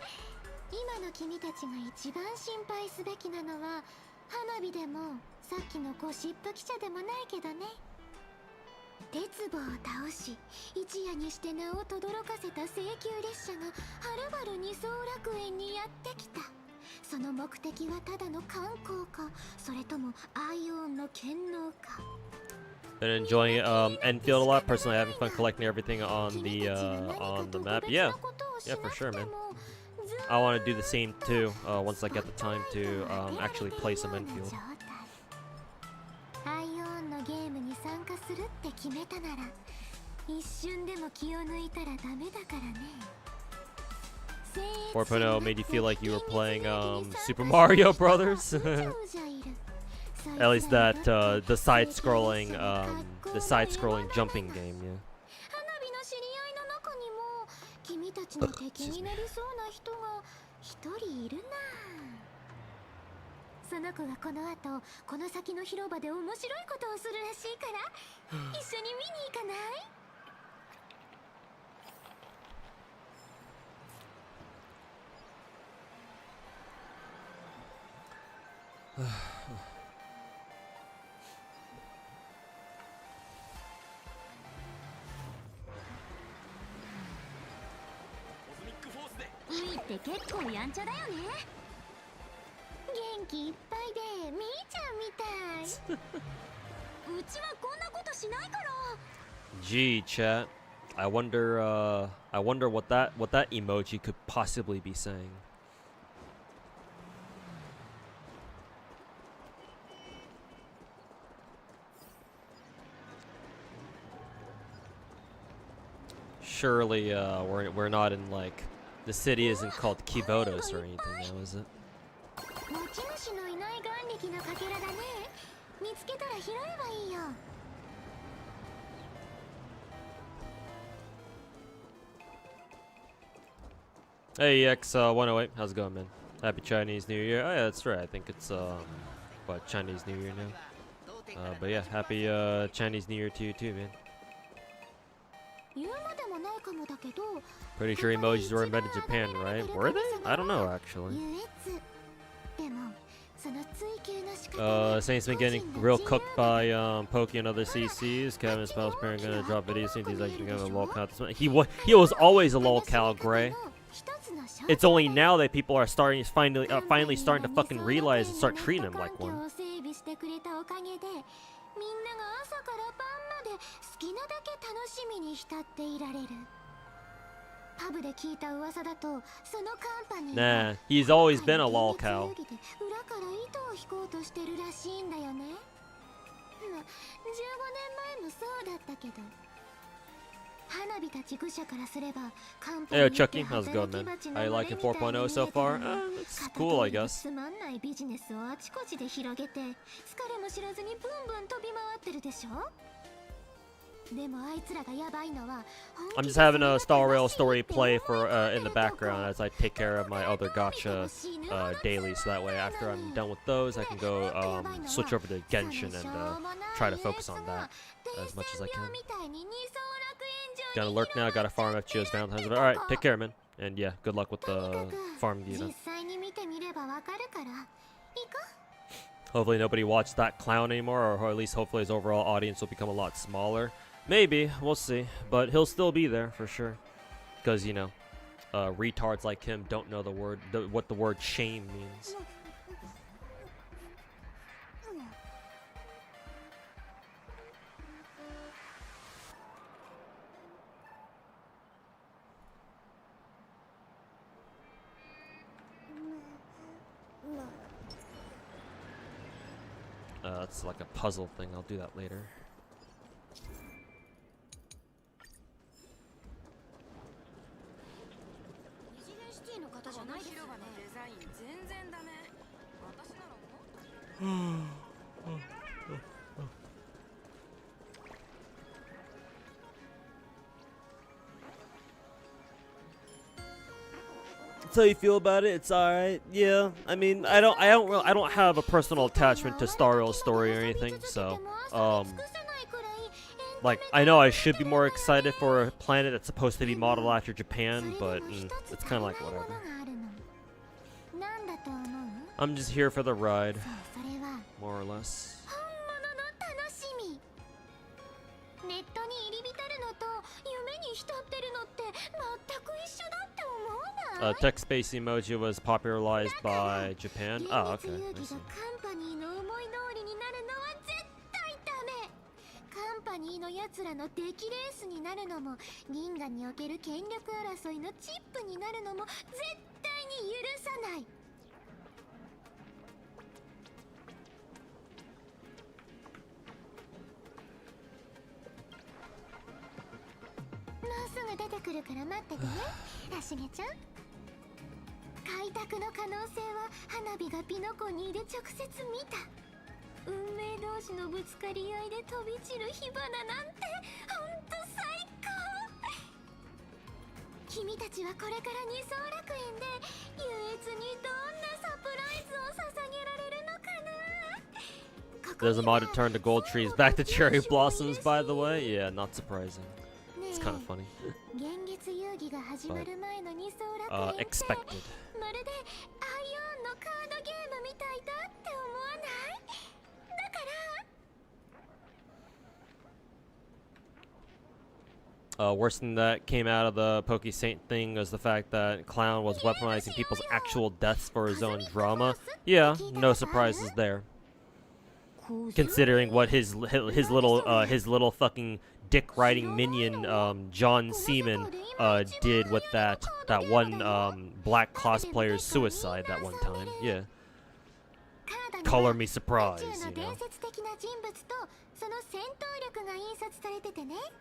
今の君たちが一番心配すべきなのは花火でもさっきのゴシップ記者でもないけどね。鉄棒を倒し一夜にして名を轟かせた請求列車がはるばる二層楽園にやってきた。その目的はただの観光か、それともアイオンの権能か。Been enjoying Enfield a lot. Personally, having fun collecting everything on the map. Yeah, for sure, man. I want to do the same too. Once I get the time to actually play some Enfield. アイオンのゲームに参加するって決めたなら一瞬でも気を抜いたらダメだからね。 4.0 made you feel like you were playing Super Mario Brothers. At least that the side-scrolling jumping game, yeah. 花火の知り合いの中にも君たちの敵になりそうな人が一人いるな。その子がこの後この先の広場で面白いことをするらしいから一緒に見に行かない？ 海って結構やんちゃだよね。元気いっぱいでみーちゃんみたい。うちはこんなことしないから。 Gee, chat. I wonder what that emoji could possibly be saying. Surely, we're not in like the city isn't called Kivotos or anything now, is it? 持ち主のいない眼力のかけらだね。見つけたら拾えばいいよ。 Hey EX108, how's it going, man? Happy Chinese New Year. Oh yeah, that's right. I think it's what, Chinese New Year now. But yeah, happy Chinese New Year to you too, man. Pretty sure emojis were invented in Japan, right? Were they? I don't know actually. Saint's been getting real cooked by Pokey and other CCs. Kevin's spouse parent gonna drop videos soon. He's actually gonna lol count. He was always a lol cow, Gray. It's only now that people are finally starting to fucking realize and start treating him like one. みんなが朝から晩まで好きなだけ楽しみに浸っていられる。パブで聞いた噂だと、そのカンパニー Nah, he's always been a lol cow. 裏から糸を引こうとしてるらしいんだよね。ま、15年前もそうだったけど。花火たち愚者からすれば、カンパニー Hey, Chucky, how's it going, man? How you liking 4.0 so far? It's cool, I guess. つまんないビジネスをあちこちで広げて、疲れも知らずにブンブン飛び回ってるでしょ。でもあいつらがやばいのは、I'm just having a Star Rail story play for in the background as I take care of my other gacha daily, so that way after I'm done with those, I can go switch over to Genshin and try to focus on that as much as I can. Gotta lurk now, gotta farm FGO's Valentine's. Alright, take care, man. And yeah, good luck with the farm, you know. Hopefully nobody watched that clown anymore, or at least hopefully his overall audience will become a lot smaller. Maybe, we'll see. But he'll still be there for sure. Because, you know, retards like him don't know what the word shame means. That's like a puzzle thing. I'll do that later. how you feel about it. It's alright. Yeah. I mean, I don't have a personal attachment to Star Rail's story or anything. So, like, I know I should be more excited for a planet that's supposed to be modeled after Japan, but it's kind of like whatever. I'm just here for the ride, more or less. ネットに入り浸るのと夢に浸ってるのって全く一緒だって思わない？ Text-based emoji was popularized by Japan. Oh, okay. 現実遊戯がカンパニーの思い通りになるのは絶対ダメ。カンパニーのやつらの出来レースになるのも銀河における権力争いのチップになるのも絶対に許さない。もうすぐ出てくるから待っててね、足毛ちゃん。開拓の可能性は花火がピノコにで直接見た。運命同士のぶつかり合いで飛び散る火花なんてほんと最高。君たちはこれから二層楽園で優越にどんなサプライズを捧げられるのかな。 There's a mod to turn the gold trees back to cherry blossoms, by the way. Yeah, not surprising. It's kind of funny. But, expected. Worse than that came out of the Poke Saint thing was the fact that Clown was weaponizing people's actual deaths for his own drama. Yeah, no surprises there. Considering what his little fucking dick riding minion John Seaman did with that one black cosplayer's suicide that one time. Yeah. Color me surprised, you know.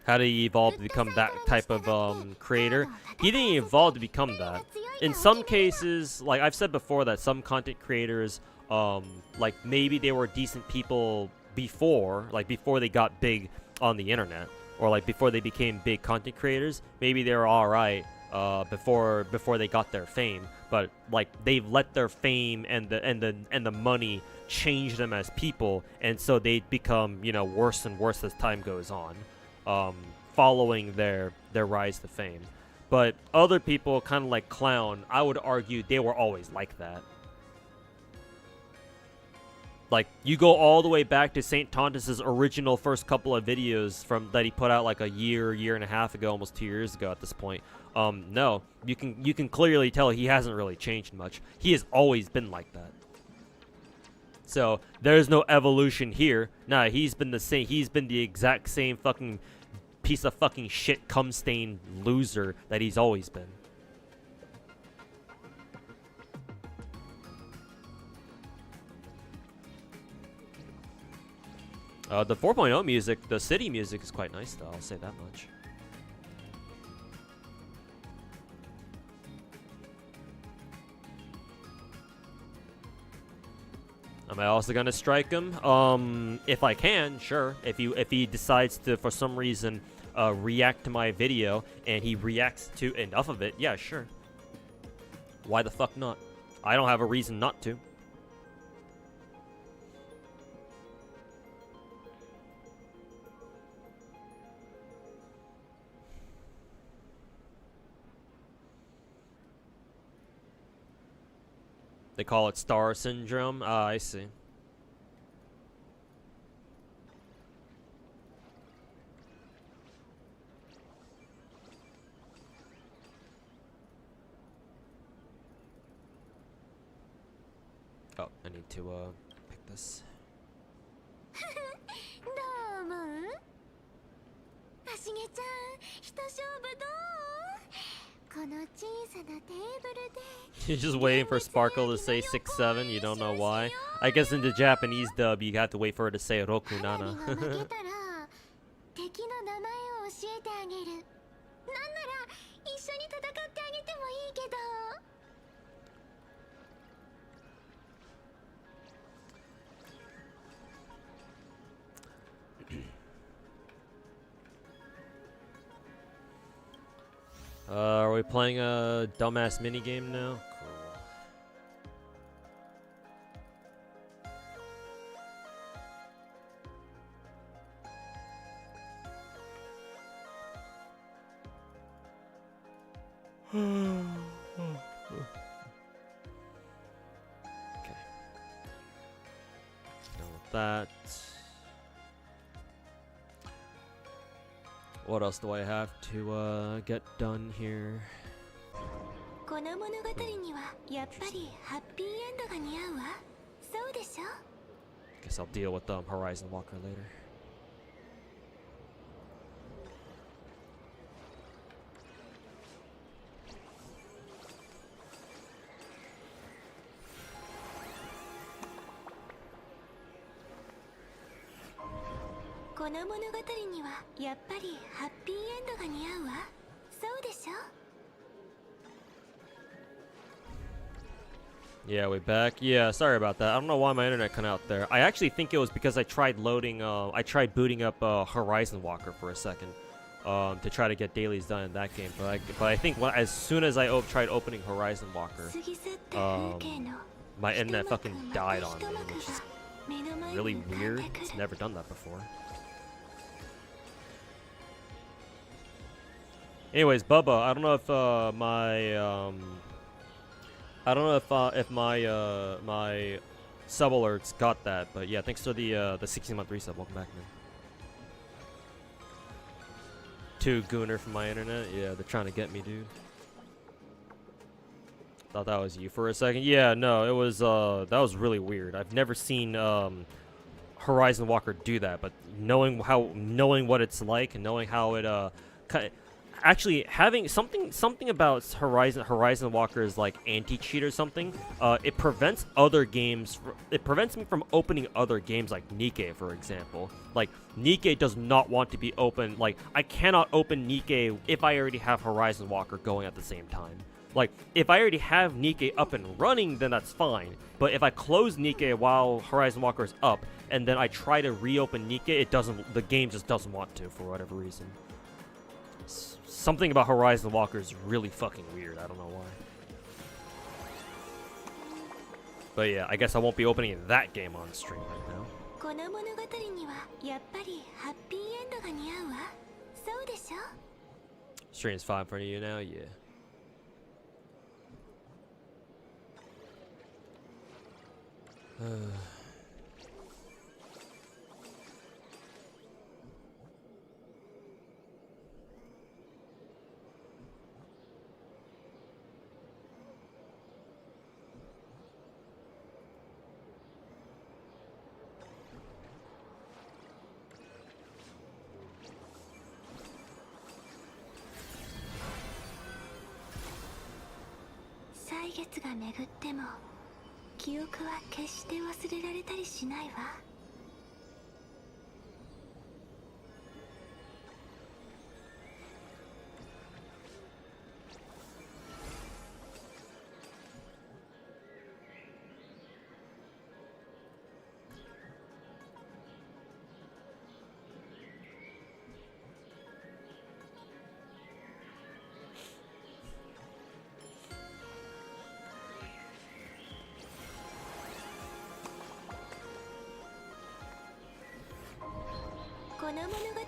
How did he evolve to become that type of creator? He didn't evolve to become that. In some cases, like I've said before, that some content creators, like maybe they were decent people before, like before they got big on the internet, or like before they became big content creators. Maybe they were all right before they got their fame, but like they've let their fame and the money change them as people, and so they become, you know, worse and worse as time goes on, following their rise to fame. But other people, kind of like Clown, I would argue they were always like that. Like, you go all the way back to St. Tontus's original first couple of videos that he put out like a year and a half ago, almost 2 years ago at this point. No, you can clearly tell he hasn't really changed much. He has always been like that. So there's no evolution here. Nah, he's been the same. He's been the exact same fucking piece of fucking shit, cum stained loser that he's always been. The 4.0 music, the city music is quite nice though, I'll say that much. Am I also gonna strike him? If I can, sure. If he decides to, for some reason, react to my video and he reacts to enough of it, yeah, sure. Why the fuck not? I don't have a reason not to. They call it star syndrome. Ah, I see. Oh, I need to pick this. どう思う？足毛ちゃん、一勝負どう？この小さなテーブルで。You're just waiting for Sparkle to say 6-7. You don't know why. I guess in the Japanese dub, you have to wait for her to say Rokunana. 敵の名前を教えてあげる。なんなら一緒に戦ってあげてもいいけど。Are we playing a dumbass mini game now? Cool. Okay. Done with that. What else do I have to get done here? この物語にはやっぱりハッピーエンドが似合うわ。そうでしょ？ Guess I'll deal with Horizon Walker later. Yeah, we back. Yeah, sorry about that. I don't know why my internet cut out there. I actually think it was because I tried loading, I tried booting up Horizon Walker for a second to try to get dailies done in that game. But I think as soon as I tried opening Horizon Walker, my internet fucking died on me, which is really weird. It's never done that before. Anyways, Bubba, I don't know if my sub alerts got that, but yeah, thanks for the 16-month resub. Welcome back, man. Too gooner from my internet. Yeah, they're trying to get me, dude. Thought that was you for a second. Yeah, no, it was that was really weird. I've never seen Horizon Walker do that, but knowing what it's like and knowing how it actually having something about Horizon Walker is like anti-cheat or something. It prevents other games. It prevents me from opening other games like Nikke, for example. Like Nikke does not want to be open. Like I cannot open Nikke if I already have Horizon Walker going at the same time. Like if I already have Nikke up and running, then that's fine. But if I close Nikke while Horizon Walker is up and then I try to reopen Nikke, it doesn't. The game just doesn't want to for whatever reason. Something about Horizon Walker is really fucking weird. I don't know why. But yeah, I guess I won't be opening that game on stream right now. Stream's fine for you now? Yeah.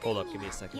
Hold up, give me a second.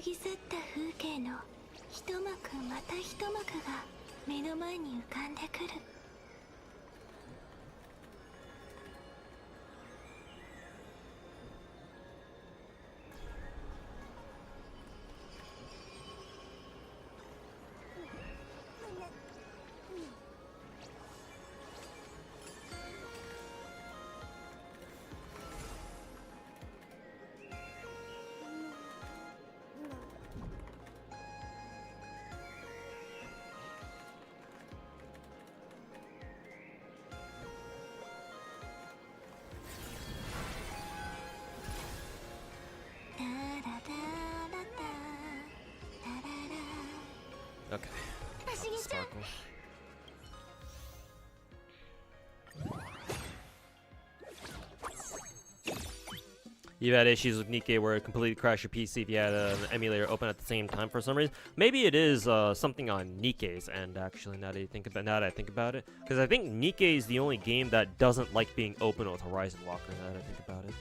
ぎ去った風景の一幕また一幕が目の前に浮かんでくる。Okay. Sparkle. You've had issues with Nikkei where it completely crashed your PC if you had an emulator open at the same time for some reason. Maybe it is something on Nikkei's end, actually, now that I think about it. Because I think Nikkei is the only game that doesn't like being open with Horizon Walker, now that I think about it.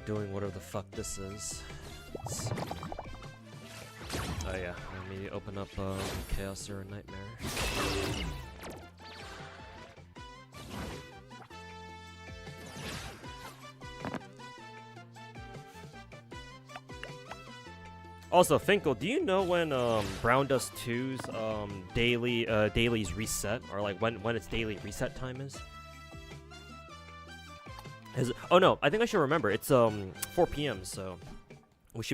Doing whatever the fuck this is. Oh yeah, let me open up Chaos or Nightmare. Also, Finkel, do you know when Brown Dust 2's dailies reset, or like when its daily reset time is? Oh no, I think I should remember. It's 4 p.m. so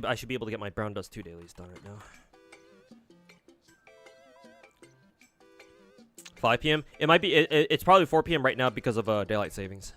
I should be able to get my Brown Dust 2 dailies done right now. 5 p.m. It might be. It's probably 4 p.m. right now because of daylight savings.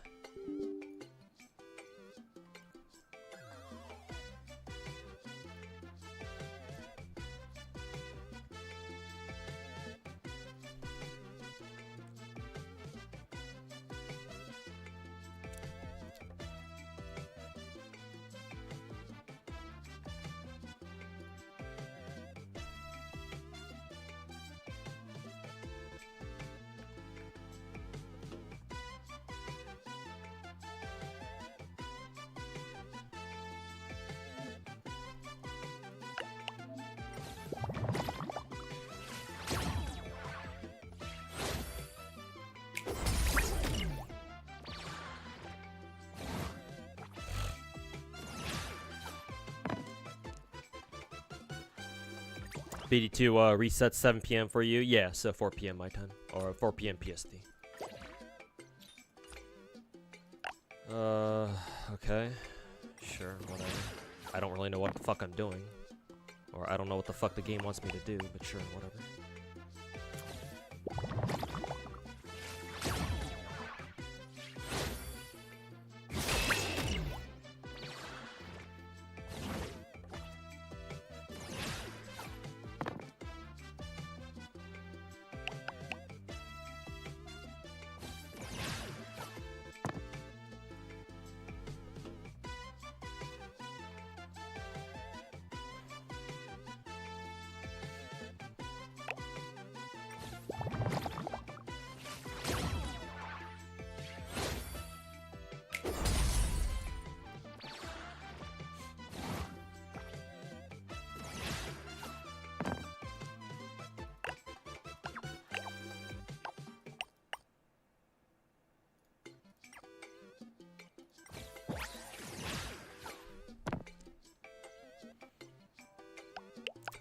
BD2 resets 7 p.m. for you? Yeah, so 4 p.m. my time. Or 4 p.m. PST. Okay. Sure, whatever. I don't really know what the fuck I'm doing. Or I don't know what the fuck the game wants me to do, but sure, whatever.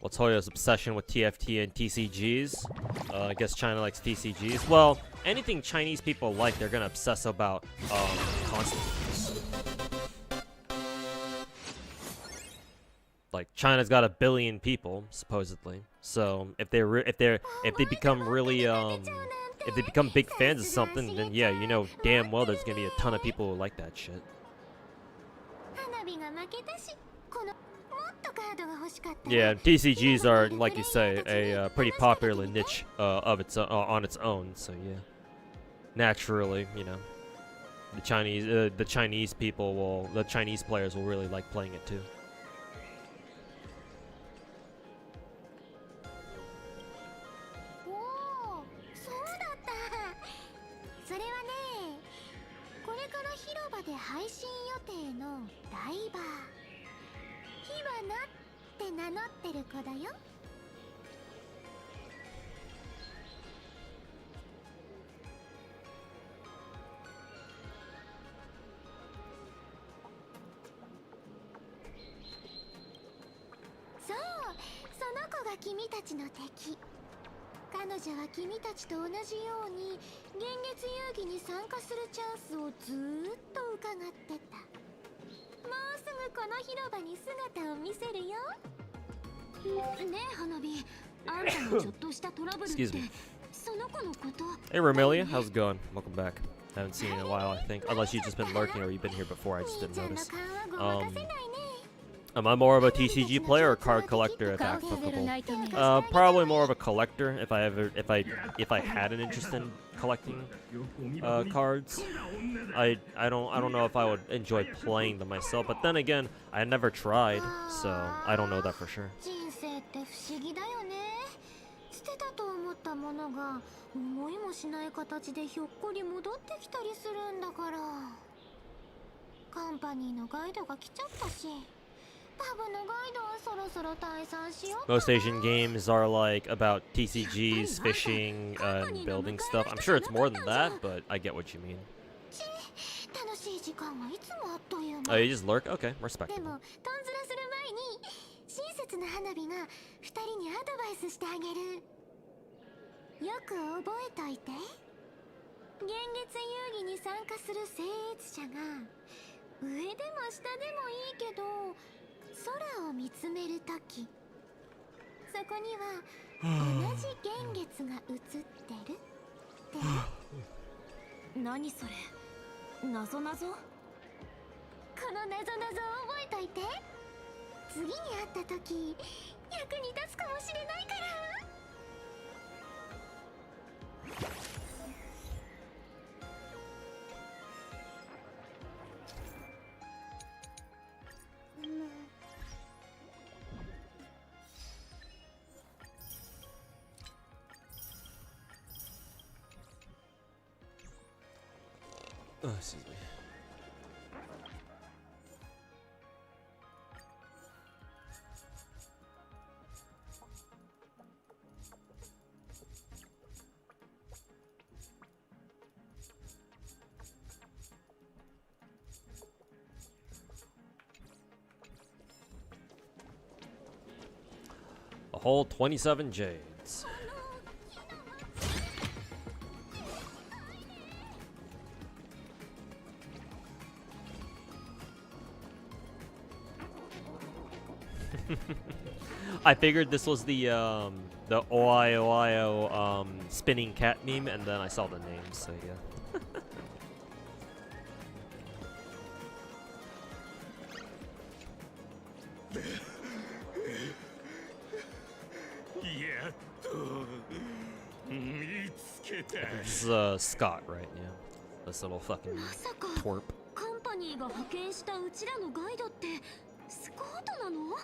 Well, Toyo's obsession with TFT and TCGs. I guess China likes TCGs. Well, anything Chinese people like, they're gonna obsess about constantly. Like China's got 1 billion people supposedly. So if they become really if they become big fans of something, then yeah, you know damn well there's gonna be a ton of people who like that shit. Yeah, TCGs are, like you say, a pretty popular niche of its on its own. So yeah, naturally, you know, the Chinese players will really like playing it too. 配信予定のダイバー火花って名乗ってる子だよ。そう、その子が君たちの敵。彼女は君たちと同じように現月遊戯に参加するチャンスをずーっと伺ってた。もうすぐこの広場に姿を見せるよ。ねえ花火、あんたのちょっとしたトラブルって Excuse me. その子のこと？ Hey Romelia, how's it going? Welcome back. Haven't seen you in a while, I think. Unless you've just been lurking or you've been here before, I just 兄 didn't ちゃんの notice. 勘はごまかせないね。Am I more of a TCG player or card collector if applicable? Probably more of a collector if I had an interest in collecting cards. I don't know if I would enjoy playing them myself, but then again, I never tried, so I don't know that for sure. 人生って不思議だよね。捨てたと思ったものが思いもしない形でひょっこり戻ってきたりするんだから。カンパニーのガイドが来ちゃったし、パブのガイドはそろそろ退散しようかな。 Most Asian games are like about TCGs, fishing, and building stuff. I'm sure it's more than that, but I get what you mean. 楽しい時間はいつもあっという間。 Oh, you just lurk? Okay, で respectable. も、トンズラする前に親切な花火が2人にアドバイスしてあげる。よく覚えといて。現月遊戯に参加する聖越者が上でも下でもいいけど空を見つめるとき、そこには同じ現月が映ってるって。何それ、謎謎？この謎々を覚えといて。次に会ったとき役に立つかもしれないから。Oh, excuse me. A whole 27 jades. I figured this was the Oio spinning cat meme, and then I saw the names, so yeah. This is Scott, right? Yeah. This little fucking twerp. カンパニーが派遣したうちらのガイドってスコートなの？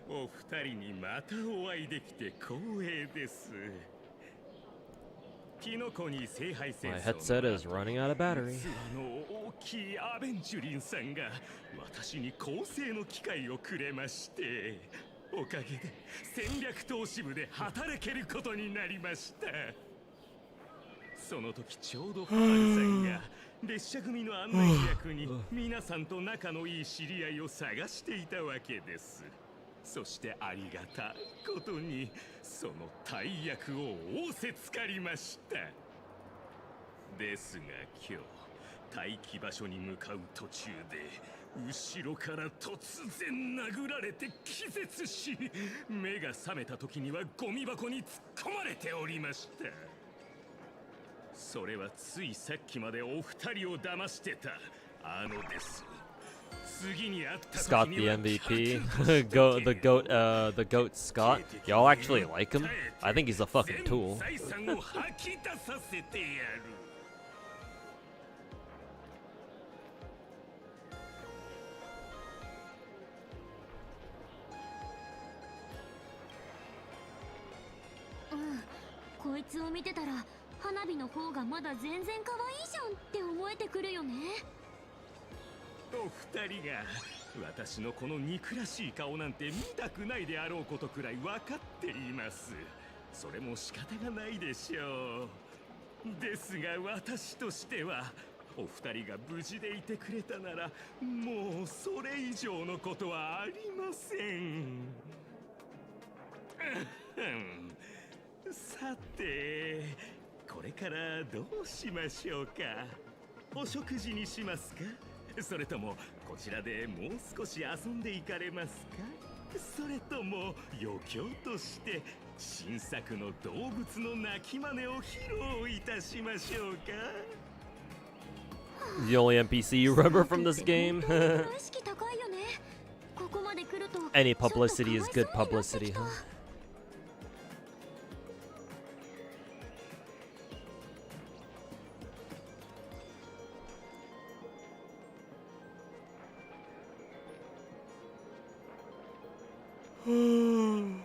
お二人にまたお会いできて光栄です。キノコに聖杯戦 My headset is running out of battery. 大きいアベンチュリンさんが私に構成の機会をくれまして、おかげで戦略投資部で働けることになりました。その時ちょうどパールさんが列車組の案内役に皆さんと仲のいい知り合いを探していたわけです。そしてありがたいことにその大役を仰せつかりました。ですが今日待機場所に向かう途中で後ろから突然殴られて気絶し、目が覚めた時にはゴミ箱に突っ込まれておりました。それはついさっきまでお二人を騙してたあのです。次に会った時 Scott に the は MVP. the goat Scott. Y'all actually like him? I think he's a fucking tool. 財産を吐き出させてやる。こいつを見てたら花火の方がまだ全然可愛いじゃんって思えてくるよね。お二人が私のこの憎らしい顔なんて見たくないであろうことくらい分かっています。それも仕方がないでしょう。ですが私としてはお二人が無事でいてくれたならもうそれ以上のことはありません。さてこれからどうしましょうか。お食事にしますか、それともこちらでもう少し遊んでいかれますか、それとも余興として新作の動物の鳴き真似を披露いたしましょうか。 The only NPC you remember from this game? 意識高いよね。ここまで来ると Any publicity is good publicity, huh? Ugh. Hmm.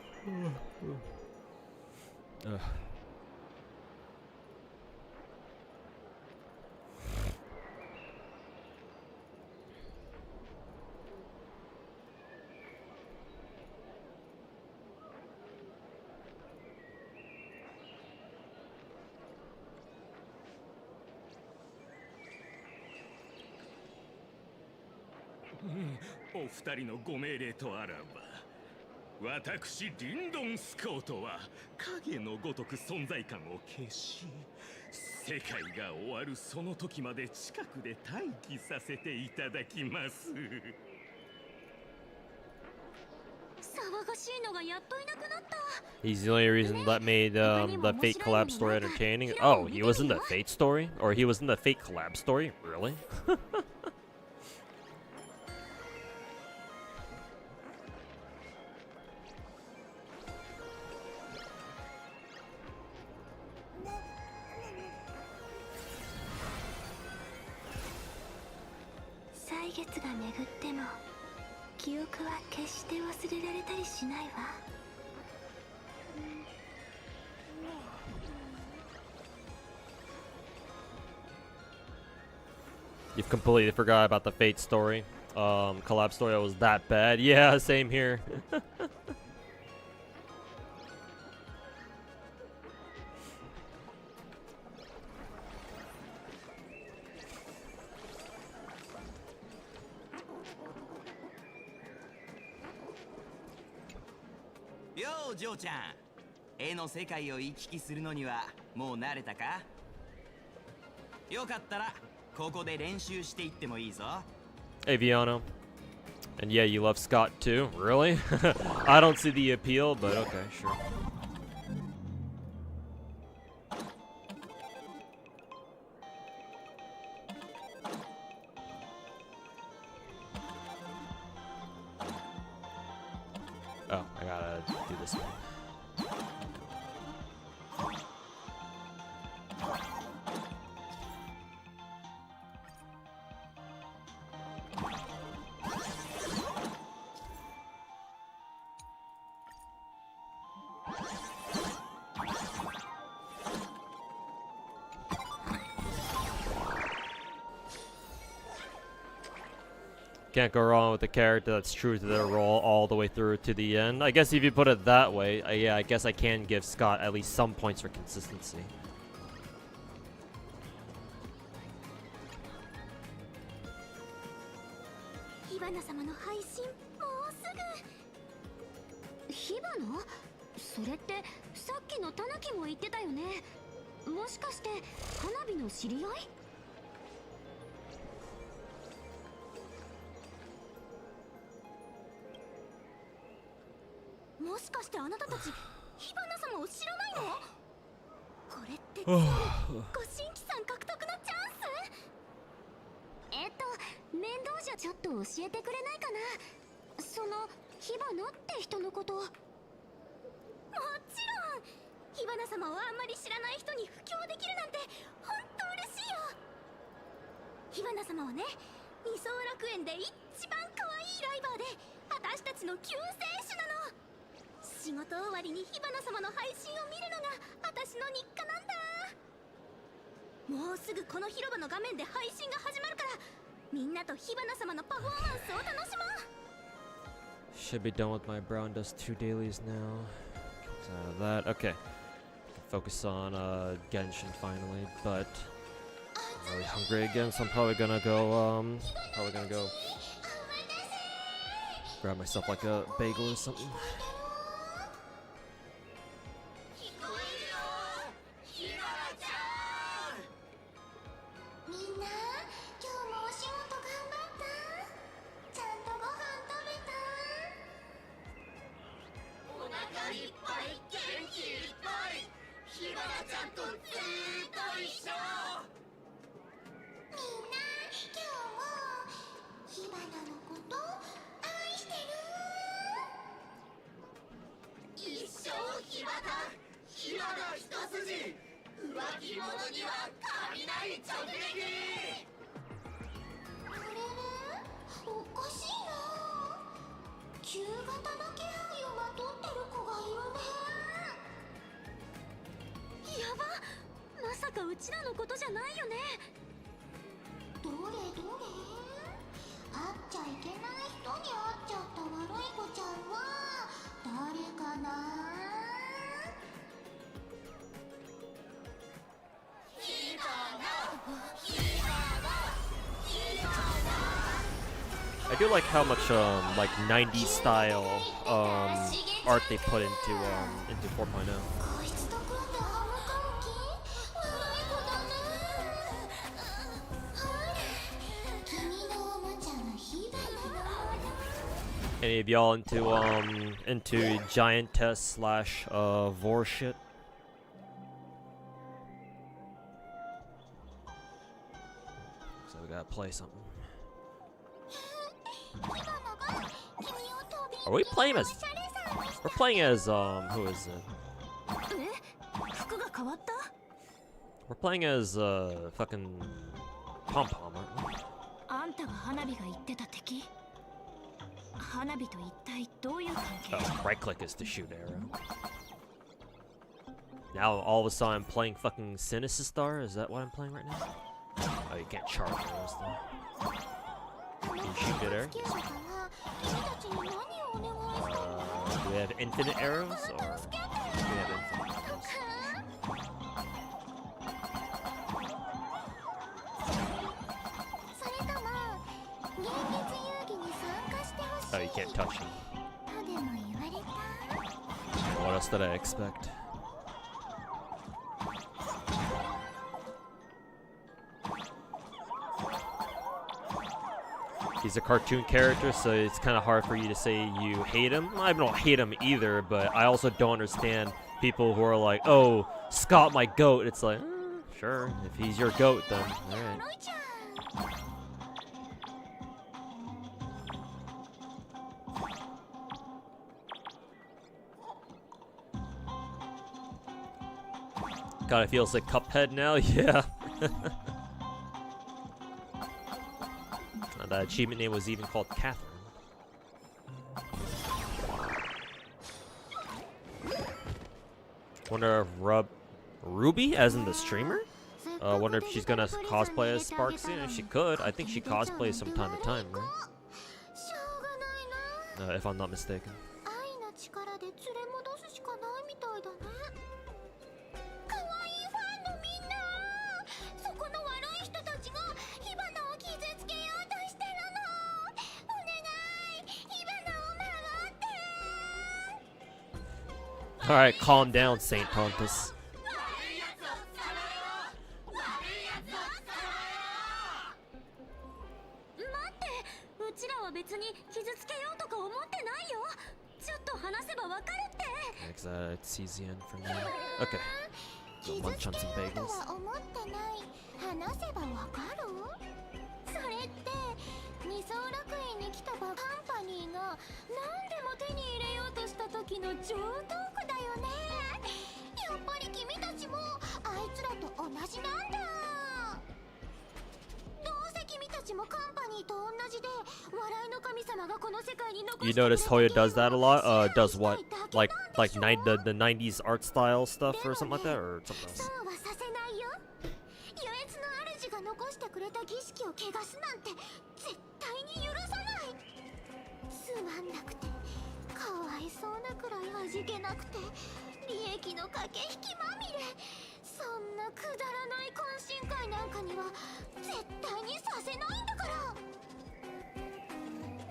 お二人のご命令とあらば、私リンドンスコートは影のごとく存在感を消し、世界が終わるその時まで近くで待機させていただきます。騒がしいのがやっといなくなった。 He's the only reason that made the Fate collab story entertaining. Oh, he was in the Fate story? Or he was in the Fate collab story? Really? 歳月が巡っても記憶は決して忘れられたりしないわ。You've completely forgot about the Fate story. Collab story that was that bad. Yeah, same here. Yo, ジョーちゃん、絵の世界を行き来するのにはもう慣れたか？よかったらここで練習していってもいいぞ。 Hey, Viano. And yeah, you love Scott too? Really? I don't see the appeal, but okay, sure. Oh, I gotta do this one. Can't go wrong with a character that's true to their role all the way through to the end. I guess if you put it that way, yeah, I guess I can give Scott at least some points for consistency. 火花様の配信もうすぐ。火花？それってさっきのタヌキも言ってたよね。もしかして花火の知り合い？もしかしてあなたたち火花様を知らないの？これってご新規さん獲得のチャンス？面倒じゃちょっと教えてくれないかな。その火花って人のこと。もちろん火花様をあんまり知らない人に布教できるなんて本当嬉しいよ。火花様はね、二層楽園で一番可愛いライバーで私たちの救世主なの。仕事終わりに火花様の配信を見るのが私の日課なんだ。もうすぐこの広場の画面で配信が始まるから、みんなと火花様のパフォーマンスを楽しもう。 Should be done with my brown dust 2 dailies now. Get out of that. Okay. Can focus on Genshin finally, but I'm really hungry again, so I'm probably gonna go grab myself like a bagel or something. みんな、今日もお仕事頑張った？ちゃんとご飯食べた？お腹いっぱい、元気いっぱい、ひばなちゃんとずーっと一緒。みんな、今日もひばなのこと愛してる？一生ひばな、ひばな一筋、浮気者には雷直撃。あれれ、おかしいな。旧型の気配をまとってる子がいるね。やば、まさかうちらのことじゃないよね。どれどれ、会っちゃいけない人に会っちゃった悪い子ちゃんは誰かな。I do like how much like 90s style art they put into 4.0. こいつと組んでハムカムキ？悪い子だね。ほら、君のおもちゃの火花。 Any of y'all into giantess slash vor shit? So we gotta play something. Are we playing as? We're playing as who is it? We're playing as fucking Pom Pom, aren't we? あんたが花火が言ってた敵？花火と一体どういう関係？ Right click is to shoot arrow. Now all of a sudden I'm playing fucking Sinister Star. Is that what I'm playing right now? Oh, you can't charge arrows though. Can you shoot good arrows? Do we have infinite arrows or do we have infinite arrows? Oh, you can't touch him. What else did I expect? He's a cartoon character, so it's kind of hard for you to say you hate him. I don't hate him either, but I also don't understand people who are like, oh, Scott, my goat. It's like, sure, if he's your goat, then alright. God, it feels like Cuphead now, yeah. That achievement name was even called Catherine. Wonder if Ruby, as in the streamer? Wonder if she's gonna cosplay as Sparksy. If she could, I think she cosplays from time to time, right? If I'm not mistaken. Alright, calm down, Saint Pompous. ちらは別に傷つけようとか思ってないよ。ちょっと話せばわかるって。 It sees the end for now. Okay. Go munch on some bagels. 思ってない。話せばわかる？それって二層楽園に来たカンパニーが何でも手に入れようとした時の上等句だよね。やっぱり君たちもあいつらと同じなんだ。どうせ君たちもカンパニーと同じで笑いの神様がこの世界に残して You notice Hoya does that a lot? Does what? Like the 90s art style stuff or something like that, or something else? そうはさせないよ。ゆえれた儀式を汚すなんて絶対に許さない。つまんなくてかわいそうなくらい味気なくて利益の駆け引きまみれ。そんなくだらない懇親会なんかには絶対にさせないんだか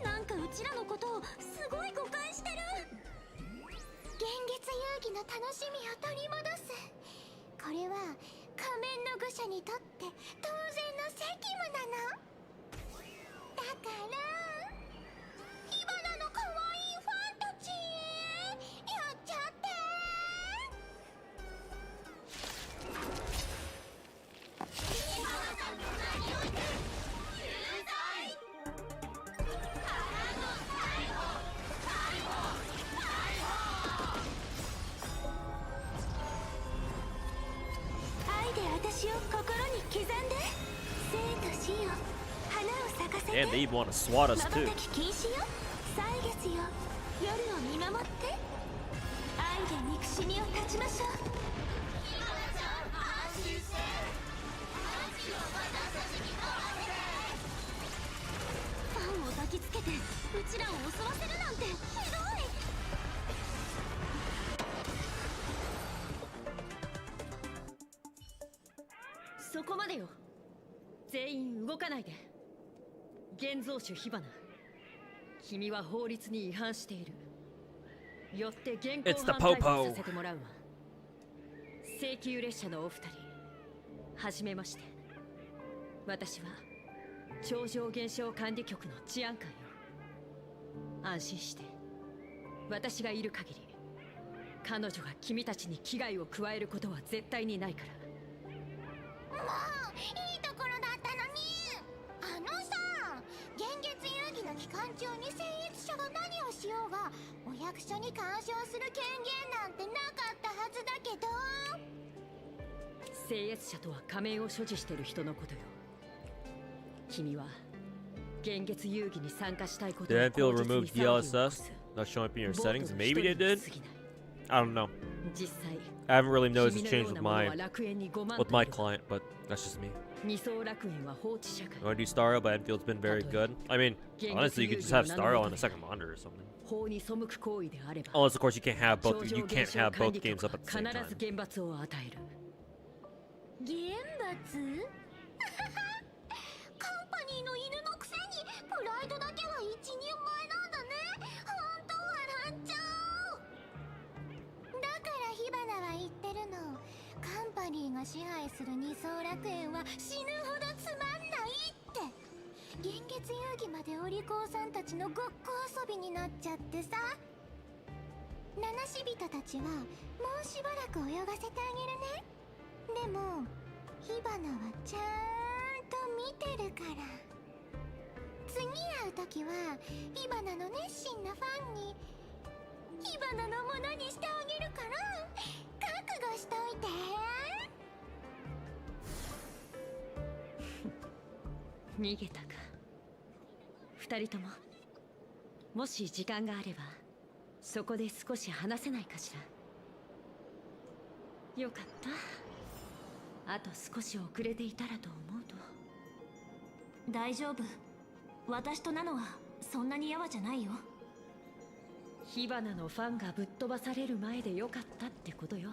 ら。なんかうちらのことをすごい誤解してる。現月遊戯の楽しみを取り戻す、これは仮面の愚者にとって当然の責務なの。だから火花の可愛いファンたちやっちゃって。火花さんの名において有罪からの逮捕逮捕逮捕。愛で私を心に刻んで、生と死よ花を咲かせて。 And they even want to swat us 瞬 too. き禁止よ歳月よ夜を見守って。愛で憎しみを断ちましょう。ひまなちゃん安心して命を私たちに取らせて。ファンを抱きつけてうちらを襲わせるなんてひどい。そこまでよ。全員動かないで。現像種火花、君は法律に違反している。よって現行 It's the 犯逮捕 popo. させてもらうわ。請求列車のお二人、はじめまして。私は超常現象管理局の治安官よ。安心して、私がいる限り彼女が君たちに危害を加えることは絶対にないから。もういいところだったのに。さ、現月遊戯の期間中に僭越者が何をしようがお役所に干渉する権限なんてなかったはずだけど。僭越者とは仮面を所持している人のことよ。君は現月遊戯に参加したいことを Did Enfield 口実 remove に騒ぎを起こ DLSS? す。 Not showing up in your 暴徒の settings? 一 Maybe 人 they に did? 過ぎない。 I don't know. 実際 I haven't really noticed 君 a のよ change う with な者は my 楽園に5万 with my client, but that's just me. 二層楽園は放置社会。 I want to do Starro, but Enfield's been very good. I mean, honestly, you could just have Starro on the second monitor or something. 法に背く行為であれば Unless, of course, you can't have 超 both. 常 You 現 can't 象 have 管 both 理 games 局 up は at the same 必 time. ず厳罰を与える。厳罰カンパニーの犬のくせにプライドだけは一人前なんだね。ほんと笑っちゃう。だから火花は言ってるの。カンパニーが支配する二層楽園は死ぬほどつまんないって。現月遊戯までお利口さんたちのごっこ遊びになっちゃってさ。七死人たちはもうしばらく泳がせてあげるね。でも火花はちゃんと見てるから。次会う時は火花の熱心なファンに火花のものにしてあげるから覚悟しといて。逃げたか。二人とも、もし時間があればそこで少し話せないかしら。よかった。あと少し遅れていたらと思うと。大丈夫、私とナノはそんなにやわじゃないよ。火花のファンがぶっ飛ばされる前でよかったってことよ。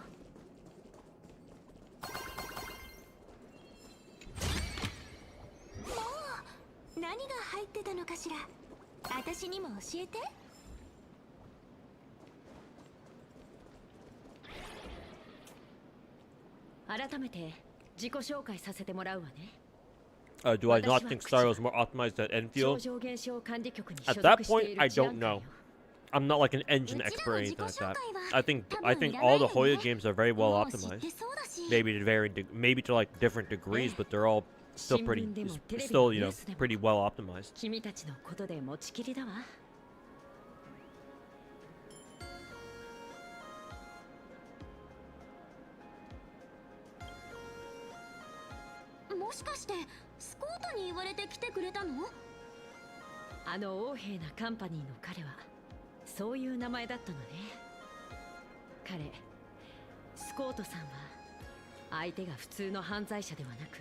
何が入ってたのかしら。私にも教えて。改めて自己紹介させてもらうわね。Do I not think Starro is more optimized than 超 Enfield? 常現象管理局に At 所 that 属してい point, る I 治安 don't 官よ。 know. I'm not like an engine expert or anything like that. I think all the Hoya games are very well optimized. Maybe to maybe to like different degrees, but they're all still pretty, still pretty well optimized. 君たちのことで持ちきりだわ。もしかしてスコートに言われて来てくれたの？あの横柄なカンパニーの彼はそういう名前だったのね。彼、スコートさんは相手が普通の犯罪者ではなく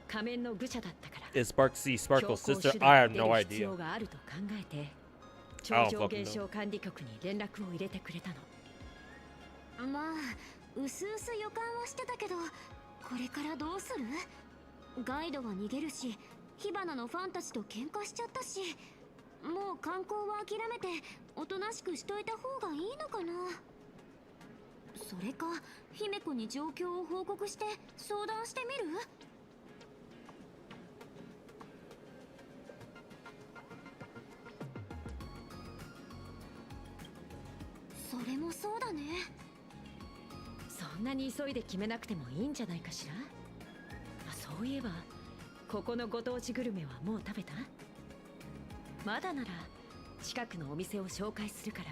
仮面の愚者だったから Is Spark's 強 Sparkle's 行 sister? 手 I 段 have に no 出る必要 idea. があると考えて I 超 don't 常 fucking 現象管理局に連絡を入れてくれたの。まあうすうす予感はしてたけど、これからどうする？ガイドは逃げるし、火花のファンたちと喧嘩しちゃったし、もう観光は諦めておとなしくしといた方がいいのかな。それか姫子に状況を報告して相談してみる？それもそうだね。そんなに急いで決めなくてもいいんじゃないかしら。そういえばここのご当地グルメはもう食べた？まだなら近くのお店を紹介するから、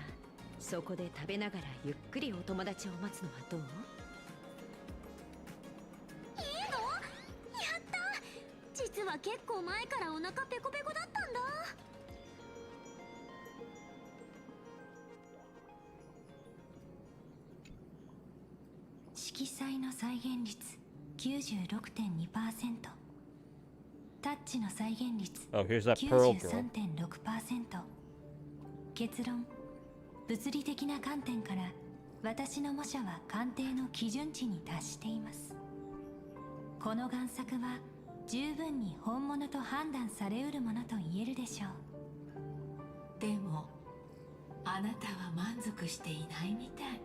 そこで食べながらゆっくりお友達を待つのはどう？いいの？やった！実は結構前からお腹ペコペコだったんだ。色彩の再現率 96.2%、 タッチの再現率 Oh, here's that pearl girl. 93.6%。 結論、物理的な観点から私の模写は鑑定の基準値に達しています。この贋作は十分に本物と判断されうるものと言えるでしょう。でもあなたは満足していないみたい。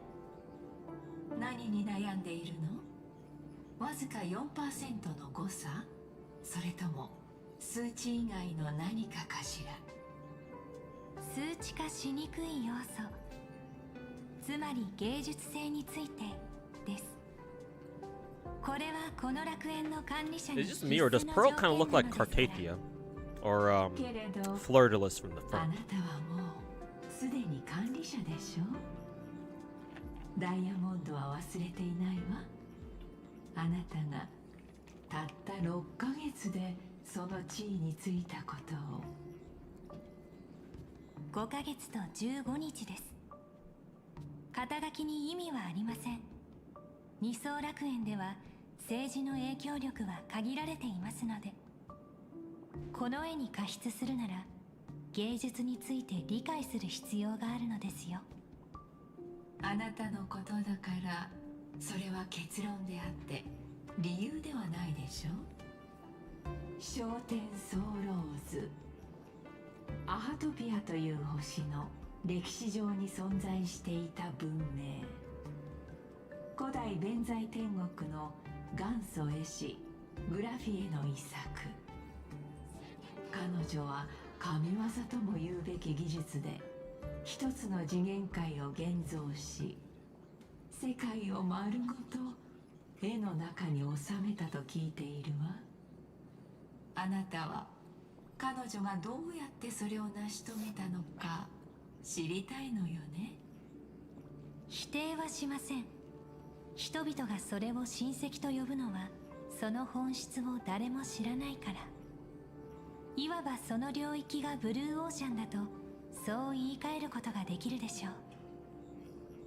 何に悩んでいるの？わずか 4% の誤差？それとも数値以外の何かかしら？数値化しにくい要素、つまり芸術性についてです。これはこの楽園の管理者に Is it just me or does Pearl kind of look like Cartathia? Or Fleur-de-Lis from the あ front? なたはもうすでに管理者でしょ。ダイヤモンドは忘れていないわ。あなたがたった6ヶ月でその地位についたことを。5ヶ月と15日です。肩書きに意味はありません。二層楽園では政治の影響力は限られていますので、この絵に加筆するなら芸術について理解する必要があるのですよ。あなたのことだからそれは結論であって理由ではないでしょ。昇天ソーローズ、アハトピアという星の歴史上に存在していた文明、古代弁財天国の元祖絵師グラフィエの遺作。彼女は神業とも言うべき技術で一つの次元界を現像し、世界を丸ごと絵の中に収めたと聞いているわ。あなたは彼女がどうやってそれを成し遂げたのか知りたいのよね。否定はしません。人々がそれを親戚と呼ぶのはその本質を誰も知らないから。いわばその領域がブルーオーシャンだとそう言い換えることができるでしょう。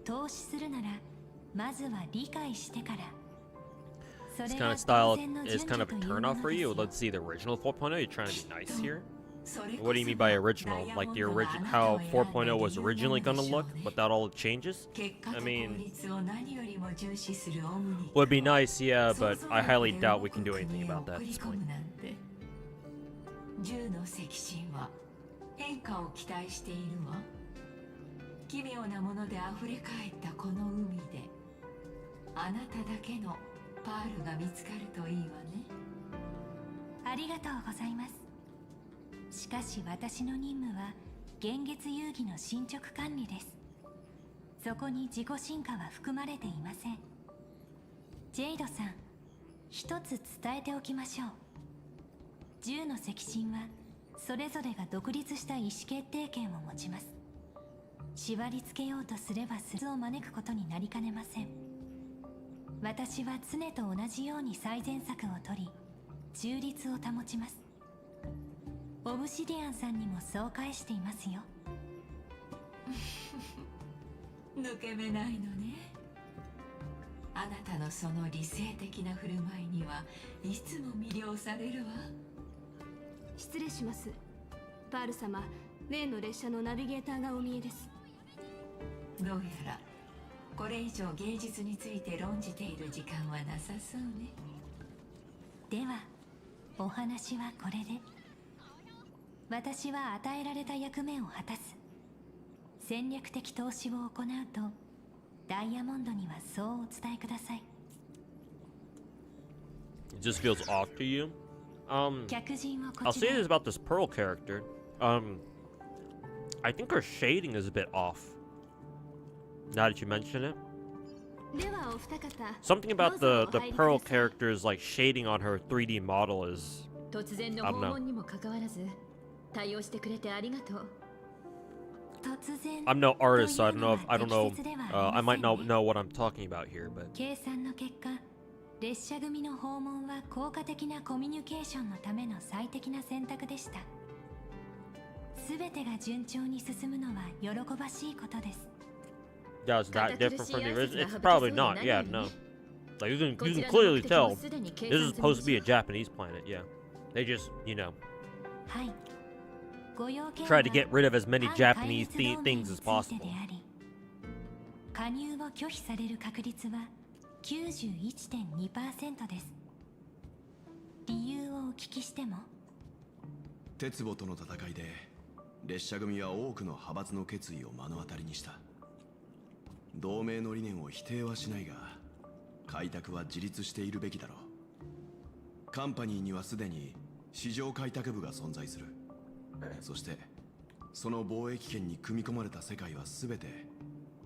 投資するならまずは理解してから。 This kind of style is kind of a turnoff for you. Let's see the original 4.0. You're trying to be nice here. What do you mean by original? Like the original, how 4.0 was originally gonna look without all the changes? I mean, would be nice, yeah, but I highly doubt we can do anything about that at this point. 10の石神は変化を期待しているわ。奇妙なもので溢れ返ったこの海であなただけのパールが見つかるといいわね。ありがとうございます。しかし私の任務は現月遊戯の進捗管理です。そこに自己進化は含まれていません。ジェイドさん、一つ伝えておきましょう。10の石神はそれぞれが独立した意思決定権を持ちます。縛り付けようとすれば巣を招くことになりかねません。私は常と同じように最善策を取り中立を保ちます。オブシディアンさんにもそう返していますよ。抜け目ないのね。ああなたのその理性的な振る舞いにはいつも魅了されるわ。失礼します。パール様、例の列車のナビゲーターがお見えです。どうやらこれ以上芸術について論じている時間はなさそうね。ではお話はこれで。私は与えられた役目を果たす。戦略的投資を行うとダイヤモンドにはそうお伝えください。 It just feels off to you. 客人をこ I'll ち say ら this about this Pearl character. I think her shading is a bit off. Now that you mention it. ではお二方、 Something about どうぞ the お入り Pearl ください。 character's like shading on her 3D model is 突然の訪問にもかかわらず対応してくれてありがとう。突然 I'm no artist, so I don't know if I don't というのは適切ではありませんね。 I might not know what I'm talking about here, but 計算の結果、列車組の訪問は効果的なコミュニケーションのための最適な選択でした。すべてが順調に進むのは喜ばしいことです。 yeah, it's that different from the original. It's probably not. Yeah, no. Like you can clearly tell this is supposed to be a Japanese planet. Yeah, they just はい。ご用件は try to get rid of as many 反 Japanese 対立同盟 things に as ついて possible. であり、加入を拒否される確率は 91.2% です。理由をお聞きしても。鉄母との戦いで列車組は多くの派閥の決意を目の当たりにした。同盟の理念を否定はしないが、開拓は自立しているべきだろう。カンパニーにはすでに市場開拓部が存在する。そしてその貿易圏に組み込まれた世界は全て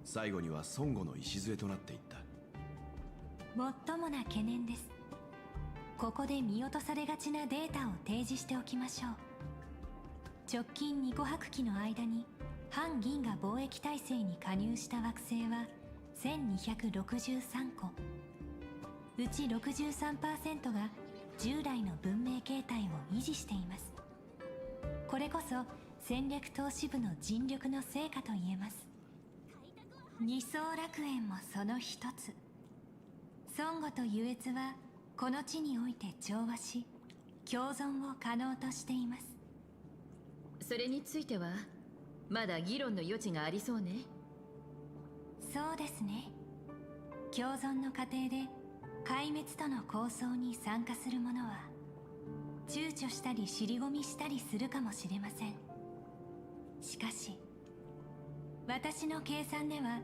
最後には孫悟の礎となっていった。最もな懸念です。ここで見落とされがちなデータを提示しておきましょう。直近2個白期の間に反銀河貿易体制に加入した惑星は1263個。うち 63% が従来の文明形態を維持しています。これこそ戦略投資部の尽力の成果と言えます。二層楽園もその一つ。孫悟と優越はこの地において調和し共存を可能としています。それについてはまだ議論の余地がありそうね。そうですね。共存の過程で壊滅との構想に参加する者は躊躇したり尻込みしたりするかもしれません。しかし私の計算では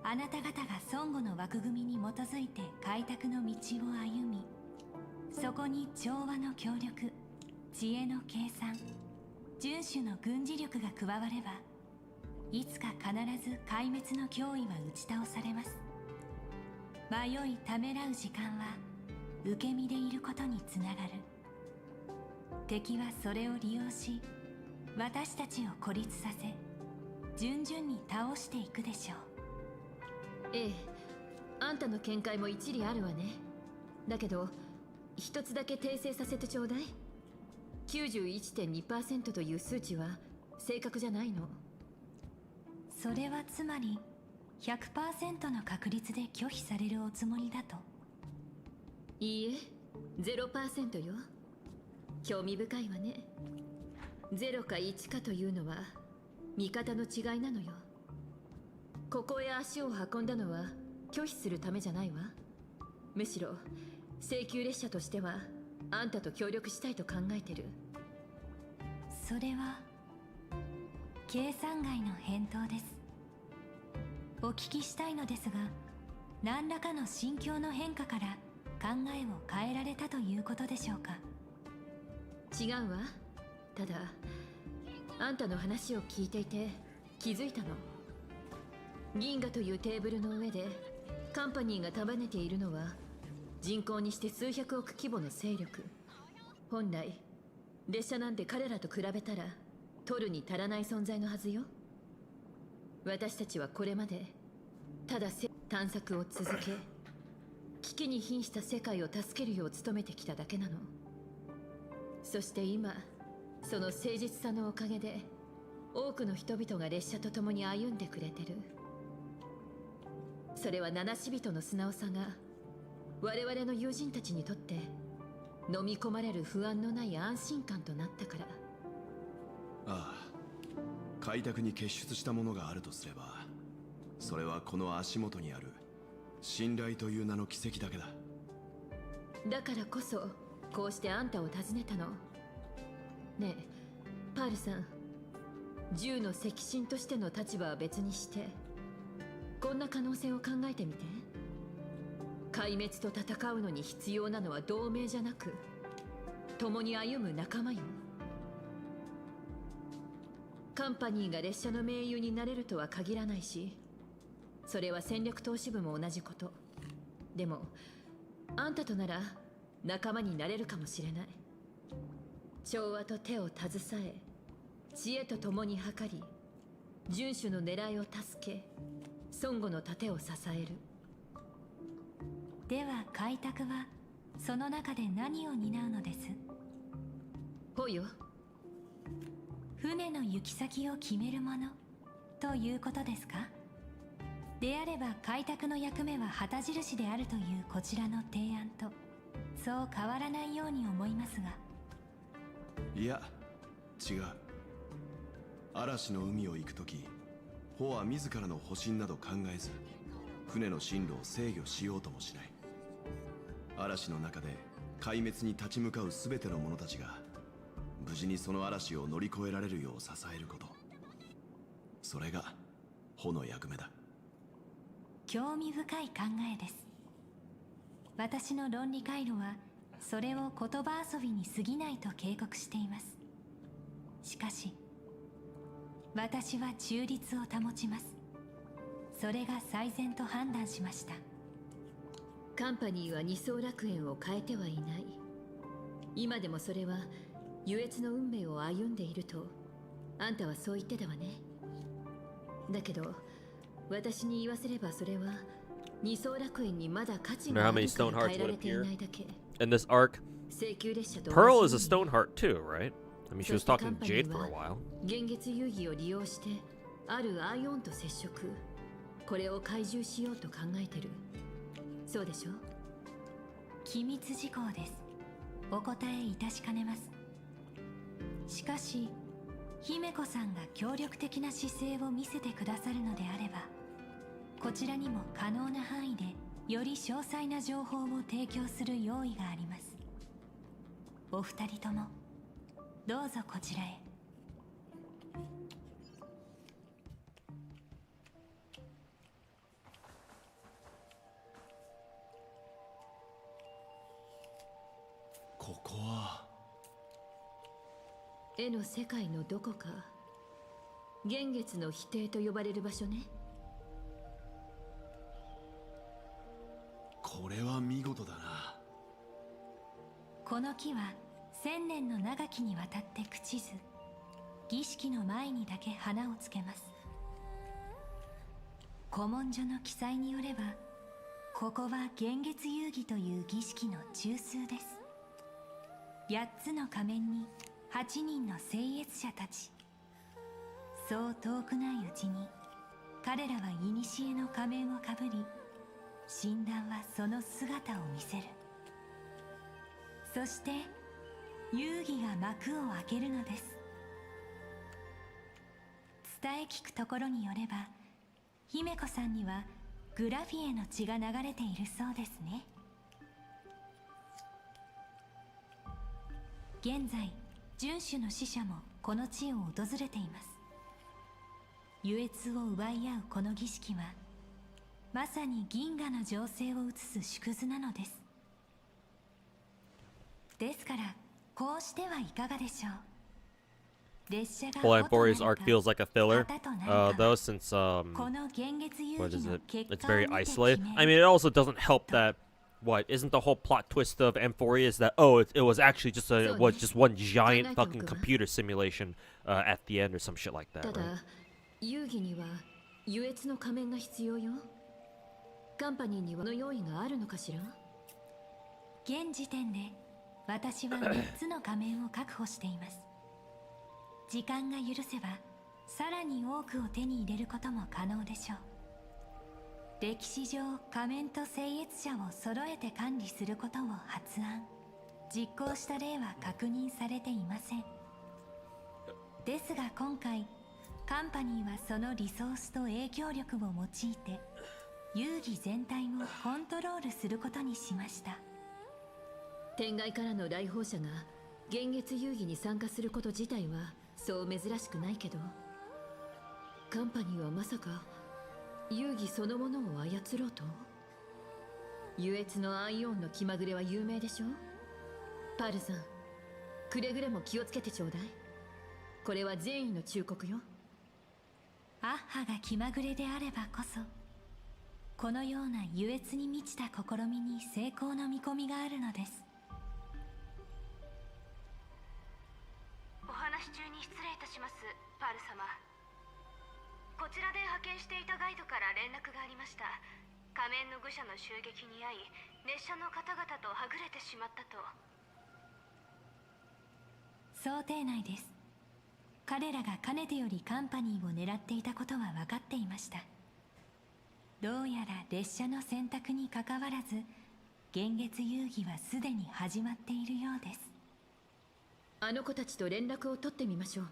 あなた方が孫悟の枠組みに基づいて開拓の道を歩み、そこに調和の協力、知恵の計算、遵守の軍事力が加われば、いつか必ず壊滅の脅威は打ち倒されます。迷いためらう時間は受け身でいることにつながる。敵はそれを利用し、私たちを孤立させ、順々に倒していくでしょう。ええ、あんたの見解も一理あるわね。だけど一つだけ訂正させてちょうだい。91.2% という数値は正確じゃないの。それはつまり 100% の確率で拒否されるおつもりだと。いいえ、0% よ。興味深いわね。0か1かというのは見方の違いなのよ。ここへ足を運んだのは拒否するためじゃないわ。むしろ請求列車としてはあんたと協力したいと考えてる。それは計算外の返答です。お聞きしたいのですが、何らかの心境の変化から考えを変えられたということでしょうか。違うわ。ただあんたの話を聞いていて気づいたの。銀河というテーブルの上でカンパニーが束ねているのは人口にして数百億規模の勢力。本来列車なんて彼らと比べたら取るに足らない存在のはずよ。私たちはこれまでただ探索を続け、危機に瀕した世界を助けるよう努めてきただけなの。そして今その誠実さのおかげで多くの人々が列車と共に歩んでくれてる。それは七死人の素直さが我々の友人たちにとって飲み込まれる不安のない安心感となったから。ああ、開拓に結出したものがあるとすれば、それはこの足元にある信頼という名の奇跡だけだ。だからこそこうしてあんたを訪ねたの。ねえパールさん、銃の赤心としての立場は別にして、こんな可能性を考えてみて。壊滅と戦うのに必要なのは同盟じゃなく、共に歩む仲間よ。カンパニーが列車の盟友になれるとは限らないし、それは戦略投資部も同じこと。でもあんたとなら仲間になれるかもしれない。調和と手を携え、知恵と共に計り、遵守の狙いを助け、孫悟の盾を支える。では開拓はその中で何を担うのです？ほよ。船の行き先を決めるものということですか？であれば開拓の役目は旗印であるというこちらの提案とそう変わらないように思いますが。いや違う。嵐の海を行くとき、ホは自らの保身など考えず、船の進路を制御しようともしない。嵐の中で壊滅に立ち向かう全ての者たちが無事にその嵐を乗り越えられるよう支えること、それがホの役目だ。興味深い考えです。私の論理回路はそれを言葉遊びに過ぎないと警告しています。しかし私は中立を保ちます。それが最善と判断しました。カンパニーは二層楽園を変えてはいない。今でもそれは優越の運命を歩んでいるとあんたはそう言ってたわね。だけど私に言わせればそれは二層楽園にまだ価値があるから変えられていないだけ。 In this arc, 請求列車と Pearl is a Stoneheart too, right? I mean, she was talking to Jade for a while. 幻月遊戯を利用してあるアイオンと接触、これを懐柔しようと考えてる。そうでしょ？機密事項です。お答えいたしかねます。しかし姫子さんが協力的な姿勢を見せてくださるのであれば、こちらにも可能な範囲でより詳細な情報を提供する用意があります。お二人ともどうぞこちらへ。ここは絵の世界のどこか、幻月の否定と呼ばれる場所ね。これは見事だな。この木は1000年の長きにわたって朽ちず、儀式の前にだけ花をつけます。古文書の記載によれば、ここは幻月遊戯という儀式の中枢です。8つの仮面に8人の聖越者たち。そう遠くないうちに彼らは古の仮面をかぶり、神壇はその姿を見せる。そして遊戯が幕を開けるのです。伝え聞くところによれば、姫子さんにはグラフィエの血が流れているそうですね。現在遵守の使者もこの地を訪れています。優越を奪い合うこの儀式は、まさに銀河の情勢を映す縮図なのです。ですからこうしてはいかがでしょう。列車が Well, Amphoria's arc feels like a filler, 旗となるか though, since, この幻月遊 what 戯 is の it? 結 It's 果を very 見て isolated. 決め I mean, it also doesn't help that, what, isn't the whole plot twist of Amphoria is that, oh, it was actually just just one giant fucking computer simulation, at the end or some shit like that, ただ right? 遊戯には優越の仮面が必要よ。カンパニーにはの用意があるのかしら。現時点で私は3つの仮面を確保しています。時間が許せばさらに多くを手に入れることも可能でしょう。歴史上仮面と聖越者を揃えて管理することを発案実行した例は確認されていません。ですが今回カンパニーはそのリソースと影響力を用いて遊戯全体をコントロールすることにしました。天外からの来訪者が幻月遊戯に参加すること自体はそう珍しくないけど、カンパニーはまさか遊戯そのものを操ろうと？優越のアイオンの気まぐれは有名でしょ。パルさん、くれぐれも気をつけてちょうだい。これは善意の忠告よ。アッハが気まぐれであればこそこのような優越に満ちた試みに成功の見込みがあるのです。お話中に失礼いたします、パール様。こちらで派遣していたガイドから連絡がありました。仮面の愚者の襲撃に遭い列車の方々とはぐれてしまったと。想定内です。彼らがかねてよりカンパニーを狙っていたことは分かっていました。どうやら列車の選択にかかわらず幻月遊戯はすでに始まっているようです。あの子たちと連絡を取ってみましょう。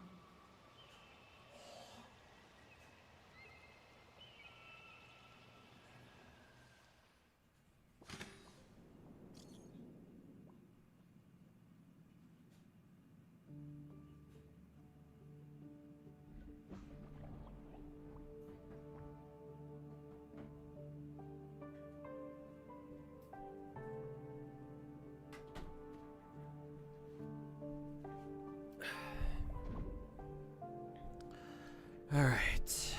All right.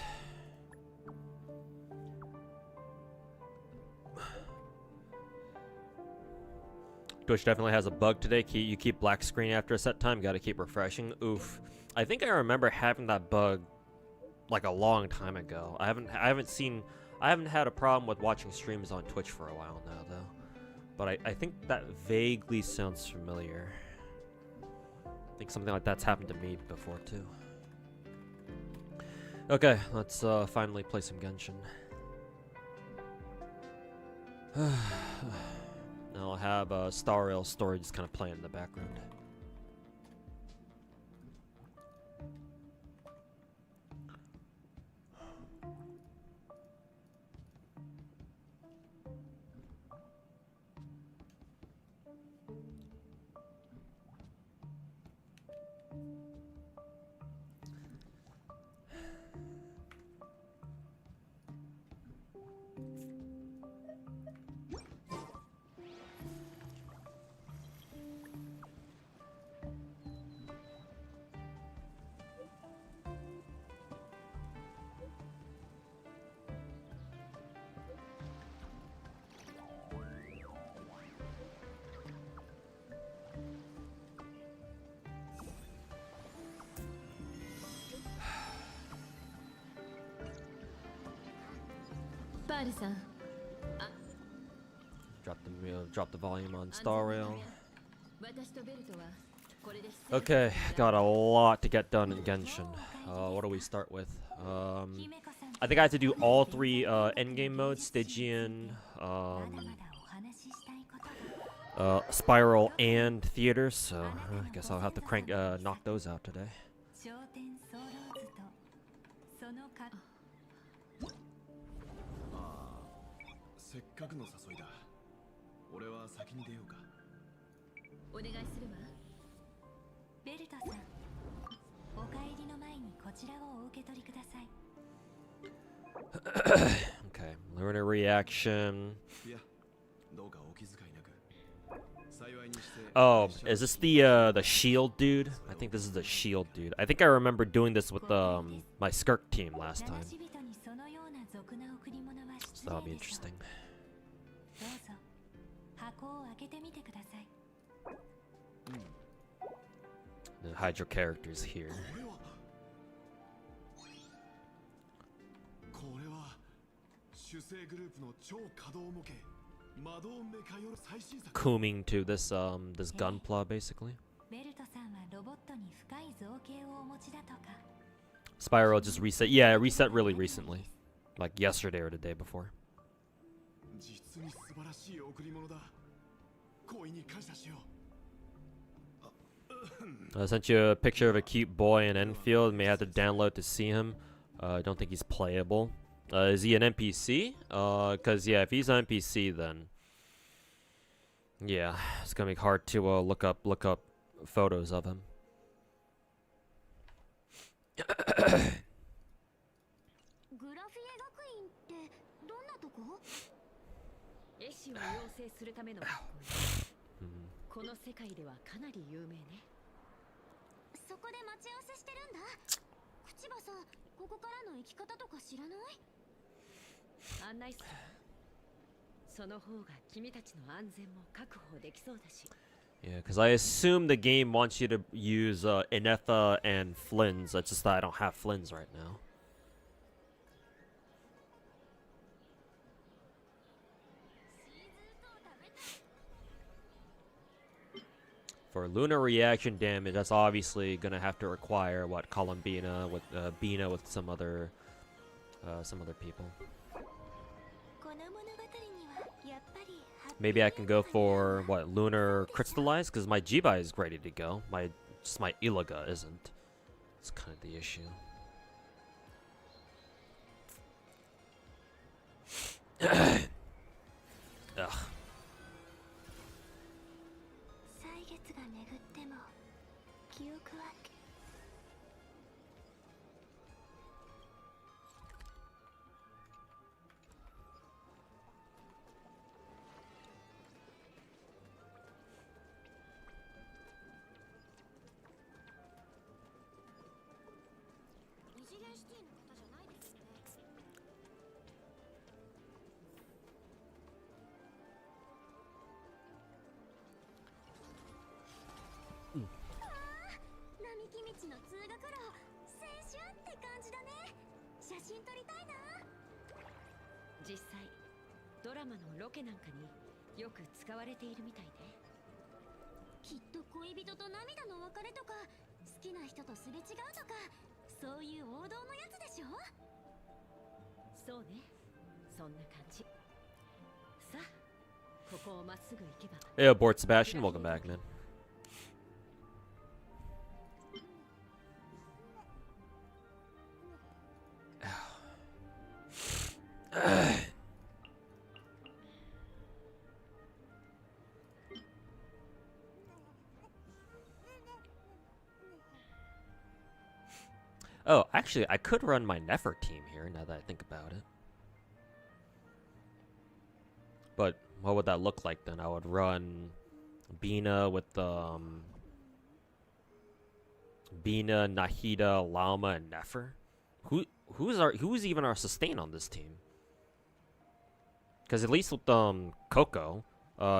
Twitch definitely has a bug today. You keep black screen after a set time. Got to keep refreshing. Oof. I think I remember having that bug like a long time ago. I haven't had a problem with watching streams on Twitch for a while now though. But I think that vaguely sounds familiar. I think something like that's happened to me before too. Okay, let's finally play some Genshin. I'll have Star Rail story just kind of playing in the background. Drop the volume on Star Rail. Okay, got a lot to get done in Genshin. What do we start with? I think I have to do all three endgame modes: Stygian, Spiral, and Theater. So I guess I'll have to knock those out today. せっかくの誘いだ。俺は先に出ようか。お願いするわ。ベルトさん、お帰りの前にこちらをお受け取りください。Okay, learner reaction. Oh, is this the shield dude? I think this is the shield dude. I think I remember doing this with my Skirk team last time. So that'll be interesting. Then hide your characters here. Cooming to this this gunpla basically. Spiral just reset. Yeah, it reset really recently, like yesterday or the day before. 実に素晴らしい贈り物だ。恋に感謝しよう。 I sent you a picture of a cute boy in Enfield. May have to download to see him. I don't think he's playable. Is he an NPC? Cause yeah, if he's an NPC, then yeah, it's gonna be hard to look up photos of him. グラフィエ学院ってどんなとこ？絵師を養成するための学校よ。この世界ではかなり有名ね。そこで待ち合わせしてるんだ。口葉さん、ここからの行き方とか知らない？案内する。その方が君たちの安全も確保できそうだし。 Yeah, because I assume the game wants you to use Inetha and Flins. That's just that I don't have Flins right now. For lunar reaction damage, that's obviously gonna have to require what Columbina with Bina with some other people. Maybe I can go for what lunar crystallize because my Jibai is ready to go. My Ilaga isn't. It's kind of the issue. Ugh. Hey, abort Sebastian. Welcome back, man. Oh, actually, I could run my Nefer team here now that I think about it. But what would that look like then? I would run Bina with Bina, Nahida, Lama, and Nefer. Who's even our sustain on this team? Because at least with Coco,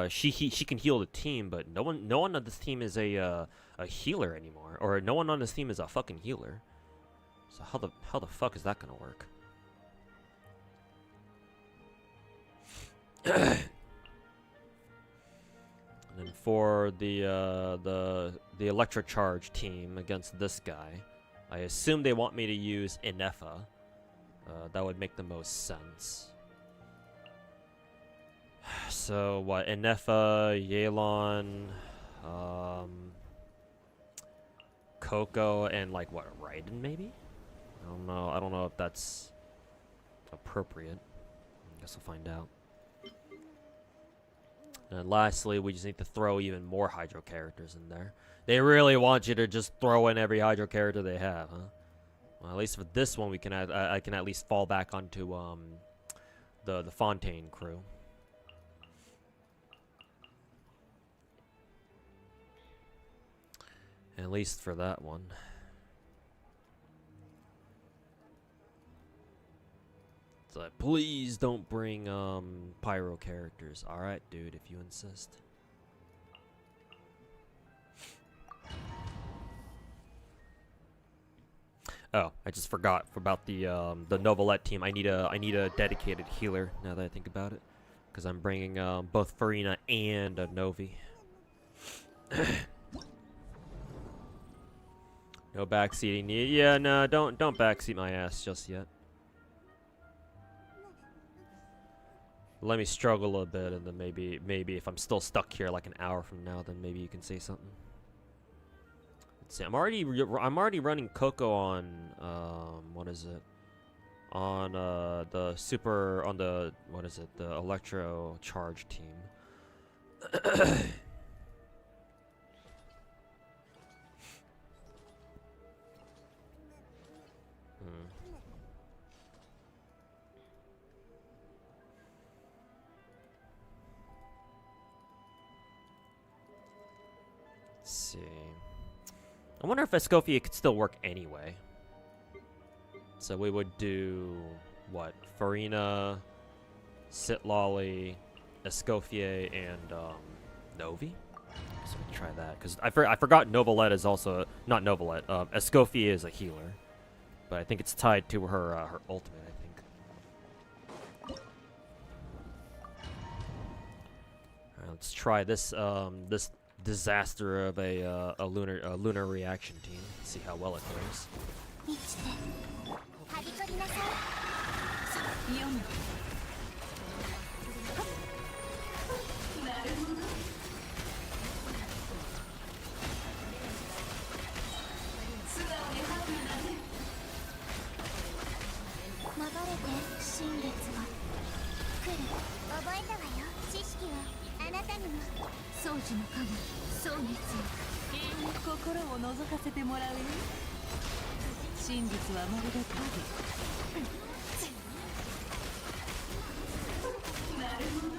she can heal the team, but no one on this team is a healer anymore, or no one on this team is a fucking healer. So how the fuck is that gonna work? And then for the electric charge team against this guy, I assume they want me to use Inetha. That would make the most sense. So what? Inetha, Yelan, Coco, and like what? Raiden maybe? I don't know. I don't know if that's appropriate. I guess we'll find out. And lastly, we just need to throw even more Hydro characters in there. They really want you to just throw in every Hydro character they have, huh? Well, at least for this one, we can I can at least fall back onto the Fontaine crew. At least for that one. So please don't bring pyro characters. Alright, dude, if you insist. Oh, I just forgot about the Novelette team. I need a dedicated healer now that I think about it, because I'm bringing both Farina and Novi. No backseating needed. Yeah, no, don't backseat my ass just yet. Let me struggle a bit, and then maybe if I'm still stuck here like an hour from now, then maybe you can say something. Let's see. I'm already running Coco on what is it? On the Electro Charge team. Let's see. I wonder if Escoffier could still work anyway. So we would do what? Farina, Sitlolly, Escoffier, and Novi. So we try that because I forgot Novalette is also not Novalette. Escoffier is a healer, but I think it's tied to her her ultimate. I think. All right, let's try this this disaster of a lunar reaction team. See how well it goes. はびこりなさい。読む。なるほど。素直にハッピーだね。流れて新月が来る。覚えたわよ。知識はあなたにも。掃除の影、蒼熱を永遠に心を覗かせてもらうよ。真実はまるで影。なるほど。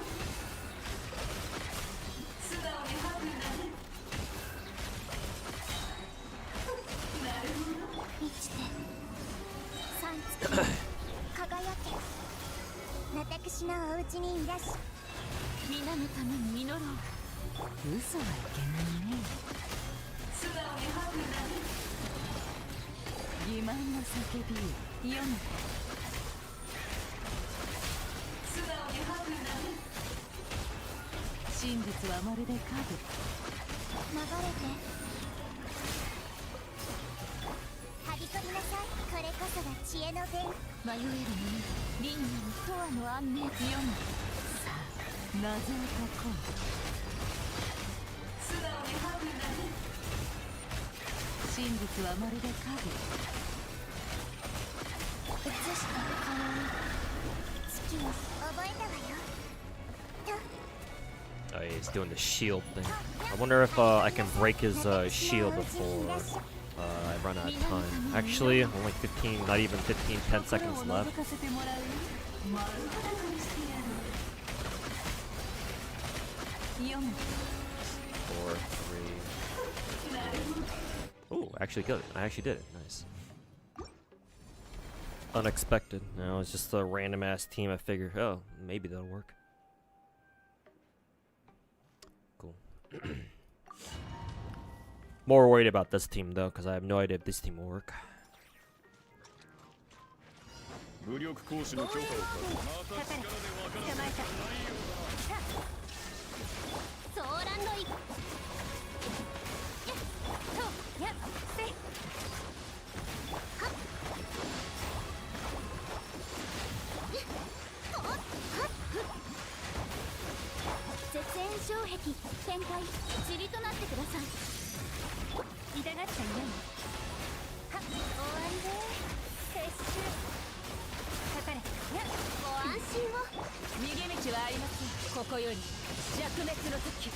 素直にハッピーだね。なるほど。満ちて三月輝け。私のお家にいらし皆のために祈ろう。嘘はいけないね。素直にハッピーだね。欺瞞の叫びを読む。素直にハッピーだね。真実はまるで影。流れてはびこりなさい。これこそが知恵の伝。迷える者輪廻の永遠の安寧読む。さあ謎を解こう。素直にハッピーだね。真実はまるで影。映した顔に月を覚えたわよ。 Oh, yeah, he's doing the shield thing. I wonder if I can break his shield before I run out of time. Actually, only 15, not even 15, 10 seconds left. 4, 3. Ooh, actually good. I actually did it. Nice. Unexpected. No, it's just a random ass team. I figured, oh, maybe that'll work. Cool. More worried about this team though, because I have no idea if this team will work. 武力行使の許可をまた力で分からせないよ。ソーランドイやっとやっせはっ絶縁障壁展開塵となってください。痛がっちゃいない。はっ終わりで撤収かかれ。やっご安心を。逃げ道はありません。ここより弱滅の時。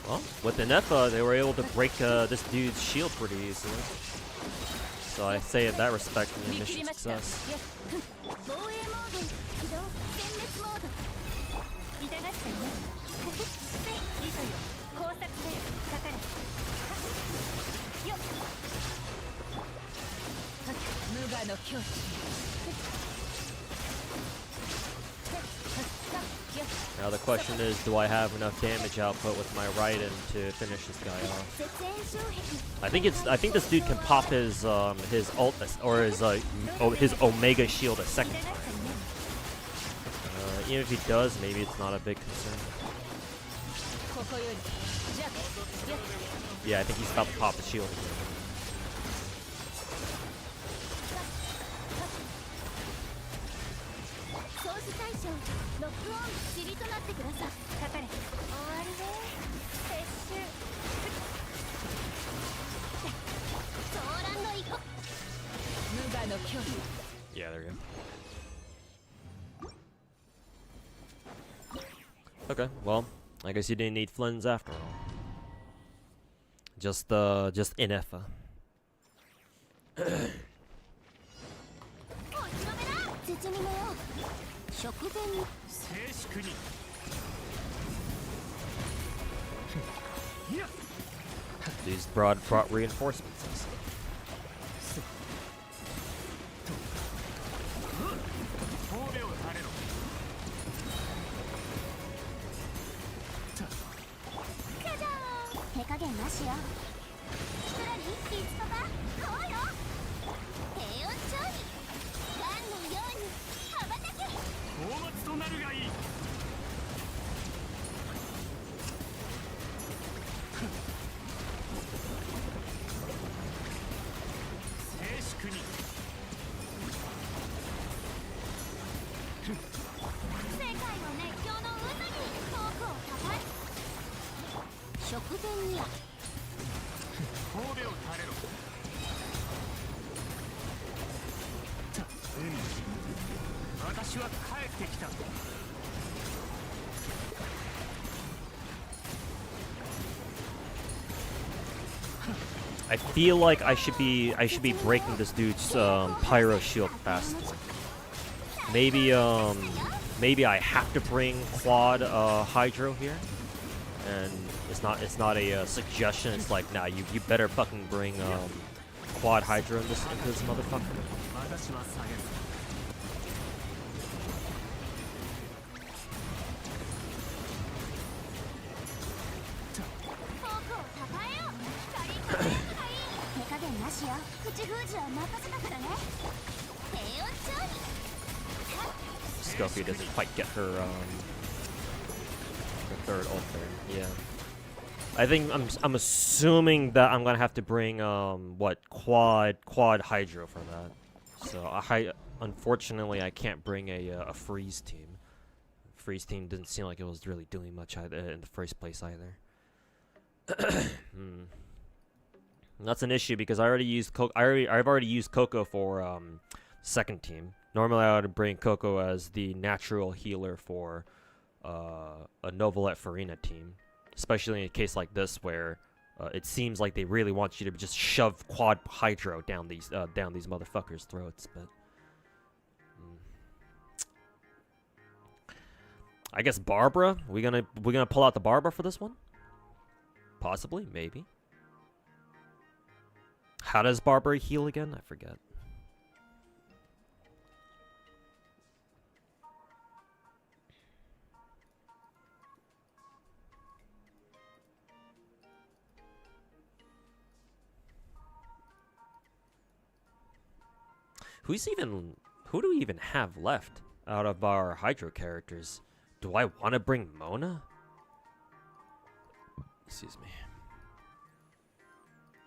Well, with the Nepha, they were able to break this dude's shield pretty easily. So I say in that respect, the mission success. 防衛モード起動殲滅モード。痛がっちゃいない。いとよ工作せよかかれ。よっ無我の境地。 Now the question is, do I have enough damage output with my Raiden to finish this guy off? I think this dude can pop his ult or his Omega shield a second time. Even if he does, maybe it's not a big concern. Yeah, I think he's about to pop the shield again. ロックオン尻となってください。かかれ。終わりね。撤収。ソーランド行こ。無我の距離。 Yeah, there you go. Okay, well, I guess you didn't need Flins after all. Just Inefa. 絶にもよ。食前に。静粛に。 These brought reinforcements. I see. 神戸を垂れろ。ガチャーン。手加減なしよ。キトラリリツパパこうよ。低温調理。ワンのように羽ばたけ。大松となるがいい。静粛に。世界の熱狂の渦に遠くをたたい。食前には神戸を垂れろ。私は帰ってきた。 I feel like I should be breaking this dude's pyro shield fast. Maybe I have to bring quad hydro here, and it's not a suggestion. It's like, nah, you better fucking bring quad hydro into this motherfucker. 手加減なしよ。口封じは任せたからね。低温調理。 Scoffy doesn't quite get her third ult there. Yeah. I think I'm assuming that I'm gonna have to bring what quad hydro for that. So unfortunately I can't bring a freeze team. Freeze team didn't seem like it was really doing much either in the first place either. That's an issue because I already used I've already used Coco for second team. Normally I would bring Coco as the natural healer for a Novelette Farina team, especially in a case like this where it seems like they really want you to just shove quad hydro down these motherfuckers' throats. But I guess Barbara. We're gonna pull out the Barbara for this one. Possibly, maybe. How does Barbara heal again? I forget. Who do we even have left out of our Hydro characters? Do I want to bring Mona? Excuse me.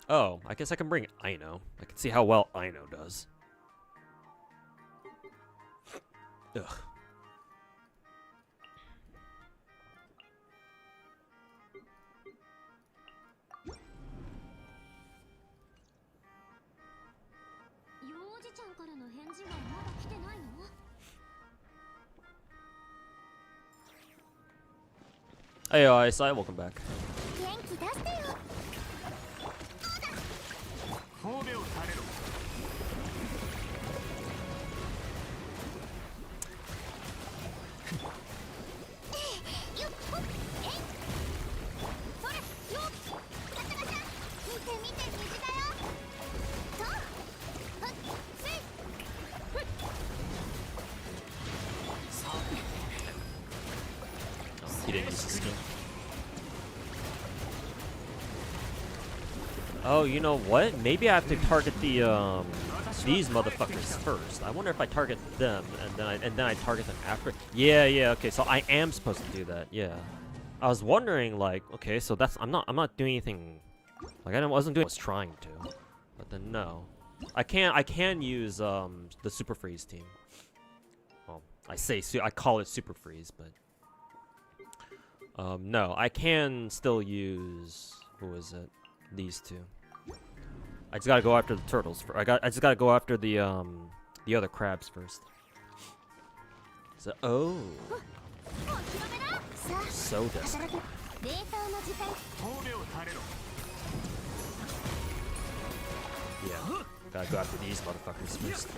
Oh, I guess I can bring Aino. I can see how well Aino does. Ugh. Hey, ISI, welcome back. 神戸を垂れろ。He didn't use the skill. Oh, you know what? Maybe I have to target the these motherfuckers first. I wonder if I target them and then I target them after. Yeah, okay. So I am supposed to do that. Yeah. I was wondering, like, okay, so that's I'm not doing anything. Like I wasn't doing. I was trying to, but then no. I can use the Super Freeze team. Well, I call it super freeze, but no, I can still use, who is it? These two. I just gotta go after the turtles. I just gotta go after the other crabs first. So so desperate. Yeah, gotta go after these motherfuckers first.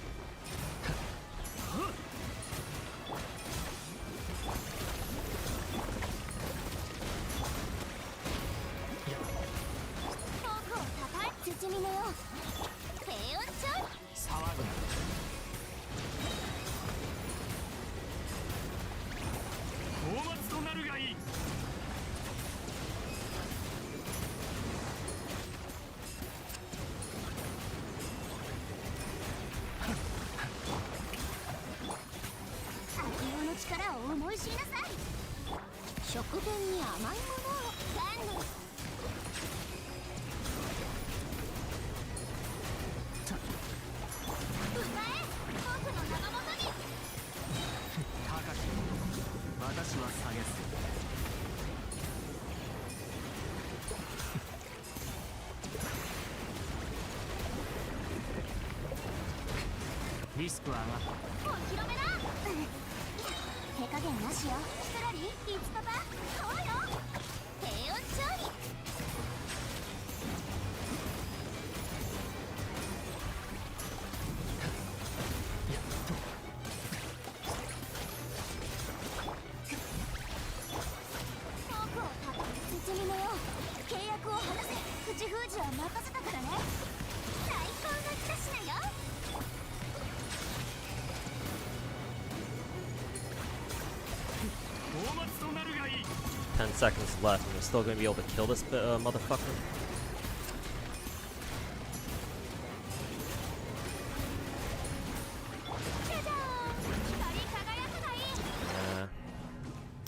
Seconds left, and we're still gonna be able to kill this motherfucker.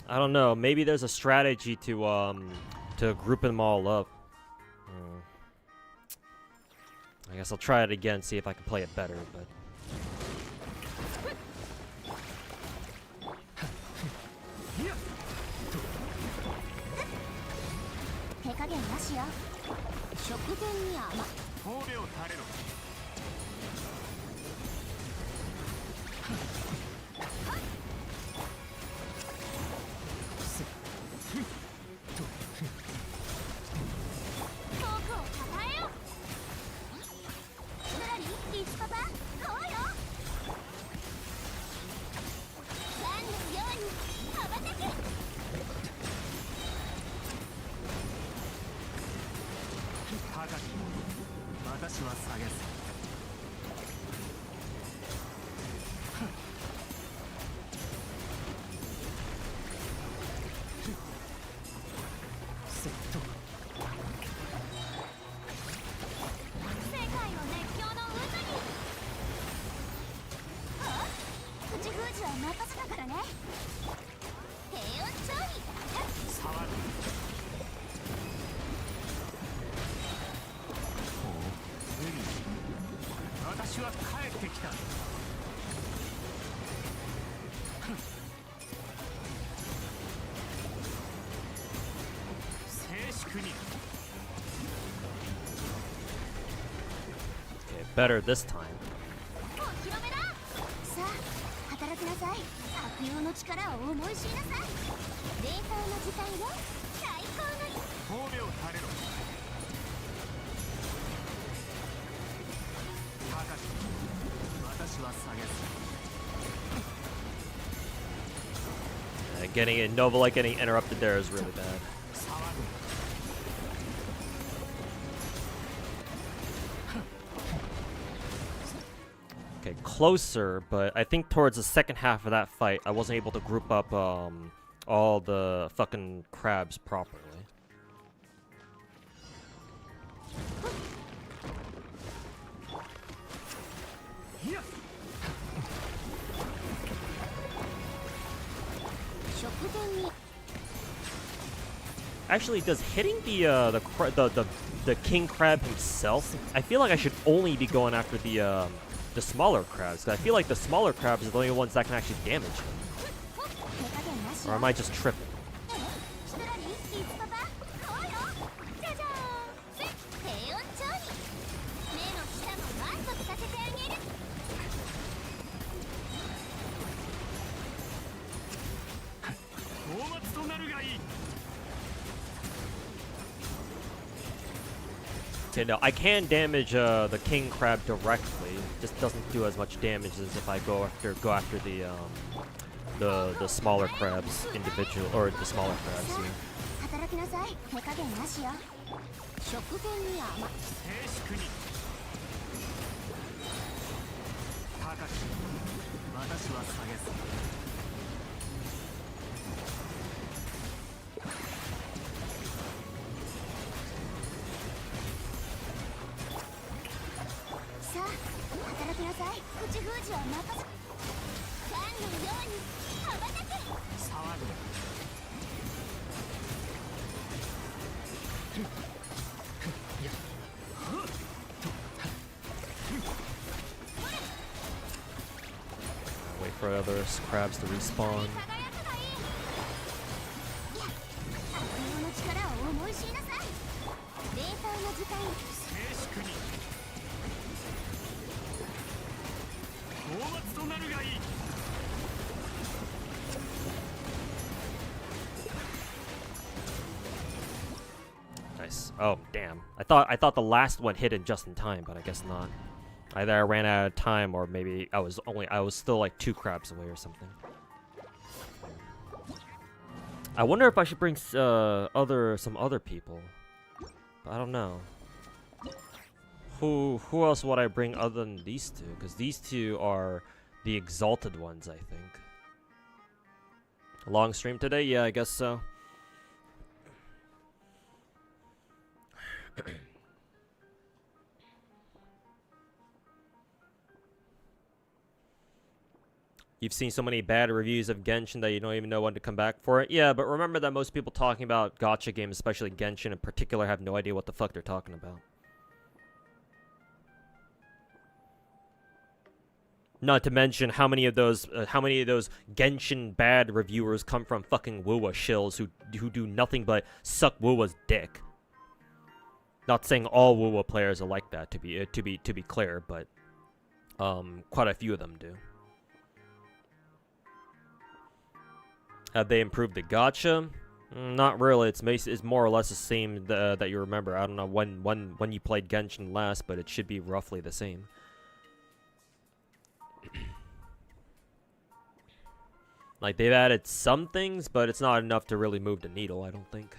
I don't know. Maybe there's a strategy to group them all up. I guess I'll try it again, see if I can play it better. But better this time. Nova getting interrupted there is really bad. Okay, closer, but I think towards the second half of that fight, I wasn't able to group up all the fucking crabs properly. Actually, does hitting the king crab himself? I feel like I should only be going after the the smaller crabs. 'Cause I feel like the smaller crabs are the only ones that can actually damage him. Or am I just tripping? 一人に一気パパこうよじゃじゃーん低温調理目の下も満足させてあげる大松となるがいい Okay, no, I can damage the king crab directly. Just doesn't do as much damage as if I go after the smaller crabs individual or the smaller crabs. Yeah. 働きなさい手加減なしよ食前に甘静粛に高く私は下げずさあ働きなさい口封じは任せファンのように羽ばたけ騒ぐ Wait for other crabs to respawn. 輝くがいい悪用の力を思い知りなさい霊体の時間静粛に大松となるがいい Nice. Oh damn! I thought the last one hit it just in time, but I guess not. Either I ran out of time, or maybe I was still like 2 crabs away or something. I wonder if I should bring some other people. But I don't know. Who else would I bring other than these two? Because these two are the exalted ones, I think. A long stream today? Yeah, I guess so. You've seen so many bad reviews of Genshin that you don't even know when to come back for it. Yeah, but remember that most people talking about gacha games, especially Genshin in particular, have no idea what the fuck they're talking about. Not to mention how many of those Genshin bad reviewers come from fucking Wuwa shills who do nothing but suck Wuwa's dick. Not saying all Wuwa players are like that, to be clear, but quite a few of them do. Have they improved the gacha? Not really. It's more or less the same that you remember. I don't know when you played Genshin last, but it should be roughly the same. Like, they've added some things, but it's not enough to really move the needle, I don't think.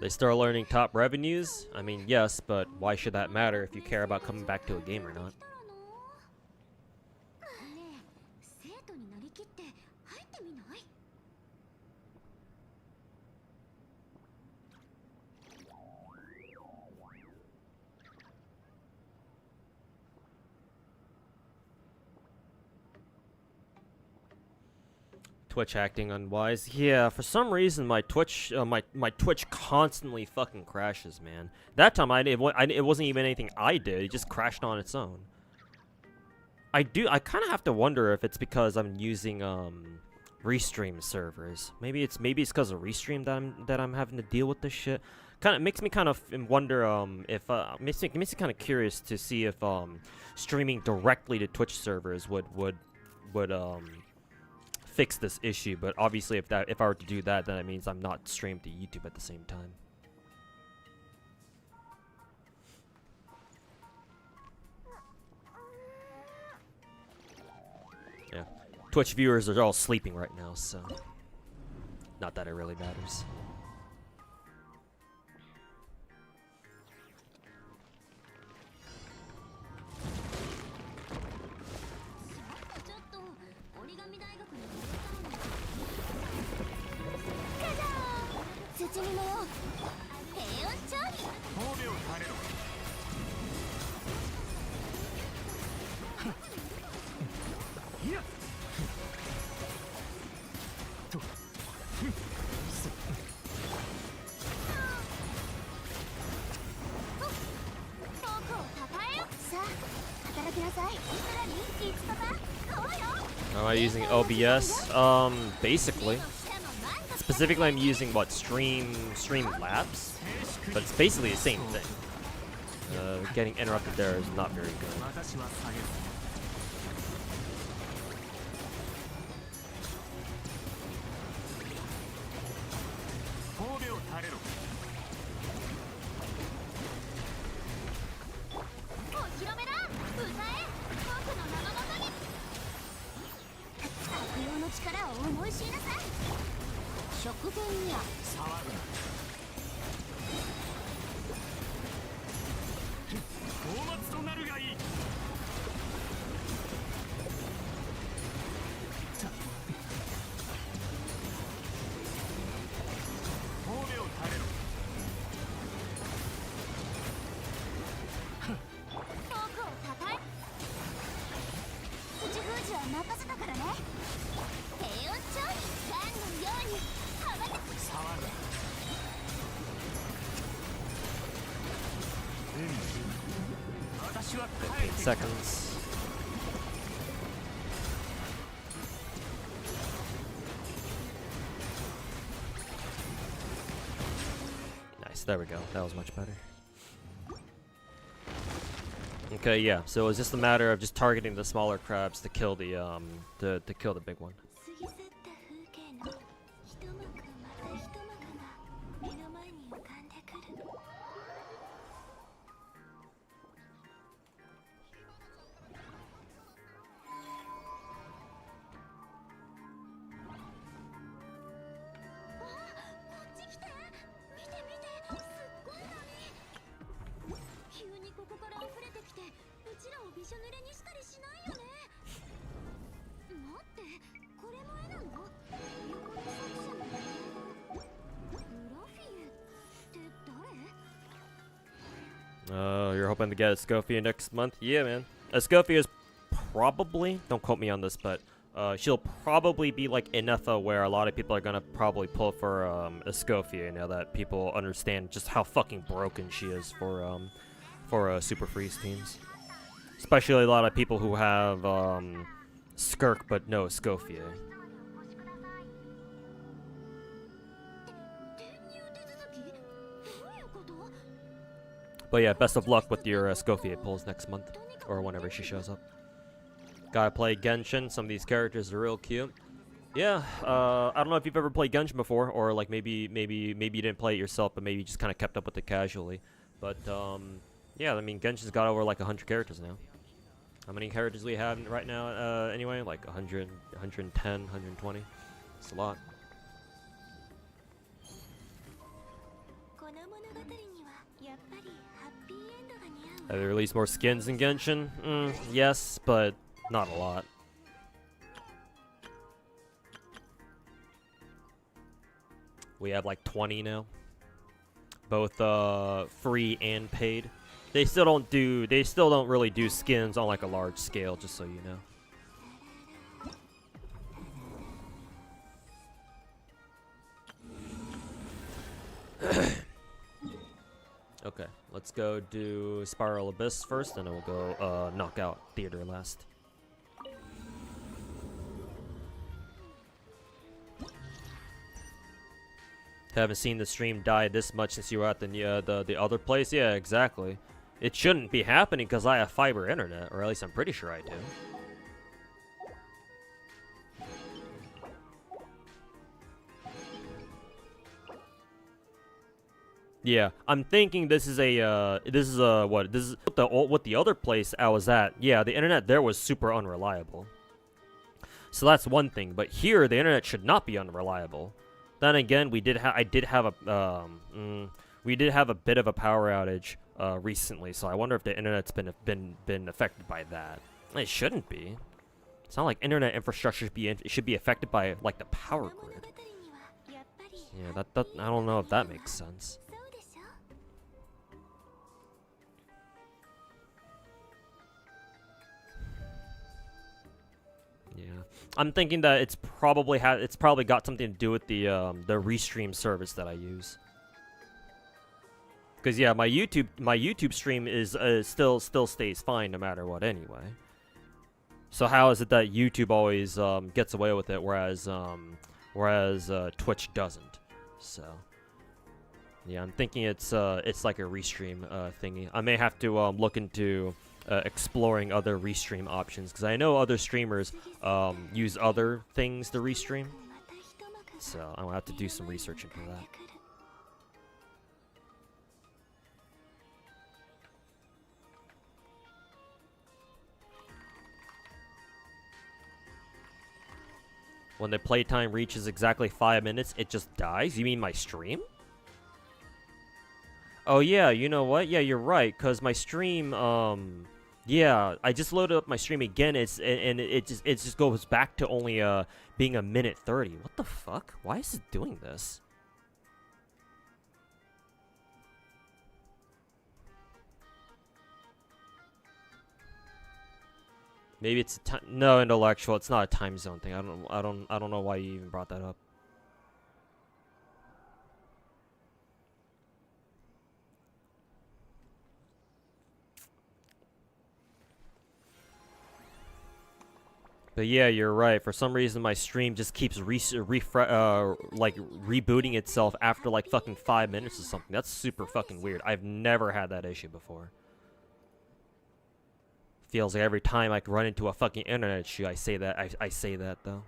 They start learning top revenues? I mean, yes, but why should that matter if you care about coming back to a game or not? Twitch acting unwise. Yeah, for some reason my Twitch constantly fucking crashes, man. That time it wasn't even anything I did. It just crashed on its own. I kind of have to wonder if it's because I'm using restream servers. Maybe it's because of restream that I'm having to deal with this shit. Kind of makes me kind of wonder if makes me kind of curious to see if streaming directly to Twitch servers would fix this issue, but obviously if I were to do that, then it means I'm not streamed to YouTube at the same time. Yeah. Twitch viewers are all sleeping right now, so not that it really matters. Am I using OBS? Basically. Specifically, I'm using what, Streamlabs? But it's basically the same thing. Getting interrupted there is not very good. Seconds. Nice, there we go. That was much better. Okay, yeah. So it's just a matter of just targeting the smaller crabs to kill the to kill the big one. You're hoping to get Escofia next month? Yeah, man. Escofia is probably, don't quote me on this, but she'll probably be like Inetha, where a lot of people are gonna probably pull for Escofia now that people understand just how fucking broken she is for Super Freeze teams. Especially a lot of people who have Skirk but no Escofia. But yeah, best of luck with your Escofia pulls next month, or whenever she shows up. Gotta play Genshin. Some of these characters are real cute. Yeah, I don't know if you've ever played Genshin before, or like maybe you didn't play it yourself, but maybe you just kind of kept up with it casually. But yeah, I mean Genshin's got over like 100 characters now. How many characters do we have right now? Anyway, like 100, 110, 120. It's a lot. Have they released more skins in Genshin? Yes, but not a lot. We have like 20 now. Both free and paid. They still don't really do skins on like a large scale, just so you know. Okay, let's go do Spiral Abyss first, and then we'll go Knockout Theater last. Haven't seen the stream die this much since you were at the other place. Yeah, exactly. It shouldn't be happening because I have fiber internet, or at least I'm pretty sure I do. Yeah, I'm thinking this is what the other place I was at. Yeah, the internet there was super unreliable. So that's one thing. But here, the internet should not be unreliable. Then again, we did have a bit of a power outage recently, so I wonder if the internet's been affected by that. It shouldn't be. It's not like internet infrastructure should be affected by like the power grid. Yeah, that I don't know if that makes sense. Yeah, I'm thinking that it's probably got something to do with the restream service that I use. Because yeah, my YouTube stream is still stays fine no matter what anyway. So how is it that YouTube always gets away with it, whereas Twitch doesn't? So yeah, I'm thinking it's like a restream thingy. I may have to look into exploring other restream options, because I know other streamers use other things to restream. So I'll have to do some research into that. When the playtime reaches exactly 5 minutes, it just dies? You mean my stream? Oh yeah, you know what? Yeah, you're right, cause my stream, yeah, I just loaded up my stream again. It just goes back to only being 1:30. What the fuck? Why is it doing this? Maybe it's a no, intellectual. It's not a time zone thing. I don't know why you even brought that up. But yeah, you're right. For some reason, my stream just keeps like rebooting itself after like fucking 5 minutes or something. That's super fucking weird. I've never had that issue before. Feels like every time I run into a fucking internet issue, I say that. I say that though.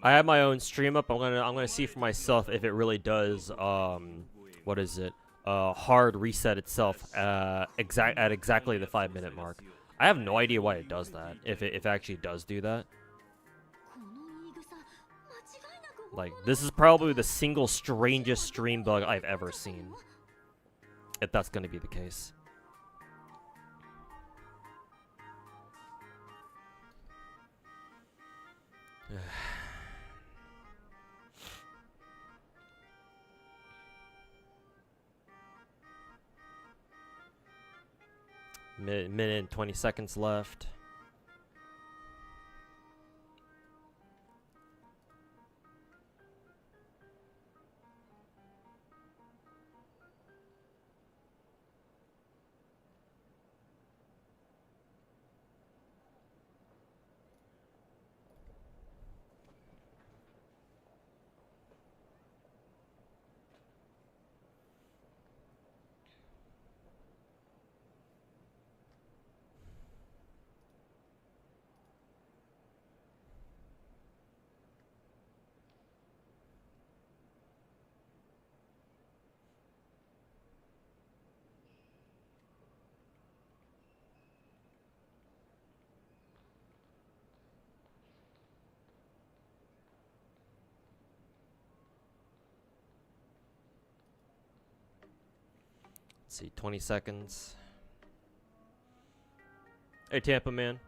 I have my own stream up. I'm gonna see for myself if it really does what is it? Hard reset itself at exactly the 5 minute mark. I have no idea why it does that. If it actually does do that. Like, this is probably the single strangest stream bug I've ever seen. If that's gonna be the case. Minute and 20 seconds left. Let's see, 20 seconds. Hey, Tampa man.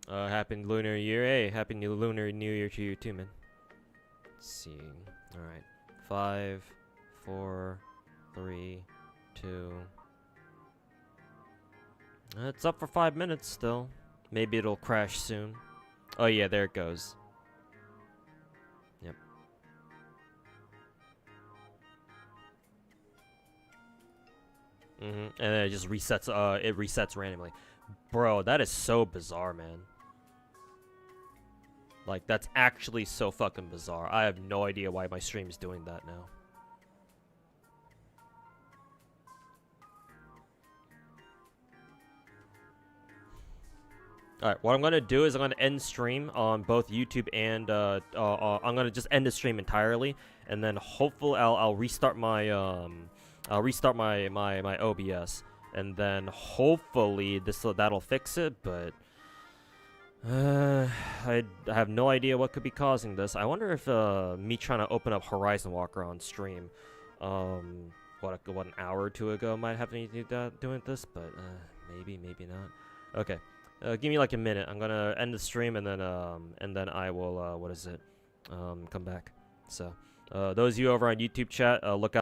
Happy Lunar Year. Hey, happy new Lunar New Year to you too, man. Let's see. All right. 5, 4, 3, 2. It's up for 5 minutes still. Maybe it'll crash soon. Oh yeah, there it goes. Yep. And then it just resets. It resets randomly. Bro, that is so bizarre, man. Like, that's actually so fucking bizarre. I have no idea why my stream's doing that now. Alright, what I'm gonna do is I'm gonna end stream on both YouTube and I'm gonna just end the stream entirely, and then hopefully I'll restart my my OBS, and then hopefully that'll fix it. But I have no idea what could be causing this. I wonder if me trying to open up Horizon Walker on stream, what an hour or two ago might have anything to do doing this, but maybe not. Okay. Give me like a minute. I'm gonna end the stream and then I will come back. So those of you over on YouTube chat, look out.